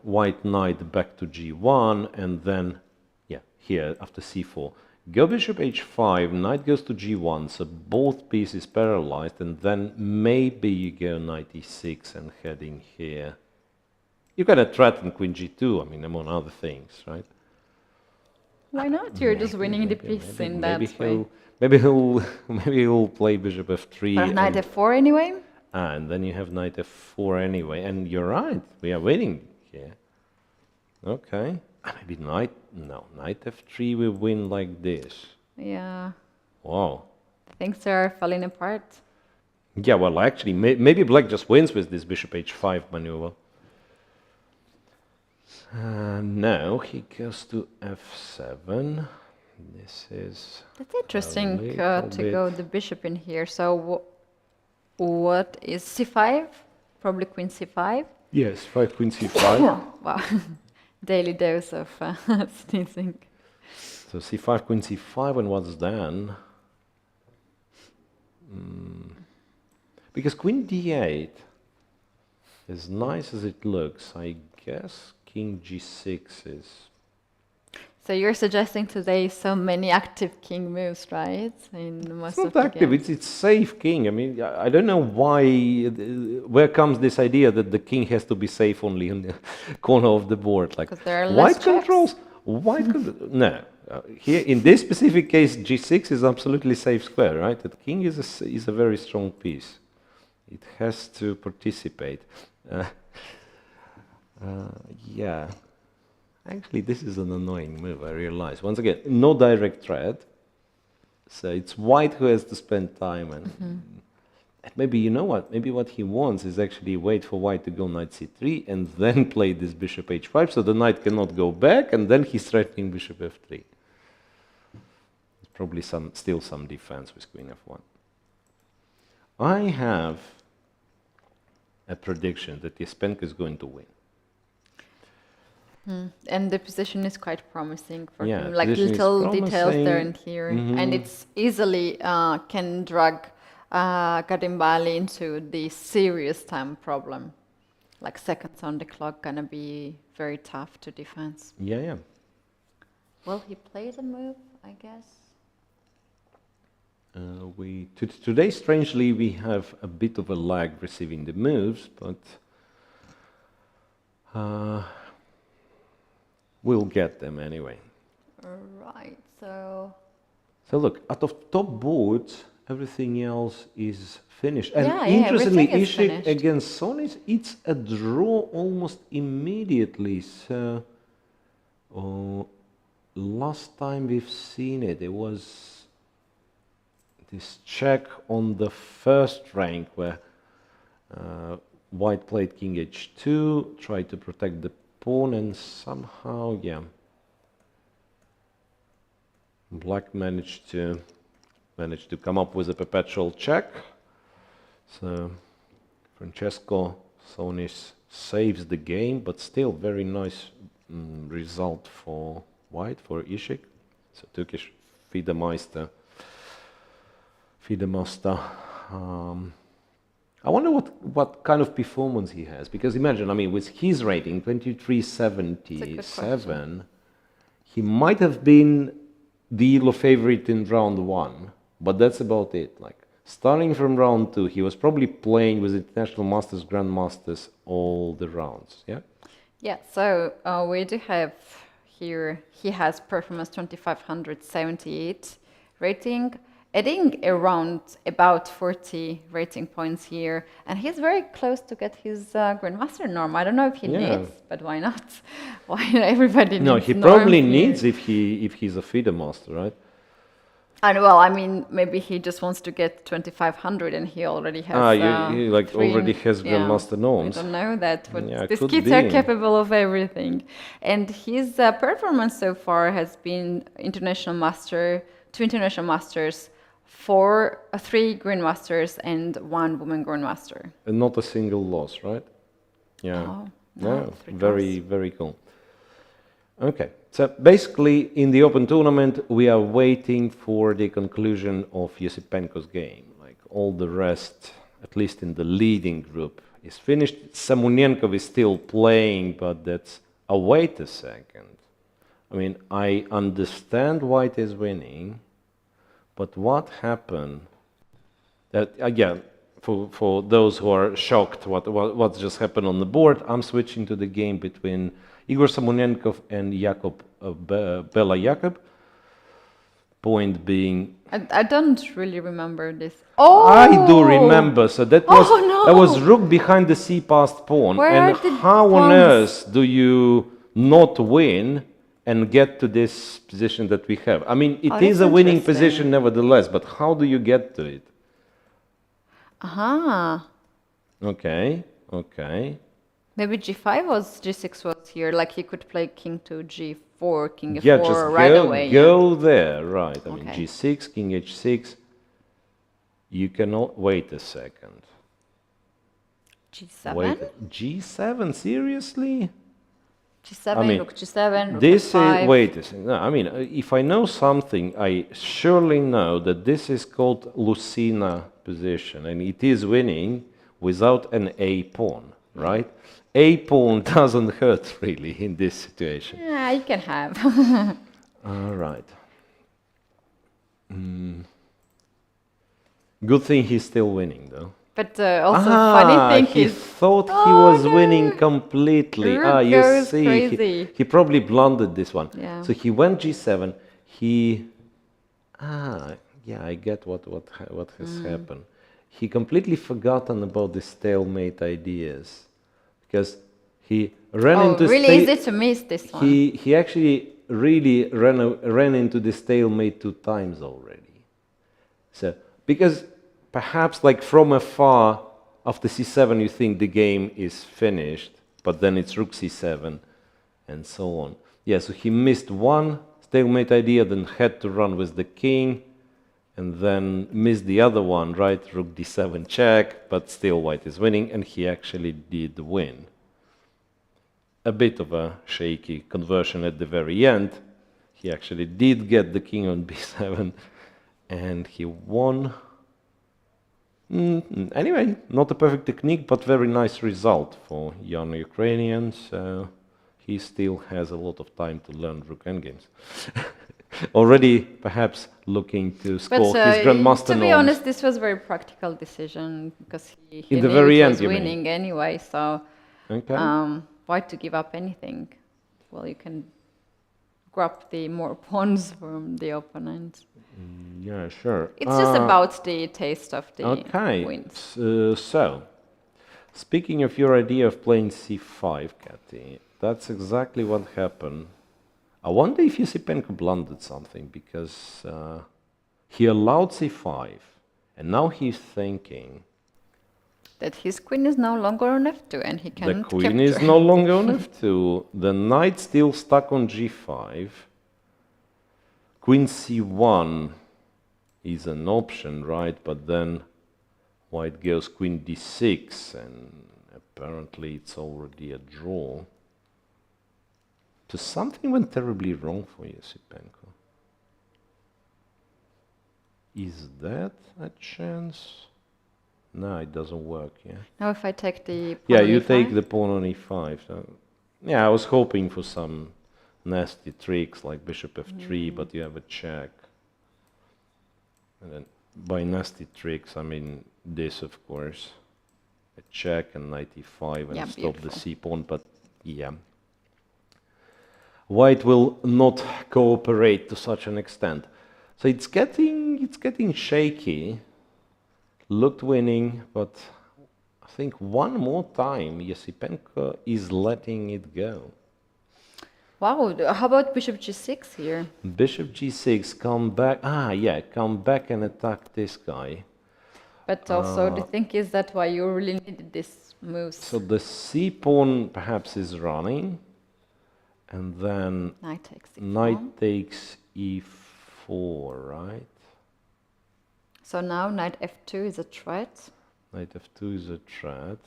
white knight back to g1, and then, yeah, here after c4. Go bishop h5, knight goes to g1, so both pieces paralyzed, and then maybe you go knight e6 and head in here. You can threaten queen g2, I mean, among other things, right? Why not? You're just winning the piece in that way. Maybe he'll play bishop f3. But knight f4 anyway? And then you have knight f4 anyway. And you're right, we are winning here. Okay. Maybe knight f3 we win like this. Yeah. Wow. Things are falling apart. Yeah, well, actually, maybe black just wins with this bishop h5 maneuver. Now he goes to f7. This is... That's interesting little to go the bishop in here. So what is c5? Probably queen c5? Yes, 5 queen c5. Wow. Daily dose of sneezing. So c5, queen c5, and what's then? Because queen d8, as nice as it looks, I guess king g6 is... So you're suggesting today so many active king moves, right? In most It's of not the active, games. it's safe king. I mean, I don't know why, where comes this idea that the king has to be safe only in the corner of the board? Like, 'Cause there are white less controls, no. Here, in this specific case, g6 is absolutely safe square, right? The king is a very strong piece. It has to participate. Yeah. Actually, this is an annoying move, I realize. Once again, no direct threat. So it's white who has to spend time. And maybe, you know what? Maybe what he wants is actually wait for white to go knight c3 and then play this bishop h5 so the knight cannot go back, and then he's threatening bishop f3. There's probably still some defense with queen f1. I have a prediction that Yespenko is going to win. And the position is quite promising for Yeah, him, like position is little details there promising. and here. And it's easily can drag Kadimbali into the serious time problem. Like seconds on the clock gonna be very tough to defense. Yeah. Well, he played a move, I guess. Today, strangely, we have a bit of a lag receiving the moves, but we'll get them anyway. Right, so... So look, out of top boards, everything else is finished. And Yeah, interestingly, everything is Ishik finished. against Sonis, it's a draw almost immediately. So last time we've seen it, it was this check on the first rank where white played king h2, tried to protect the pawn, and somehow, yeah, black managed to come up with a perpetual check. So Francesco Sonis saves the game, but still very nice result for white, for Ishik. So Turkish FIDE Meister. I wonder what kind of performance he has, because imagine, I mean, with his rating 2377, he might have been the Elo favorite in round 1, but that's about it. Like starting from round 2, he was probably playing with international masters, grandmasters all the rounds. Yeah. Yeah, so we do have here, he has performance 2578 rating, adding around about 40 rating points here, and he's very close to get his grandmaster norm. I don't know if he Yeah. needs, but why not? Why everybody needs No, he norm probably here. needs if he's a FIDE master, right? And well, I mean, maybe he just wants to get 2500 and he already has. He like already has grandmaster norms. I don't know that, but Yeah, these could kids are be. capable of everything. And his performance so far has been international master, 2 international masters, 3 grandmasters, and 1 woman grandmaster. And not a single loss, right? Yeah. Oh, No, no, 3 very, very cool. Okay, so basically in the open tournament we are waiting for the conclusion of Yosipenko's game. Like all the rest, at least in the leading group, is finished. Samunenko is still playing, but that's... Oh, wait a second. I mean, I understand White is winning, but what happened? That again, for those who are shocked what just happened on the board, I'm switching to the game between Igor Samunenko and Jakub Bela Jakub. Point being, I don't really remember this. Oh! I do remember. So that was no! that was rook behind the c passed pawn. Where and are the how on pawns? earth do you not win and get to this position that we have? I mean, it is that's a winning interesting. position nevertheless, but how do you get to it? Aha. Okay, okay. Maybe g5 was g6 was here, like he could play king to g4, king f4 Yeah, just right go, away. go there, right. I mean, Okay. g6, king h6. You cannot wait a second. G7? Wait, g7, seriously? G7, I mean, rook g7, rook This f5. is, wait a second. No, I mean, if I know something, I surely know that this is called Lucina position, and it is winning without an a pawn, right? A pawn doesn't hurt really in this situation. Yeah, you can have. All right. Good thing he's still winning, though. But also funny thing he is, thought he Oh, was no. winning completely. Rook You goes see, crazy. he probably blundered this one. Yeah. So he went g7. Yeah, I get what has happened. He completely forgotten about the stalemate ideas because he ran oh, into really easy to miss this one. he actually really ran into the stalemate 2 times already. So because perhaps like from afar after c7 you think the game is finished, but then it's rook c7 and so on. Yeah, so he missed one stalemate idea, then had to run with the king, and then missed the other one, right? Rook d7 check, but still white is winning, and he actually did win. A bit of a shaky conversion at the very end. He actually did get the king on b7, and he won. Anyway, not a perfect technique, but very nice result for young Ukrainians. So he still has a lot of time to learn rook endgames. Already, perhaps looking to score his grandmaster to be norms. honest, this was a very practical decision because he In the knew very he end, was you mean? winning anyway. So Okay. why to give up anything? Well, you can grab the more pawns from the opponent. Yeah, sure. It's just about the taste of the Okay. wins. So, speaking of your idea of playing c5, Keti, that's exactly what happened. I wonder if Yosipenko blundered something because he allowed c5, and now he's thinking That his queen is no longer on f2 and he the can't queen capture. is no longer on f2, the knight still stuck on g5, queen c1 is an option, right? But then white goes queen d6, and apparently it's already a draw. So something went terribly wrong for Yosipenko. Is that a chance? No, it doesn't work, yeah. Now if I take the pawn Yeah, on you e5? take the pawn on e5. So, yeah, I was hoping for some nasty tricks like bishop f3, but you have a check. And then by nasty tricks, I mean this, of course. A check and 95 and Yeah, stop the beautiful. c-pawn, but yeah. White will not cooperate to such an extent. So it's getting shaky. Looked winning, but I think one more time Yosipenko is letting it go. Wow, how about bishop g6 here? Bishop g6, come back. Ah, yeah, come back and attack this guy. But also the thing is that why you really needed these moves. So the c-pawn perhaps is running, and then Knight takes e4. knight takes e4, right? So now knight f2 is a threat. Knight f2 is a threat,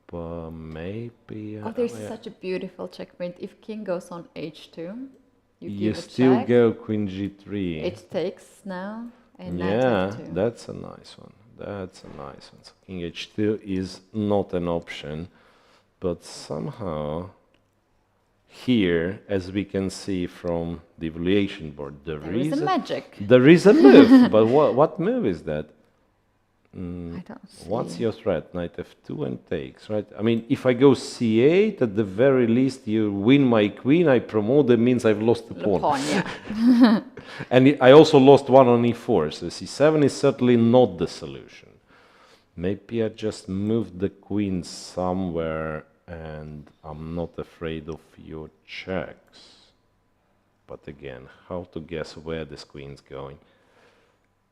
but maybe... Oh, there's yeah. such a beautiful checkmate. If king goes on h2, you You give a still check. go queen g3. It takes now, and knight Yeah, f2. that's a nice one. That's a nice one. So king h2 is not an option, but somehow here, as we can see from the evaluation board, There is a magic. there is a move. But what move is that? I don't see. What's your threat? Knight f2 and takes, right? I mean, if I go c8, at the very least you win my queen, I promote, that means I've lost the The pawn. pawn, yeah. And I also lost one on e4, so c7 is certainly not the solution. Maybe I just moved the queen somewhere and I'm not afraid of your checks. But again, how to guess where this queen's going?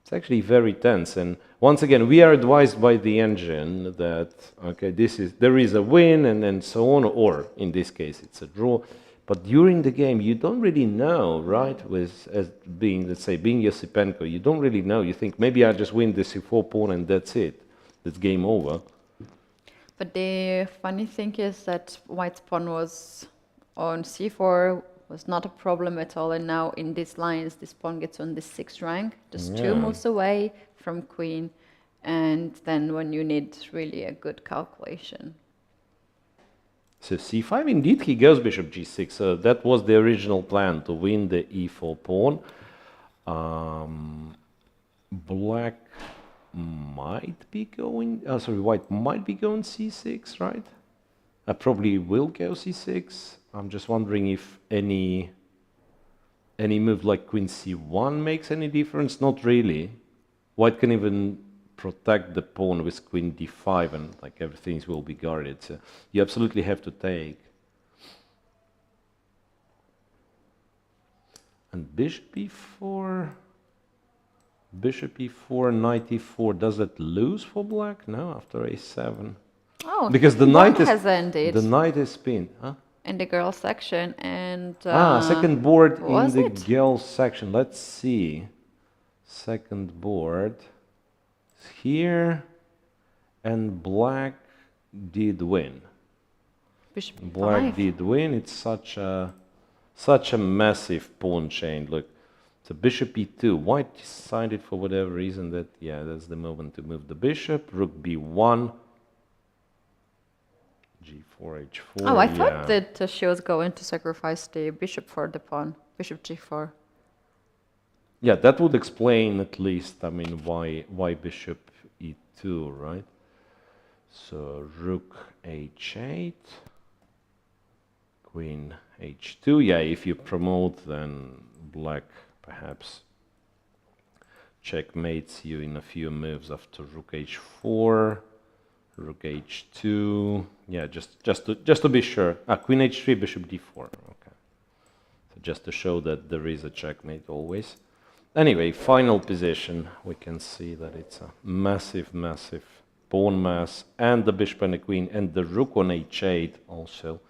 It's actually very tense, and once again, we are advised by the engine that, okay, there is a win and so on, or in this case, it's a draw. But during the game, you don't really know, right? As being, let's say, being Yosipenko, you don't really know. You think, maybe I just win the c4 pawn and that's it. That's game over. But the funny thing is that white's pawn was on c4, was not a problem at all, and now in these lines, this pawn gets on the 6th rank, just 2 moves away from queen, and then when you need really a good calculation. So c5, indeed, he goes bishop g6. So that was the original plan, to win the e4 pawn. Black might be going, white might be going c6, right? I probably will go c6. I'm just wondering if any move like queen c1 makes any difference. Not really. White can even protect the pawn with queen d5 and like everything will be guarded. So you absolutely have to take. And bishop e4, knight e4. Does it lose for black? No, after a7. Oh, Because the one knight has ended the knight is pinned. Huh? in the girls section, and Second board in was the it? girls section. Let's see. Second board here, and black did win. bishop Black e5. did win. It's such a massive pawn chain. Look, so bishop e2. White decided for whatever reason that that's the moment to move the bishop. Rook b1. g4, h4. Oh, I thought that she was going to sacrifice the bishop for the pawn. Bishop g4. Yeah, that would explain at least, I mean, why bishop e2, right? So rook h8, queen h2. Yeah, if you promote, then black perhaps checkmates you in a few moves after rook h4, rook h2. Yeah, just to be sure. Queen h3, bishop d4. Okay. So just to show that there is a checkmate always. Anyway, final position, we can see that it's a massive, massive pawn mass, and the bishop and the queen, and the rook on h8 also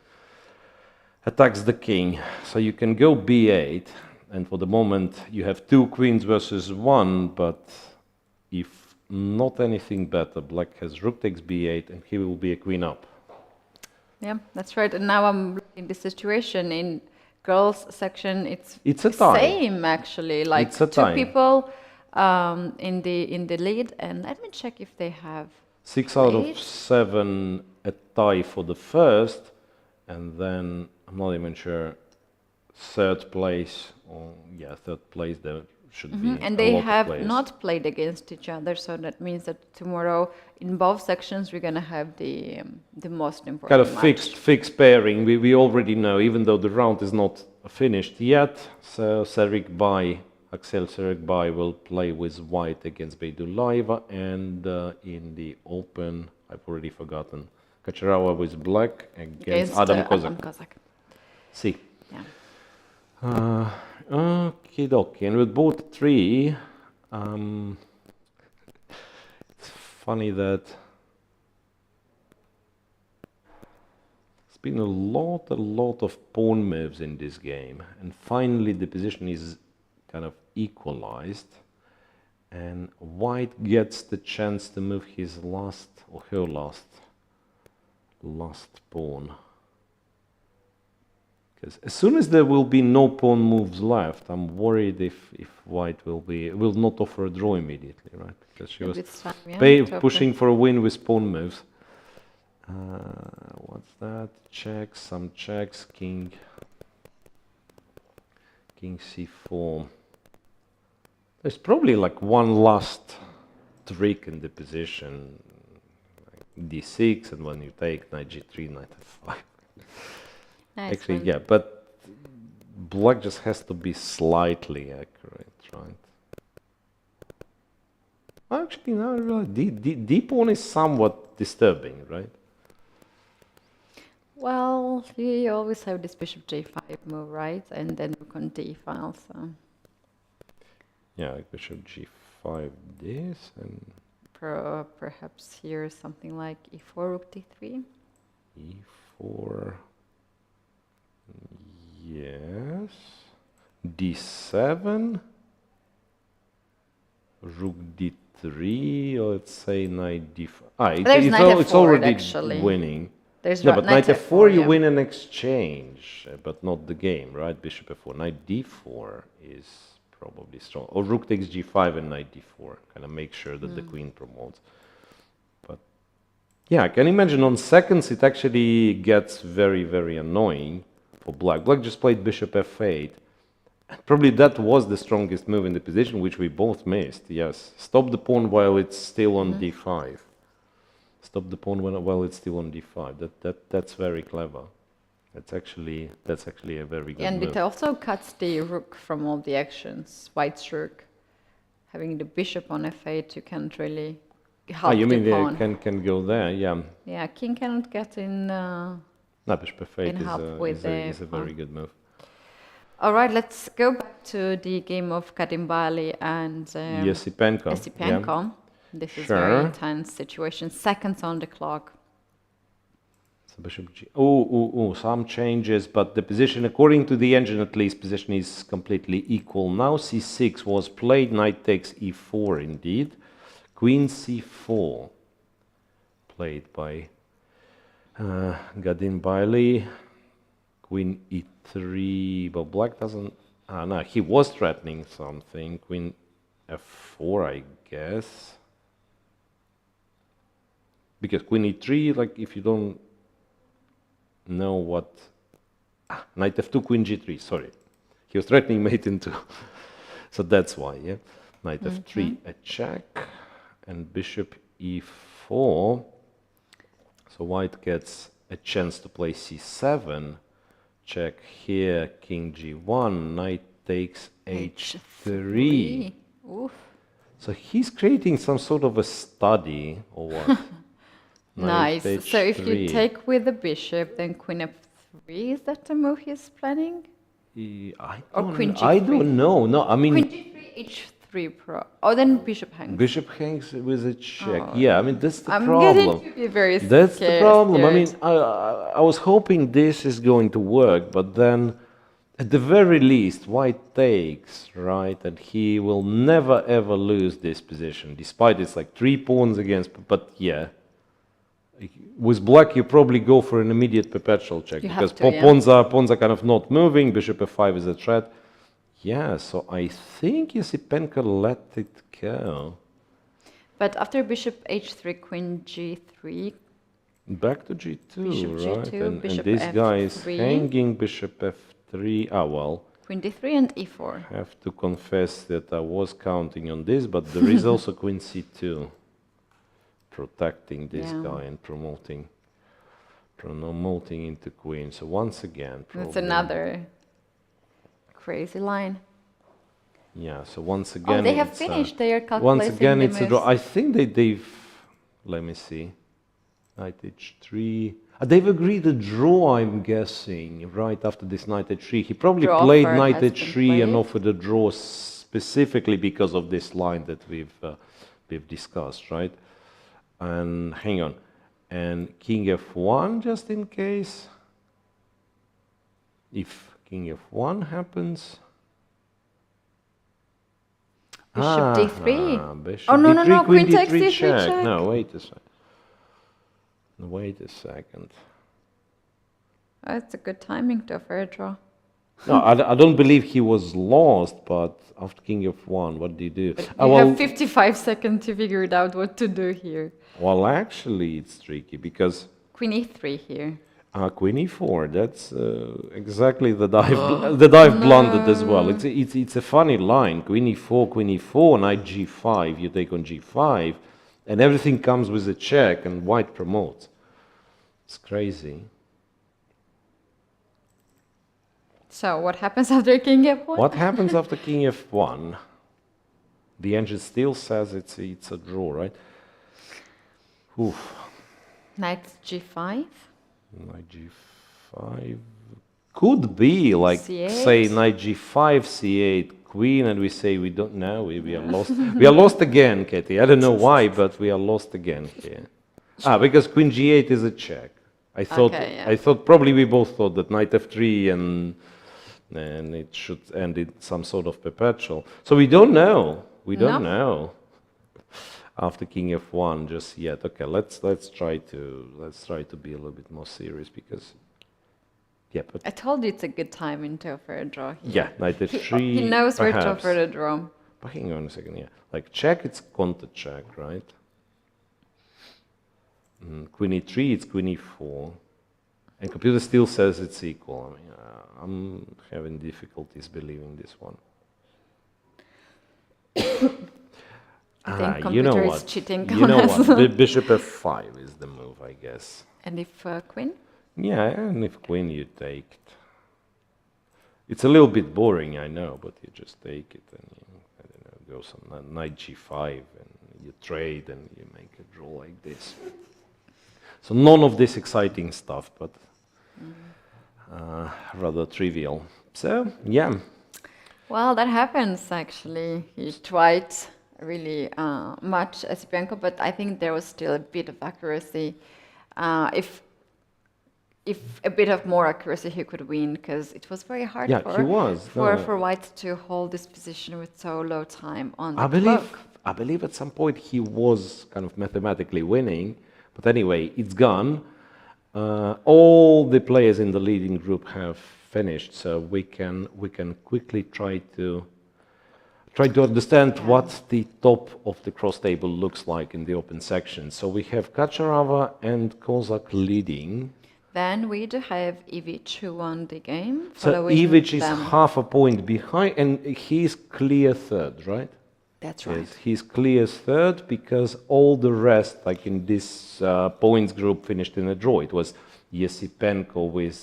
attacks the king. So you can go b8, and for the moment you have 2 queens versus 1, but if not anything better, black has rook takes b8, and he will be a queen up. Yeah, that's right. And now I'm looking at the situation in girls section. It's a tie. Same actually, like It's a 2 tie. people in the lead, and let me check if they have 6 out Eight. of 7 a tie for the first, and then I'm not even sure third place, or third place, the should be And a they lot of have players. not played against each other, so that means that tomorrow in both sections we're gonna have the most important Kind of match. fixed pairing. We already know, even though the round is not finished yet. So Axel Serikbay will play with white against Beidulaiva, and in the open, I've already forgotten, Kacherava with black against Adam Kozak. See. Yeah. Okie dokie. And with both three, it's funny that it's been a lot of pawn moves in this game, and finally the position is kind of equalized, and white gets the chance to move his last or her last pawn. Because as soon as there will be no pawn moves left, I'm worried if white will not offer a draw immediately, right? Because she was pushing for a win with pawn moves. What's that? Checks, some checks, king c4. There's probably like one last trick in the position, like d6, and when you take knight g3, knight f5. Nice Actually, one. yeah, but black just has to be slightly accurate, right? Actually, no, really, d pawn is somewhat disturbing, right? Well, you always have this bishop j5 move, right? And then rook on d file, so Yeah, like bishop g5 this, and perhaps here something like e4, rook d3. e4, yes, d7, rook d3, or let's say knight d5. There's knight f4 it's already actually. winning. There's No, but knight f4 you yeah. win an exchange, but not the game, right? Bishop f4. Knight d4 is probably strong. Or rook takes g5 and knight d4. Kind of make sure that the queen promotes. But yeah, I can imagine on seconds it actually gets very, very annoying for black. Black just played bishop f8. Probably that was the strongest move in the position, which we both missed. Yes, stop the pawn while it's still on d5. Stop the pawn while it's still on d5. That's very clever. That's actually a very good And move. it also cuts the rook from all the actions. White's rook, having the bishop on f8, you can't really help you mean the pawn. can go there? Yeah. Yeah, king cannot get in. No, bishop f8 is a very good move. All right, let's go back to the game of Kadimbali and Yesipenko. Yesipenko. Yeah. This is Sure. very intense situation. Seconds on the clock. So bishop g. Some changes, but the position, according to the engine at least, position is completely equal. Now c6 was played. Knight takes e4 indeed. Queen c4 played by Kadimbali. Queen e3, but black doesn't. No, he was threatening something. Queen f4, I guess. Because queen e3, like if you don't know what. Knight f2, queen g3, sorry. He was threatening mate in 2. So that's why, yeah. Knight f3, a check. And bishop e4. So white gets a chance to play c7. Check here, king g1, knight takes h3. Oof. So he's creating some sort of a study, or what? Nice. Knight So if you h3. take with the bishop, then queen f3, is that the move he's planning? Or queen I g3? don't know. No, I mean, Queen g3, h3 pro. Oh, then bishop hangs. bishop hangs with a check. Oh. Yeah, I mean, that's the I'm problem. getting to be very That's the problem. I mean, scared. I was hoping this is going to work, but then at the very least, white takes, right? And he will never ever lose this position, despite it's like 3 pawns against, but yeah. With black, you probably go for an immediate perpetual check, You because have to, yeah. pawns are kind of not moving, bishop f5 is a threat. Yeah, so I think Yesipenko let it go. But after bishop h3, queen g3, Back to g2, Bishop right? g2, And bishop this guy is f3. hanging bishop f3. Ah, well, queen d3 and e4. Have to confess that I was counting on this, but there is also queen c2, protecting this guy and promoting into queen. So once again, That's another crazy line. Yeah, so once again, Oh, they have finished their calculation. once again, it's a draw. moves. I think they've, let me see, knight h3. They've agreed a draw, I'm guessing, right after this knight h3. He probably Draw played offer knight has been h3 and played. offered a draw specifically because of this line that we've discussed, right? And hang on, and king f1 just in case. If king f1 happens. Bishop d3. Bishop Oh, no, d3, no, queen queen takes d3 d3 check. check. No, wait a second. Wait a second. That's a good timing to offer a draw. No, I don't believe he was lost, but after king f1, what do you do? You have 55 seconds to figure it out what to do here. Well, actually, it's tricky because Queen e3 here. queen e4. That's exactly the dive. The dive blundered as well. It's a funny line. Queen e4, knight g5. You take on g5, and everything comes with a check, and white promotes. It's crazy. So what happens after king f1? What happens after king f1? The engine still says it's a draw, right? Oof. Knight g5. Knight g5 could be like C8. say knight g5, c8, queen, and we say we don't know. We are lost. We are lost again, Keti. I don't know why, but we are lost again here. Because queen g8 is a check. I thought. Okay, yeah. I thought probably we both thought that knight f3 and it should end in some sort of perpetual. So we don't know. We don't know after king f1 just yet. Okay, let's try to be a little bit more serious because but I told you it's a good timing to offer a draw here. yeah, knight f3. He knows where to perhaps. offer the draw. But hang on a second, like check, it's counter check, right? Queen e3, it's queen e4, and computer still says it's equal. I mean, I'm having difficulties believing this one. I think you know computer is what? cheating You on know us. what? Bishop f5 is the move, I guess. And if queen? Yeah, and if queen, you take it. It's a little bit boring, I know, but you just take it and I don't know, go some knight g5 and you trade and you make a draw like this. So none of this exciting stuff, but rather trivial. So yeah. Well, that happens actually. He tried really much as Bianco, but I think there was still a bit of accuracy. If a bit of more accuracy, he could win because it was very hard for White to hold this position with so low time on the clock. I believe at some point he was kind of mathematically winning, but anyway, it's gone. All the players in the leading group have finished, so we can quickly try to understand what the top of the cross table looks like in the open section. So we have Kacharava and Kozak leading. Then we do have Ivic who won the game. So Ivic is half a point behind, and he's clear third, right? That's right. Yes, he's clear third because all the rest, like in this points group, finished in a draw. It was Yesipenko with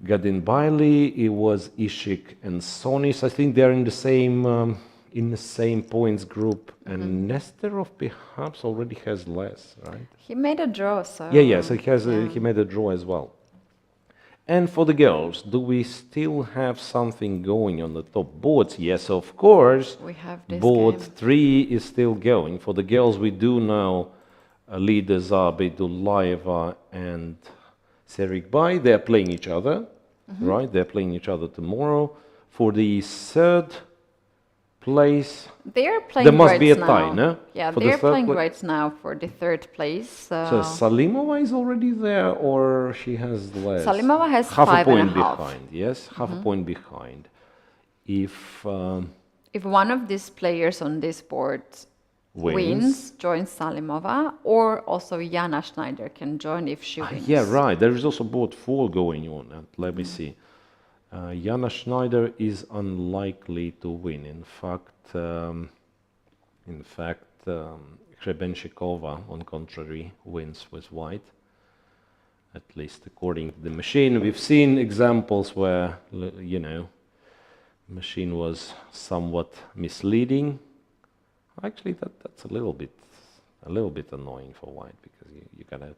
Gadin Bailey. It was Ishik and Sonis. I think they're in the same points group, and Nesterov perhaps already has less, right? He made a draw, so So he made a draw as well. And for the girls, do we still have something going on the top boards? Yes, of course. we have this Board game. 3 is still going. For the girls, we do know leaders are Bedulayeva and Serikbay. They're playing each other, right? They're playing each other tomorrow. For the third place, They're playing there must great be a now. tie, no? Yeah, For the they're third playing pla- great now for the third place. So Salimova is already there, or she has less? Salimova has half a 5.5. point behind. Yes, half a point behind. If one of these players on this board wins, joins Salimova, or also Jana Schneider can join if she wins. yeah, right. There is also board 4 going on. Let me see. Jana Schneider is unlikely to win. In fact, Hrebenshikova, on contrary, wins with white. At least according to the machine. We've seen examples where, you know, machine was somewhat misleading. Actually, that's a little bit annoying for white, because you gotta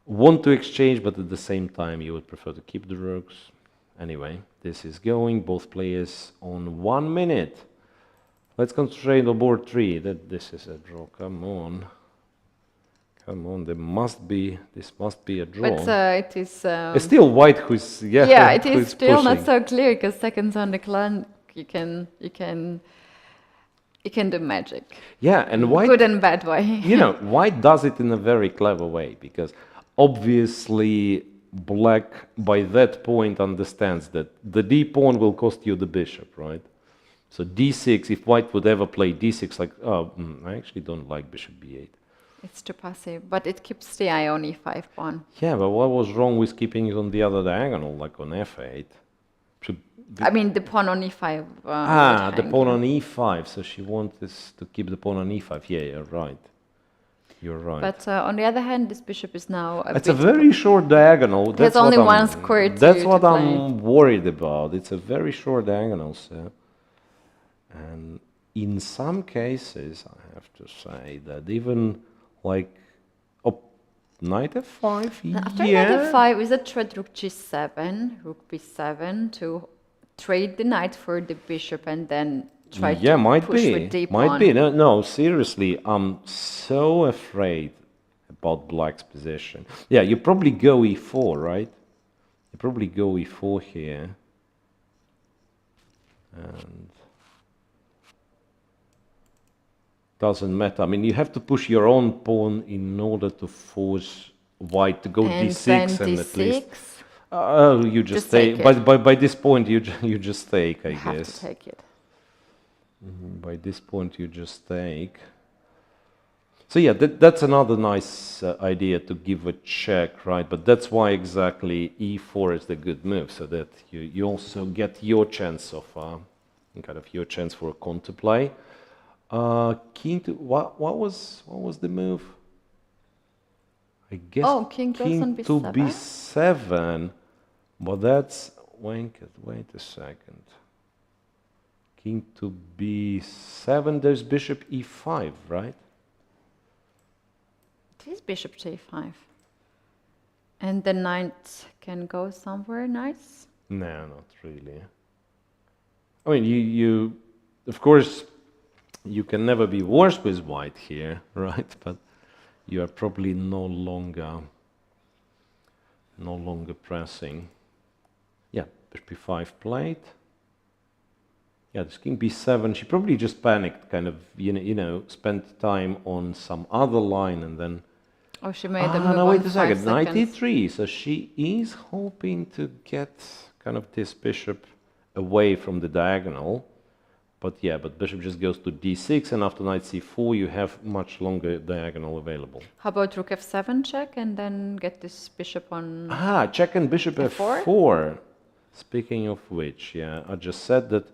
want to exchange, but at the same time you would prefer to keep the rooks. Anyway, this is going, both players on 1 minute. Let's concentrate on board 3. This is a draw. Come on, this must be a draw. But it is. It's still white who's Yeah, it is who's still pushing. not so clear, because seconds on the clock you can do magic. Yeah, and white, Good and bad way. you know, white does it in a very clever way, because obviously black by that point understands that the d pawn will cost you the bishop, right? So d6, if white would ever play d6, like, I actually don't like bishop b8. It's too passive, but it keeps the eye on e5 pawn. Yeah, but what was wrong with keeping it on the other diagonal, like on f8? I mean, the pawn on e5. The pawn on e5, so she wants this to keep the pawn on e5. Yeah, you're right. You're right. But on the other hand, this bishop is now It's a very short diagonal. There's only one square That's what to I'm worried about. It's a very short diagonal, so. And in some cases, I have to say that even like knight f5, After yeah. knight f5 is a threat rook g7, rook b7 to trade the knight for the bishop and then try to might push be. with d Might pawn. be. No, seriously, I'm so afraid about black's position. Yeah, you probably go e4, right? You probably go e4 here. And doesn't matter. I mean, you have to push your own pawn in order to force white to go And d6 then and at least. d6. You just Just take. take it. By this point, you just take, I You have guess. to take it. By this point, you just take. So yeah, that's another nice idea, to give a check, right? But that's why exactly e4 is the good move, so that you also get your chance of kind of your chance for a counterplay. King to what was the move? I guess King goes on to b7? b7, but that's wait a second. King to b7. There's bishop e5, right? It is bishop j5. And the knight can go somewhere nice. No, not really. I mean, you of course, you can never be worse with white here, right? But you are probably no longer pressing. Yeah, bishop b5 played. Yeah, this king b7. She probably just panicked, kind of, you know, spent time on some other line and then. Oh, she made the move. No, wait on a 5 second. Knight seconds. e3. So she is hoping to get kind of this bishop away from the diagonal. But yeah, but bishop just goes to d6, and after knight c4, you have much longer diagonal available. How about rook f7 check and then get this bishop on... Check and bishop F4? f4. Speaking of which, yeah, I just said that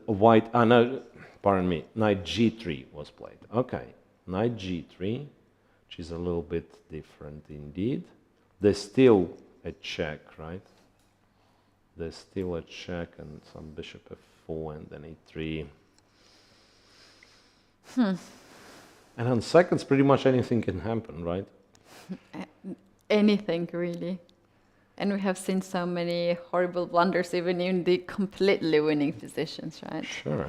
white... no, pardon me, knight g3 was played. Okay, knight g3, which is a little bit different indeed. There's still a check, right? There's still a check and some bishop f4 and then e3. And on seconds, pretty much anything can happen, right? Anything, really. And we have seen so many horrible blunders, even in the completely winning positions, right? Sure.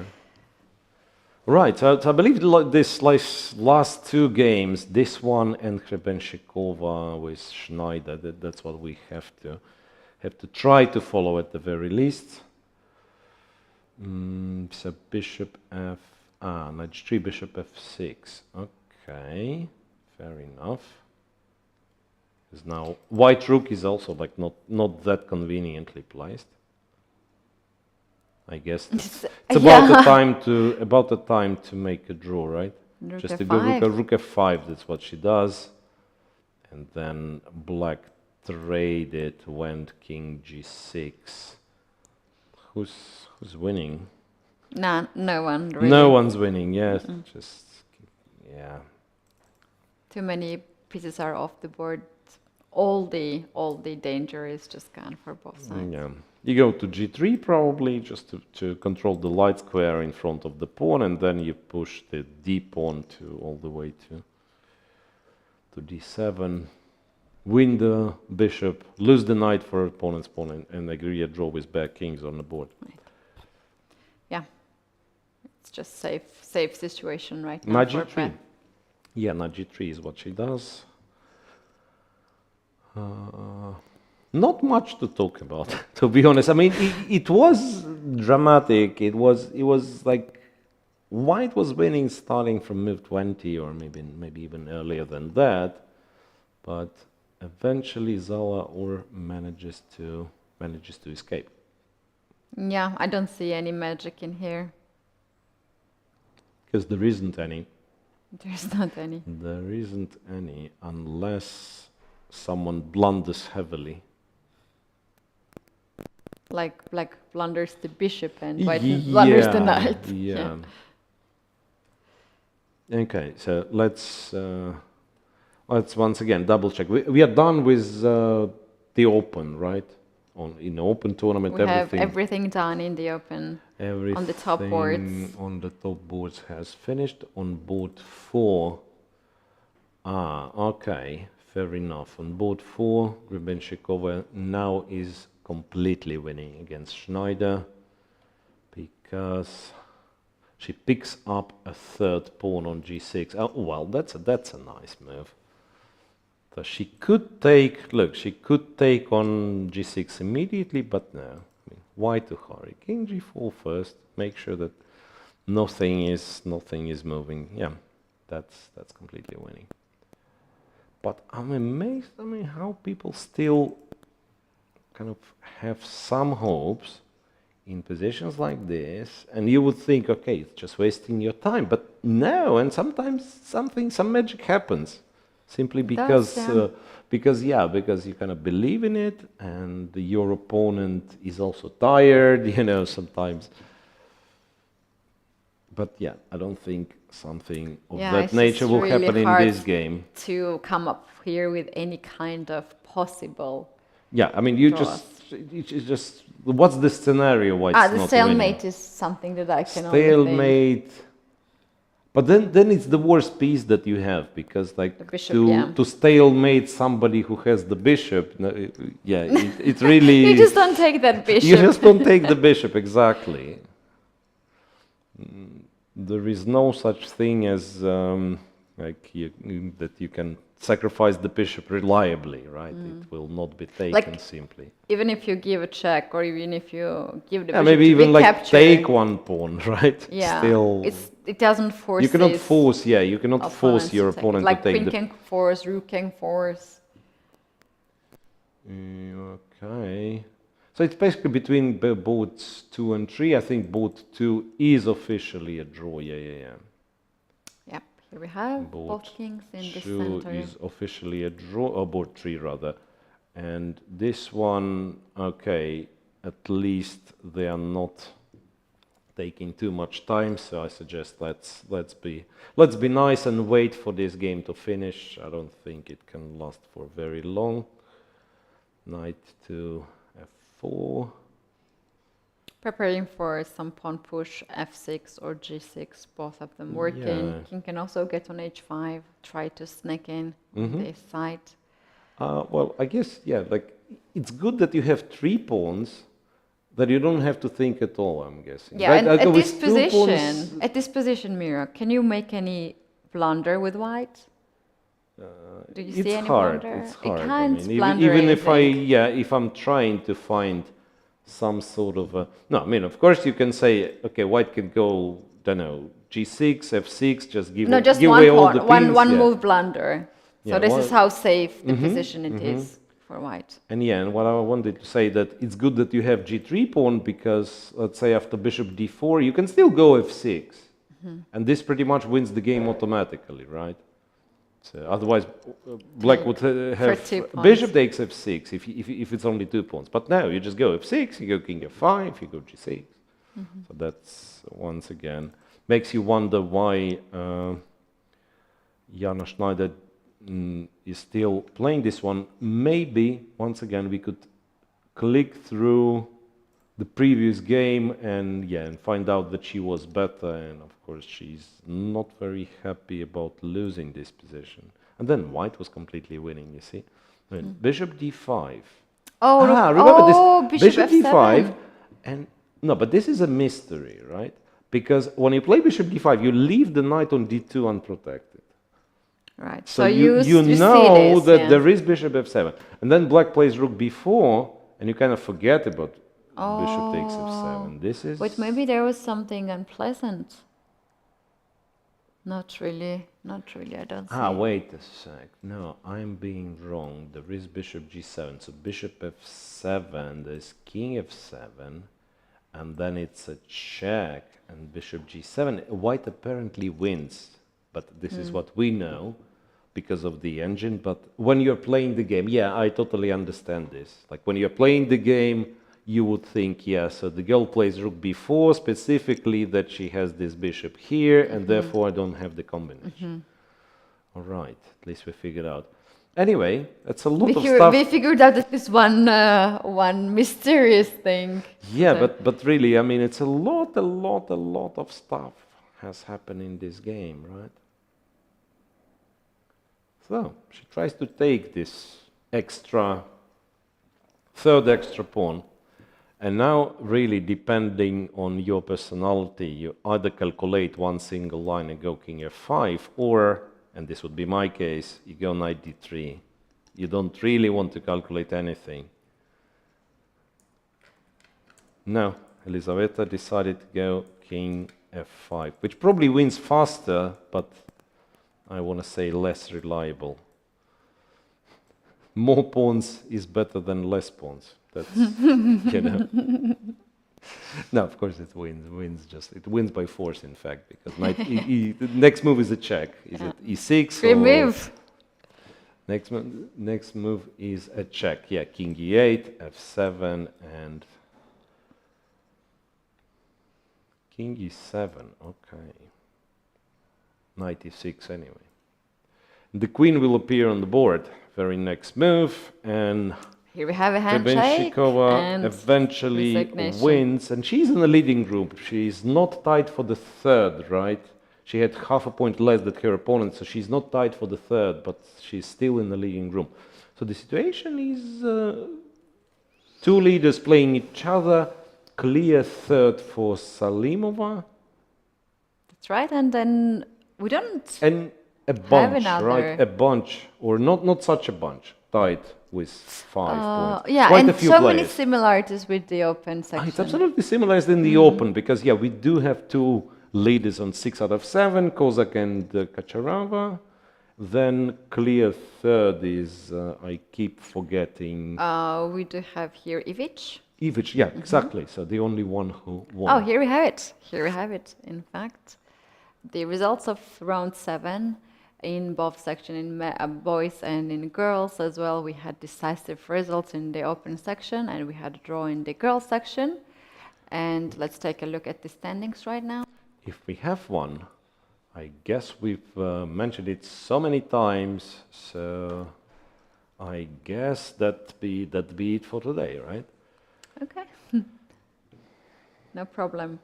Right, so I believe this last two games, this one and Hrebenshikova with Schneider, that's what we have to try to follow at the very least. So bishop knight g3, bishop f6. Okay, fair enough. Because now white rook is also like not that conveniently placed. I guess it's about the time to make a draw, right? Rook Just to f5. go rook f5. That's what she does, and then black traded, went king g6. Who's winning? No one really. No one's winning. Yes, just yeah. Too many pieces are off the board. All the danger is just gone for both sides. Yeah. You go to g3 probably just to control the light square in front of the pawn, and then you push the d pawn to all the way to d7, win the bishop, lose the knight for opponent's pawn, and agree a draw with back kings on the board. Right. Yeah, it's just safe situation right now. Knight for g3. Brett. Yeah, knight g3 is what she does. Not much to talk about, to be honest. I mean, it was dramatic. It was like white was winning starting from move 20, or maybe even earlier than that, but eventually Zala manages to escape. Yeah, I don't see any magic in here. Because there isn't any. There's not any. There isn't any unless someone blunders heavily. Like black blunders the bishop and white blunders the knight. Yeah. Okay, so let's once again double check. We are done with the open, right? In the open tournament, We have everything done in the open. Everything on the top boards. On the top boards has finished. On board 4. Okay, fair enough. On board 4, Miroshnichenko now is completely winning against Schneider because she picks up a third pawn on g6. Oh well, that's a nice move. So she could take, look, she could take on g6 immediately, but no. I mean, why to hurry? King g4 first. Make sure that nothing is moving. Yeah, that's completely winning. But I'm amazed. I mean, how people still kind of have some hopes in positions like this, and you would think, okay, it's just wasting your time. But no, and sometimes some magic happens. Simply because because you kind of believe in it, and your opponent is also tired, sometimes. But yeah, I don't think something of that nature will happen in this game. To come up here with any kind of possible. Yeah, I mean, it's just what's the scenario? Why it's the not stalemate winning? is something that I can only think. Stalemate. But then it's the worst piece that you have, because like the bishop, to stalemate somebody who has the bishop, it really... You just don't take that bishop. You just don't take the bishop, exactly. There is no such thing as that you can sacrifice the bishop reliably, right? It will not be taken simply. Even if you give a check, or even if you give the bishop maybe to even be like captured. take one pawn, right? Yeah, Still, it doesn't force. You cannot force. Yeah, you cannot force your opponent to take like queen can force, rook can force. Okay. So it's basically between boards 2 and 3. I think board 2 is officially a draw. Yeah. Yep. Here we have both kings in the center. 2 is officially a draw, or board 3 rather. And this one, okay, at least they are not taking too much time. So I suggest let's be nice and wait for this game to finish. I don't think it can last for very long. Knight to f4. Preparing for some pawn push, f6 or g6, both of them working. Yeah. King can also get on h5, try to sneak in on this side. Well, I guess, like, it's good that you have 3 pawns that you don't have to think at all, I'm guessing. Yeah, right? and at this position, Miro, can you make any blunder with white? Do you see any blunder? It's hard. It can't blunder even if I'm trying to find some sort of a... No, I mean, of course you can say, okay, white can go, don't know, g6, f6, just give away all the pins. One move blunder. So this is how safe the position it is for white. And what I wanted to say, that it's good that you have g3 pawn, because let's say after bishop d4, you can still go f6. And this pretty much wins the game automatically, right? So otherwise, black would have 30 points. bishop takes f6 if it's only 2 pawns. But now you just go f6, you go king f5, you go g6. So that's once again makes you wonder why Jana Schneider is still playing this one. Maybe once again we could click through the previous game and find out that she was better, and of course she's not very happy about losing this position. And then white was completely winning, you see. I mean, bishop d5. Oh, Remember this bishop bishop d5, f7. and no, but this is a mystery, right? Because when you play bishop d5, you leave the knight on d2 unprotected. Right. So you you see know this, that yeah. there is bishop f7, and then black plays rook b4, and you kind of forget about bishop takes f7. This is. Wait, maybe there was something unpleasant. Not really, I don't see. Wait a sec. No, I'm being wrong. There is bishop g7, so bishop f7, there's king f7, and then it's a check, and bishop g7. White apparently wins, but this is what we know because of the engine. But when you're playing the game, I totally understand this. Like when you're playing the game, you would think, so the girl plays rook b4, specifically that she has this bishop here, and therefore I don't have the combination. All right, at least we figured out. Anyway, that's a lot of stuff. We figured out that this one mysterious thing. Yeah, but really, I mean, it's a lot of stuff has happened in this game, right? So she tries to take this third extra pawn. And now, really, depending on your personality, you either calculate one single line and go king f5, or, and this would be my case, you go knight d3. You don't really want to calculate anything. No, Elisaveta decided to go king f5, which probably wins faster, but I want to say less reliable. More pawns is better than less pawns. That's, No, of course it wins. It wins by force, in fact, because knight. The next move is a check. Is it e6? Great move. Next move is a check. Yeah, king e8, f7, and king e7. Okay. Knight e6 anyway. The queen will appear on the board. Very next move, and here we have a handshake. Miroshnichenko eventually wins, and she's in the leading group. She's not tied for the third, right? She had half a point less than her opponent, so she's not tied for the third, but she's still in the leading group. So the situation is two leaders playing each other, clear third for Salimova. That's right, and then we don't and a bunch, another. right? A bunch, or not such a bunch, tied with 5 points. Yeah, quite and a few so players. many similarities with the open section. It's absolutely similar as in the open, because we do have two leaders on 6 out of 7, Kozak and Kacharava. Then clear third is, I keep forgetting. We do have here Ivic. Ivic, yeah, exactly. So the only one who won. Oh, here we have it. Here we have it, in fact. The results of round 7 in both sections, in boys and in girls as well. We had decisive results in the open section, and we had a draw in the girls section. And let's take a look at the standings right now. If we have one, I guess we've mentioned it so many times, so I guess that'd be it for today, right? Okay. No problem.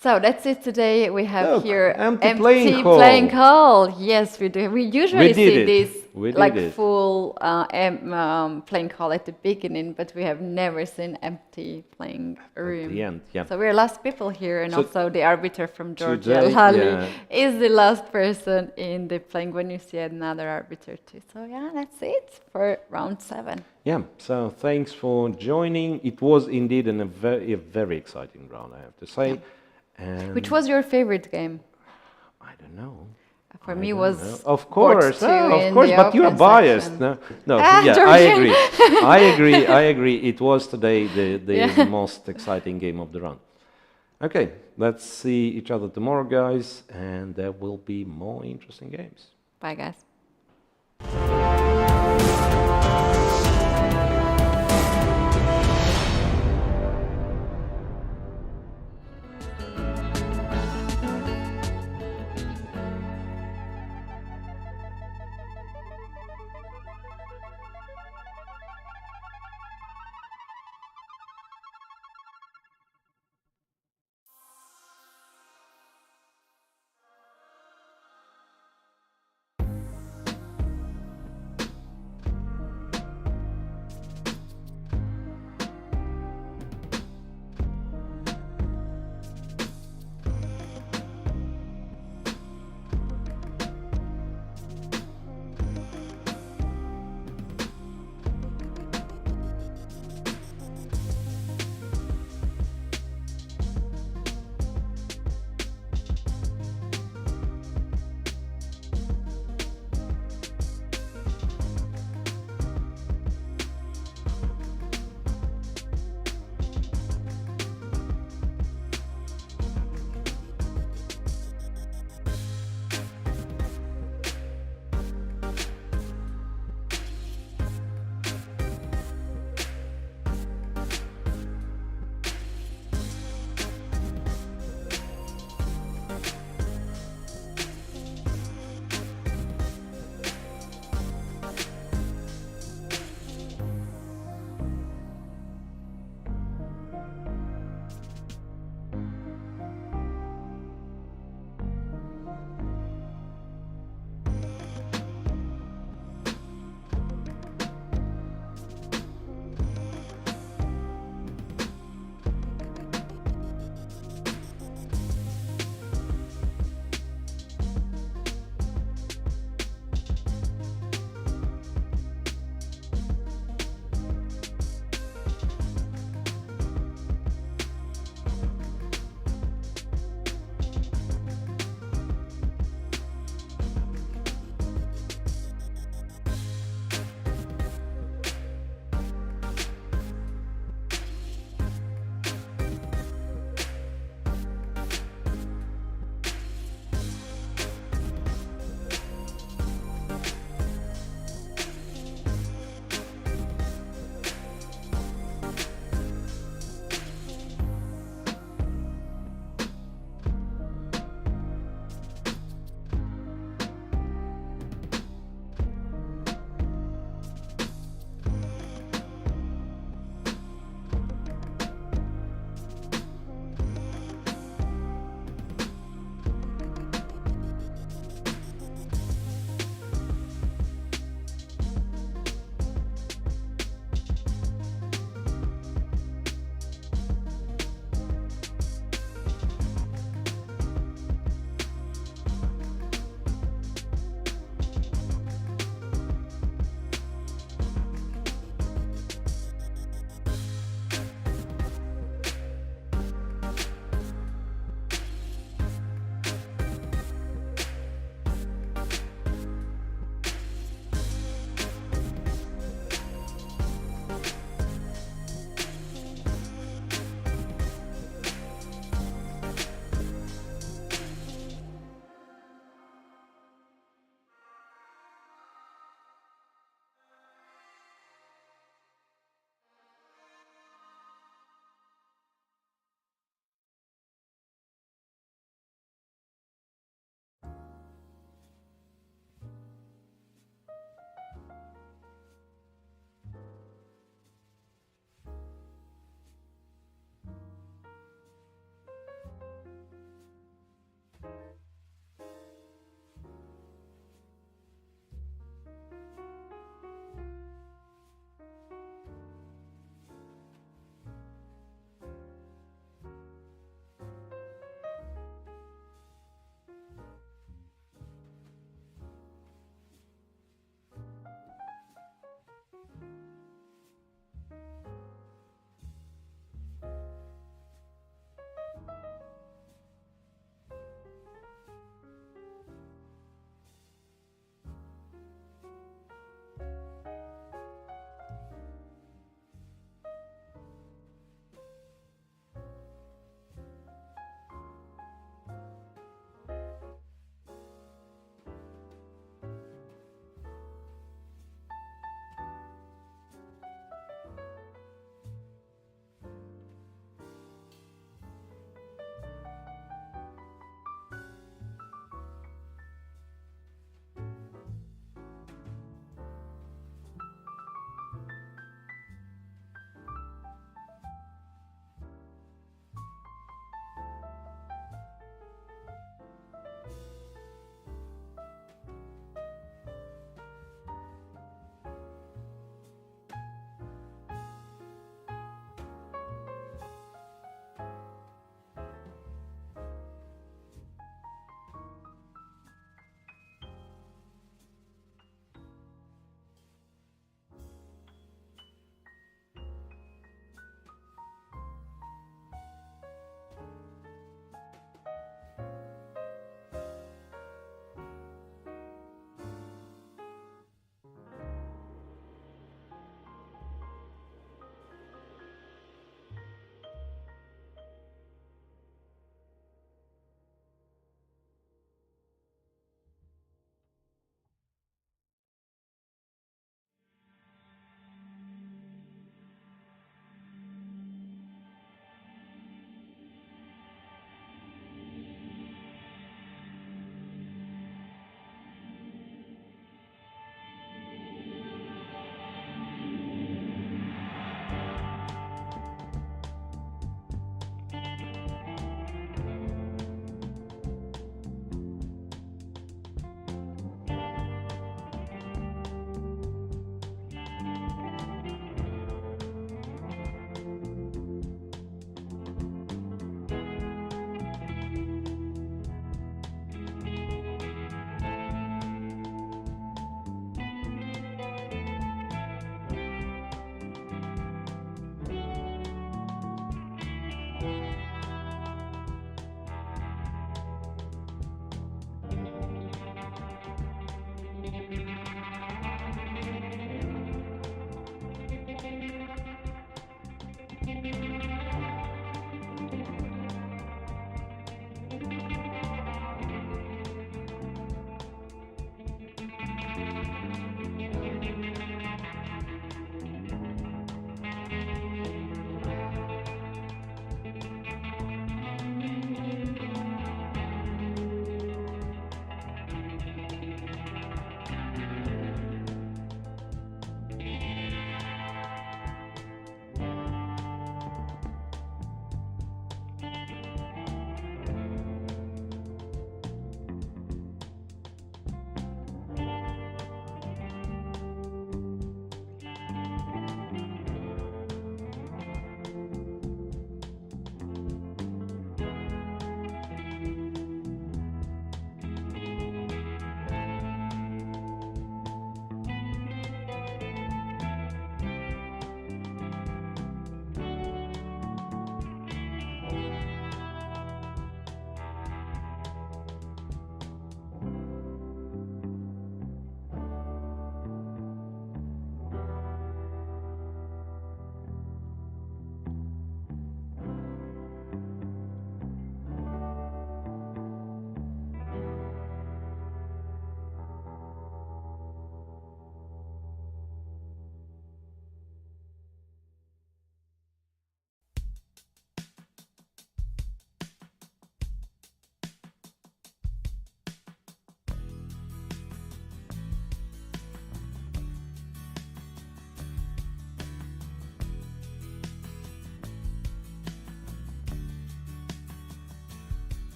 So that's it today. We have here empty playing hall. Yes, we do. We usually see this full playing hall at the beginning, but we have never seen empty playing room. At the end, yeah. So we're last people here, and so also the arbiter from Georgia, today, Lali, is the last person in the playing when you see another arbiter too. So yeah, that's it for round 7. Yeah, so thanks for joining. It was indeed a very exciting round, I have to say. Yeah. Which was your favorite game? I don't know. For me, was of course, but you are biased. No, Georgian. I agree. It was today the most exciting game of the round. Okay, let's see each other tomorrow, guys, and there will be more interesting games. Bye, guys. you.